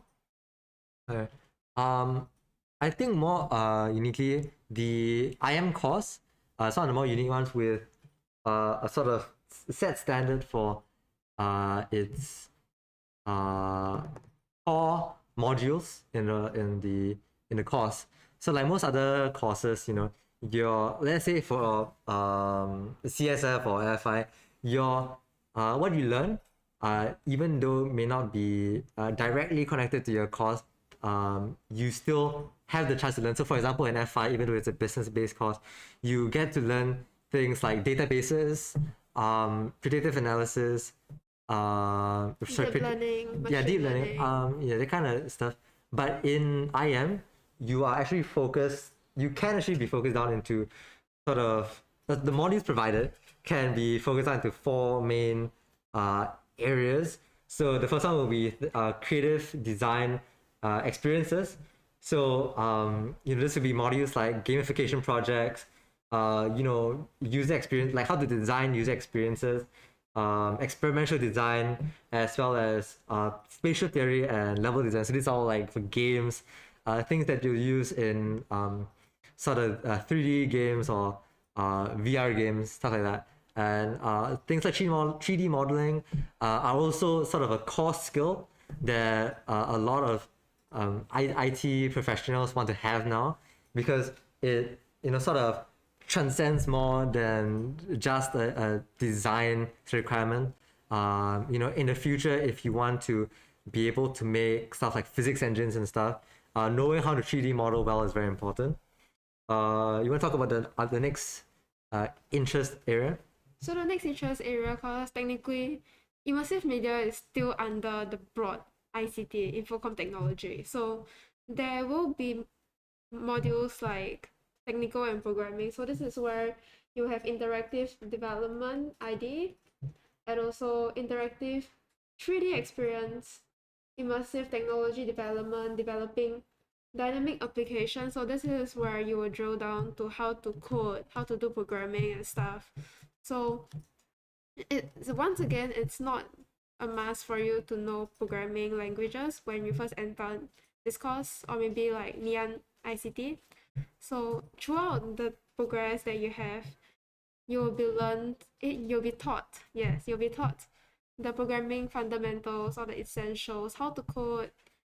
Okay. I think more uniquely, the IM course, some of the more unique ones with a sort of set standard for its core modules in the course. So like most other courses, let's say for CSF or FI, what you learn, even though may not be directly connected to your course, you still have the chance to learn. So for example, in FI, even though it's a business-based course, you get to learn things like databases, predictive analysis, Deep learning, deep machine learning, learning. that kind of stuff. But in IM, you are actually focused. You can actually be focused down into sort of the modules provided can be focused on into 4 main areas. So the first one will be creative design experiences. So this will be modules like gamification projects, user experience, like how to design user experiences, experimental design, as well as spatial theory and level design. So these are all like for games, things that you'll use in sort of 3D games or VR games, stuff like that. And things like 3D modeling are also sort of a core skill that a lot of IT professionals want to have now, because it sort of transcends more than just a design requirement. In the future, if you want to be able to make stuff like physics engines and stuff, knowing how to 3D model well is very important. You want to talk about the next interest area? So the next interest area, because technically, immersive media is still under the broad ICT, Infocom Technology. So there will be modules like technical and programming. So this is where you have interactive development ID, and also interactive 3D experience, immersive technology development, developing dynamic applications. So this is where you will drill down to how to code, how to do programming and stuff. So once again, it's not a must for you to know programming languages when you first enter this course, or maybe like Ngee Ann ICT. So throughout the progress that you have, you'll be taught the programming fundamentals or the essentials, how to code,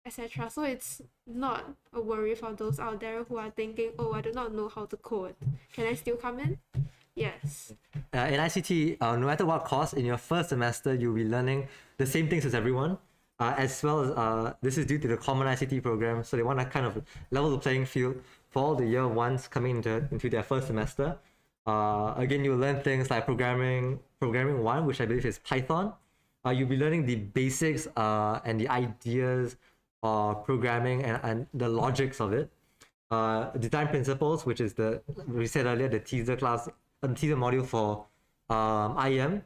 etc. So it's not a worry for those out there who are thinking, oh, I do not know how to code. Can I still come in? Yes. In ICT, no matter what course, in your first semester, you'll be learning the same things as everyone, as well as this is due to the common ICT program. So they want to kind of level the playing field for all the year ones coming into their first semester. Again, you'll learn things like programming 1, which I believe is Python. You'll be learning the basics and the ideas of programming and the logics of it. Design principles, which is we said earlier, the teaser class, teaser module for IEM.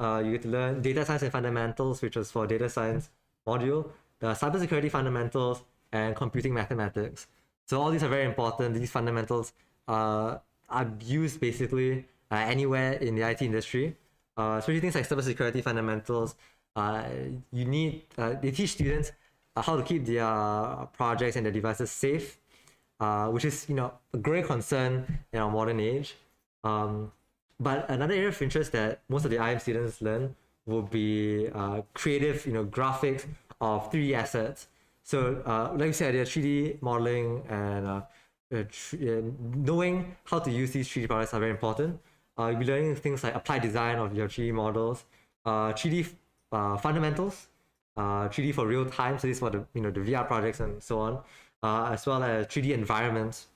You get to learn data science and fundamentals, which was for data science module, the cybersecurity fundamentals, and computing mathematics. So all these are very important. These fundamentals are used basically anywhere in the IT industry. Especially things like cybersecurity fundamentals. They teach students how to keep their projects and their devices safe, which is a great concern in our modern age. But another area of interest that most of the IM students learn will be creative, graphics of 3D assets. So, like we said, 3D modeling and knowing how to use these 3D products are very important. You'll be learning things like applied design of your 3D models, 3D fundamentals, 3D for real time. So this is for the the VR projects and so on, as well as 3D environments,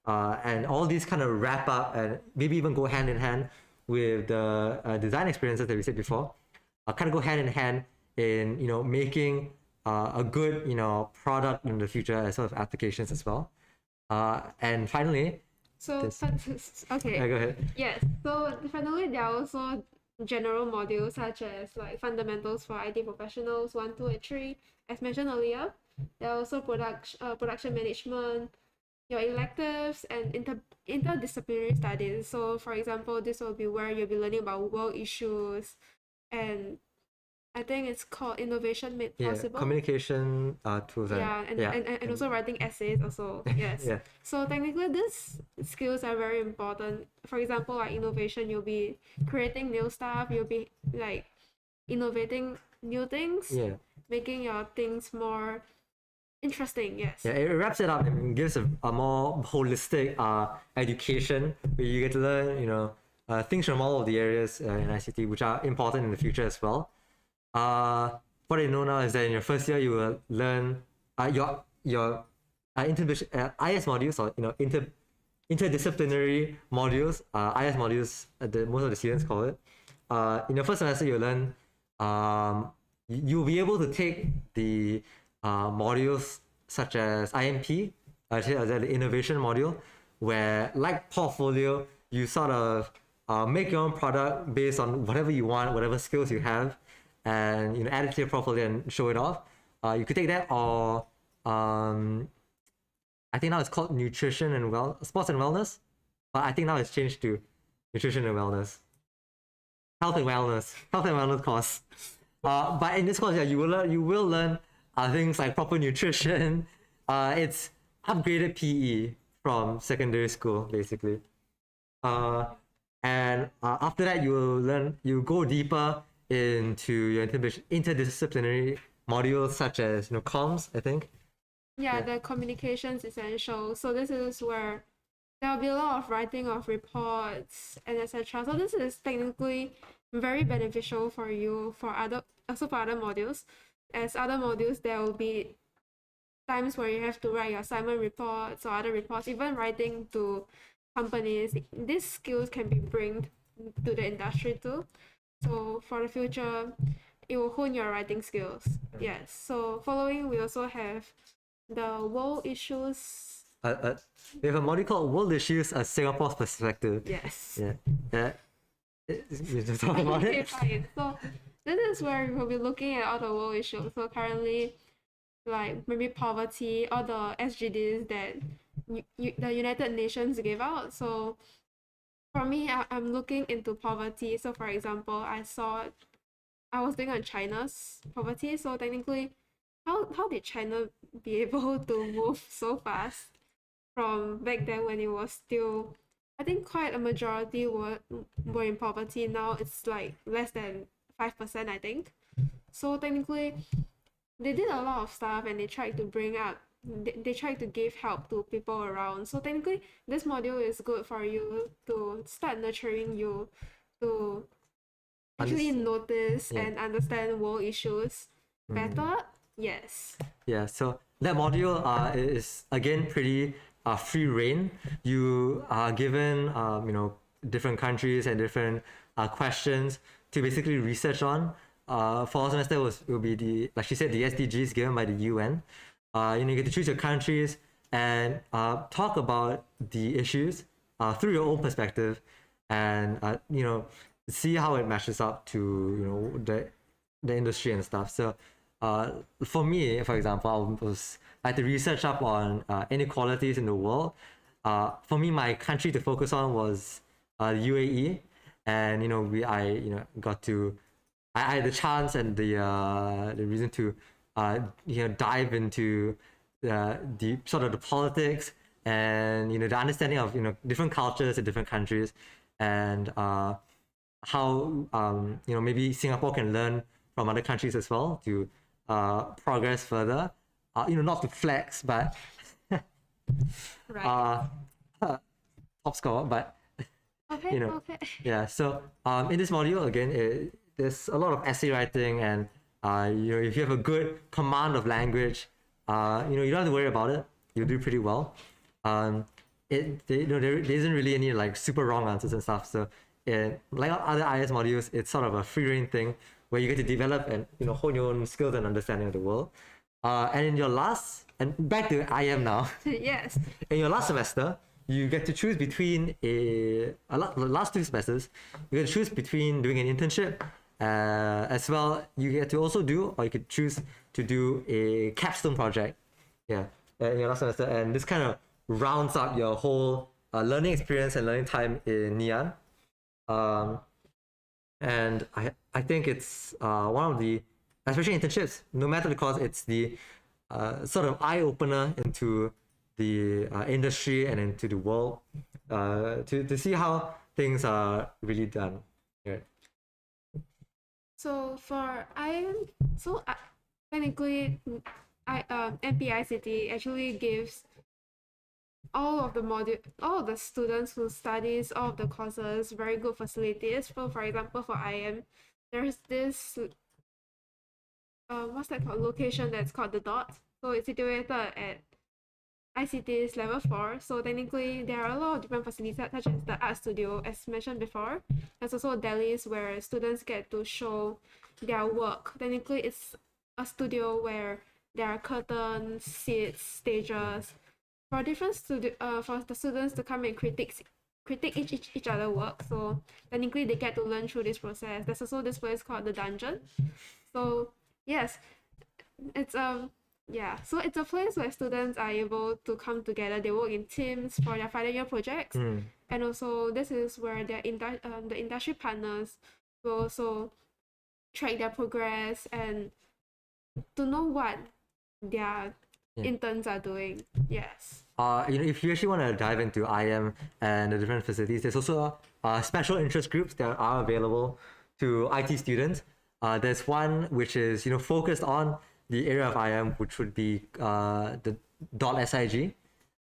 and all these kind of wrap up and maybe even go hand in hand with the design experiences that we said before. Kind of go hand in hand in making a good product in the future as well as applications as well. And finally. Okay. Yeah, go ahead. Yes. So finally, there are also general modules such as like fundamentals for IT professionals 1, 2, and 3. As mentioned earlier, there are also production management, your electives, and interdisciplinary studies. So, for example, this will be where you'll be learning about world issues, and I think it's called Innovation Made Possible. Communication tools. And also writing essays also. Yes. Yeah. So technically these skills are very important. For example, like innovation, you'll be creating new stuff, you'll be like innovating new things, making your things more interesting. Yes. Yeah, it wraps it up and gives a more holistic education where you get to learn things from all of the areas in ICT which are important in the future as well. What I know now is that in your first year you will learn your IS modules, or interdisciplinary modules, IS modules, most of the students call it. In your first semester you'll learn you'll be able to take the modules such as IMP, the innovation module, where like portfolio you sort of make your own product based on whatever you want, whatever skills you have, and add it to your portfolio and show it off. You could take that, or I think now it's called nutrition and sports and wellness, but I think now it's changed to nutrition and wellness, health and wellness course. But in this course, you will learn things like proper nutrition. It's upgraded PE from secondary school basically, and after that you go deeper into your interdisciplinary modules such as comms, I think. Yeah, the communications essential. So this is where there will be a lot of writing of reports and etc. So this is technically very beneficial for you for other modules. As other modules, there will be times where you have to write your assignment reports or other reports, even writing to companies. These skills can be brought to the industry too. So for the future, it will hone your writing skills. Yes. So following, we also have the world issues. We have a module called World Issues: A Singapore's Perspective. Yes. Yeah. You just talk about it. Fine. So this is where we will be looking at all the world issues. So currently, like maybe poverty, all the SDGs that the United Nations gave out. So for me, I'm looking into poverty. So for example, I was doing on China's poverty. So technically, how did China be able to move so fast from back then when it was still, I think quite a majority were in poverty. Now it's like less than 5%, I think. So technically, they did a lot of stuff and they tried to bring up they tried to give help to people around. So technically this module is good for you to start nurturing you to actually notice Yeah. and understand world issues better. Yes. Yeah, so that module is again pretty free reign. You are given different countries and different questions to basically research on. Fall semester will be like she said, the SDGs given by the UN. You get to choose your countries and talk about the issues through your own perspective, and see how it matches up to the industry and stuff. So for me, for example, I had to research up on inequalities in the world. For me, my country to focus on was UAE, and I had the chance and the reason to dive into the sort of the politics and the understanding of different cultures in different countries, and how maybe Singapore can learn from other countries as well to progress further. Not to flex, but top score, but Okay, okay. yeah. So in this module again, there's a lot of essay writing, and if you have a good command of language, you don't have to worry about it. You'll do pretty well. There isn't really any like super wrong answers and stuff. So like other IS modules, it's sort of a free reign thing where you get to develop and hone your own skills and understanding of the world. And in your and back to IM now. Yes. In your last semester, you get to choose between last 2 semesters, you get to choose between doing an internship, as well. You get to also do, or you could choose to do a capstone project. Yeah, in your last semester, and this kind of rounds up your whole learning experience and learning time in Ngee Ann. And I think it's one of the, especially internships, no matter the course, it's the sort of eye opener into the industry and into the world, to see how things are really done. Right. So for technically, NPICT actually gives all of the students who studies all of the courses very good facilities. For example, for IM, there's this what's that called, location that's called the Dot. So it's situated at ICT's level 4. So technically there are a lot of different facilities such as the art studio, as mentioned before. There's also delis where students get to show their work. Technically it's a studio where there are curtains, seats, stages for different for the students to come and critique each other work. So technically they get to learn through this process. There's also this place called the Dungeon. So yes, it's so it's a place where students are able to come together. They work in teams for their final year projects, and also this is where the industry partners will also track their progress and to know what their interns are doing. Yes. If you actually want to dive into IM and the different facilities, there's also special interest groups that are available to IT students. There's one which is focused on the area of IM, which would be the .SIG,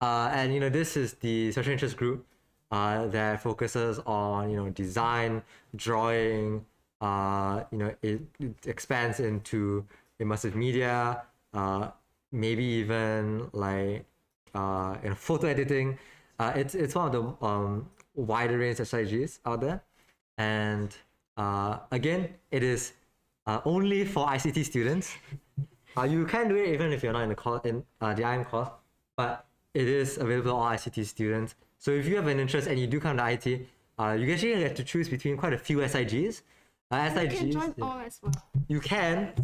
and this is the special interest group that focuses on design, drawing. It expands into immersive media, maybe even like photo editing. It's one of the wider range of SIGs out there, and again, it is only for ICT students. You can do it even if you're not in the IM course, but it is available to all ICT students. So if you have an interest and you do come to IT, you actually get to choose between quite a few SIGs. You can join all as well. You can,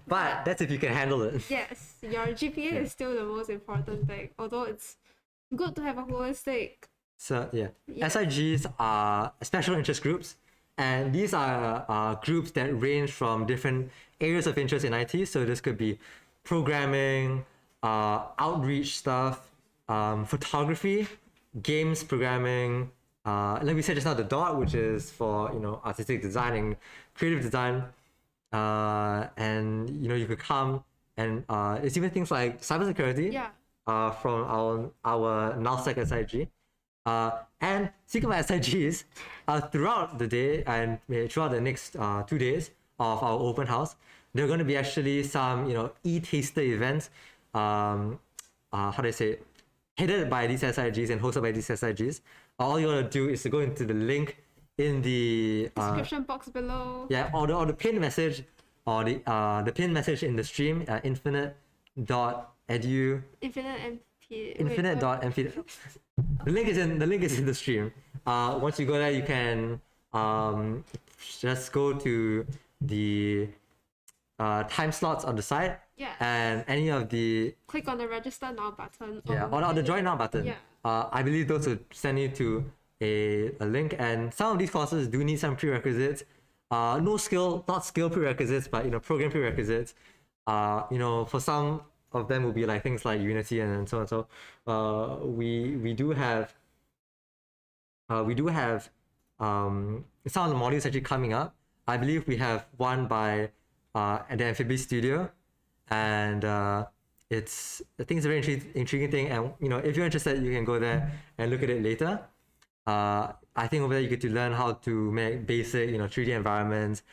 but that's if you can handle it. Yes, your GPA is still the most important thing, although it's good to have a holistic. So yeah, SIGs are special interest groups, and these are groups that range from different areas of interest in IT. So this could be programming, outreach stuff, photography, games programming, like we said just now, the DOT, which is for artistic design and creative design, and you could come and it's even things like cybersecurity. Yeah. From our NALSEC SIG. And speaking about SIGs, throughout the day and throughout the next 2 days of our open house, there are going to be actually some e-taster events. How do I say it? Headed by these SIGs and hosted by these SIGs. All you want to do is to go into the link in the description box below. Yeah, or the pinned message, or the pinned message in the stream, infinite.edu. Infinite.mp. The link is in the stream. Once you go there, you can just go to the time slots on the side. Yeah. And any of the click on the register now button. or the join now button. Yeah. I believe those will send you to a link, and some of these courses do need some prerequisites. Not skill prerequisites, but program prerequisites. For some of them will be like things like Unity and so on. So we do have some of the modules actually coming up. I believe we have one by at the Amphibia Studio, and I think it's a very intriguing thing. And if you're interested, you can go there and look at it later. I think over there you get to learn how to make basic 3D environments,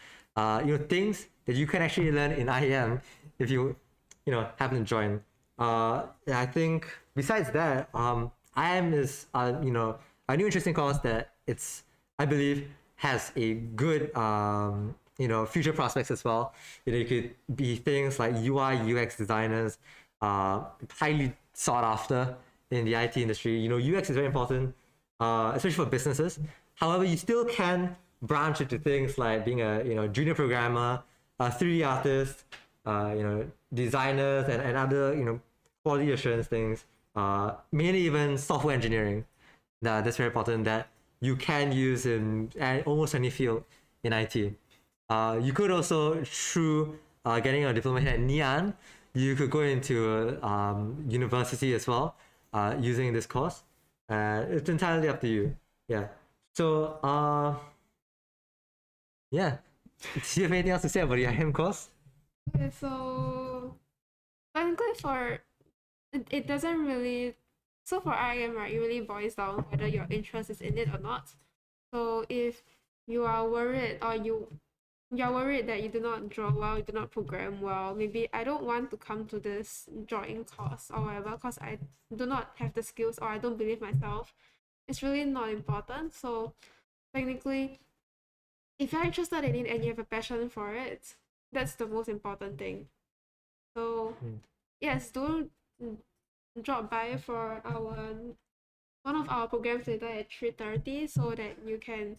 things that you can actually learn in IEM if you happen to join. I think besides that, IEM is a new interesting course that I believe has a good future prospects as well. It could be things like UI UX designers, highly sought after in the IT industry. UX is very important, especially for businesses. However, you still can branch into things like being a junior programmer, a 3D artist, designers and other quality assurance things, mainly even software engineering. That's very important, that you can use in almost any field in IT. You could also, through getting a diploma here at Ngee Ann, you could go into university as well using this course. It's entirely up to you. Yeah. So yeah. Do you have anything else to say about the IM course? Okay, so technically it doesn't really, so for IM, right, it really boils down whether your interest is in it or not. So if you are worried, or you're worried that you do not draw well, you do not program well, maybe I don't want to come to this drawing course or whatever because I do not have the skills, or I don't believe myself, it's really not important. So technically, if you're interested in it and you have a passion for it, that's the most important thing. So yes, do drop by for one of our programs later at 3:30 so that you can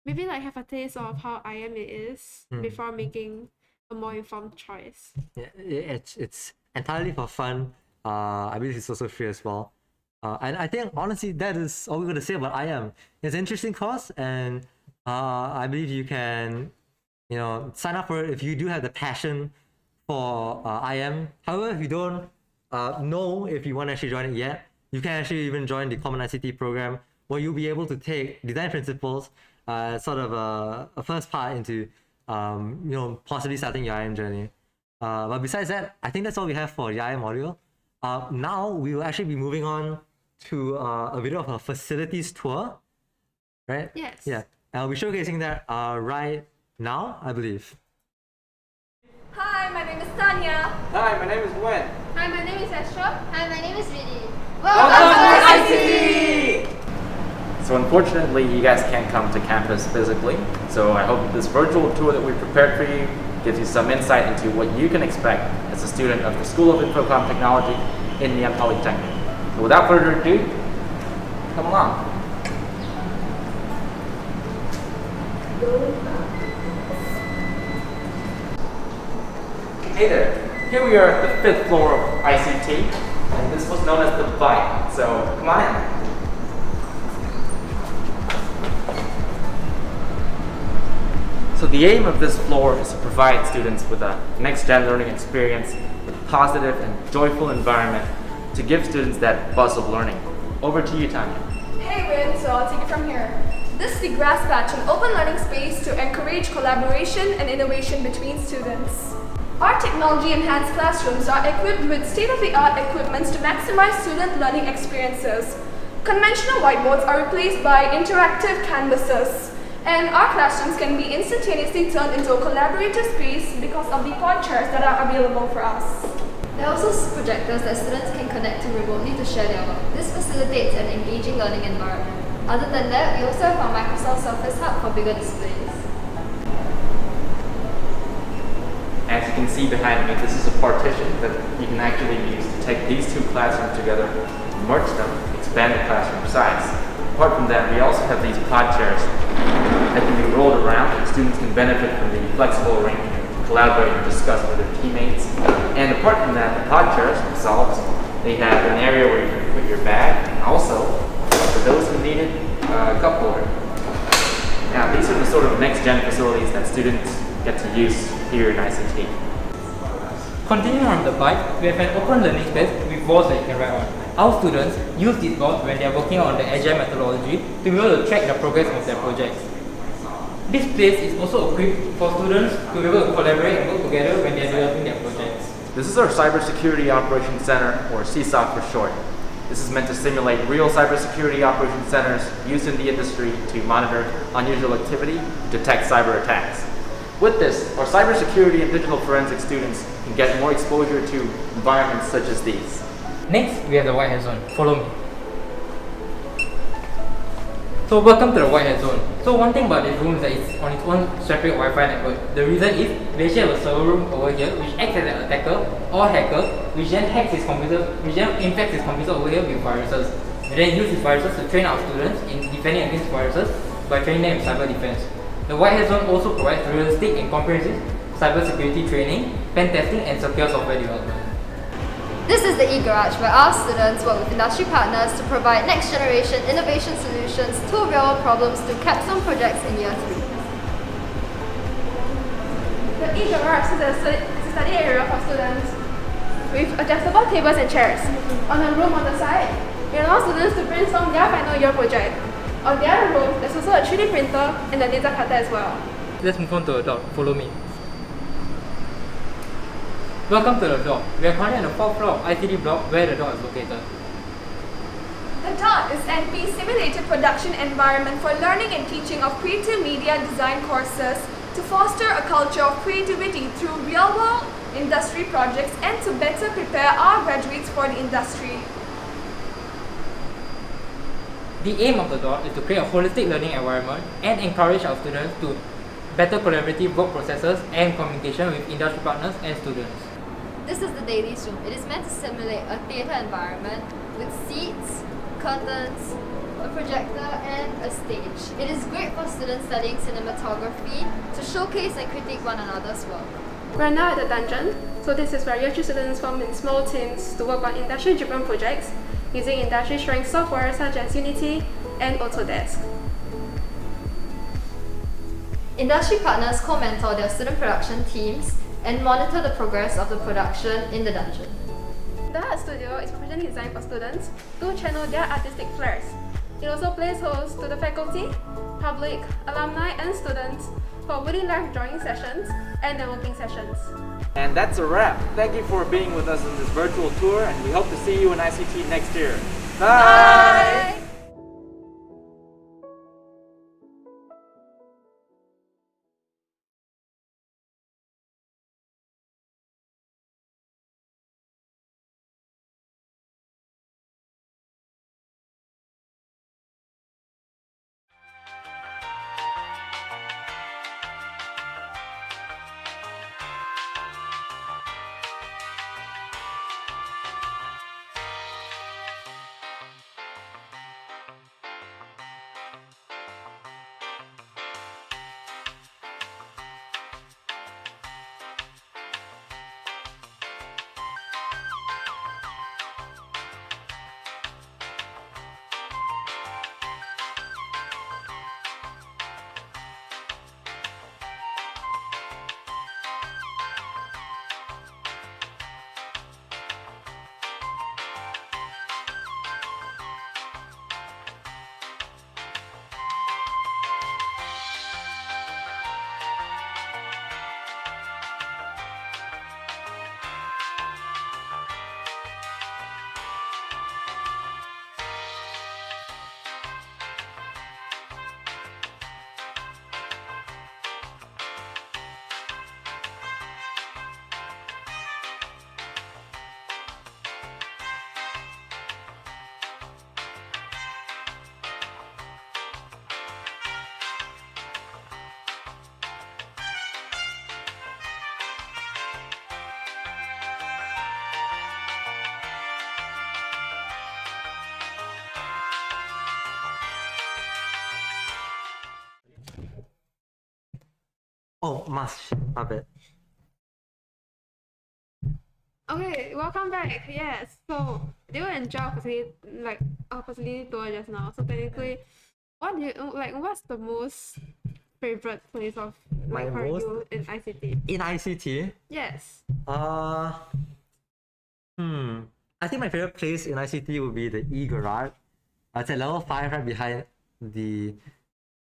maybe have a taste of how IM it is before making a more informed choice. Yeah, it's entirely for fun. I believe it's also free as well. And I think honestly that is all we're going to say about IM. It's an interesting course, and I believe you can sign up for it if you do have the passion for IM. However, if you don't know if you want to actually join it yet, you can actually even join the Common ICT program, where you'll be able to take design principles, sort of a first part into possibly starting your IM journey. But besides that, I think that's all we have for the IM module. Now we will actually be moving on to a bit of a facilities tour, right? Yes. Yeah, and I'll be showcasing that right now, I believe. Hi, my name is Tanya. Hi, my name is Gwen. Hi, my name is Astra. Hi, my name is Vinny. Welcome to ICT! So unfortunately, you guys can't come to campus physically. So I hope this virtual tour that we prepared for you gives you some insight into what you can expect as a student of the School of Infocom Technology in Ngee Ann Polytechnic. So without further ado, come along. Hey there, here we are at the 5th floor of ICT, and this was known as the Bite, so come on in. So the aim of this floor is to provide students with a next-gen learning experience with a positive and joyful environment to to give students that buzz of learning. Over to you, Tanya. Hey, Win, so I'll take it from here. This we grasp at an open learning space to encourage collaboration and innovation between students. Our technology-enhanced classrooms are equipped with state-of-the-art equipment to maximize student learning experiences. Conventional whiteboards are replaced by interactive canvases, and our classrooms can be instantaneously turned into a collaborative space because of the pod chairs that are available for us. There are also projectors that students can connect to remotely to share their work. This facilitates an engaging learning environment. Other than that, we also have our Microsoft Surface Hub for bigger displays. As you can see behind me, this is a partition that you can actually use to take these two classrooms together, merge them, expand the classroom size. Apart from that, we also have these pod chairs that can be rolled around and students can benefit from the flexible arrangement, collaborate and discuss with their teammates. And apart from that, the pod chairs themselves, they have an area where you can put your bag, and also, for those who need it, a cup holder. Now, these are the sort of next-gen facilities that students get to use here in ICT. Continuing on the bike, we have an open learning space with boards that you can write on. Our students use these boards when they are working on the agile methodology to be able to track the progress of their projects. This place is also equipped for students to be able to collaborate and work together when they are developing their projects. This is our Cybersecurity Operations Center, or CSOC for short. This is meant to simulate real cybersecurity operations centers used in the industry to monitor unusual activity, detect cyber attacks. With this, our cybersecurity and digital forensics students can get more exposure to environments such as these. Next, we have the Whitehead Zone. Follow me. So welcome to the Whitehead Zone. So one thing about this room is that it's on its own separate Wi-Fi network. The reason is we actually have a server room over here which acts as an attacker or hacker, which then hacks his computer, which then infects his computer over here with viruses. We then use these viruses to train our students in defending against viruses by training them in cyber defense. The Whitehead Zone also provides realistic and comprehensive cybersecurity training, pen testing, and secure software development. This is the e-garage where our students work with industry partners to provide next-generation innovation solutions to real-world problems through capstone projects in Year 3. The e-garage is a study area for students with adjustable tables and chairs. On a room on the side, it allows students to brainstorm their final year project. On the other room, there's also a 3D printer and a laser cutter as well. Let's move on to the dot. Follow me. Welcome to the dot. We are currently on the 4th floor of ICT block where the dot is located. The DOT is NP's simulated production environment for learning and teaching of creative media design courses to foster a culture of creativity through real-world industry projects and to better prepare our graduates for the industry. The aim of the DOT is to create a holistic learning environment and encourage our students to better collaborative work processes and communication with industry partners and students. This is the daily room. It is meant to simulate a theatre environment with seats, curtains, a projector, and a stage. It is great for students studying cinematography to showcase and critique one another's work. We're now at the dungeon, so this is where Year 3 students form in small teams to work on industry-driven projects using industry-strength software such as Unity and Autodesk. Industry partners co-mentor their student production teams and monitor the progress of the production in the dungeon. The Art Studio is professionally designed for students to channel their artistic flares. It also plays host to the faculty, public, alumni, and students for witty live drawing sessions and networking sessions. And that's a wrap. Thank you for being with us in this virtual tour, and we hope to see you in ICT next year. Bye! Bye! Oh, mask. My bad. Okay, welcome back. Yes, so they will enjoy facility tour just now. So technically, what do you like? What's the most favorite place of My for most- you in ICT? In ICT? Yes. I think my favorite place in ICT would be the E-Garage. It's at level 5 right behind the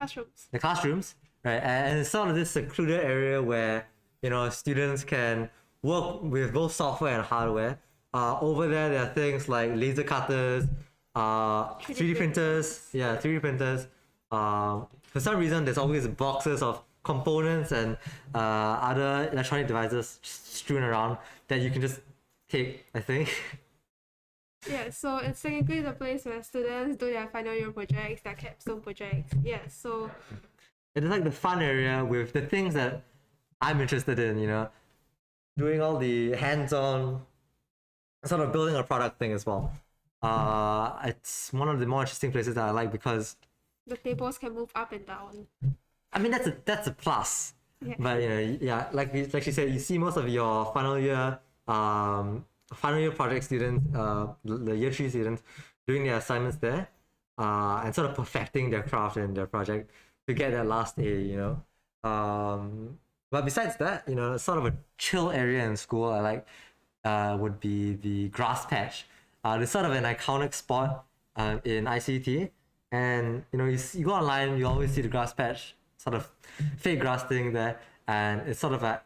classrooms, right? And it's sort of this secluded area where, you know, students can work with both software and hardware. Over there are things like laser cutters, 3D printers. Yeah, 3D printers. For some reason, there's always boxes of components and other electronic devices strewn around that you can just take, I think. Yeah, so it's technically the place where students do their final year projects, their capstone projects. Yeah, so It's like the fun area with the things that I'm interested in, you know, doing all the hands-on, sort of building a product thing as well. It's one of the more interesting places that I like because the tables can move up and down. I mean that's a plus. Yeah. But you know, yeah, like she said, you see most of your final year project students, the year 3 students, doing their assignments there, and sort of perfecting their craft and their project to get that last A, you know. But besides that, you know, sort of a chill area in school I like would be the grass patch. It's sort of an iconic spot in ICT, and you know, you go online, you always see the grass patch, sort of fake grass thing there, and it's sort of a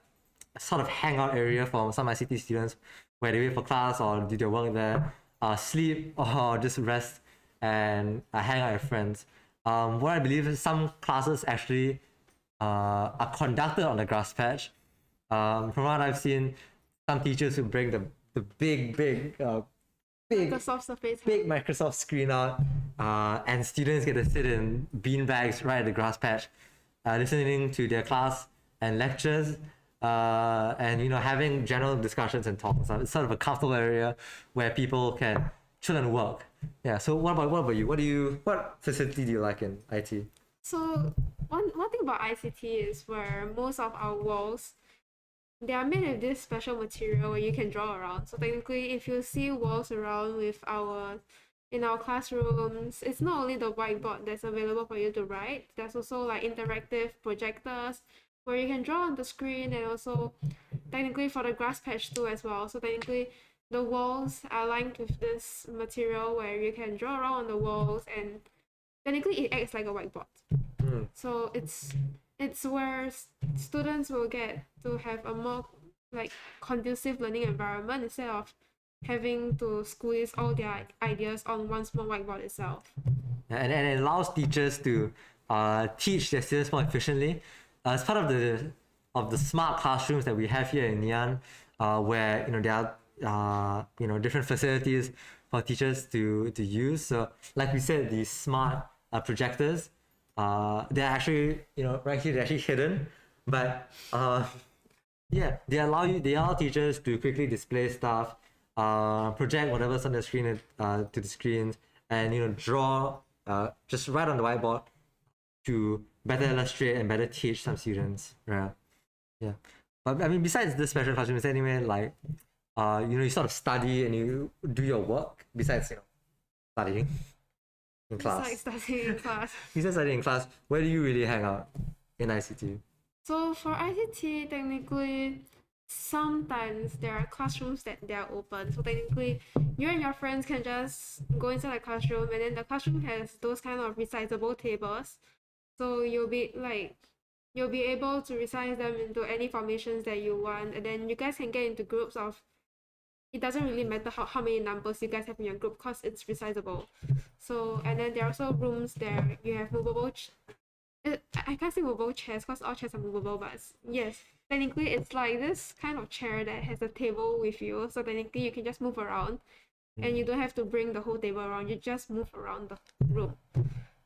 hangout area for some ICT students where they wait for class or do their work there, sleep or just rest and hang out with friends. What I believe is some classes actually are conducted on the grass patch. From what I've seen, some teachers who bring the big Microsoft Surface. big Microsoft screen out, and students get to sit in bean bags right at the grass patch, listening to their class and lectures, and you know, having general discussions and talks. It's sort of a comfortable area where people can chill and work. Yeah. So what about you? What facility do you like in IT? So one thing about ICT is where most of our walls, they are made of this special material where you can draw around. So technically, if you see walls around in our classrooms, it's not only the whiteboard that's available for you to write. There's also like interactive projectors where you can draw on the screen, and also technically for the grass patch too as well. So technically, the walls are lined with this material where you can draw around on the walls, and technically it acts like a whiteboard. So it's where students will get to have a more like conducive learning environment instead of having to squeeze all their ideas on one small whiteboard itself. And it allows teachers to teach their students more efficiently. As part of the smart classrooms that we have here in Ngee Ann, where you know there are different facilities for teachers to use. So like we said, these smart projectors, they're actually, you know, right here, they're actually hidden, but yeah, they allow teachers to quickly display stuff, project whatever's on the screen to the screens, and you know, draw just right on the whiteboard to better illustrate and better teach some students. Right? Yeah. But I mean, besides this special classroom, is there anywhere like you sort of study and you do your work besides, you know, studying in class? Besides studying in class. Besides studying in class, where do you really hang out in ICT? So for ICT, technically, sometimes there are classrooms that they are open. So technically, you and your friends can just go inside the classroom, and then the classroom has those kind of resizable tables. So you'll be able to resize them into any formations that you want, and then you guys can get into groups of. It doesn't really matter how many numbers you guys have in your group because it's resizable. So, and then there are also rooms there you have movable. I can't say movable chairs because all chairs are movable, but yes, technically it's like this kind of chair that has a table with you. So technically you can just move around, and you don't have to bring the whole table around. You just move around the room.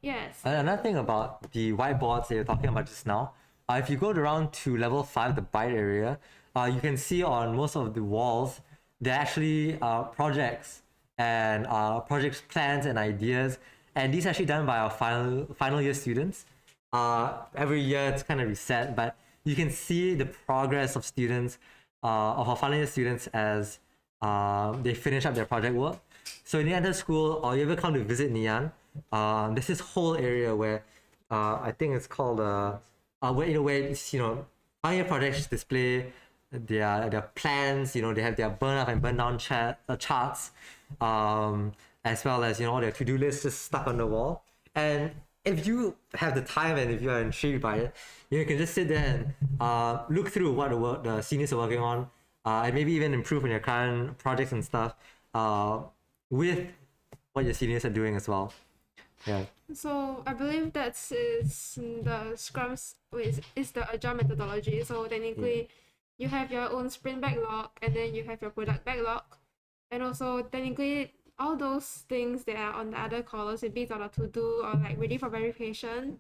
Yes. Another thing about the whiteboards that you're talking about just now, if you go around to level 5, the byte area, you can see on most of the walls, they're actually projects and projects plans and ideas, and these are actually done by our final year students. Every year it's kind of reset, but you can see the progress of students, of our final year students as they finish up their project work. So in Ngee Ann school, or you ever come to visit Ngee Ann, there's this whole area where I think it's called where in a way it's, final year projects display their plans. They have their burn up and burn down charts, as well as all their to-do lists just stuck on the wall. And if you have the time and if you are intrigued by it, you can just sit there and look through what the seniors are working on, and maybe even improve on your current projects and stuff with what your seniors are doing as well. Yeah. So I believe is the Scrum's is the agile methodology. So technically, you have your own sprint backlog, and then you have your product backlog, and also technically all those things that are on the other columns, it be on a to do or like ready for verification,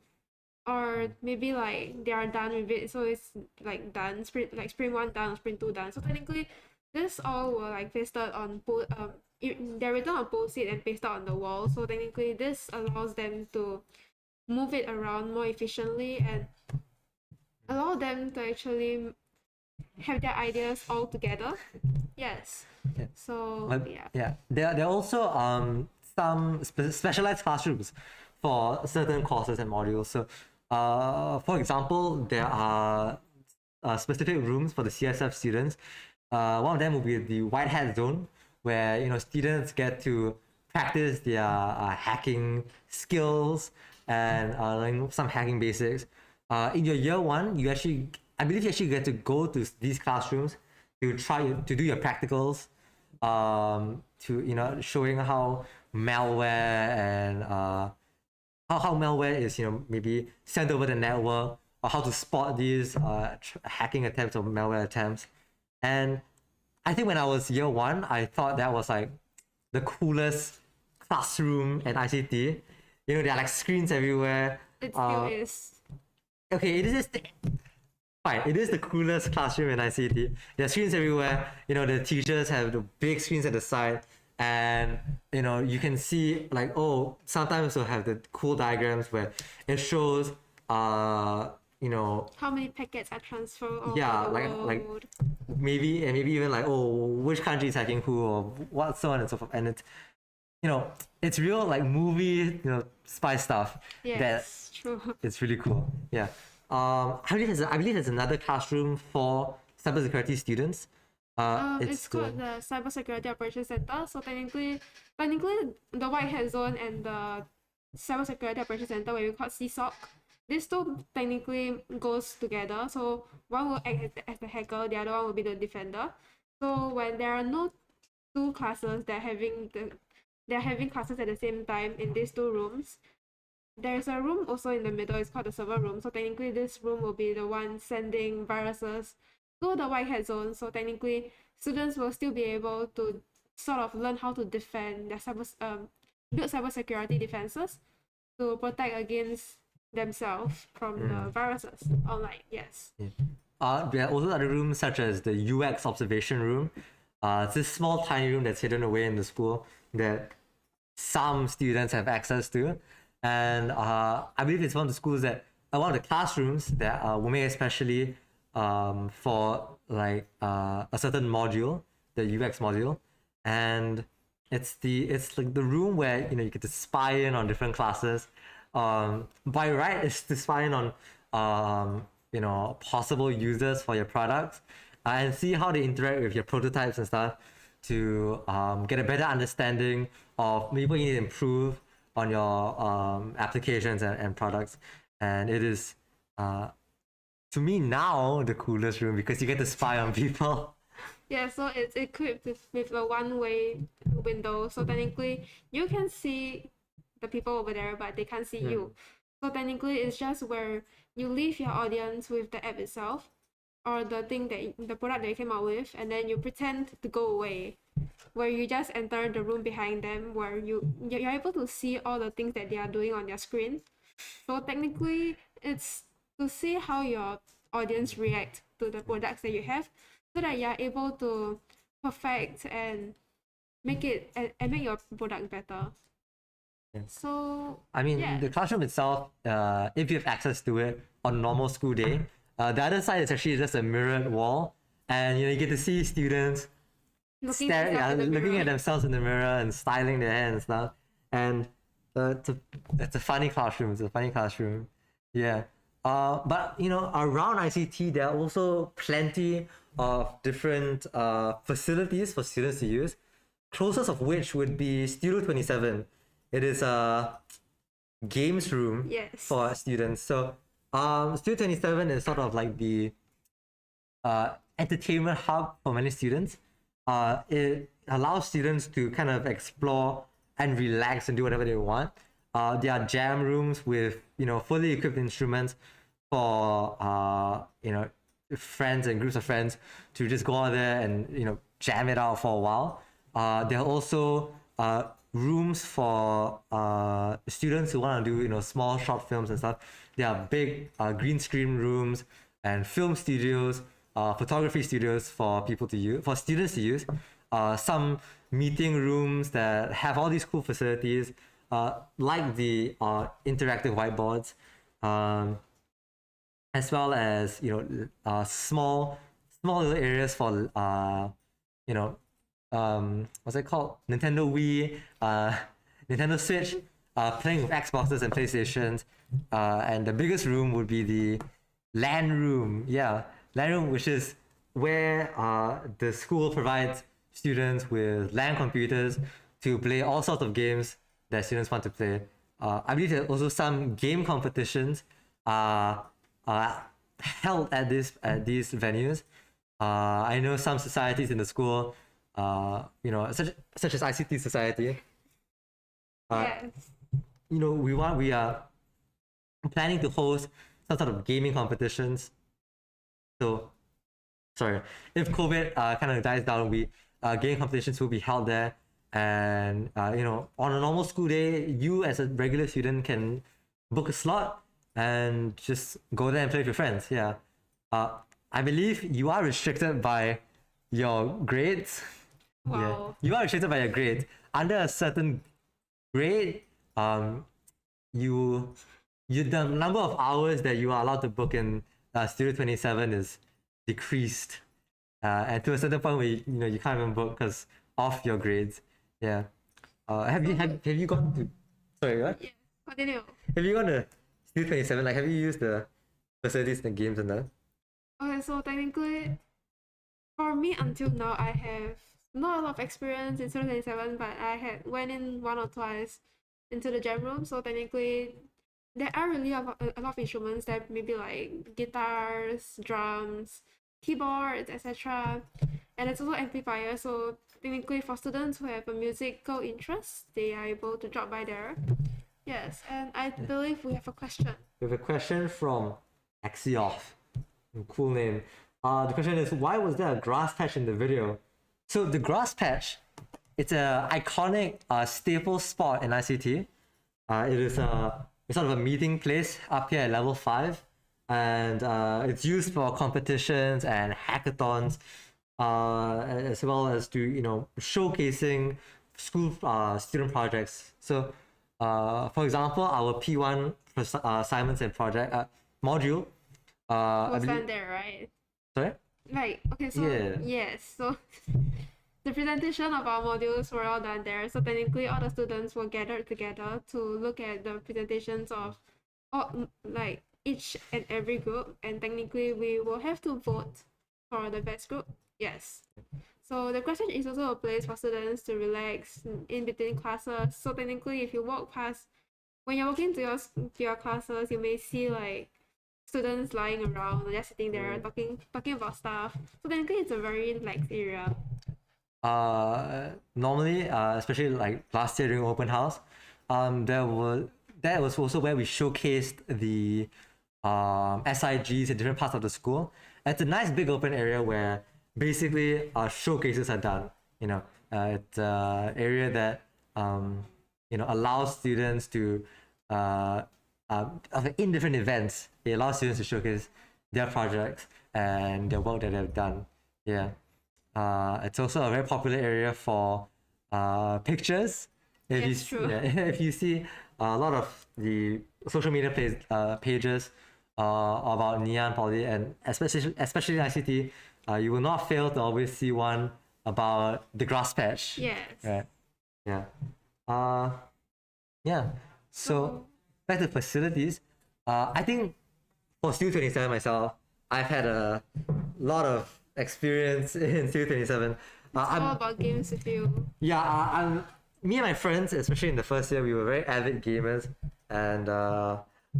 or maybe like they are done with it, so it's like done sprint 1 done, sprint 2 done. So technically, this all were like pasted on they're written on post-it and pasted on the wall. So technically, this allows them to move it around more efficiently and allow them to actually have their ideas all together. Yes. Yeah. So yeah. There are also some specialized classrooms for certain courses and modules. So for example, there are specific rooms for the CSF students. One of them will be the white hat zone, where students get to practice their hacking skills and learn some hacking basics. In your year one, I believe you actually get to go to these classrooms to try to do your practicals, to showing how malware and how malware is maybe sent over the network, or how to spot these hacking attempts or malware attempts. And I think when I was year one, I thought that was like the coolest classroom at ICT. There are like screens everywhere. It still is. Okay, it is fine. It is the coolest classroom in ICT. There are screens everywhere. The teachers have the big screens at the side, and you can see like, sometimes they'll have the cool diagrams where it shows how many packets are transferred over the like world. maybe even like, which country is hacking who, or what, so on and so forth. And it's it's real like movie spy stuff. Yes, true. It's really cool. Yeah. I believe there's another classroom for cybersecurity students. It's called the Cybersecurity Operations Center. So technically the white hat zone and the Cybersecurity Operations Center, where we call CSOC, these two technically goes together. So one will act as the hacker, the other one will be the defender. So when there are no two classes they're having classes at the same time in these two rooms, there's a room also in the middle. It's called the server room. So technically this room will be the one sending viruses to the white hat zone. So technically students will still be able to sort of learn how to defend their build cybersecurity defenses to protect against themselves from the viruses online. Yes. There are also other rooms such as the UX observation room. It's this small tiny room that's hidden away in the school that some students have access to. And I believe it's one of the schools that one of the classrooms that were made especially for like a certain module, the UX module. And it's like the room where you get to spy in on different classes. By right, it's to spy in on possible users for your products, and see how they interact with your prototypes and stuff, to get a better understanding of maybe what you need to improve on your applications and products. And it is to me now the coolest room because you get to spy on people. Yeah, so it's equipped with a one-way window. So technically, you can see the people over there, but they can't see you. So technically, it's just where you leave your audience with the app itself, or the product that you came out with, and then you pretend to go away, where you just enter the room behind them, where you're able to see all the things that they are doing on their screen. So technically, it's to see how your audience react to the products that you have, so that you're able to perfect and make your product better. Yeah. So I mean, the classroom itself, if you have access to it on a normal school day, The other side is actually just a mirrored wall, and you get to see students Looking looking at themselves in the mirror and styling their hair and stuff. And it's a funny classroom. It's a funny classroom. Yeah. But around ICT, there are also plenty of different facilities for students to use. Closest of which would be Studio 27. It is a games room for students. So Studio 27 is sort of like the entertainment hub for many students. It allows students to kind of explore and relax and do whatever they want. There are jam rooms with fully equipped instruments for friends and groups of friends to just go out there and jam it out for a while. There are also rooms for students who want to do small short films and stuff. There are big green screen rooms and film studios, photography studios for students to use. Some meeting rooms that have all these cool facilities, like the interactive whiteboards, as well as small little areas for what's it called? Nintendo Wii, Nintendo Switch, playing with Xboxes and PlayStations, and the biggest room would be the LAN room. Yeah, LAN room, which is where the school provides students with LAN computers to play all sorts of games that students want to play. I believe there are also some game competitions held at these venues. I know some societies in the school, such as ICT Society. We are planning to host some sort of gaming competitions. So, sorry, if COVID kind of dies down, gaming competitions will be held there. And on a normal school day, you as a regular student can book a slot and just go there and play with your friends. Yeah, I believe you are restricted by your grades. Wow. Yeah, you are restricted by your grades. Under a certain grade, the number of hours that you are allowed to book in Studio 27 is decreased, and to a certain point where you can't even book because of your grades. Yeah. Have you gone to? Sorry, what? Yeah, continue. Have you gone to Studio 27? Like, have you used the facilities and the games and that? Okay, so technically, for me until now, I have not a lot of experience in Studio 27, but I went in one or twice into the jam room. So technically, there are really a lot of instruments that maybe like guitars, drums, keyboards, etc. And it's also amplifiers. So technically, for students who have a musical interest, they are able to drop by there. Yes, and I believe we have a question. We have a question from Axioff. Cool name. The question is, why was there a grass patch in the video? So the grass patch, it's an iconic staple spot in ICT. It is it's sort of a meeting place up here at level 5, and it's used for competitions and hackathons, as well as to showcasing school student projects. So for example, our P1 assignments and project module was done there, right? Sorry? Right. Okay, so yes, so the presentation of our modules were all done there. So technically, all the students were gathered together to look at the presentations of like each and every group, and technically we will have to vote for the best group. Yes. So the question is also a place for students to relax in between classes. So technically, if you walk past, when you're walking to your classes, you may see like students lying around, just sitting there talking about stuff. So technically, it's a very relaxed area. Normally, especially like last year during open house, that was also where we showcased the SIGs in different parts of the school. It's a nice big open area where basically showcases are done. It's an area that allows students to in different events. It allows students to showcase their projects and their work that they've done. Yeah. It's also a very popular area for pictures. True. If you see a lot of the social media pages about Ngee Ann Poly, and especially in ICT, you will not fail to always see one about the grass patch. Yes. Right. Yeah. Yeah. So back to facilities. I think for Stu 27 myself, I've had a lot of experience in Stu 27. It's all about games with you. Yeah, me and my friends, especially in the first year, we were very avid gamers, and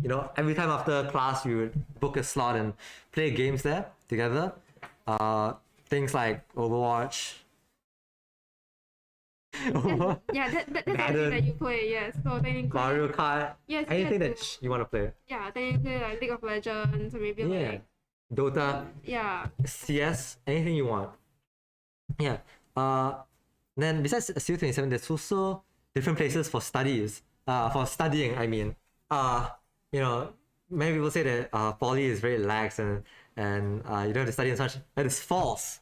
you know, every time after class, we would book a slot and play games there together. Things like Overwatch. Yeah, that's something that you play, yes. So technically Mario Kart. Yes, Anything yes. that you want to play. Yeah, technically like League of Legends or maybe Yeah. like Dota. yeah. CS. Anything you want. Yeah. Then besides CU27, there's also different places for studies. For studying, I mean. You know, many people say that poly is very lax and you don't have to study as much. That is false.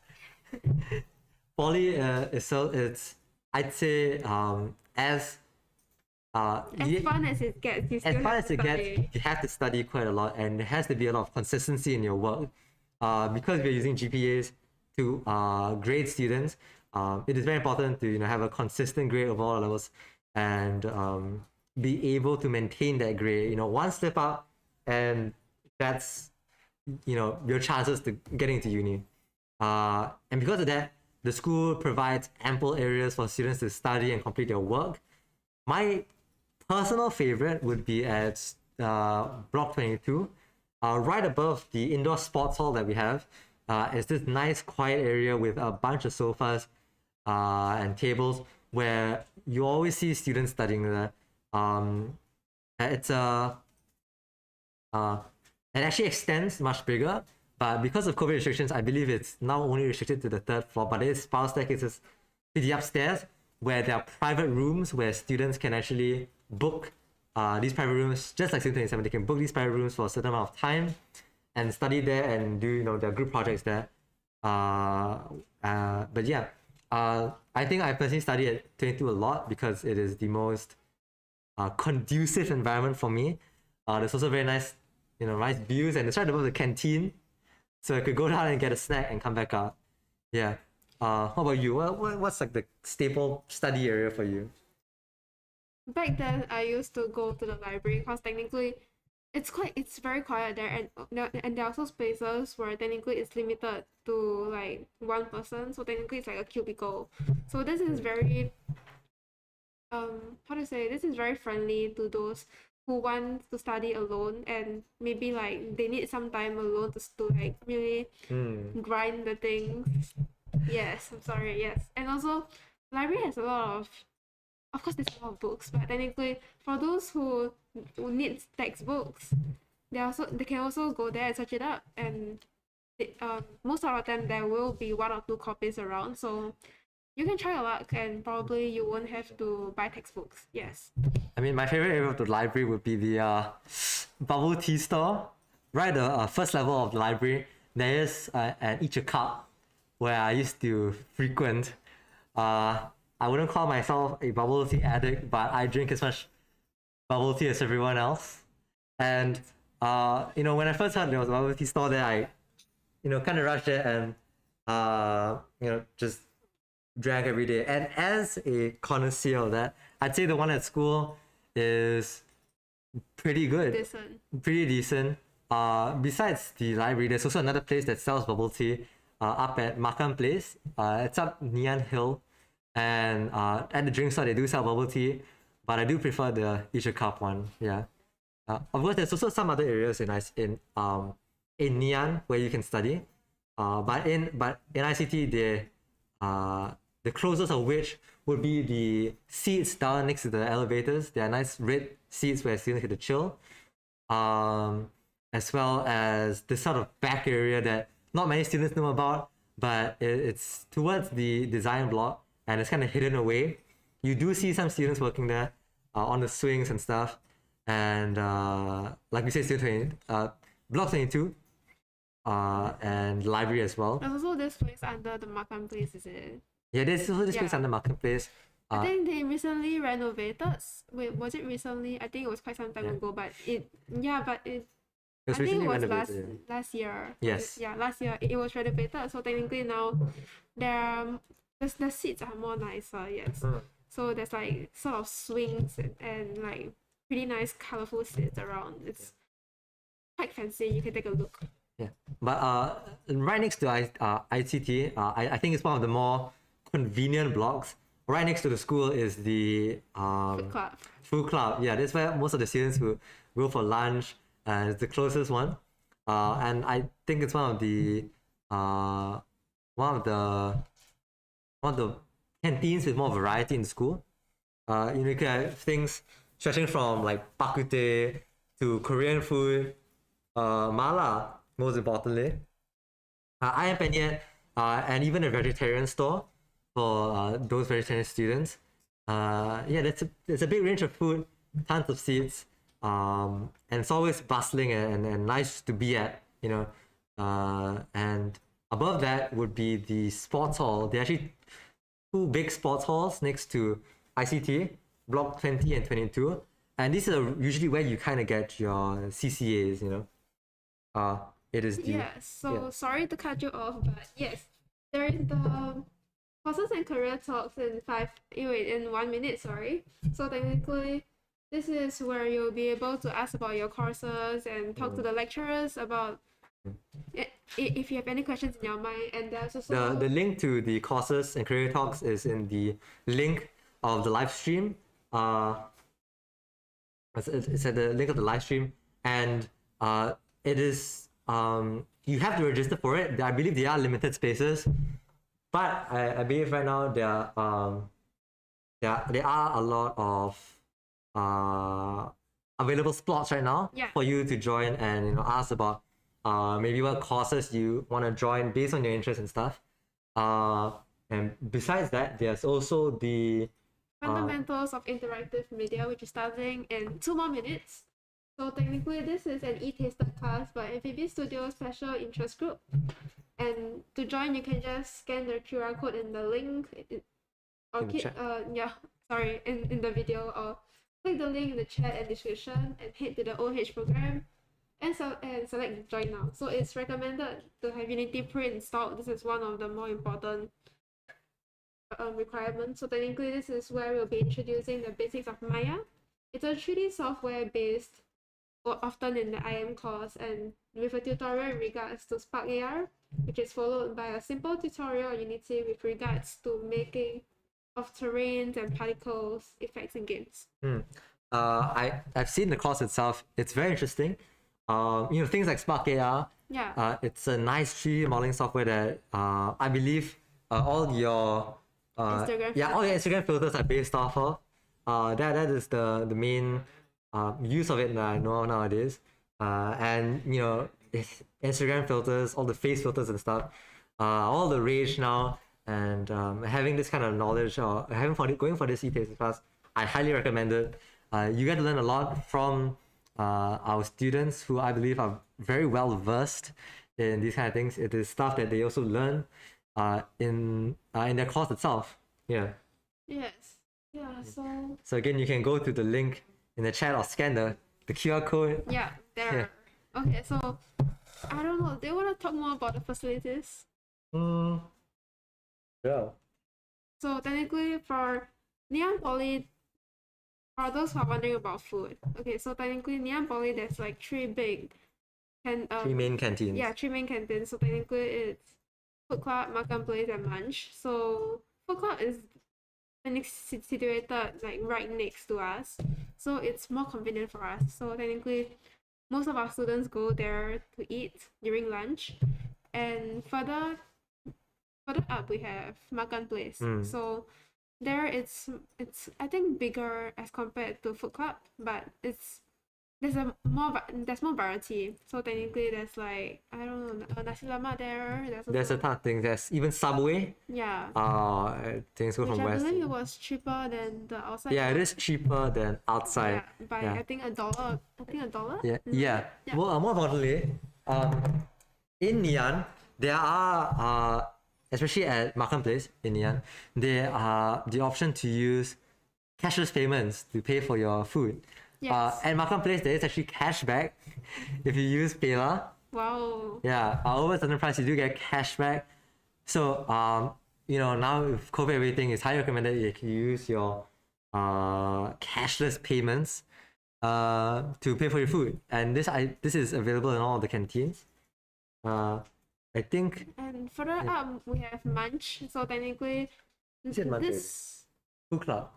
Poly it's I'd say as fun as it gets, you still as fun have as to it study. gets, you have to study quite a lot, and there has to be a lot of consistency in your work. Because we're using GPAs to grade students, it is very important to have a consistent grade of all levels and be able to maintain that grade. One slip up, and that's your chances to getting into uni. And because of that, the school provides ample areas for students to study and complete their work. My personal favorite would be at Block 22, right above the indoor sports hall that we have. It's this nice quiet area with a bunch of sofas and tables where you always see students studying there. It actually extends much bigger, but because of COVID restrictions, I believe it's now only restricted to the third floor, but there is spiral staircases to the upstairs where there are private rooms where students can actually book these private rooms, just like SIM27. They can book these private rooms for a certain amount of time and study there and do their group projects there. But yeah, I think I personally study at 22 a lot because it is the most conducive environment for me. There's also very nice, nice views, and it's right above the canteen, so I could go down and get a snack and come back up. Yeah. How about you? What's like the staple study area for you? Back then, I used to go to the library because technically, it's very quiet there, and there are also spaces where technically it's limited to like one person. So technically, it's like a cubicle. So this is very this is very friendly to those who want to study alone and maybe like they need some time alone to like really grind the things. Yes, I'm sorry, yes. And also library has a lot of course there's a lot of books, but technically for those who need textbooks, they can also go there and search it up, and most of the time there will be one or two copies around, so you can try your luck and probably you won't have to buy textbooks. Yes. I mean, my favorite area of the library would be the bubble tea store. Right, the first level of the library, there is an Each a Cup where I used to frequent. I wouldn't call myself a bubble tea addict, but I drink as much bubble tea as everyone else. And when I first heard there was a bubble tea store there, I kind of rushed there and just drank every day. And as a connoisseur of that, I'd say the one at school is pretty good. Pretty decent. Besides the library, there's also another place that sells bubble tea up at Makan Place. It's up Ngee Ann Hill. And at the drink store, they do sell bubble tea, but I do prefer the Each a Cup one. Yeah. Of course, there's also some other areas in Ngee Ann where you can study. But in ICT, the closest of which would be the seats down next to the elevators. They are nice red seats where students get to chill. As well as this sort of back area that not many students know about, but it's towards the design block and it's kind of hidden away. You do see some students working there on the swings and stuff. And like we said, Block 22 and library as well. There's also this place under the Makan Place, is it? Yeah, there's also this place under Marketplace. I think they recently renovated. Wait, was it recently? I think it was quite some time ago, but it It was I think it recently was renovated. last year. Yes. Yeah, last year it was renovated. So technically now there are, the seats are more nicer. Yes. So there's like sort of swings and like pretty nice colorful seats around. It's quite fancy. You can take a look. Yeah, but right next to ICT, I think it's one of the more convenient blocks. Right next to the school is the Food club. Food club. Yeah, that's where most of the students who go for lunch. It's the closest one, and I think it's one of the canteens with more variety in school. You can have things stretching from like bak kut teh to Korean food, mala, most importantly, ayam penyet, and even a vegetarian store for those vegetarian students. Yeah, there's a big range of food, tons of seats, and it's always bustling and nice to be at, you know. And above that would be the sports hall. There are actually two big sports halls next to ICT, block 20 and 22. And these are usually where you kind of get your CCAs, you know. It is the... Yes, so sorry to cut you off, but yes, there is the courses and career talks in 1 minute, sorry. So technically, this is where you'll be able to ask about your courses and talk to the lecturers about if you have any questions in your mind. And there's also the link to the courses and career talks is in the link of the live stream. It's at the link of the live stream, and it is you have to register for it. I believe there are limited spaces, but I believe right now there are a lot of available slots right now for you to join and, you know, ask about maybe what courses you want to join based on your interests and stuff. And besides that, there's also the fundamentals of interactive media, which is starting in 2 more minutes. So technically, this is an e-taster class by Amphibious Studio Special Interest Group. And to join, you can just scan the QR code in the link, in the video, or click the link in the chat and description and head to the OH program and select join now. So it's recommended to have Unity pre-installed. This is one of the more important requirements. So technically, this is where we'll be introducing the basics of Maya. It's a 3D software based, or often in the IM course, and with a tutorial in regards to Spark AR, which is followed by a simple tutorial on Unity with regards to making of terrains and particles, effects, and games. I've seen the course itself. It's very interesting. You know, things like Spark AR. Yeah. It's a nice 3D modeling software that I believe all your all your Instagram filters are based off of. That is the main use of it that I know nowadays. And you know, Instagram filters, all the face filters and stuff, all the rage now. And having this kind of knowledge, or going for this e-taster class, I highly recommend it. You get to learn a lot from our students, who I believe are very well versed in these kind of things. It is stuff that they also learn in their course itself. Yeah. Yes. Yeah. So again, you can go to the link in the chat or scan the QR code. Yeah. There. Yeah. Okay. So I don't know. Do you want to talk more about the facilities? Yeah. So technically, for Ngee Ann Poly, for those who are wondering about food, okay, so technically Ngee Ann Poly, there's like three main canteens. Yeah, 3 main canteens. So technically, it's food club, makan place, and lunch. So food club is situated like right next to us, so it's more convenient for us. So technically, most of our students go there to eat during lunch, and further up we have makan place. So there it's I think bigger as compared to food club, but there's more variety. So technically, there's like, I don't know, nasi lemak there. There's a ton of things. There's even Subway. Yeah. Things go from I west. believe it was cheaper than the outside. Yeah, it is cheaper than outside. Yeah, by I think $1. Yeah, yeah. More importantly, in Ngee Ann, there are especially at Makan Place in Ngee Ann, there are the option to use cashless payments to pay for your food. Yes. At Marketplace, there is actually cashback if you use PayLah. Wow. Yeah, over a certain price, you do get cashback. So, now with COVID everything, it's highly recommended if you use your cashless payments to pay for your food. And this is available in all the canteens. I think. And further up, we have Munch. So technically, You said Munch this Food Club.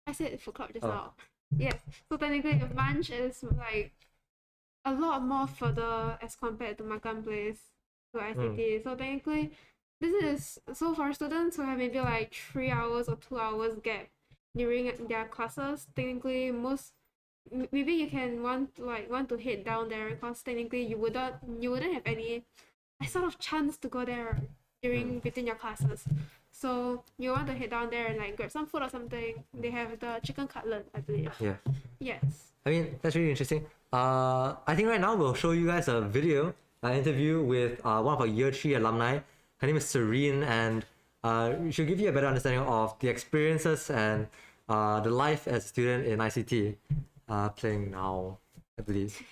I said food club just Oh. now. Yes. So technically, Munch is like a lot more further as compared to Marketplace to ICT. So technically, this is so for students who have maybe like 3 hours or 2 hours gap during their classes. Technically, maybe you can want to head down there because technically you wouldn't have any sort of chance to go there during between your classes. So you want to head down there and like grab some food or something. They have the chicken cutlet, I believe. Yeah. Yes. I mean, that's really interesting. I think right now we'll show you guys a video, an interview with one of our year 3 alumni. Her name is Serene, and she'll give you a better understanding of the experiences and the life as a student in ICT. Playing now, I believe.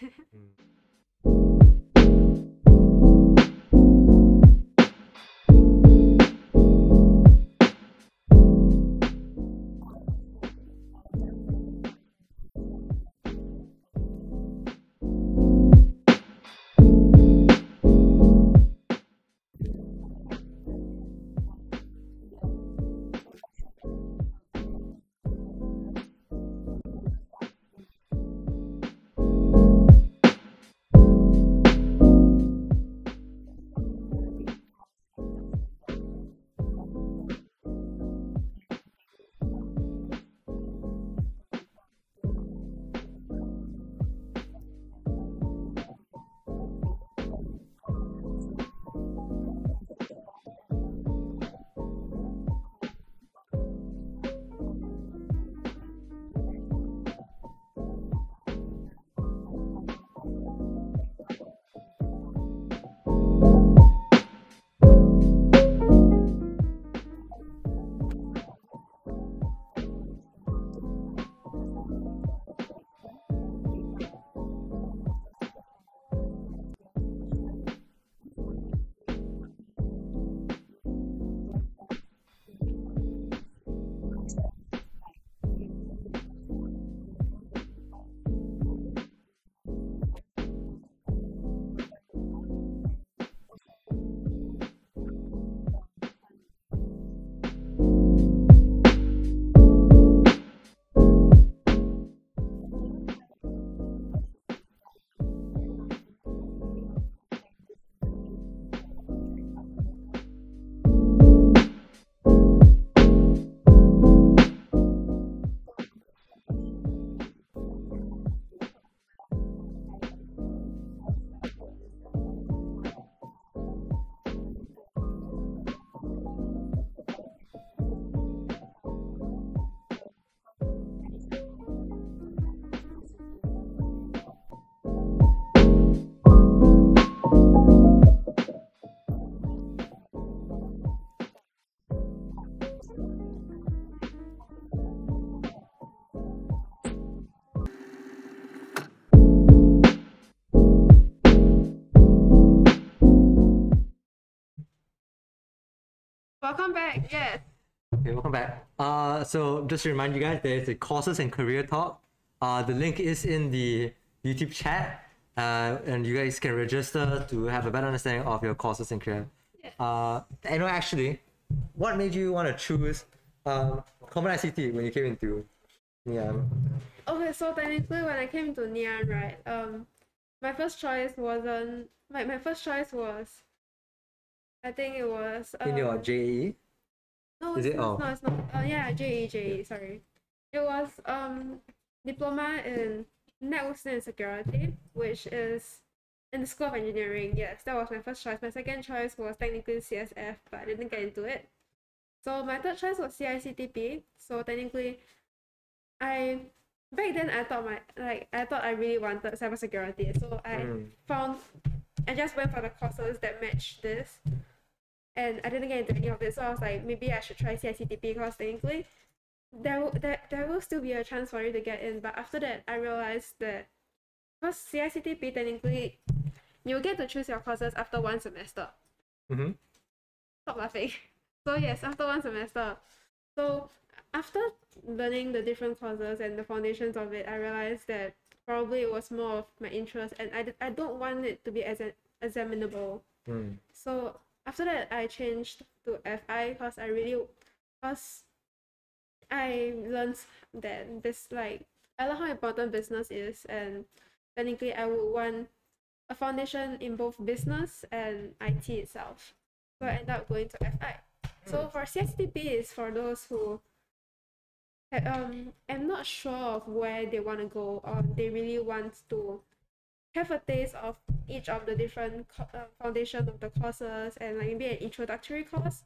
Welcome back. Yes. Okay, welcome back. So just to remind you guys, there's a courses and career talk. The link is in the YouTube chat, and you guys can register to have a better understanding of your courses and career. Actually, what made you want to choose Common ICT when you came into Ngee Ann? Okay, so technically when I came to Ngee Ann, right, my first choice wasn't my first choice was, I think it was In your JAE? no, Is it's it? not, no, it's not. Yeah, JE, sorry. It was diploma in networks and security, which is in the School of Engineering. Yes, that was my first choice. My second choice was technically CSF, but I didn't get into it. So my third choice was CICTP. So technically, back then I thought I really wanted cybersecurity. So I just went for the courses that matched this, and I didn't get into any of this. So I was like, maybe I should try CICTP because technically there will still be a chance for you to get in, but after that I realized that because CICTP technically you get to choose your courses after one semester. Mm-hmm. Stop laughing. So yes, after one semester. So after learning the different courses and the foundations of it, I realized that probably it was more of my interest, and I don't want it to be as examinable. So after that, I changed to FI because I learned that I learned how important business is, and technically I would want a foundation in both business and IT itself. So I ended up going to FI. So for CSTP is for those who am not sure of where they want to go, or they really want to have a taste of each of the different foundation of the courses and like maybe an introductory course,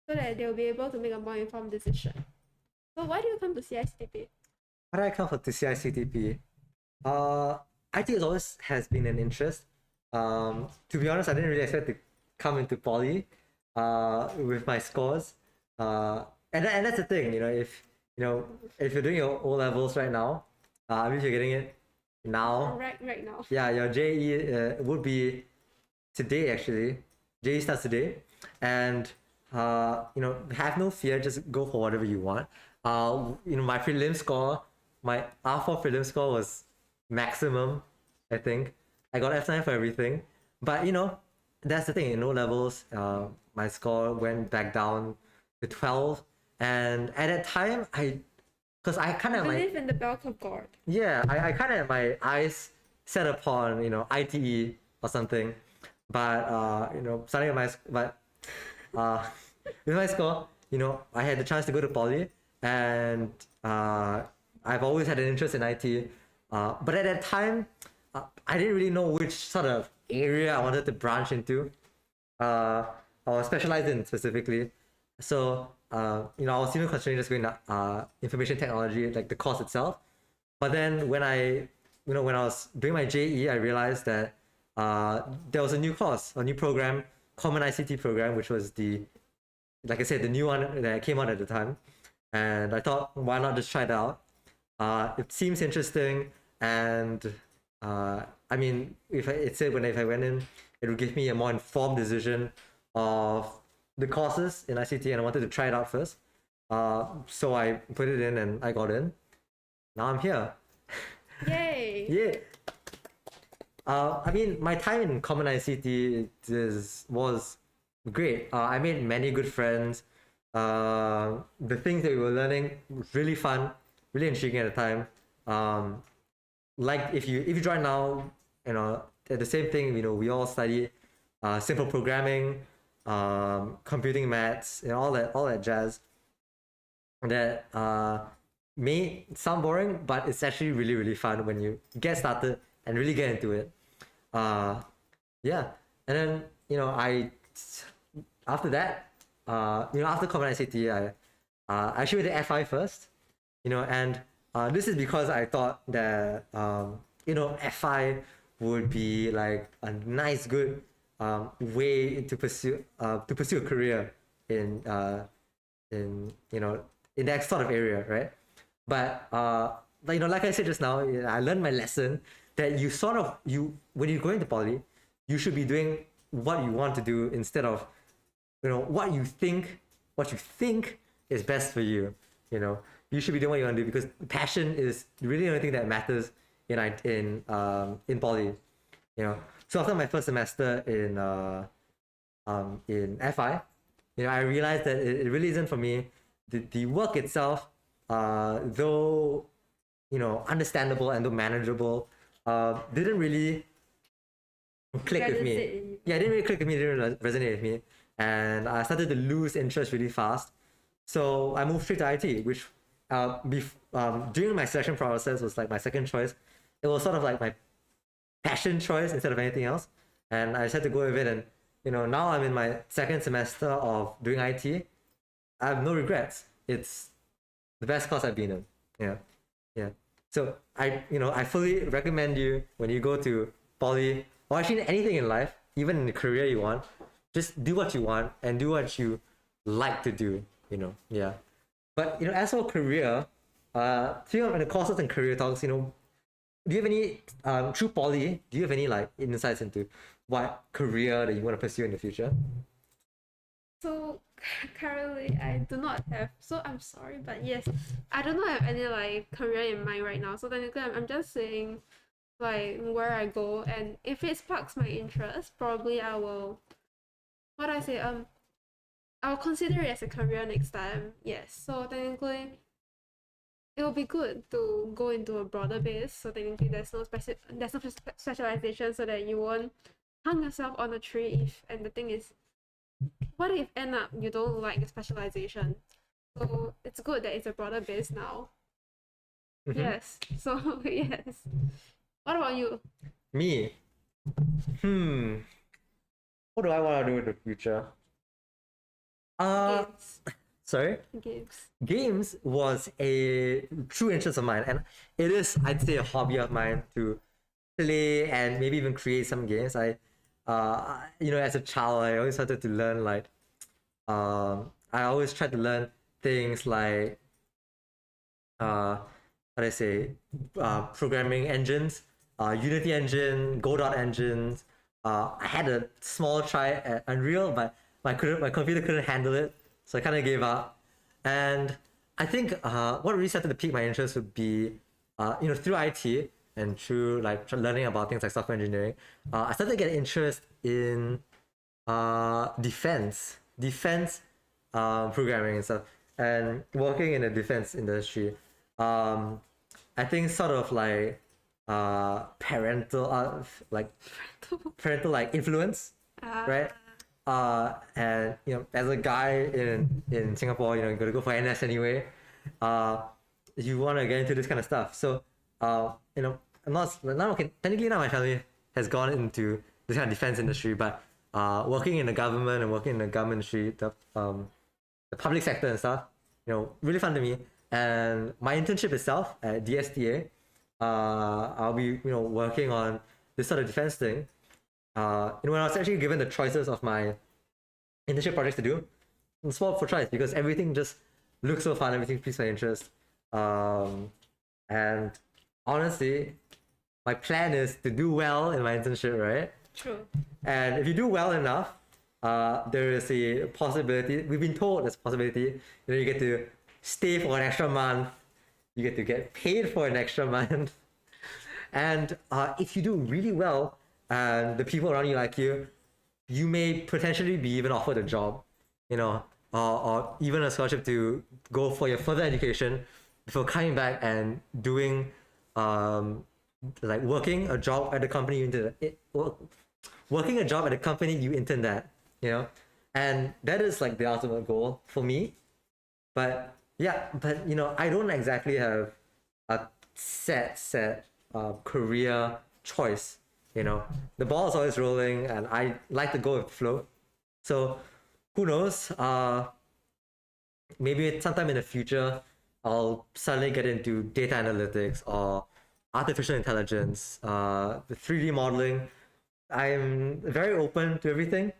so that they'll be able to make a more informed decision. So why do you come to CICTP? How did I come to CICTP? IT always has been an interest. To be honest, I didn't really expect to come into poly with my scores. And that's the thing, if you're doing your O levels right now, I mean, if you're getting it now. Right now. Yeah, your JE would be today actually. JE starts today, and have no fear. Just go for whatever you want. My prelim score, my R4 prelim score was maximum. I think I got F9 for everything, but that's the thing. In O levels, my score went back down to 12, and at that time because I kind of believe in the bell curve God. Yeah, I kind of had my eyes set upon ITE or something, but starting with with my score, I had the chance to go to poly, and I've always had an interest in IT, but at that time, I didn't really know which sort of area I wanted to branch into, or specialize in specifically. So I was even considering just going to information technology, like the course itself. But then when I was doing my JE, I realized that there was a new course, a new program, Common ICT program, which was like I said, the new one that came out at the time. And I thought, why not just try it out? It seems interesting, and I mean, if I went in, it would give me a more informed decision of the courses in ICT, and I wanted to try it out first. So I put it in and I got in. Now I'm here. Yay! Yeah. I mean, my time in Common ICT was great. I made many good friends. The things that we were learning was really fun, really intriguing at the time. Like if you join now, at the same thing, we all study simple programming, computing maths, and all that jazz. That may sound boring, but it's actually really, really fun when you get started and really get into it. Yeah, and then after that, after Common ICT, I actually went to FI first, and this is because I thought that FI would be like a nice, good way to pursue a career in that sort of area, right? But like I said just now, I learned my lesson that when you're going to poly, you should be doing what you want to do instead of what you think is best for you. You should be doing what you want to do, because passion is really the only thing that matters in poly. So after my first semester in FI, I realized that it really isn't for me. The work itself, though understandable and though manageable, didn't really click with me. Yeah, it didn't really click with me, didn't resonate with me, and I started to lose interest really fast. So I moved straight to IT, which during my selection process was like my second choice. It was sort of like my passion choice instead of anything else, and I just had to go with it. And now I'm in my second semester of doing IT. I have no regrets. It's the best course I've been in. Yeah. So I fully recommend you, when you go to poly, or actually anything in life, even in the career you want, just do what you want and do what you like to do. Yeah. But as for career, in the courses and career talks, do you have any through poly? Do you have any like insights into what career that you want to pursue in the future? So currently I do not have, so I'm sorry, but yes, I do not have any like career in mind right now. So technically I'm just saying like where I go, and if it sparks my interest, probably I will, what do I say, I'll consider it as a career next time. Yes. So technically it will be good to go into a broader base. So technically there's no specialization, so that you won't hang yourself on a tree if, and the thing is, what if end up you don't like the specialization? So it's good that it's a broader base now. Yes. So yes. What about you? Me? What do I want to do in the future? Games. Sorry? Games. Games was a true interest of mine, and it is, I'd say, a hobby of mine to play and maybe even create some games. As a child, I always wanted to learn I always tried to learn things like programming engines, Unity engine, Godot engines. I had a small try at Unreal, but my computer couldn't handle it, so I kind of gave up. And I think what really started to pique my interest would be through IT and through learning about things like software engineering. I started to get interest in defense programming and stuff, and working in the defense industry. I think sort of like parental influence, right? And as a guy in Singapore, you gotta go for NS anyway. You want to get into this kind of stuff. So technically now my family has gone into this kind of defense industry, but working in the government and working in the government industry, the public sector and stuff, really fun to me. And my internship itself at DSTA, I'll be working on this sort of defense thing. When I was actually given the choices of my internship projects to do, I swapped for choice because everything just looks so fun, everything piques my interest. And honestly, my plan is to do well in my internship, right? True. And if you do well enough, there is a possibility, we've been told there's a possibility, you get to stay for an extra month, you get to get paid for an extra month. And if you do really well, and the people around you like you, you may potentially be even offered a job, or even a scholarship to go for your further education before coming back and doing working a job at the company you interned at. Working a job at a company you interned at, and that is like the ultimate goal for me. But I don't exactly have a set career choice. The ball is always rolling, and I like to go with the flow. So who knows? Maybe sometime in the future, I'll suddenly get into data analytics or artificial intelligence, the 3D modeling. I'm very open to everything,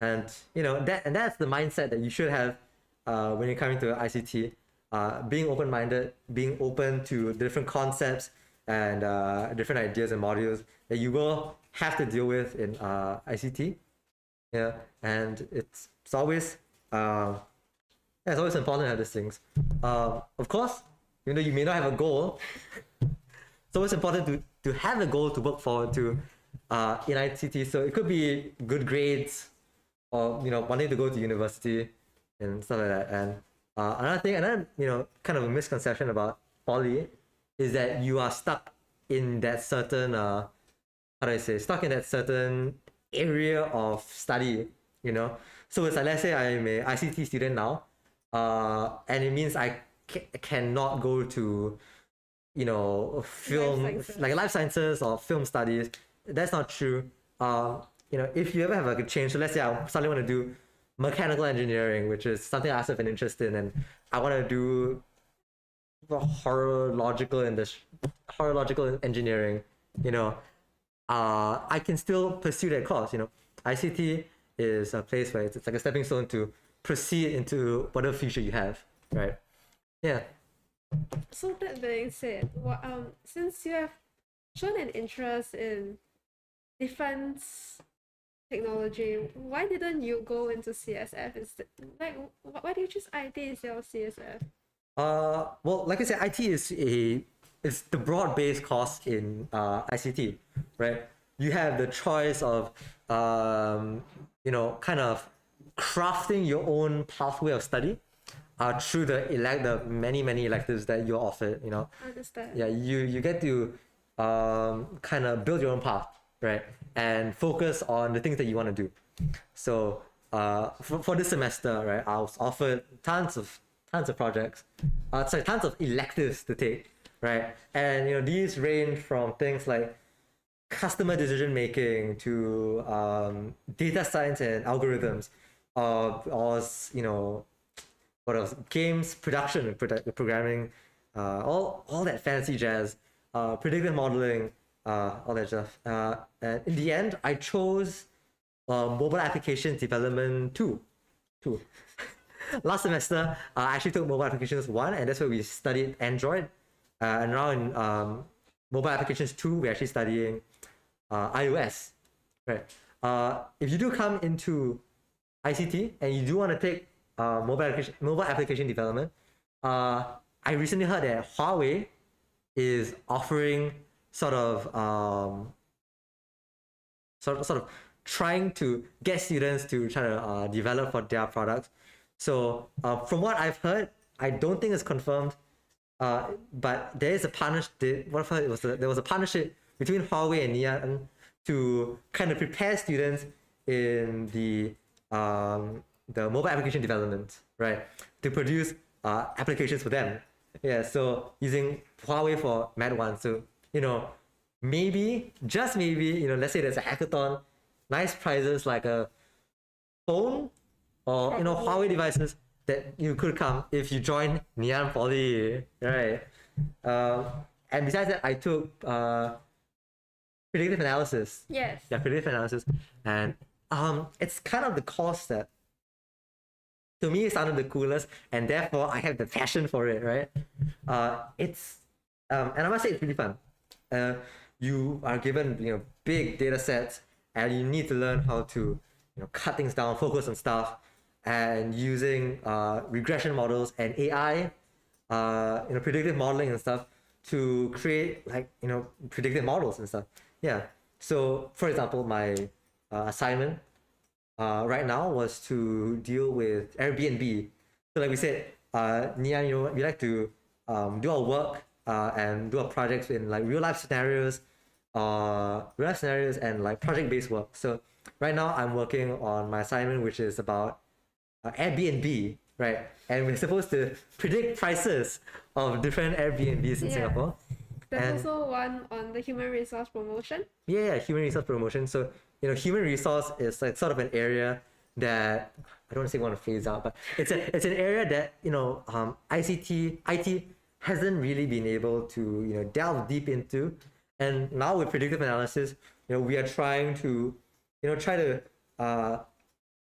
and that's the mindset that you should have when you're coming to ICT. Being open-minded, being open to different concepts and different ideas and modules that you will have to deal with in ICT. And it's always important to have these things. Of course, even though you may not have a goal, it's always important to have a goal to work forward to in ICT. So it could be good grades, or wanting to go to university and stuff like that. And another kind of a misconception about poly is that you are stuck in that certain stuck in that certain area of study. So it's like, let's say I'm a ICT student now, and it means I cannot go to film, like life sciences or film studies. That's not true. If you ever have a change, so let's say I suddenly want to do mechanical engineering, which is something I also have an interest in, and I want to do horological engineering, I can still pursue that course. ICT is a place where it's like a stepping stone to proceed into whatever future you have, right? Yeah. So that being said, since you have shown an interest in defense technology, why didn't you go into CSF instead? Like, why do you choose IT instead of CSF? Well, like I said, IT is the broad-based course in ICT, right? You have the choice of kind of crafting your own pathway of study through the many electives that you're offered. I understand. Yeah, you get to kind of build your own path, right? And focus on the things that you want to do. So for this semester, right, I was offered tons of projects, tons of electives to take, right? And these range from things like customer decision making to data science and algorithms, or what else? Games production and programming, all that fancy jazz, predictive modeling, all that stuff. And in the end, I chose mobile applications development two. Last semester, I actually took mobile applications 1, and that's where we studied Android. And now in mobile applications 2, we're actually studying iOS. Right. If you do come into ICT and you do want to take mobile application development, I recently heard that Huawei is offering sort of trying to get students to try to develop for their products. So from what I've heard, I don't think it's confirmed, but there is a partnership. What I've heard was there was a partnership between Huawei and Ngee Ann to kind of prepare students in the mobile application development, right? To produce applications for them. Yeah, so using Huawei for Mat 1. So, maybe, just maybe, let's say there's a hackathon, nice prizes like a phone or, Huawei devices that you could come if you join Ngee Ann Poly, right? And besides that, I took predictive analysis. Yes. Yeah, predictive analysis. And it's kind of the course that to me it sounded the coolest, and therefore I have the passion for it, right? It's and I must say it's really fun. You are given big data sets, and you need to learn how to cut things down, focus on stuff, and using regression models and AI, predictive modeling and stuff to create predictive models and stuff. Yeah. So for example, my assignment right now was to deal with Airbnb. So like we said, Ngee Ann, we like to do our work and do our projects in like real life scenarios and like project-based work. So right now I'm working on my assignment, which is about Airbnb, right? And we're supposed to predict prices of different Airbnbs in Singapore. There's also one on the human resource promotion. Yeah, human resource promotion. So, human resource is like sort of an area that I don't want to say want to phase out, but it's an area that IT hasn't really been able to delve deep into, and now with predictive analysis, we are trying to try to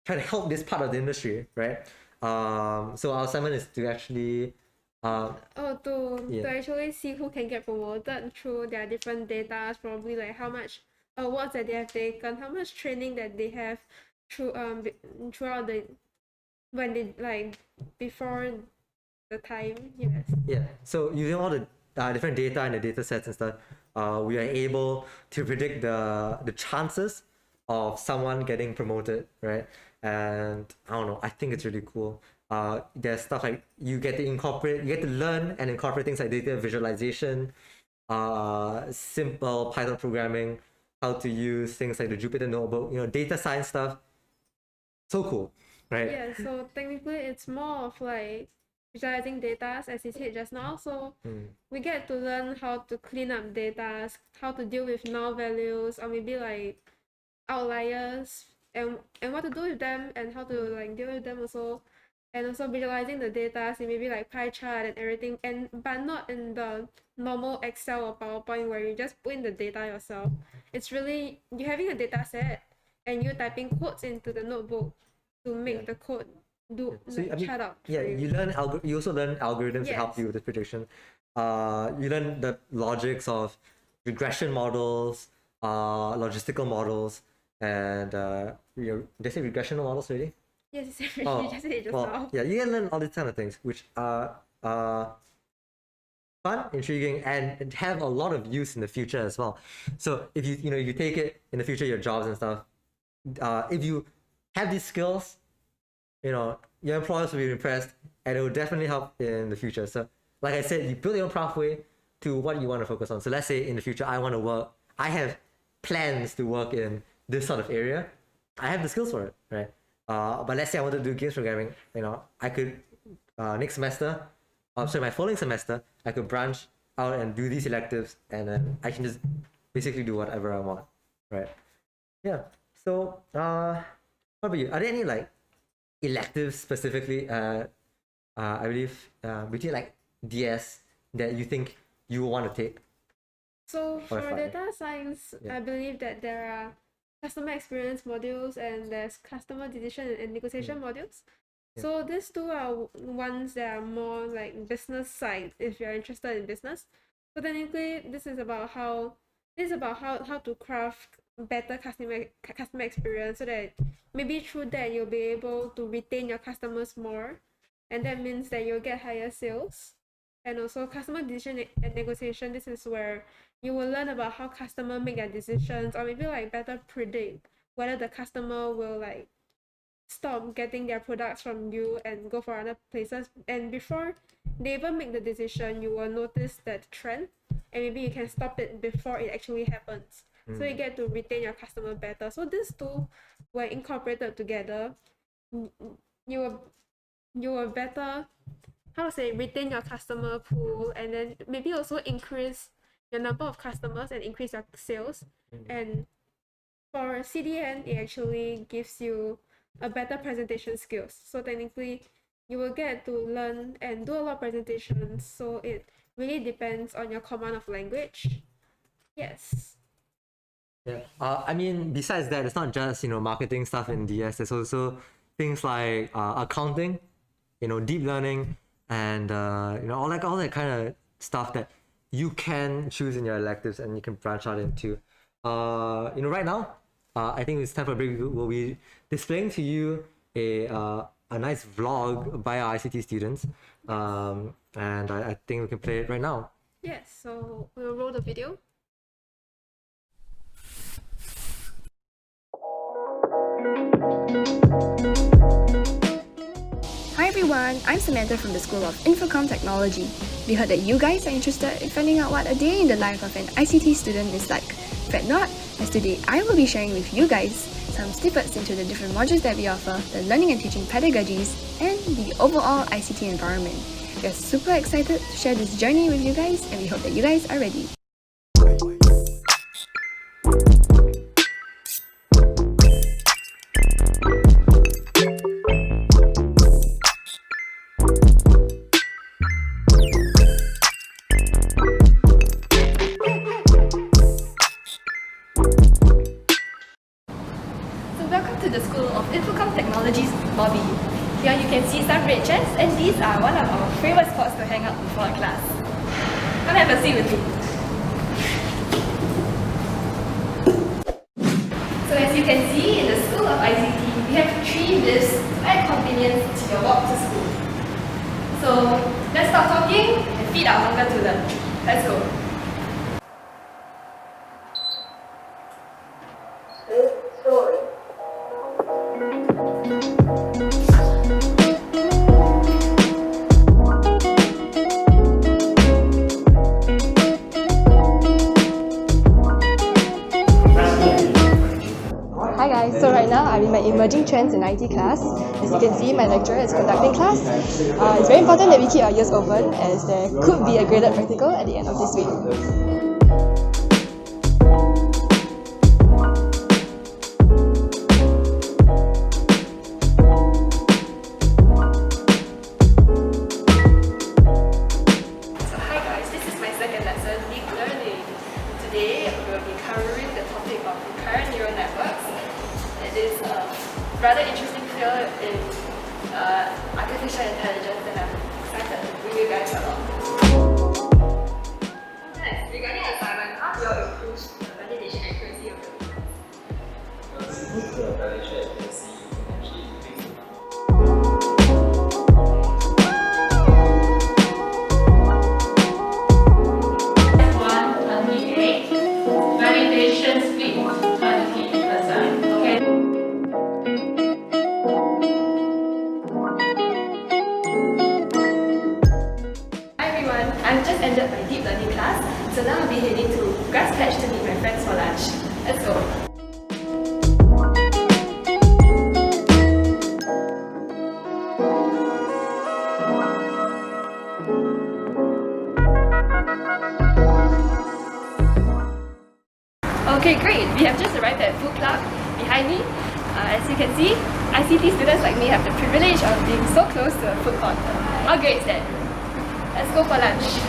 help this part of the industry, right? So our assignment is to actually to actually see who can get promoted through their different data, probably like how much awards that they have taken, how much training that they have throughout when they before the time. Yes. Yeah. So using all the different data and the data sets and stuff, we are able to predict the chances of someone getting promoted, right? And I don't know, I think it's really cool. There's stuff like you get to learn and incorporate things like data visualization, simple Python programming, how to use things like the Jupyter Notebook, data science stuff. So cool, right? Yeah, so technically it's more of like visualizing data, as you said just now. So we get to learn how to clean up data, how to deal with null values, or maybe like outliers, and what to do with them, and how to like deal with them also. And also visualizing the data in maybe like pie chart and everything, but not in the normal Excel or PowerPoint where you just put in the data yourself. It's really you having a data set and you typing codes into the notebook to make the code do So I mean, shout out. yeah, you also learn algorithms to help Yes. you with this prediction. You learn the logics of regression models, logistical models, and they say regressional models already. Yes, you just said it just now. Yeah, you can learn all these kind of things, which are fun, intriguing, and have a lot of use in the future as well. So if you take it in the future, your jobs and stuff, if you have these skills, your employers will be impressed, and it will definitely help in the future. So like I said, you build your own pathway to what you want to focus on. So let's say in the future, I have plans to work in this sort of area. I have the skills for it, right? But let's say I want to do games programming, I could next semester, my following semester, I could branch out and do these electives, and then I can just basically do whatever I want, right? Yeah. So, what about you? Are there any like electives specifically? I believe between like DS that you think you want to take? So for Wi-Fi. data science, Yeah. I believe that there are customer experience modules and there's customer decision and negotiation modules. Yeah. So these two are ones that are more like business side if you're interested in business. So technically this is about how to craft better customer experience, so that maybe through that you'll be able to retain your customers more, and that means that you'll get higher sales. And also customer decision and negotiation, this is where you will learn about how customer make their decisions, or maybe like better predict whether the customer will like stop getting their products from you and go for other places. And before they even make the decision, you will notice that trend, and maybe you can stop it before it actually happens. So you get to retain your customer better. So these two were incorporated together. You will better, how to say, retain your customer pool, and then maybe also increase your number of customers and increase your sales. And for CDN, it actually gives you a better presentation skills. So technically you will get to learn and do a lot of presentations, so it really depends on your command of language. Yes. Yeah. I mean, besides that, it's not just marketing stuff in DS. There's also things like accounting, deep learning, and all that kind of stuff that you can choose in your electives and you can branch out into. Right now, I think it's time for a break. We'll be displaying to you a nice vlog by our ICT students, and I think we can play it right now. Yes. So we'll roll the video. Hi everyone, I'm Samantha from the School of Infocom Technology. We heard that you guys are interested in finding out what a day in the life of an ICT student is like. Fret not, as today I will be sharing with you guys some snippets into the different modules that we offer, the learning and teaching pedagogies, and the overall ICT environment. We are super excited to share this journey with you guys, and we hope that you guys are ready. So welcome to the School of Infocom Technologies lobby. Here you can see some red chairs, and these are one of our favorite spots to hang out before class. Come have a seat with me. So as you can see, in the School of ICT, we have 3 lifts to add convenience to your walk to school. So let's stop talking and feed our hunger to them. Let's go. Hi guys, so right now I'm in my Emerging Trends in IT class. As you can see, my lecturer is conducting class. It's very important that we keep our ears open, as there could be a graded practical at the end of this week. So hi guys, this is my second lesson, Deep Learning. Today we'll be covering the topic of recurrent neural networks. It is a rather interesting field in artificial intelligence, and I'm excited to bring you guys along. Next, regarding assignment, how do you improve the validation accuracy of your To improve the validation accuracy, you can actually fix it. Validation speed 20%. Okay. Hi everyone, I've just ended my deep learning class, so now I'll be heading to grass patch to meet my friends for lunch. Let's go. Okay, great. We have just arrived at Food Club behind me. As you can see, ICT students like me have the privilege of being so close to a food court. How great is that? Let's go for lunch.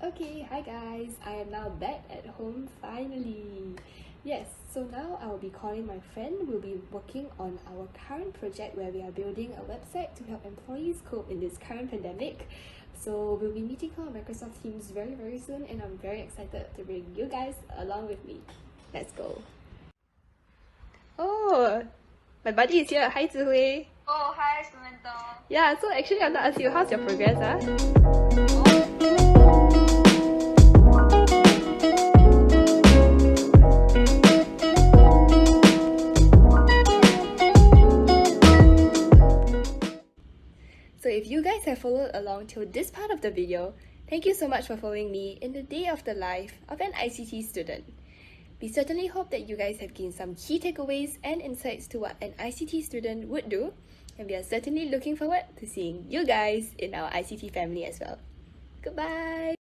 Okay, hi guys, I am now back at home finally. Yes, so now I will be calling my friend. We'll be working on our current project where we are building a website to help employees cope in this current pandemic. So we'll be meeting her on Microsoft Teams very soon, and I'm very excited to bring you guys along with me. Let's go. Oh, my buddy is here. Hi, Zihui. Oh, hi, Samantha. Yeah, so actually I want to ask you, how's your progress? So if you guys have followed along till this part of the video, thank you so much for following me in the day of the life of an ICT student. We certainly hope that you guys have gained some key takeaways and insights to what an ICT student would do, and we are certainly looking forward to seeing you guys in our ICT family as well. Goodbye!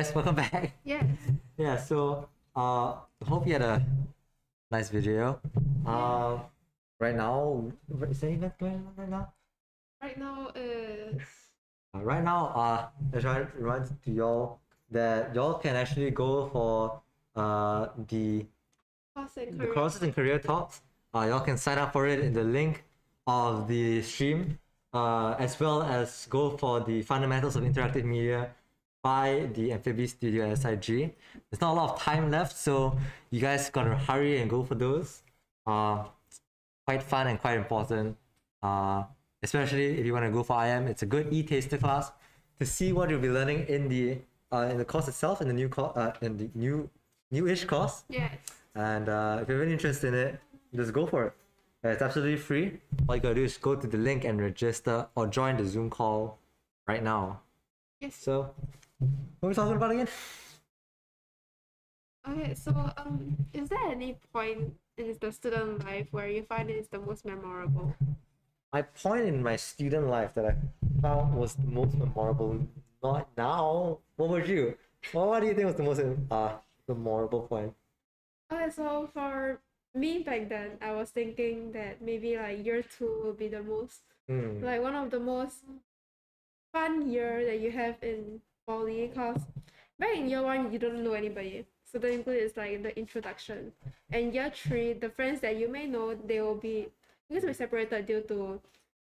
guys, welcome back. Yeah. Yeah, so hope you had a nice video. Right now, is there event going on right now? Right now is Right now, I try to remind to y'all that y'all can actually go for the courses and career talks. Y'all can sign up for it in the link of the stream, as well as go for the fundamentals of interactive media by the Amphibi Studio at SIG. There's not a lot of time left, so you guys gotta hurry and go for those. Quite fun and quite important. Especially if you want to go for IM, it's a good e-taster class to see what you'll be learning in the course itself, in the newish course. Yes. And if you're really interested in it, just go for it. It's absolutely free. All you gotta do is go to the link and register or join the Zoom call right now. Yes. So, what are we talking about again? Okay, so is there any point in the student life where you find it is the most memorable? My point in my student life that I found was the most memorable, not now. What about you? What do you think was the most memorable point? Okay, so for me back then, I was thinking that maybe like year 2 will be the most, like one of the most fun year that you have in poly, because back in year 1, you don't know anybody. So technically it's like the introduction. And year 3, the friends that you may know, they will be separated due to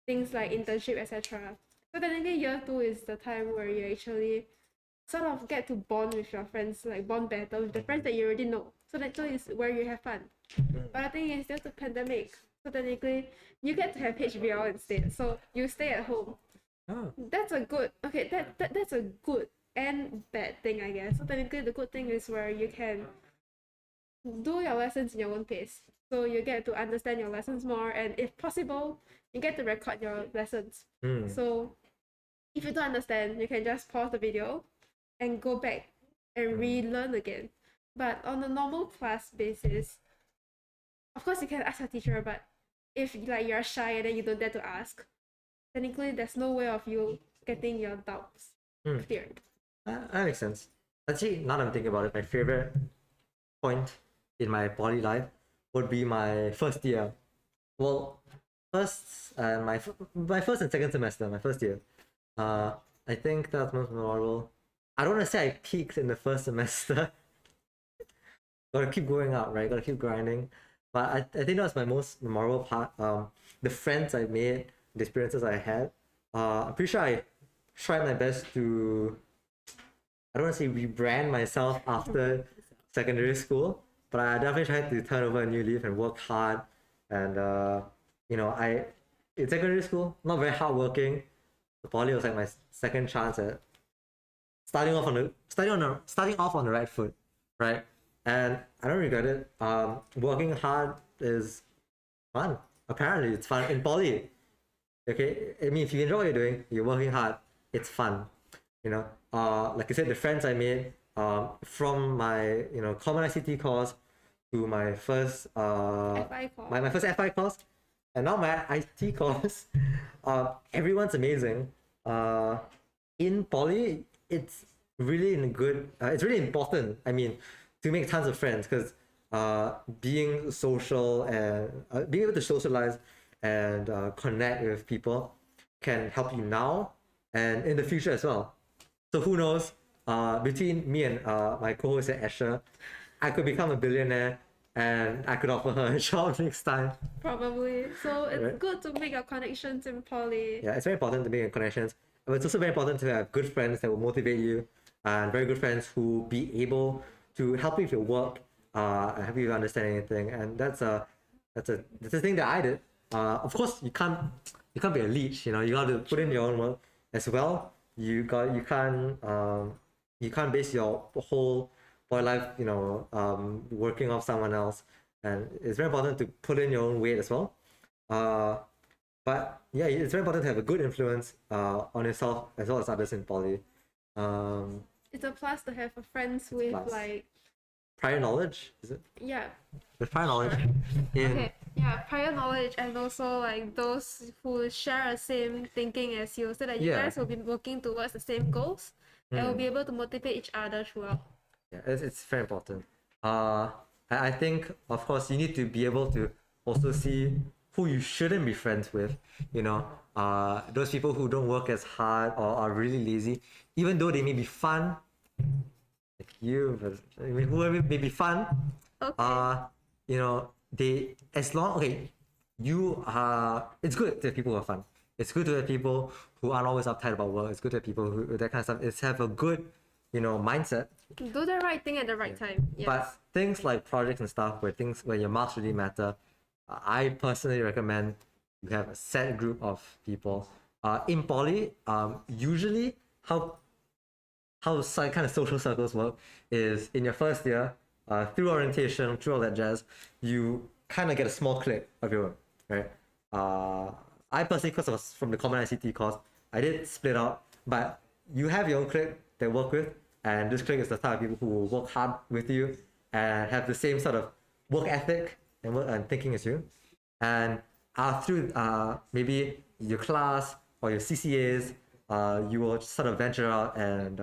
things like internship, etc. So technically year 2 is the time where you actually sort of get to bond with your friends, like bond better with the friends that you already know. So that is where you have fun. But I think it's due to pandemic. So technically you get to have HBL instead. So you stay at home. Oh. That's a good that's a good and bad thing, I guess. So technically the good thing is where you can do your lessons in your own pace. So you get to understand your lessons more, and if possible, you get to record your lessons. So if you don't understand, you can just pause the video and go back and relearn again. But on a normal class basis, of course you can ask your teacher, but if like you're shy and then you don't dare to ask, technically there's no way of you getting your doubts cleared. That makes sense. Actually, now that I'm thinking about it, my favorite point in my poly life would be my first year. Well, my first and second semester, my first year. I think that's most memorable. I don't want to say I peaked in the first semester. Gotta keep going up, right? Gotta keep grinding. But I think that was my most memorable part. The friends I made, the experiences I had. I'm pretty sure I tried my best to, I don't want to say rebrand myself after secondary school, but I definitely tried to turn over a new leaf and work hard. And I in secondary school, not very hardworking. The poly was like my second chance at starting off on the right foot, right? And I don't regret it. Working hard is fun. Apparently, it's fun in poly. Okay, I mean, if you enjoy what you're doing, you're working hard. It's fun. Like I said, the friends I made from my common ICT course to my first my first FI course, and now my IT course. Everyone's amazing. In poly, it's really it's really important. I mean, to make tons of friends, because being social and being able to socialize and connect with people can help you now and in the future as well. So who knows, between me and my co-host at Asher, I could become a billionaire and I could offer her a job next time. Probably. So it's good to make your connections in poly. Yeah, it's very important to make connections. But it's also very important to have good friends that will motivate you, and very good friends who will be able to help you with your work, help you understand anything. And that's a thing that I did. Of course, you can't be a leech. You got to put in your own work as well. You can't base your whole boy life working off someone else, and it's very important to put in your own weight as well. But yeah, it's very important to have a good influence on yourself as well as others in poly. It's a plus to have friends with like prior knowledge, is it? Yeah. With prior knowledge. Okay. Yeah, prior knowledge, and also like those who share the same thinking as you, so that you guys will be working towards the same goals. and we'll be able to motivate each other throughout. Yeah, it's very important. I think, of course, you need to be able to also see who you shouldn't be friends with. You know, those people who don't work as hard or are really lazy, even though they may be fun, like you, but I mean, whoever may be fun. Okay. You know, they as long okay, you are. It's good to have people who are fun. It's good to have people who aren't always uptight about work. It's good to have people who that kind of stuff. It's have a good, you know, mindset. Do the right thing at the right time. Yes. But things like projects and stuff where your marks really matter, I personally recommend you have a set group of people. In poly, usually how kind of social circles work is in your first year, through orientation, through all that jazz, you kind of get a small clique of your own, right? I personally, because I was from the common ICT course, I did split out, but you have your own clique that work with, and this clique is the type of people who will work hard with you and have the same sort of work ethic and thinking as you. And through maybe your class or your CCAs, you will sort of venture out and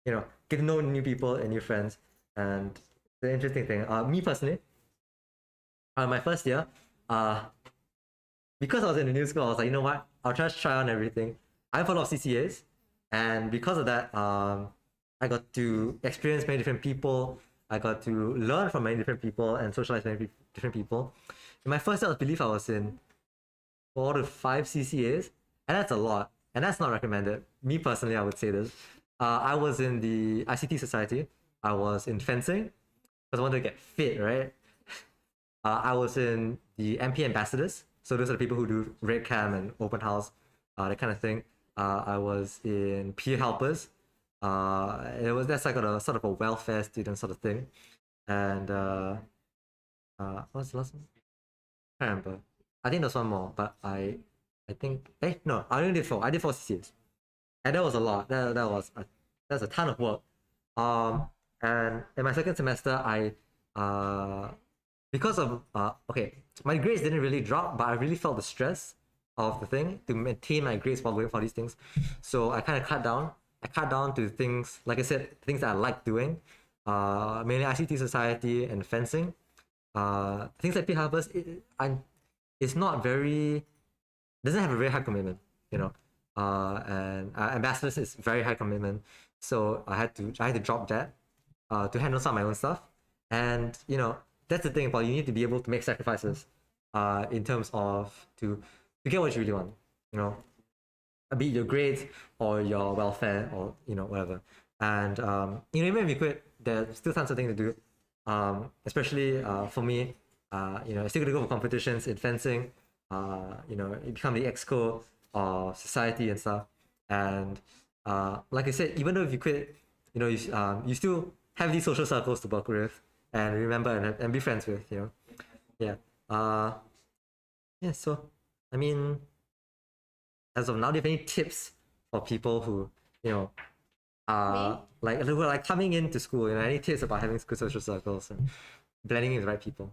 you know, get to know new people and new friends. And the interesting thing, me personally, my first year, because I was in the new school, I was like, you know what, I'll just try on everything. I have a lot of CCAs, and because of that, I got to experience many different people. I got to learn from many different people and socialize with many different people. In my first year, I believe I was in 4 to 5 CCAs, and that's a lot, and that's not recommended. Me personally, I would say this. I was in the ICT Society. I was in fencing because I wanted to get fit, right? I was in the MP ambassadors. So those are the people who do red cam and open house, that kind of thing. I was in peer helpers. That's like a sort of a welfare student sort of thing. And what's the last one? I can't remember. I think there's one more, but I think no, I only did 4. I did 4 CCAs, and that was a lot. That's a ton of work. And in my second semester, I because of okay, my grades didn't really drop, but I really felt the stress of the thing to maintain my grades while going for these things. So I kind of cut down. I cut down to things, like I said, things that I like doing, mainly ICT Society and fencing. Things like P-Harvest, it's not very, doesn't have a very high commitment, you know. And ambassadors is very high commitment, so I had to drop that to handle some of my own stuff. And you know, that's the thing about, you need to be able to make sacrifices in terms of to get what you really want, you know, be it your grades or your welfare or, you know, whatever. And you know, even if you quit, there's still tons of things to do, especially for me. You know, I still got to go for competitions in fencing. You know, you become the exco of society and stuff. And like I said, even though if you quit, you know, you still have these social circles to work with and remember and be friends with, you know. Yeah. Yeah, so I mean, as of now, do you have any tips for people who, you know, who are like coming into school, you know, any tips about having good social circles and blending in with the right people?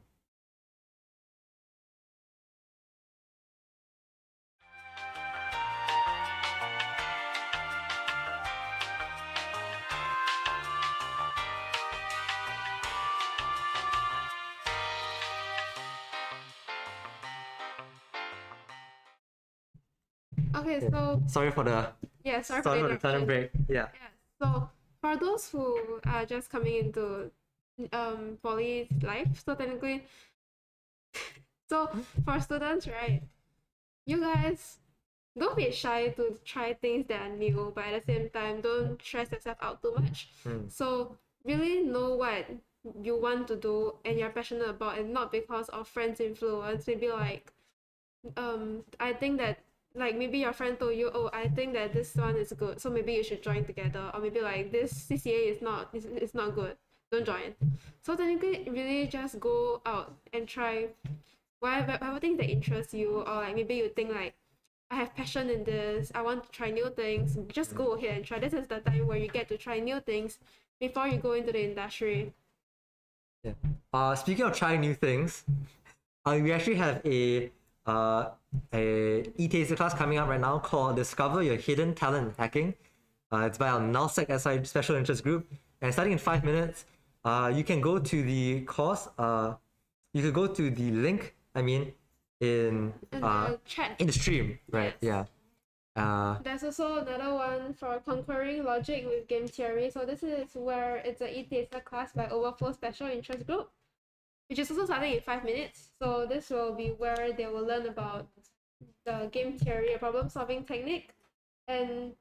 Okay, so sorry for the sorry for the sudden break. Yeah. So for those who are just coming into poly life, so technically, so for students, right, you guys don't be shy to try things that are new, but at the same time, don't stress yourself out too much. So really know what you want to do and you're passionate about, and not because of friends' influence. Maybe like I think that, like, maybe your friend told you, oh, I think that this one is good, so maybe you should join together. Or maybe like, this CCA is not good, don't join. So technically, really just go out and try whatever things that interest you. Or like, maybe you think like, I have passion in this, I want to try new things, just go ahead and try. This is the time where you get to try new things before you go into the industry. Yeah. Speaking of trying new things, we actually have a e-taster class coming up right now called Discover Your Hidden Talent in Hacking. It's by our NULSEC SI Special Interest Group. And starting in 5 minutes, you can go to the course. You could go to the link, in the chat. in the stream, right? Yes. Yeah. There's also another one for conquering logic with game theory. So this is where it's a e-taster class by Overflow Special Interest Group, which is also starting in 5 minutes. So this will be where they will learn about the game theory, a problem-solving technique, and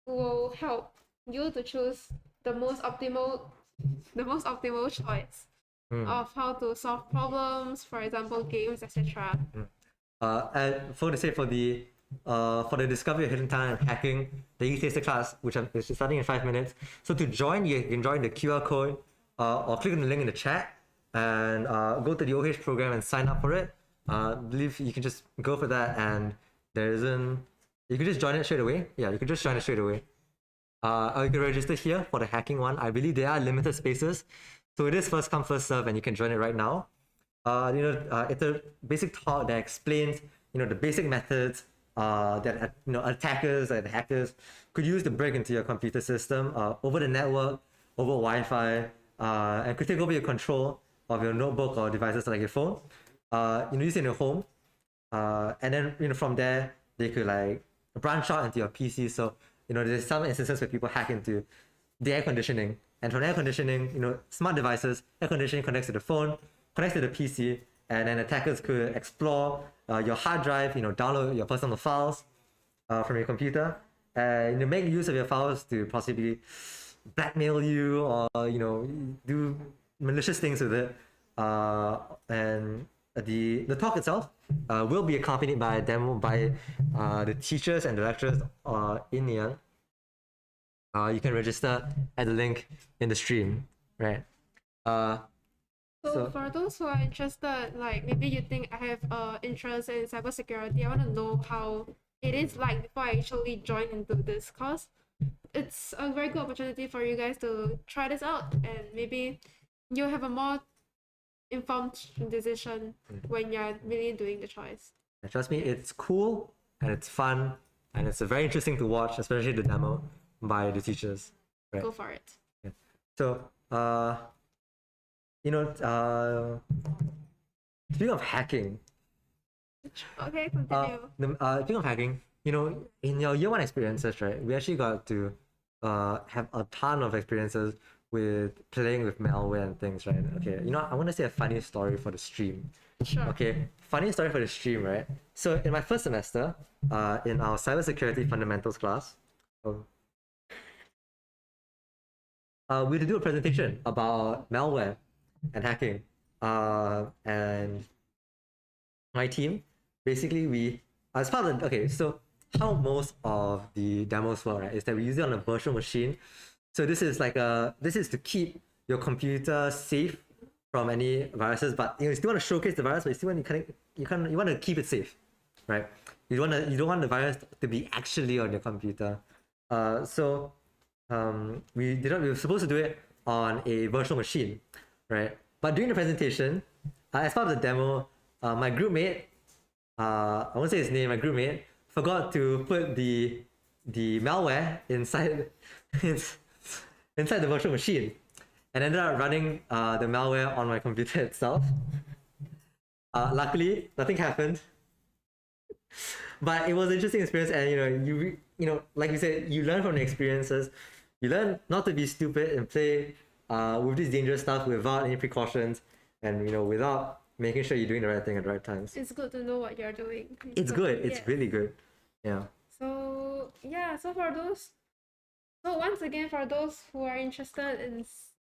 will help you to choose the most optimal choice of how to solve problems, for example, games, etc. And for the discovery of hidden talent and hacking, the e-taster class, which is starting in 5 minutes. So to join, you can join the QR code or click on the link in the chat and go to the OH program and sign up for it. I believe you can just go for that, and you can just join it straight away. Yeah, you can just join it straight away. Or you can register here for the hacking one. I believe there are limited spaces, so it is first come first serve, and you can join it right now. It's a basic talk that explains the basic methods that attackers and hackers could use to break into your computer system over the network, over Wi-Fi, and could take over your control of your notebook or devices like your phone. Use it in your home, and then from there they could like branch out into your PC. So there's some instances where people hack into the air conditioning, and from air conditioning, smart devices, air conditioning connects to the phone, connects to the PC, and then attackers could explore your hard drive, download your personal files from your computer, and make use of your files to possibly blackmail you or do malicious things with it. And the talk itself will be accompanied by a demo by the teachers and the lecturers in Ngee Ann. You can register at the link in the stream, right? So for those who are interested, like maybe you think I have interest in cybersecurity, I want to know how it is like before I actually join into this course. It's a very good opportunity for you guys to try this out, and maybe you'll have a more informed decision when you're really doing the choice. And trust me, it's cool and it's fun and it's very interesting to watch, especially the demo by the teachers. Right? Go for it. Yeah. So, speaking of hacking. Okay, continue. Speaking of hacking, in your year one experiences, right, we actually got to have a ton of experiences with playing with malware and things, right? Okay, I want to say a funny story for the stream. Sure. Okay, funny story for the stream, right? So in my first semester, in our cybersecurity fundamentals class, we had to do a presentation about malware and hacking. And my team, basically we, as part of so how most of the demos work, right, is that we use it on a virtual machine. So this is to keep your computer safe from any viruses, but you still want to showcase the virus, but you still want you want to keep it safe, right? You don't want the virus to be actually on your computer. So we were supposed to do it on a virtual machine, right? But during the presentation, as part of the demo, my group mate, I won't say his name, my group mate forgot to put the malware inside inside the virtual machine, and ended up running the malware on my computer itself. Luckily, nothing happened, but it was an interesting experience. And you like we said, you learn from the experiences. You learn not to be stupid and play with this dangerous stuff without any precautions, and without making sure you're doing the right thing at the right times. It's good to know what you're doing. It's good. It's really good. Yeah. So once again, for those who are interested in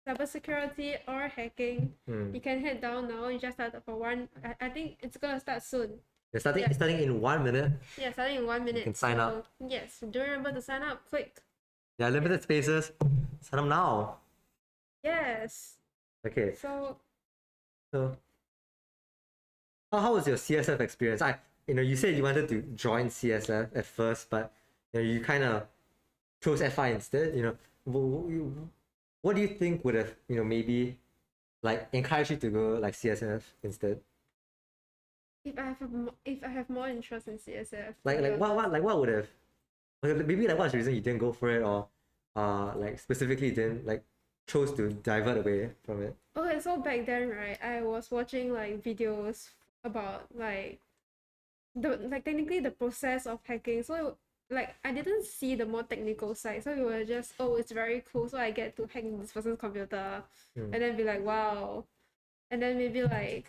cybersecurity or hacking, you can head down now. You just started for one. I think it's gonna start soon. It's starting in 1 minute. Yeah, starting in 1 minute. You can sign up. Yes, do remember to sign up quick. Yeah, limited spaces. Sign up now. Yes. Okay. So how was your CSF experience? You said you wanted to join CSF at first, but you kind of chose FI instead. What do you think would have maybe like encouraged you to go like CSF instead? If I have more interest in CSF, what would have maybe like what's the reason you didn't go for it, or like specifically didn't like chose to divert away from it? Okay, so back then, right, I was watching like videos about like technically the process of hacking. So like I didn't see the more technical side. So we were just, oh, it's very cool. So I get to hack this person's computer, and then be like, wow, and then maybe like,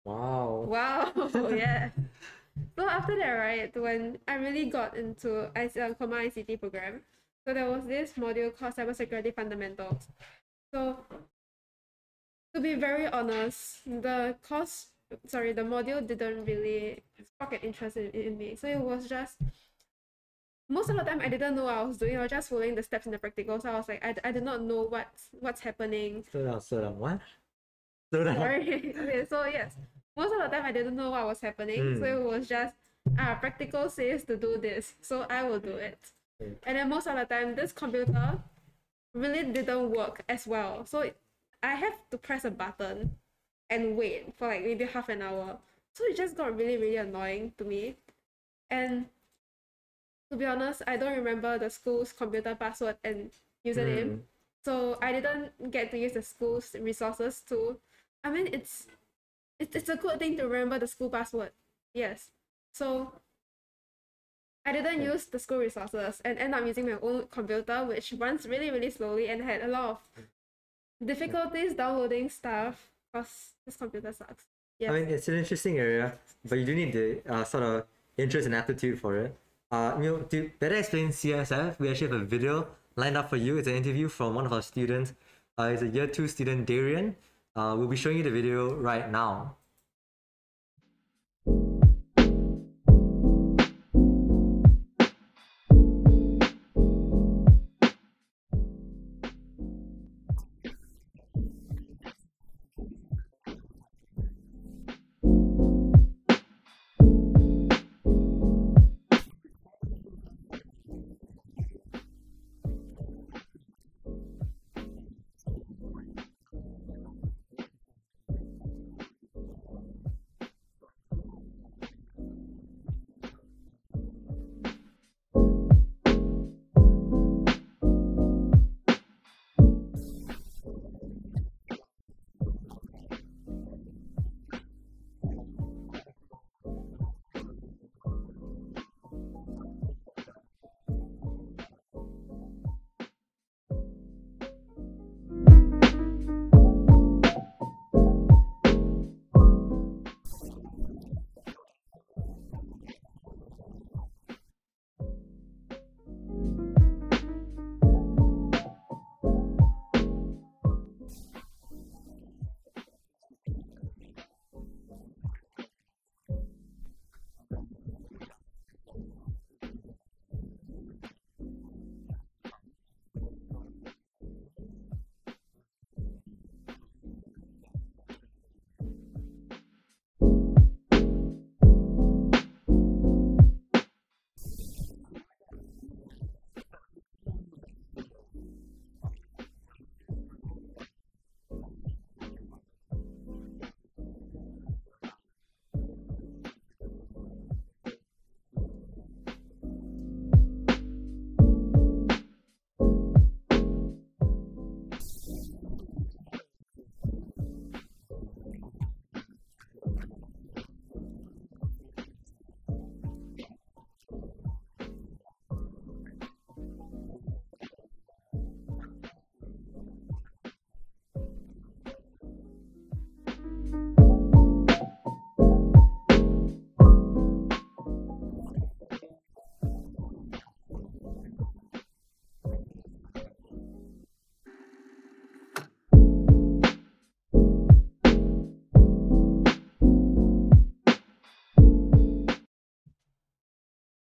Wow. wow, yeah. So after that, right, when I really got into Command ICT program, so there was this module called Cybersecurity Fundamentals. So to be very honest, the module didn't really spark an interest in me. So it was just, most of the time I didn't know what I was doing. I was just following the steps in the practical. So I was like, I did not know what's happening. Slow down, what? Slow down. Sorry. Okay, so yes, most of the time I didn't know what was happening. So it was just, practical says to do this, so I will do it. And then most of the time, this computer really didn't work as well. So I have to press a button and wait for like maybe half an hour. So it just got really, really annoying to me. And to be honest, I don't remember the school's computer password and username. So I didn't get to use the school's resources too. I mean, it's a good thing to remember the school password. Yes. So I didn't use the school resources and end up using my own computer, which runs really, really slowly and had a lot of difficulties downloading stuff because this computer sucks. Yes. I mean, it's an interesting area, but you do need the sort of interest and aptitude for it. To better explain CSF, we actually have a video lined up for you. It's an interview from one of our students. It's a year 2 student, Darian. We'll be showing you the video right now.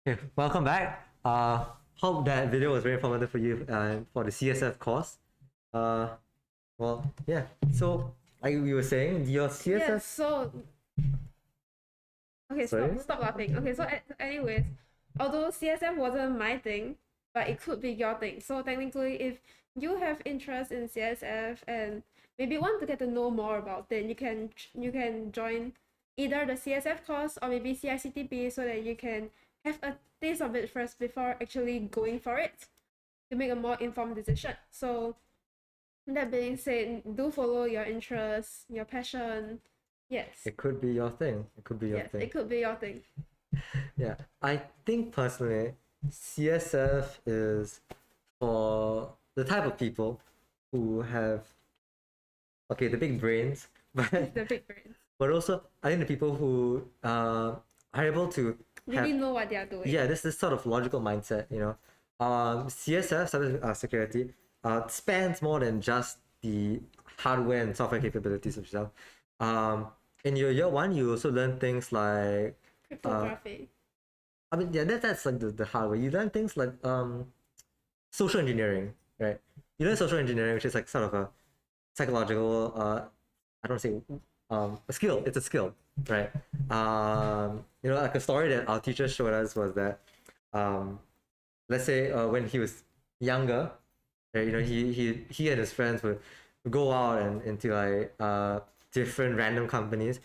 Okay, welcome back. Hope that video was very informative for you for the CSF course. Well, yeah. So, like we were saying, your CSF. Yes, so okay, stop laughing. Okay, so anyways, although CSF wasn't my thing, but it could be your thing. So technically, if you have interest in CSF and maybe want to get to know more about it, you can join either the CSF course or maybe CICTP so that you can have a taste of it first before actually going for it. to make a more informed decision. So that being said, do follow your interests, your passion. Yes. It could be your thing. It could be your Yes, thing. it could be your thing. Yeah, I think personally, CSF is for the type of people who have, okay, the big brains, but The big brains. but also I think the people who are able to Really know what they are doing. yeah, this sort of logical mindset, you know. CSF, cyber security, spans more than just the hardware and software capabilities of yourself. In your year one, you also learn things like Cryptography. I mean, yeah, that's like the hardware. You learn things like social engineering, right? You learn social engineering, which is like sort of a psychological, I don't say a skill. It's a skill, right? You know, like a story that our teacher showed us was that, let's say when he was younger, right, you know, he and his friends would go out and into like different random companies,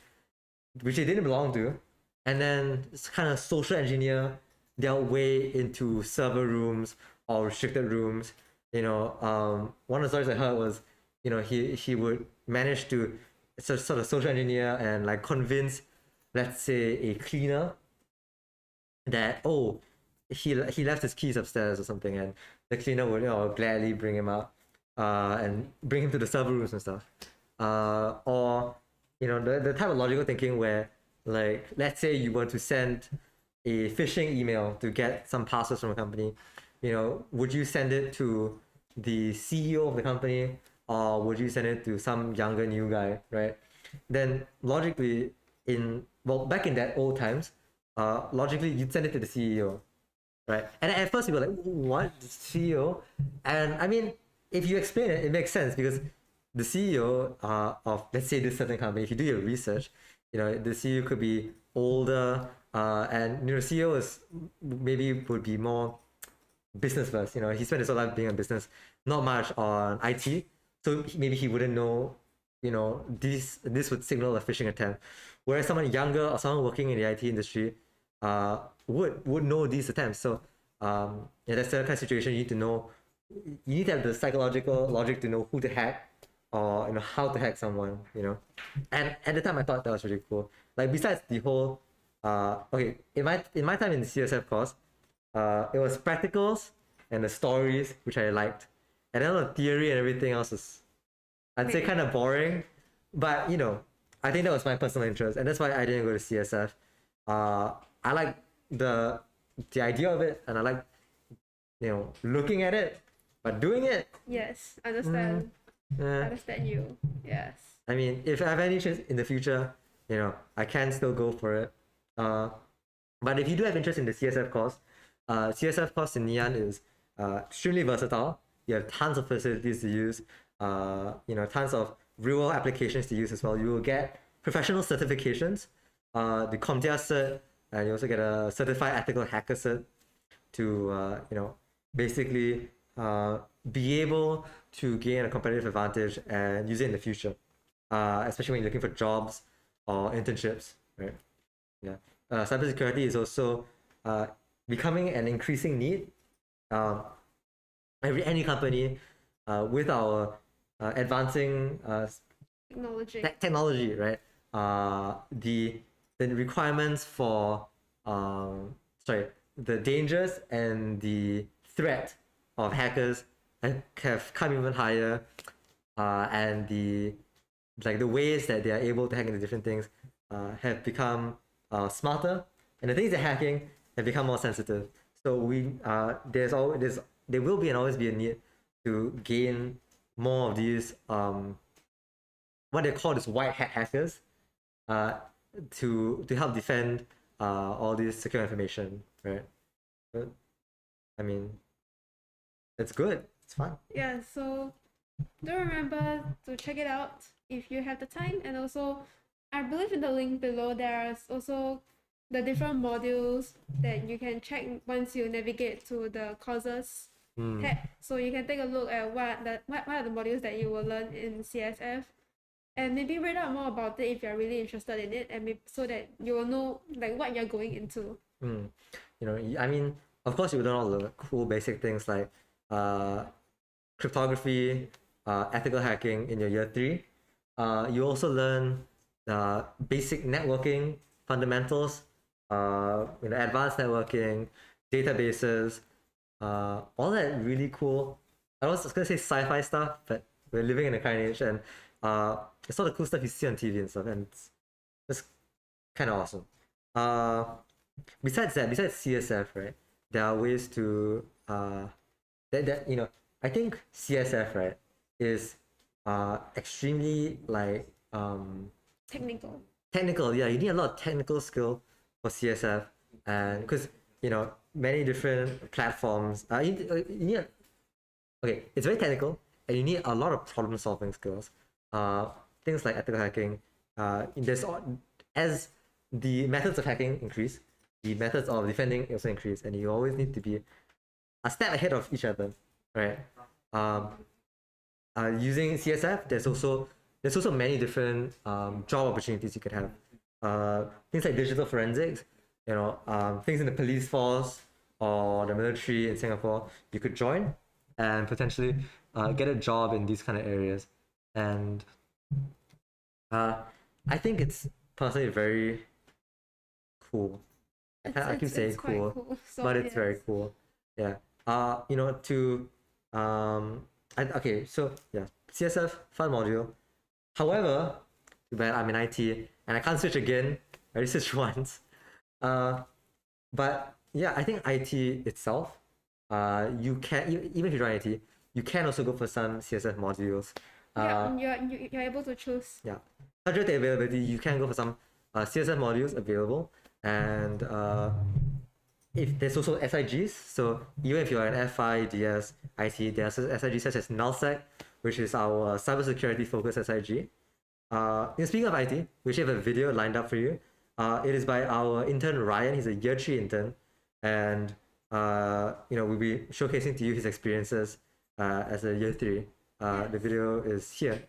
which they didn't belong to, and then kind of social engineer their way into server rooms or restricted rooms. You know, one of the stories I heard was, you know, he would manage to sort of social engineer and like convince, let's say, a cleaner that, oh, he left his keys upstairs or something, and the cleaner would, you know, gladly bring him out and bring him to the server rooms and stuff. Or you know, the type of logical thinking where, like, let's say you were to send a phishing email to get some passwords from a company, you know, would you send it to the CEO of the company, or would you send it to some younger new guy, right? Then logically, back in that old times, logically you'd send it to the CEO, right? And at first people were like, what, the CEO? And I mean, if you explain it, it makes sense, because the CEO of, let's say, this certain company, if you do your research, you know, the CEO could be older, and, you know, CEO is maybe would be more business first. You know, he spent his whole life being in business, not much on IT, so maybe he wouldn't know, you know, this would signal a phishing attempt. Whereas someone younger or someone working in the IT industry would know these attempts. So yeah, that's the kind of situation you need to know. You need to have the psychological logic to know who to hack, or, you know, how to hack someone, you know. And at the time I thought that was really cool. Like, besides the whole okay, in my time in the CSF course, it was practicals and the stories which I liked, and then the theory and everything else is, I'd say, kind of boring. But, you know, I think that was my personal interest, and that's why I didn't go to CSF. I like the idea of it, and I like, you know, looking at it, but doing it, Yes, understand. Understand you. Yes. I mean, if I have any interest in the future, you know, I can still go for it. But if you do have interest in the CSF course, CSF course in Ngee Ann is extremely versatile. You have tons of facilities to use, you know, tons of real applications to use as well. You will get professional certifications, the CompTIA cert, and you also get a certified ethical hacker cert to, you know, basically be able to gain a competitive advantage and use it in the future, especially when you're looking for jobs or internships, right? Yeah. Cybersecurity is also becoming an increasing need. Any company with our advancing technology, right? The requirements for the dangers and the threat of hackers have come even higher, and the ways that they are able to hack into different things have become smarter, and the things they're hacking have become more sensitive. So there will be and always be a need to gain more of these what they call is white hat hackers, to help defend all this secure information, right? But, I mean, it's good. It's fun. Yeah, so do remember to check it out if you have the time. And also, I believe in the link below there's also the different modules that you can check once you navigate to the courses tab. So you can take a look at what are the modules that you will learn in CSF, and maybe read out more about it if you're really interested in it, and maybe so that you will know like what you're going into. You know, I mean, of course you learn all the cool basic things like cryptography, ethical hacking in your year 3. You also learn basic networking fundamentals, advanced networking, databases, all that really cool. I was gonna say sci-fi stuff, but we're living in a current age, and it's all the cool stuff you see on TV and stuff, and it's kind of awesome. Besides CSF, right? There are ways to I think CSF, right, is extremely like technical. Yeah, you need a lot of technical skill for CSF, and because many different platforms. You need okay, it's very technical, and you need a lot of problem solving skills. Things like ethical hacking. As the methods of hacking increase, the methods of defending also increase, and you always need to be a step ahead of each other, right? Using CSF, there's also many different job opportunities you could have. Things like digital forensics, things in the police force or the military in Singapore, you could join and potentially get a job in these kind of areas. And I think it's personally very cool. I keep saying cool, but it's very cool. Yeah. Okay, so yeah, CSF, fun module. However, too bad I'm in IT and I can't switch again. I already switched once. But yeah, I think IT itself, you can, even if you join IT, you can also go for some CSF modules. You're able to choose. Yeah. Subject to availability, you can go for some CSF modules available, and if there's also SIGs, so even if you're an FI, DS, IT, there are SIGs such as NullSec, which is our cybersecurity focused SIG. Speaking of IT, we actually have a video lined up for you. It is by our intern Ryan. He's a year 3 intern, and we'll be showcasing to you his experiences as a year 3. The video is here.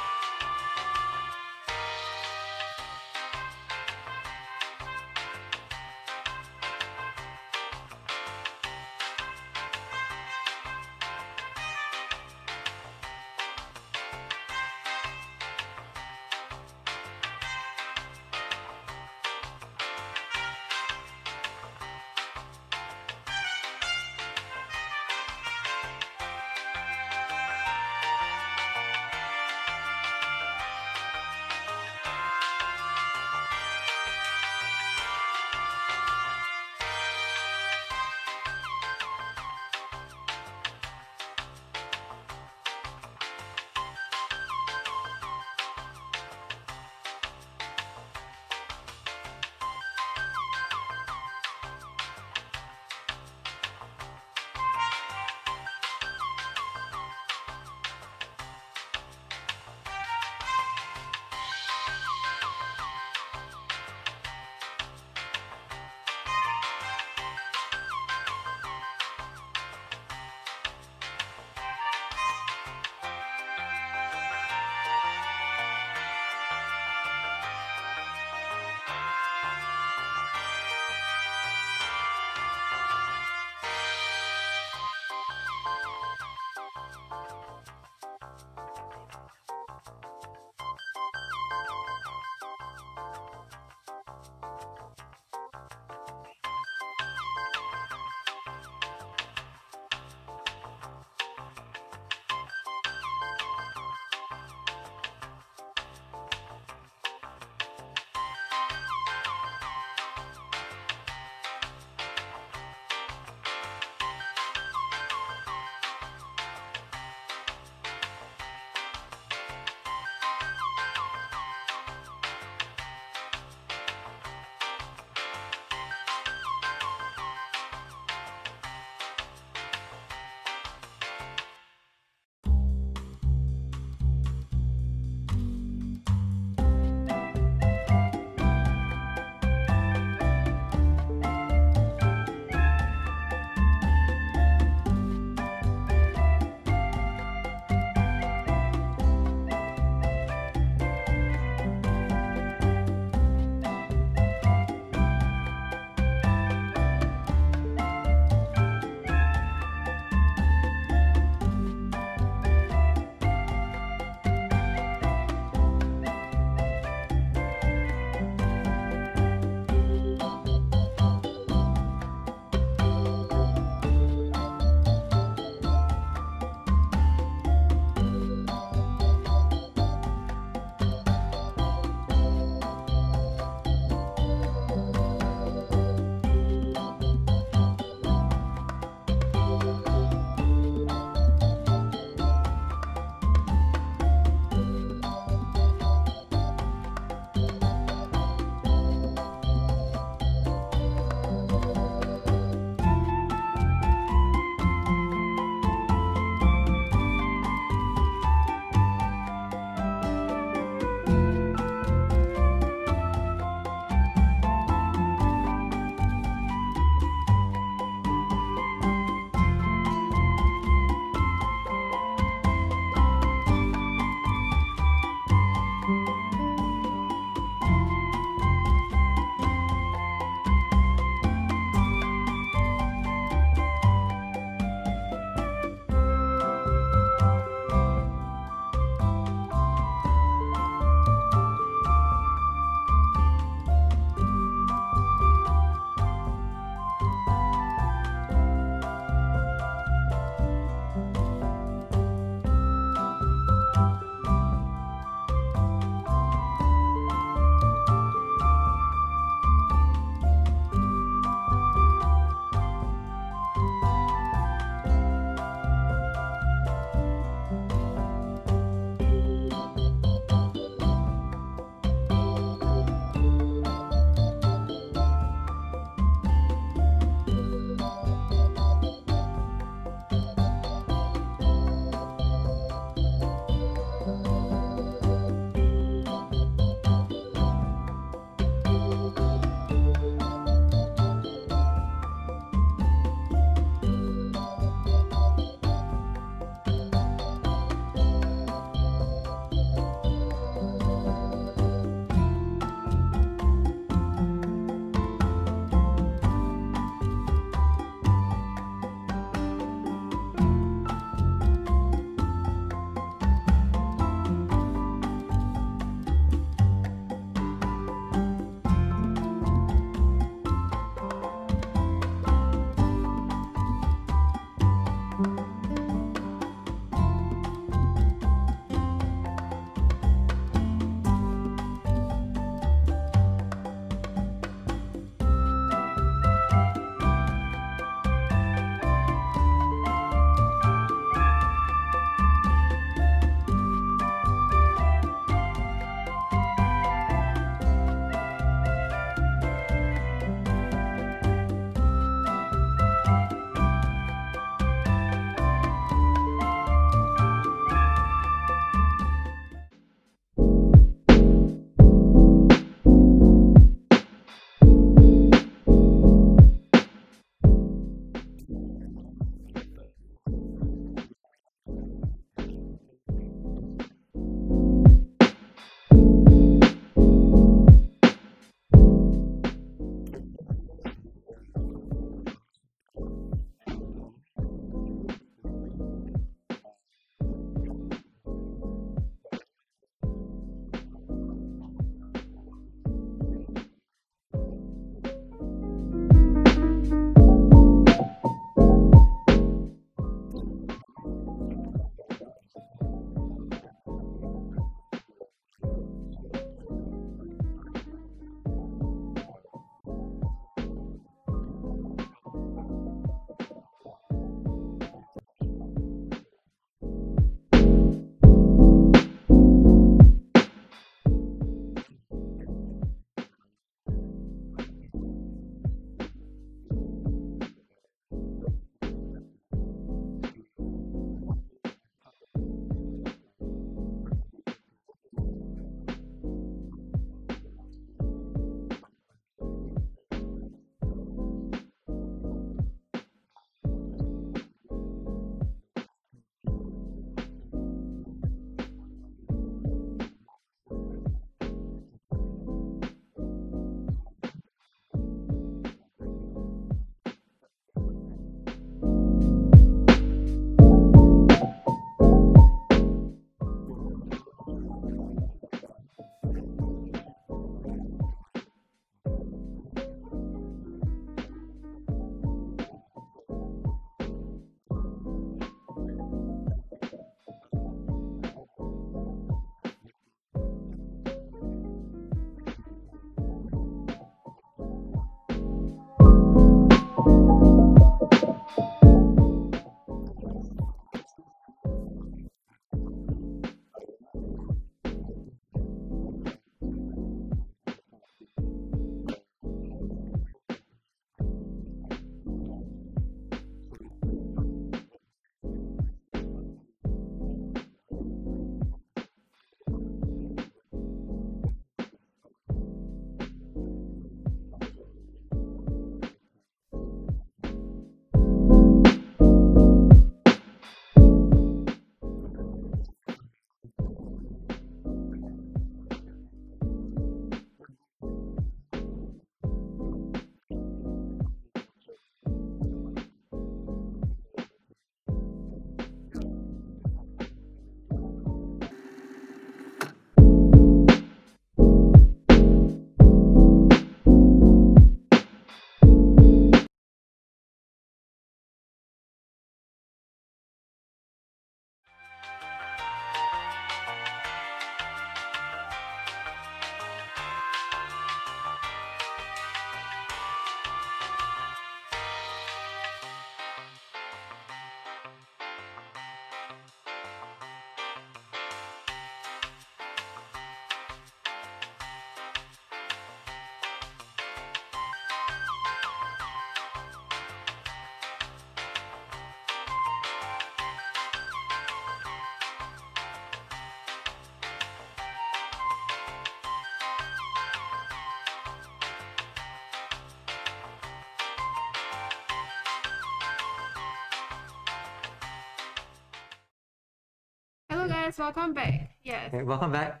Yes, welcome back. Yes. Okay, welcome back.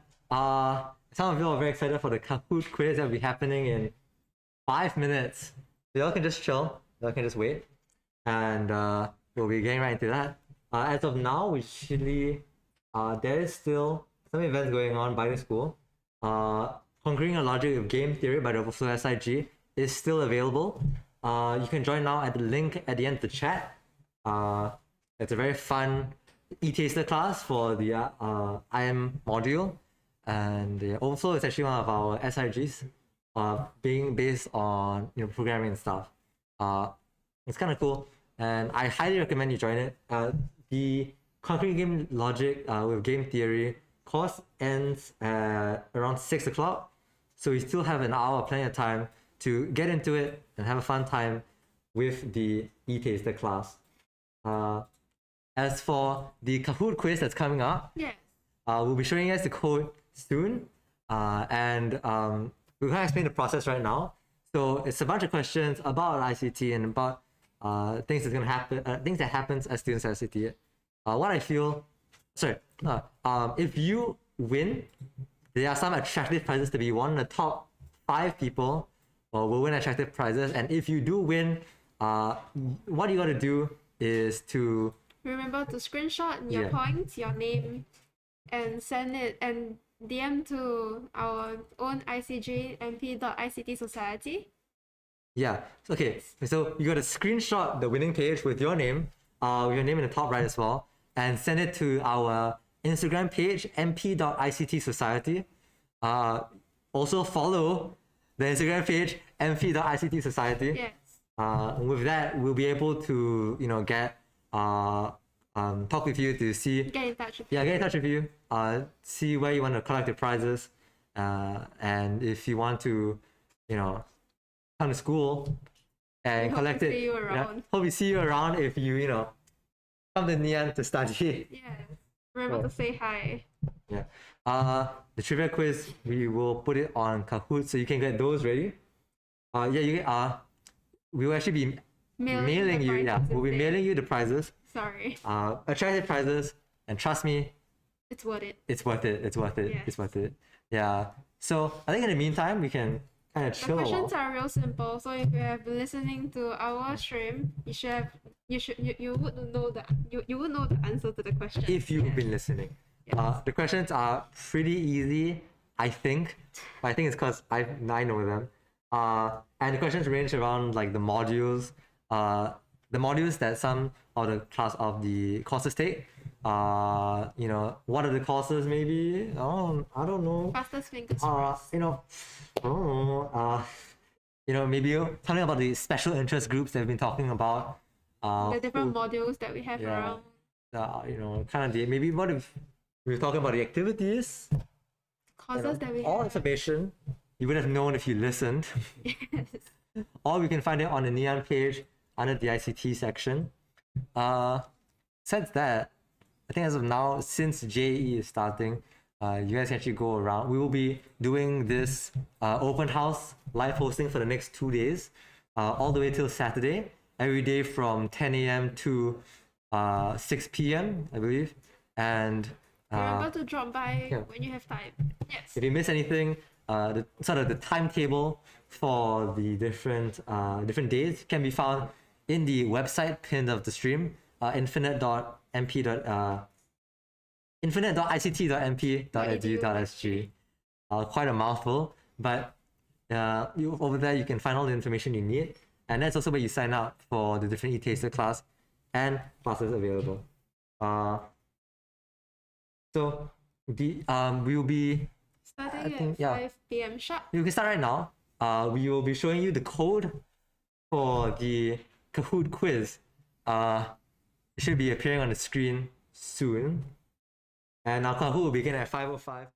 Some of you are very excited for the Kahoot quiz that will be happening in 5 minutes. So y'all can just chill. Y'all can just wait. And we'll be getting right into that. As of now, there is still some events going on by the school. Conquering a Logic of Game Theory by the Overflow SIG is still available. You can join now at the link at the end of the chat. It's a very fun e-taster class for the IM module, and the Overflow is actually one of our SIGs, being based on programming and stuff. It's kind of cool, and I highly recommend you join it. The Conquering Game Logic with Game Theory course ends at around 6 o'clock, so we still have an hour, plenty of time to get into it and have a fun time with the e-taster class. As for the Kahoot quiz that's coming up, we'll be showing you guys the code soon, and we're gonna explain the process right now. So it's a bunch of questions about ICT and about things that's gonna happen, things that happens as students at ICT. If you win, there are some attractive prizes to be won. The top 5 people will win attractive prizes, and if you do win, what you gotta do is to remember to screenshot your Yeah. points, your name, and send it and DM to our own ICT Society. Yeah. Okay. So you got to screenshot the winning page with your name in the top right as well, and send it to our Instagram page mp.ict society. Also follow the Instagram page mp.ict society. Yes. With that, we'll be able to get talk with you to see. Get in touch with Yeah, get in touch with you. See where you want to collect the prizes, and if you want to, come to school and We hope collect to it. see you around. Hope we see you around if you come to Ngee Ann to study. Yeah. Remember to say hi. Yeah. The trivia quiz, we will put it on Kahoot so you can get those ready. We will actually be mailing you. Yeah, we'll be mailing you the prizes. Sorry. Attractive prizes, and trust me, It's worth it. it's worth it. It's worth it. Yes. It's worth it. Yeah. So I think in the meantime, we can kind of The chill a while. questions are real simple. So if you have been listening to our stream, you would know the answer to the question. If you've been listening. The questions are pretty easy, I think. But I think it's because I know them. And the questions range around like the modules that some of the courses take. What are the courses maybe? I don't know. Fastest fingers first. Maybe something about the special interest groups that we've been talking about. The different modules that we have around. Maybe what if we were talking about the activities? Courses that we all have. information you would have known if you listened. Or we can find it on the Ngee Ann page under the ICT section. Besides that, I think as of now, since JE is starting, you guys can actually go around. We will be doing this open house live hosting for the next 2 days, all the way till Saturday, every day from 10 a.m. to 6 p.m., I believe. And Remember to drop by when you have time. Yes. if you miss anything, the timetable for the different days can be found in the website pinned of the stream, infinite.ict.mp.edu.sg. Quite a mouthful, but over there you can find all the information you need, and that's also where you sign up for the different e-taster class and classes available. So we will be starting at 5 p.m. sharp. You can start right now. We will be showing you the code for the Kahoot quiz. It should be appearing on the screen soon. And our Kahoot will begin at 5:05.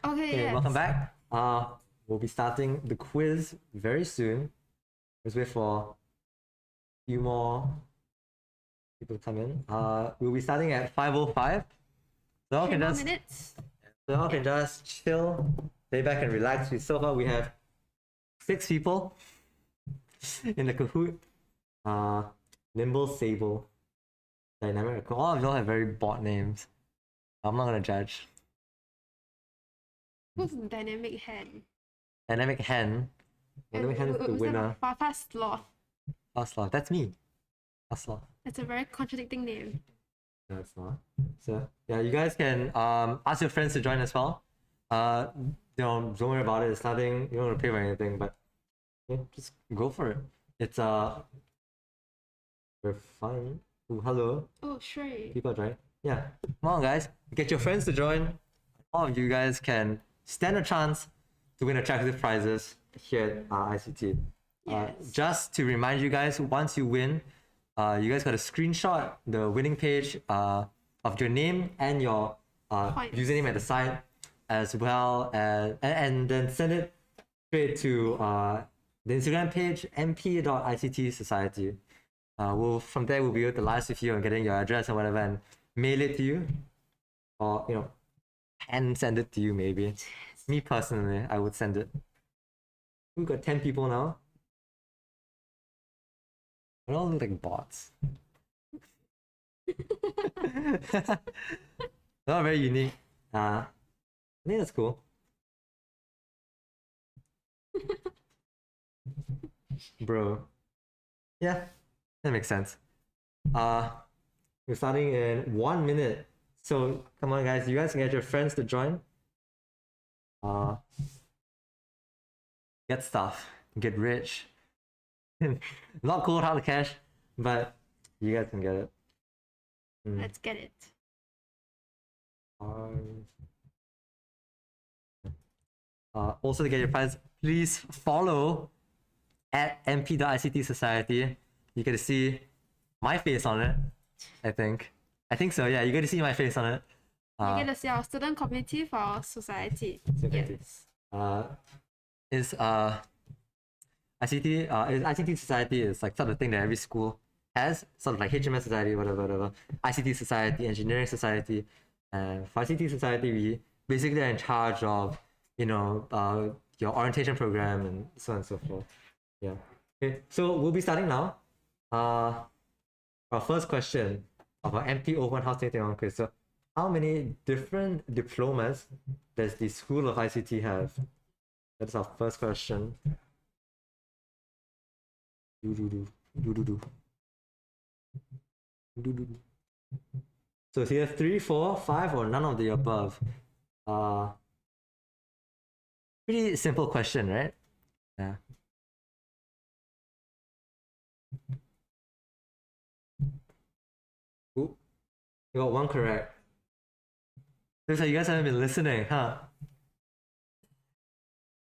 Okay, yes. Welcome back. We'll be starting the quiz very soon. Let's wait for a few more people to come in. We'll be starting at 5:05. So y'all 3 can more just minutes. just chill, lay back and relax. So far we have 6 people in the Kahoot. Nimble, Sable, Dynamic. All of y'all have very bought names. I'm not gonna judge. Who's Dynamic Hen? Dynamic Hen. Dynamic Hen is the winner. Fast Sloth. Fast Sloth. That's me. Fast Sloth. That's a very contradicting name. No, it's not. So yeah, you guys can ask your friends to join as well. Don't worry about it. It's nothing. You don't want to pay for anything, but yeah, just go for it. It's very fun. Ooh, hello. Oh, sure. People are joining. Yeah, come on, guys. Get your friends to join. All of you guys can stand a chance to win attractive prizes here at ICT. Just to remind you guys, once you win, you guys got to screenshot the winning page of your name and your username at the side, as well as and then send it straight to the Instagram page mp.ictsociety. From there we'll be able to liaise with you and getting your address or whatever and mail it to you, or hand send it to you maybe. Me personally, I would send it. We've got 10 people now. They all look like bots. They're all very unique. I think that's cool. Bro. Yeah, that makes sense. We're starting in 1 minute. So come on guys, you guys can get your friends to join. Get stuff, get rich. Not cold hard cash, but you guys can get it. Let's get it. Also to get your prize, please follow at mp.ictsociety. You get to see my face on it. I think so. Yeah, you get to see my face on it. You get to see our student community for our society. Yes. ICT Society is like sort of thing that every school has, sort of like HMS Society, whatever. ICT Society, Engineering Society, and for ICT Society, we basically are in charge of your orientation program and so on and so forth. Yeah. Okay. So we'll be starting now. Our first question of our MP Open House 2021 quiz. So, how many different diplomas does the School of ICT have? That's our first question. So it's either 3, 4, 5, or none of the above. Pretty simple question, right? Yeah. Ooh, you got one correct. Looks like you guys haven't been listening, huh?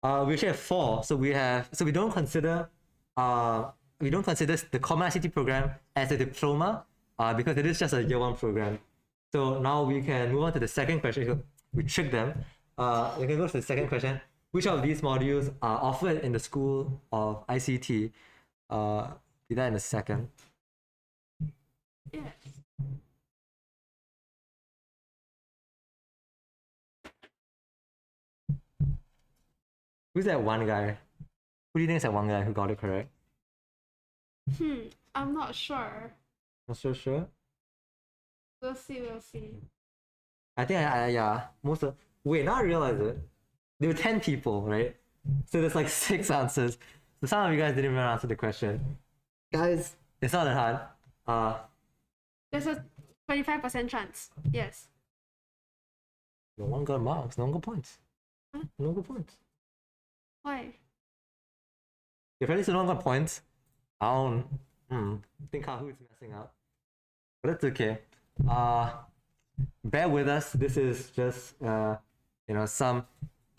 We actually have 4. So we don't consider the Common ICT program as a diploma because it is just a year 1 program. So now we can move on to the second question. We tricked them. We can go to the second question. Which of these modules are offered in the School of ICT? Do that in a second. Yes. Who's that one guy? Who do you think is that one guy who got it correct? I'm not sure. Not so sure. We'll see. I think wait, now I realize it. There were 10 people, right? So there's like 6 answers. So some of you guys didn't even answer the question. Guys, it's not that hard. There's a 25% chance. Yes. No one got marks, no one got points. Huh? No one got points. Why? If at least no one got points, I don't think Kahoot's messing up. But that's okay. Bear with us. This is just some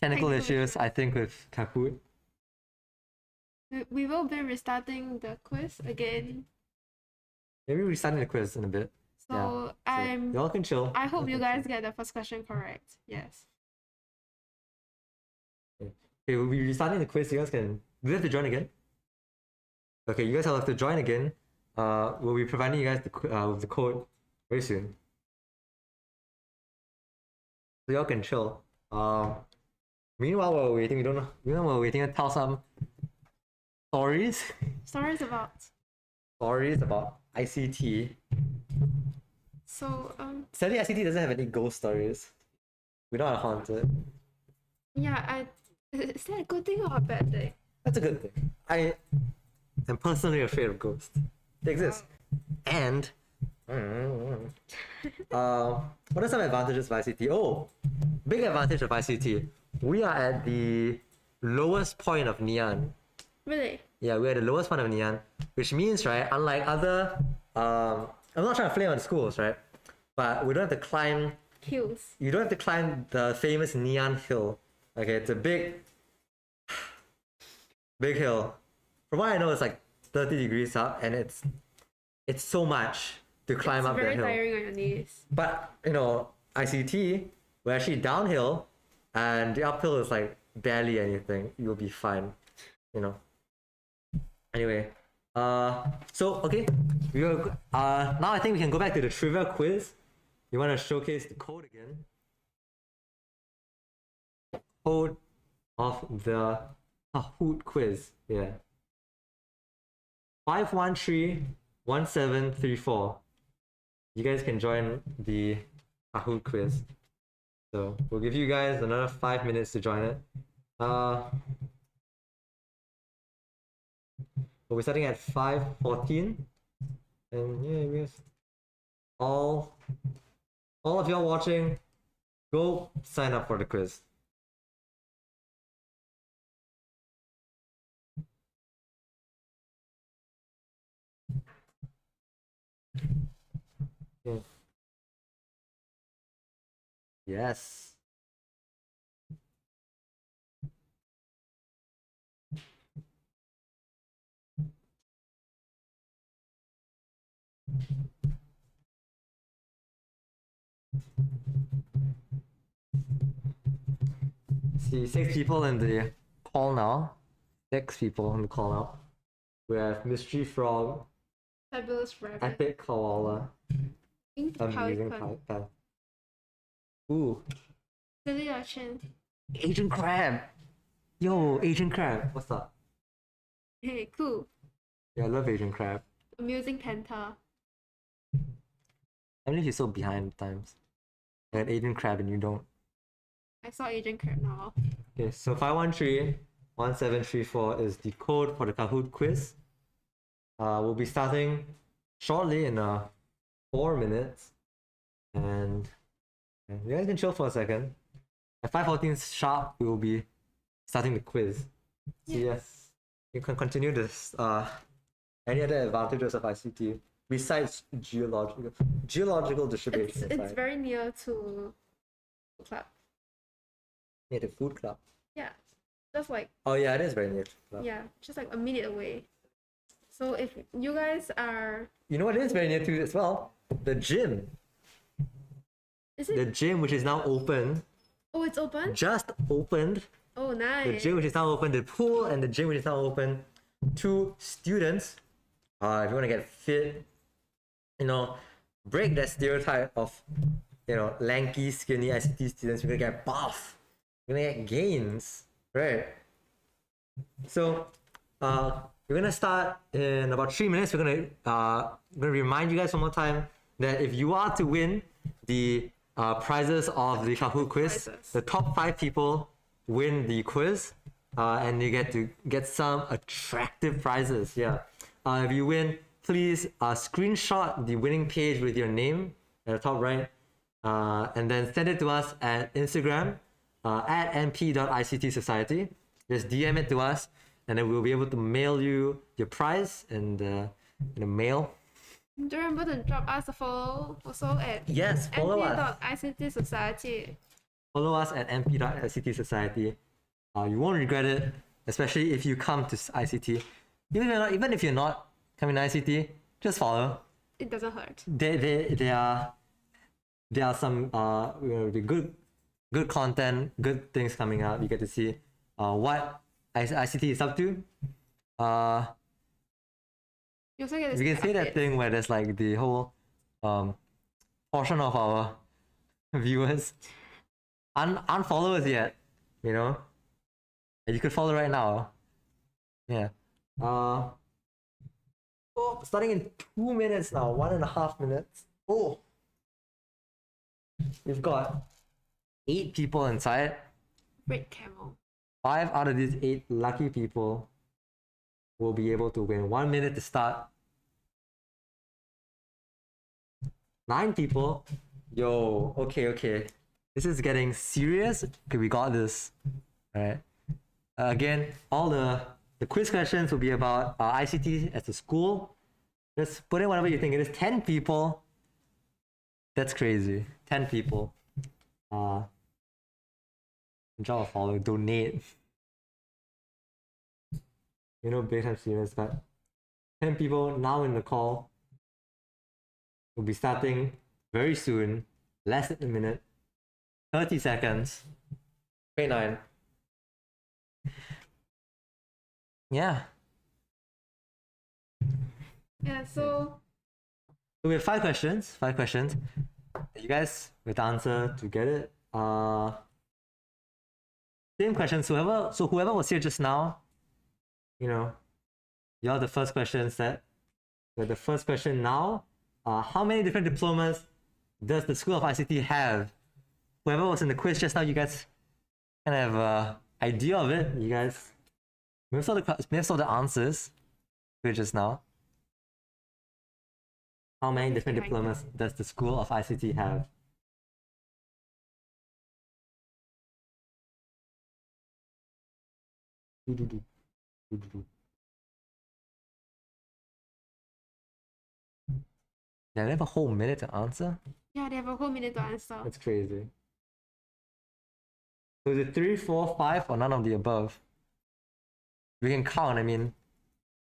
technical issues, I think, with Kahoot. We will be restarting the quiz again. Maybe restarting the quiz in a bit. So y'all can chill. I hope you guys get the first question correct. Yes. Okay, we'll be restarting the quiz. You guys can. Do you have to join again? Okay, you guys will have to join again. We'll be providing you guys with the code very soon. So y'all can chill. Meanwhile, while we're waiting, we don't know. Meanwhile, while we're waiting, I'll tell some stories. Stories about. Stories about ICT. So Sadly, ICT doesn't have any ghost stories. We don't have haunted. yeah, is that a good thing or a bad thing? That's a good thing. I am personally afraid of ghosts. They exist. And what are some advantages of ICT? Oh, big advantage of ICT. We are at the lowest point of Ngee Ann. Really? Yeah, we're at the lowest point of Ngee Ann, which means, right, unlike other, I'm not trying to flame on schools, right, but we don't have to climb hills. You don't have to climb the famous Ngee Ann Hill. Okay, it's a big hill. From what I know, it's like 30 degrees up, and it's so much to climb up the hill. It's very tiring on your knees. But you know, ICT, we're actually downhill, and the uphill is like barely anything. You'll be fine, you know. Anyway, so okay, we will. Now I think we can go back to the trivia quiz. You want to showcase the code again? Code of the Kahoot quiz. Yeah. 5131734. You guys can join the Kahoot quiz. So we'll give you guys another 5 minutes to join it. We'll be starting at 5:14. And yeah, we have all of y'all watching, go sign up for the quiz. Yeah. Yes. See, 6 people in the call now. 6 people in the call now. We have Mystery Frog, Fabulous Rabbit, Epic Koala, Pink Amazing Pelican, Pelican. Ooh, Silly Urchin, Asian Crab. Yo, Asian Crab. What's up? hey, cool, Yeah, I love Asian Crab. Amusing Panther. I believe you're so behind times. I got Asian Crab and you don't. I saw Agent Crab now. Okay, so 5131734 is the code for the Kahoot quiz. We'll be starting shortly in 4 minutes. And you guys can chill for a second. At 5:14 sharp, we will be starting the quiz. So yes, you can continue this. Any other advantages of ICT besides geological distribution? It's very near to club. Near the food club. Yeah, just like Oh yeah, it is very near to the club. yeah, just like a minute away. So if you guys are, You know what it is very near to as well? The gym. is The it? gym, which is now open, Oh, it's open. just opened. Oh, nice. The gym, which is now open, the pool and the gym, which is now open to students. If you want to get fit, you know, break that stereotype of, you know, lanky, skinny ICT students. We're gonna get buff. We're gonna get gains, right? So, we're gonna start in about 3 minutes. We're gonna remind you guys one more time that if you are to win the prizes of the Kahoot quiz, the top 5 people win the quiz, and you get to get some attractive prizes. Yeah. If you win, please screenshot the winning page with your name at the top right, and then send it to us at Instagram at np.ictsociety. Just DM it to us, and then we'll be able to mail you your prize in the mail. Do remember to drop us a follow also at Yes, follow us. np.ict society. Follow us at np.ictsociety. You won't regret it, especially if you come to ICT. Even if you're not coming to ICT, just follow. It doesn't hurt. There are some the good content, good things coming out. You get to see what ICT is up to. You also get We can say that thing where there's like the whole portion of our viewers aren't followers yet, you know. And you could follow right now. Yeah. Starting in 2 minutes now, 1.5 minutes. Oh, we've got 8 people inside. Red camel. 5 out of these 8 lucky people will be able to win. 1 minute to start. 9 people. Yo, okay. This is getting serious. Okay, we got this. Alright. Again, all the quiz questions will be about ICT as a school. Just put in whatever you think. It is 10 people. That's crazy. 10 people. Drop a follow, donate. You know, big time serious, but 10 people now in the call. Will be starting very soon. Less than a minute. 30 seconds. 29. Yeah. Yeah, so we have 5 questions. 5 questions. You guys with the answer to get it. Same questions. Whoever was here just now, you know, you're the first question set. So the first question now. How many different diplomas does the School of ICT have? Whoever was in the quiz just now, you guys kind of have an idea of it. You guys may have saw the answers just now. How many different diplomas does the School of ICT have? Yeah, they have a whole minute to answer? yeah, they have a whole minute to answer. That's crazy. So is it 3, 4, 5, or none of the above? We can count, I mean,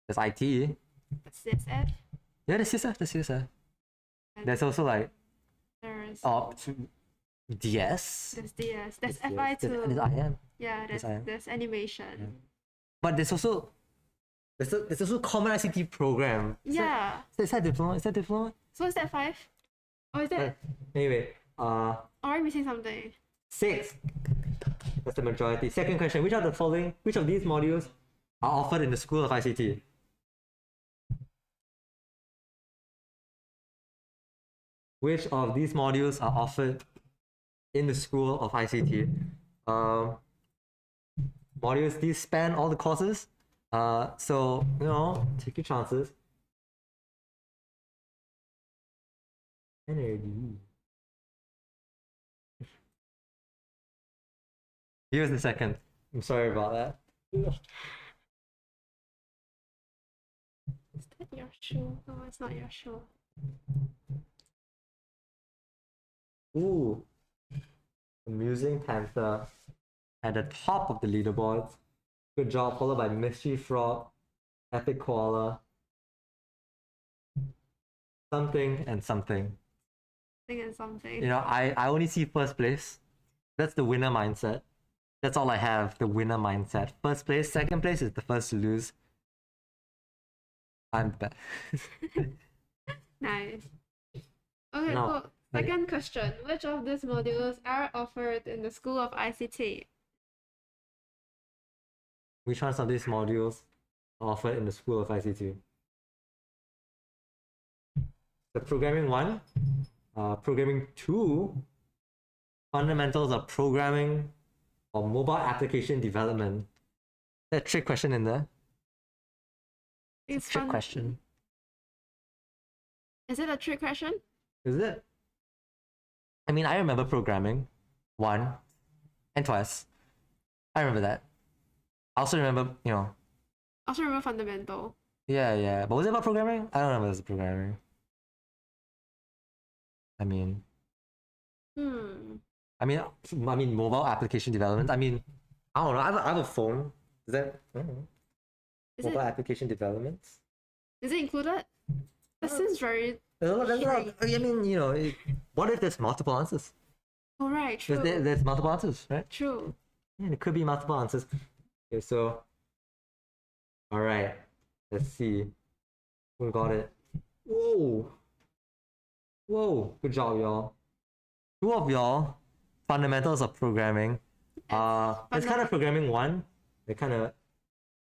there's IT. That's CSF. Yeah, there's CSF. There's also like There's DS. There's DS. There's There's FI too. There's IM. Yeah, there's animation. Yeah. But there's also common ICT program. Is that diploma? Is that diploma? So is that 5? Or is that? Anyway, Are we missing something? 6. That's the majority. Second question: which of these modules are offered in the School of ICT? Which of these modules are offered in the School of ICT? Modules, these span all the courses. So, you know, take your chances. NAD. Here's the second. I'm sorry about that. Is that your shoe? No, it's not your shoe. Ooh. Amusing Panther at the top of the leaderboards. Good job, followed by Mystery Frog, Epic Koala, something and something. Something. You know, I only see first place. That's the winner mindset. That's all I have, the winner mindset. First place, second place is the first to lose. I'm bad. Nice. Okay, Now, so second question. Which of these modules are offered in the School of ICT? which ones of these modules are offered in the School of ICT? The programming 1, programming 2, fundamentals of programming or mobile application development. That trick question in there. It's trick fun. question. Is it a trick question? Is it? I mean, I remember programming 1 and twice. I remember that. I also remember, you know. I also remember fundamental. Yeah. But was it about programming? I don't remember it was programming. I mean, mobile application development. I mean, I don't know. I have a phone. Is that? I don't know. Mobile application development. Is it included? That seems very. I mean, you know, what if there's multiple answers? Oh, right, true. There's multiple answers, right? True. Yeah, it could be multiple answers. Okay, so all right, let's see who got it. Whoa, whoa, good job, y'all. Two of y'all, fundamentals of programming. It's kind of programming one. It kind of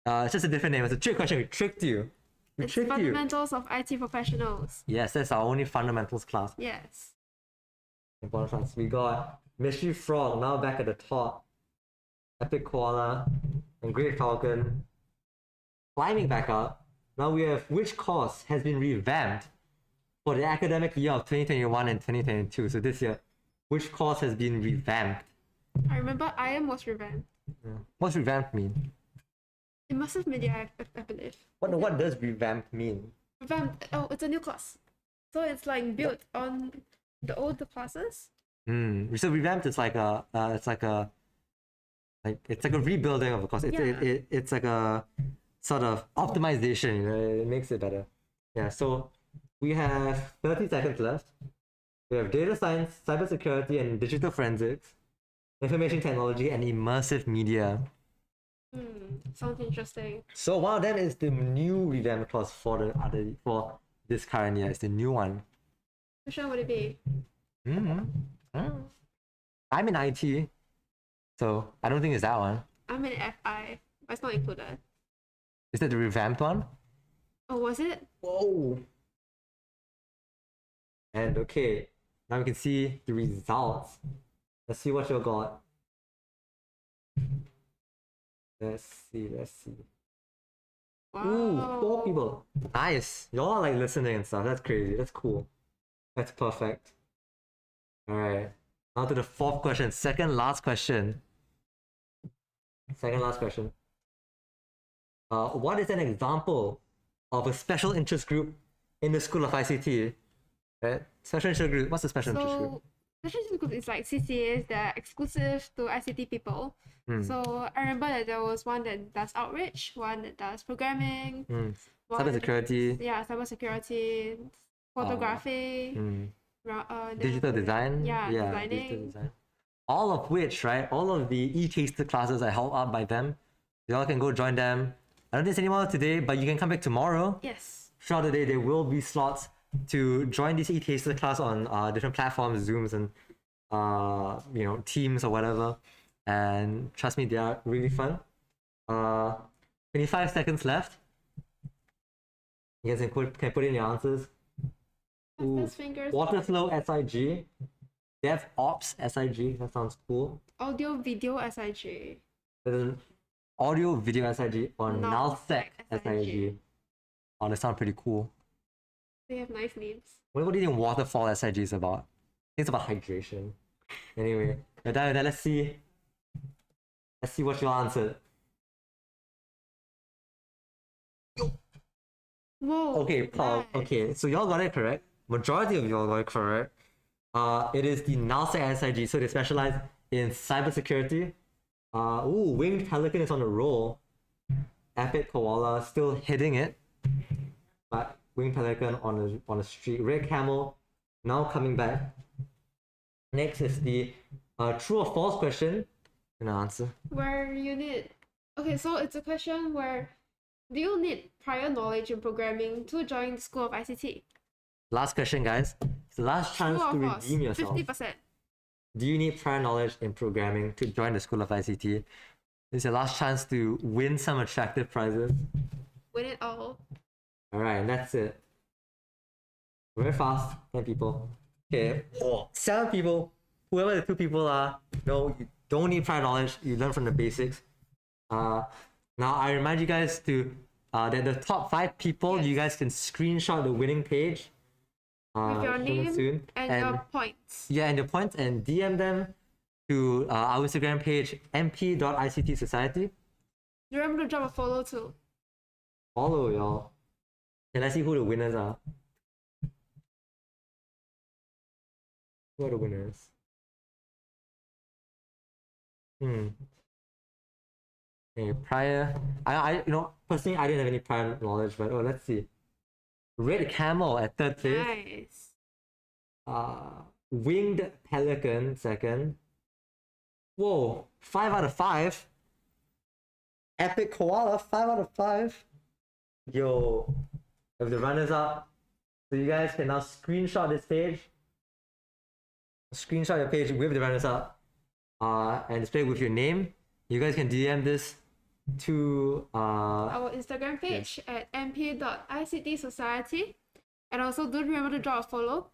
it's just a different name. It's a trick question. We tricked you. We It's tricked you. fundamentals of IT professionals. Yes, that's our only fundamentals class. Yes. Important class. We got Mystery Frog now back at the top. Epic Koala and Great Falcon climbing back up. Now we have which course has been revamped for the academic year of 2021 and 2022. So this year, which course has been revamped? I remember IM was revamped. What's revamped mean? Immersive media, I believe. What does revamped mean? Revamped. Oh, it's a new class. So it's like built on the older classes. So revamped is like a it's like a rebuilding of a course. It's like a sort of optimization. You know, it makes it better. Yeah. So we have 30 seconds left. We have data science, cybersecurity, and digital forensics, information technology, and immersive media. Sounds interesting. So one of them is the new revamped course for this current year. It's the new one. Which one would it be? I'm in IT, so I don't think it's that one. I'm in FI, but it's not included. Is that the revamped one? Oh, was it? Whoa! And okay, now we can see the results. Let's see what you got. Let's see. Wow. Ooh, 4 people. Nice. Y'all are like listening and stuff. That's crazy. That's cool. That's perfect. Alright. Now to the 4th question. Second last question. What is an example of a special interest group in the School of ICT? Right? Special interest group. What's a special interest group? Special interest group is like CCAs that are exclusive to ICT people. So I remember that there was one that does outreach, one that does programming, Cybersecurity. Yeah, cybersecurity, photography, Digital design. designing. Digital design. All of which, right? All of the e-taster classes are held up by them. You all can go join them. I don't think it's anymore today, but you can come back tomorrow. Yes. Throughout the day, there will be slots to join this e-taster class on different platforms, Zooms and Teams or whatever. And trust me, they are really fun. 25 seconds left. You guys can put in your answers. Ooh, Waterflow SIG. DevOps SIG. That sounds cool. Audio video SIG. There's an audio video SIG or NullSec SIG. Oh, that sounds pretty cool. They have nice names. What do you think Waterfall SIG is about? I think it's about hydration. Anyway, we're done with that. Let's see what you answered. Whoa. Okay, Paul. Okay, so y'all got it correct. Majority of y'all got it correct. It is the NullSec SIG, so they specialize in cybersecurity. Winged Pelican is on a roll. Epic Koala still hitting it, but Winged Pelican on a streak. Red Camel now coming back. Next is the true or false question. An answer. Where you need... Okay, so it's a question where do you need prior knowledge in programming to join the School of ICT? Last question, guys. It's the last chance to redeem yourself. 50%. Do you need prior knowledge in programming to join the School of ICT? It's your last chance to win some attractive prizes. Win it all. Alright, and that's it. Very fast, 10 people. Okay, 7 people. Whoever the 2 people are, no, you don't need prior knowledge. You learn from the basics. Now I remind you guys to that the top 5 people, you guys can screenshot the winning page. With your name soon. and your points. Yeah, and your points, and DM them to our Instagram page, mp.ictsociety. Remember to drop a follow too. Follow, y'all. And let's see who the winners are. Who are the winners? Okay, prior... I personally, I didn't have any prior knowledge, but let's see. Red Camel at 3rd place. Nice. Winged Pelican 2nd. Whoa, 5 out of 5. Epic Koala, 5 out of 5. Yo, with the runners up. So you guys can now screenshot this page. Screenshot your page with the runners up. And display with your name. You guys can DM this to our Instagram page at mp.ictsociety. And also do remember to drop a follow.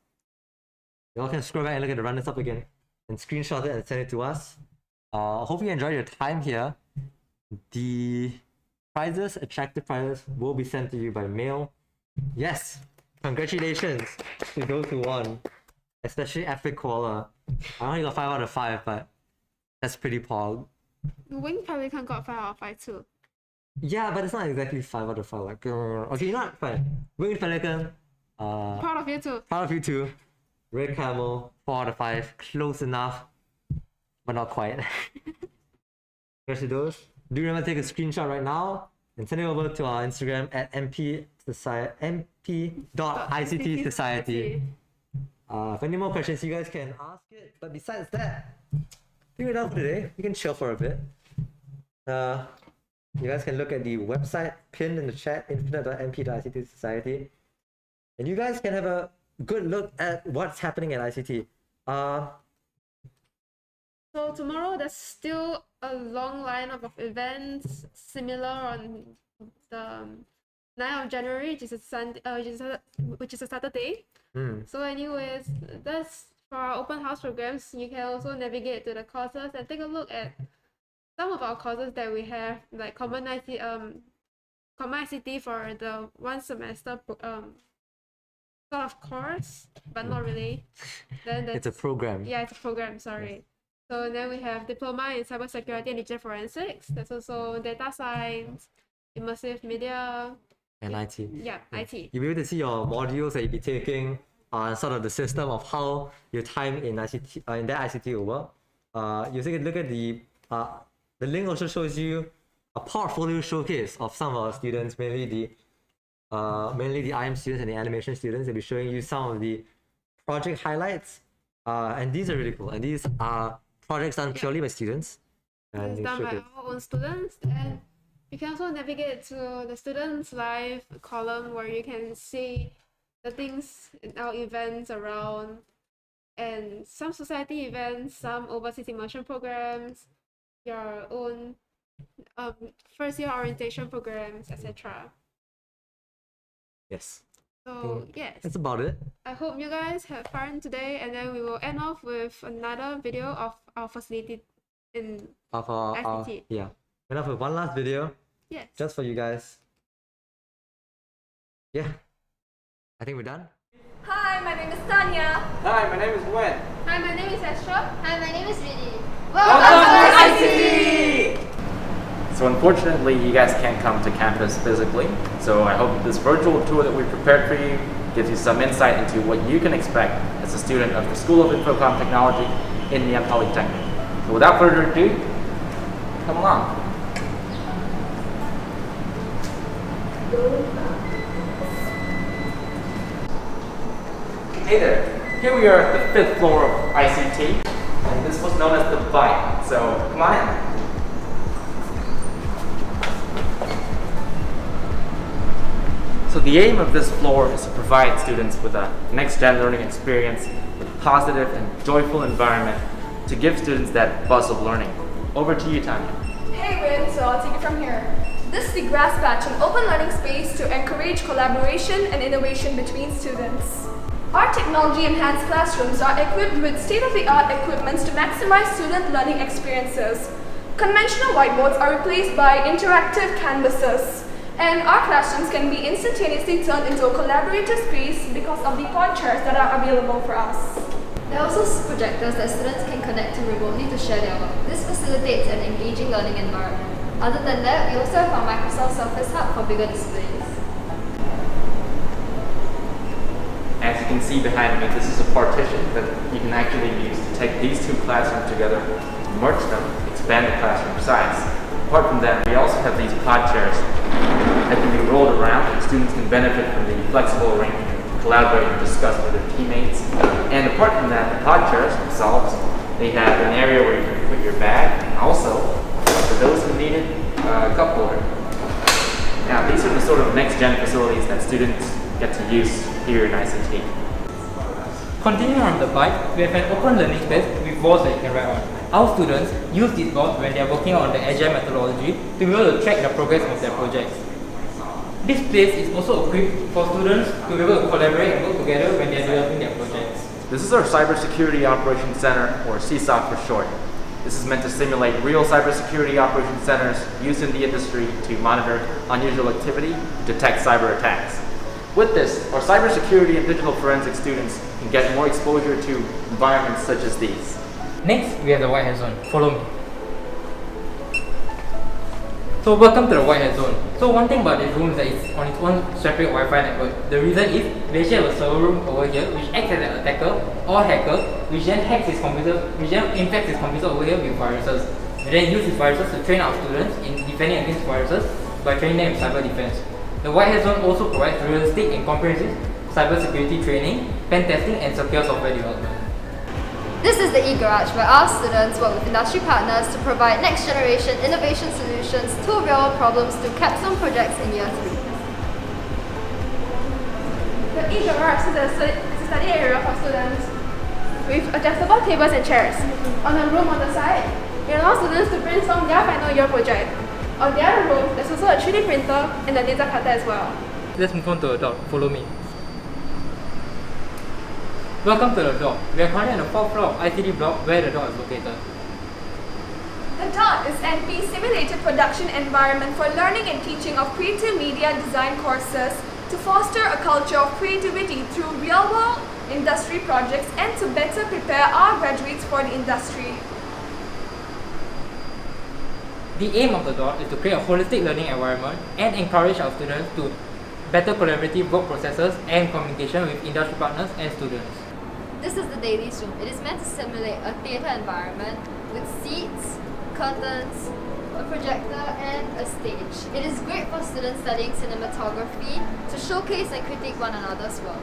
You all can scroll back and look at the runners up again and screenshot it and send it to us. Hope you enjoyed your time here. The prizes, attractive prizes, will be sent to you by mail. Yes, congratulations to those who won, especially Epic Koala. I only got 5 out of 5, but that's pretty pog. Wing Pelican got 5 out of 5 too. Yeah, but it's not exactly 5 out of 5. Like, okay, you know what? Fine. Winged Pelican. Proud of you too. Proud of you too. Red Camel, 4 out of 5. Close enough, but not quite. Here's to those. Do remember to take a screenshot right now and send it over to our Instagram at mp.ictsociety. If any more questions, you guys can ask it. But besides that, I think we're done for today. We can chill for a bit. You guys can look at the website pinned in the chat, infinite.mp.ictsociety. And you guys can have a good look at what's happening at ICT. So tomorrow there's still a long lineup of events similar on the 9th of January, which is a Sunday, which is a Saturday. So anyways, that's for our open house programs. You can also navigate to the courses and take a look at some of our courses that we have, like Common ICT for the 1 semester sort of course, but not really. Then It's a program. Yeah, it's a program, sorry. So then we have Diploma in Cybersecurity and Digital Forensics. There's also Data Science, Immersive Media. And IT. Yeah, IT. You'll be able to see your modules that you'll be taking, sort of the system of how your time in ICT, in that ICT over. You take a look at the link also shows you a portfolio showcase of some of our students, mainly the IM students and the animation students. They'll be showing you some of the project highlights, and these are really cool. And these are projects done purely by students. And It's done by our own students, and you can also navigate to the Students Live column where you can see the things in our events around, and some society events, some overseas immersion programs, your own first year orientation programs, etc. Yes. So yes, That's about it. I hope you guys have fun today, and then we will end off with another video of our facility in Of our ICT. yeah. We're gonna have one last video. Yes. Just for you guys. Yeah. I think we're done. Hi, my name is Tanya. Hi, my name is Gwen. Hi, my name is Astra. Hi, my name is Vinny. Welcome to ICT! So unfortunately, you guys can't come to campus physically. So I hope this virtual tour that we prepared for you gives you some insight into what you can expect as a student of the School of Infocom Technology in Ngee Ann Polytechnic. So without further ado, come along. Hey there, here we are at the 5th floor of ICT, and this was known as the Bite, so come on in. So the aim of this floor is to provide students with a next-gen learning experience with a positive and joyful environment to give students that buzz of learning. Over to you, Tanya. Hey, Win, so I'll take it from here. This is the Grass Patch, an open learning space to encourage collaboration and innovation between students. Our technology-enhanced classrooms are equipped with state-of-the-art equipment to maximize student learning experiences. Conventional whiteboards are replaced by interactive canvases, and our classrooms can be instantaneously turned into a collaborative space because of the pod chairs that are available for us. There are also projectors that students can connect to remotely to share their work. This facilitates an engaging learning environment. Other than that, we also have our Microsoft Surface Hub for bigger displays. As you can see behind me, this is a partition that you can actually use to take these two classrooms together, merge them, expand the classroom size. Apart from that, we also have these pod chairs that can be rolled around, and students can benefit from the flexible arrangement, collaborate and discuss with their teammates. And apart from that, the pod chairs themselves, they have an area where you can put your bag, and also, for those who need it, cup holder. Now these are the sort of next-gen facilities that students get to use here in ICT. Continuing on the bike, we have an open learning space with boards that you can ride on. Our students use these boards when they are working on the agile methodology to be able to track the progress of their projects. This place is also equipped for students to be able to collaborate and work together when they are developing their projects. This is our Cybersecurity Operations Center, or CSOC for short. This is meant to simulate real cybersecurity operations centers used in the industry to monitor unusual activity, detect cyber attacks. With this, our cybersecurity and digital forensics students can get more exposure to environments such as these. Next, we have the White Hat Zone. Follow me. So welcome to the White Hat Zone. So one thing about this room is that it's on its own separate Wi-Fi network. The reason is we actually have a server room over here which acts as an attacker or hacker, which then hacks his computer, which then infects his computer over here with viruses. We then use these viruses to train our students in defending against viruses by training them in cyber defense. The White Hat Zone also provides realistic and comprehensive cybersecurity training, pen testing, and secure software development. This is the e-garage where our students work with industry partners to provide next-generation innovation solutions to real-world problems through capstone projects in year 3. The e-garage is a study area for students with adjustable tables and chairs. On the room on the side, it allows students to brainstorm their final year project. On the other room, there's also a 3D printer and a laser cutter as well. Let's move on to the dock. Follow me. Welcome to the dock. We are currently on the 4th floor of ICT block where the dock is located. The DOT is NP's simulated production environment for learning and teaching of creative media design courses to foster a culture of creativity through real-world industry projects and to better prepare our graduates for the industry. The aim of the DOT is to create a holistic learning environment and encourage our students to better collaborative work processes and communication with industry partners and students. This is the Dailies Room. It is meant to simulate a theatre environment with seats, curtains, a projector, and a stage. It is great for students studying cinematography to showcase and critique one another's work.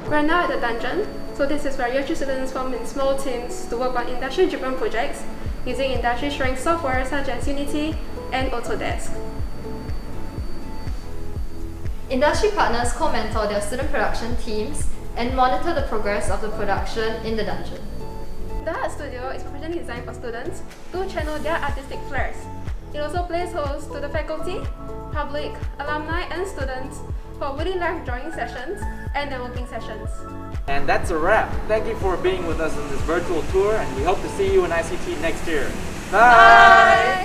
We're now at the dungeon, so this is where year 2 students form in small teams to work on industry-driven projects using industry-strength software such as Unity and Autodesk. Industry partners co-mentor their student production teams and monitor the progress of the production in the dungeon. The art studio is professionally designed for students to channel their artistic flares. It also plays host to the faculty, public, alumni, and students for witty live drawing sessions and networking sessions. And that's a wrap. Thank you for being with us on this virtual tour, and we hope to see you in ICT next year. Bye!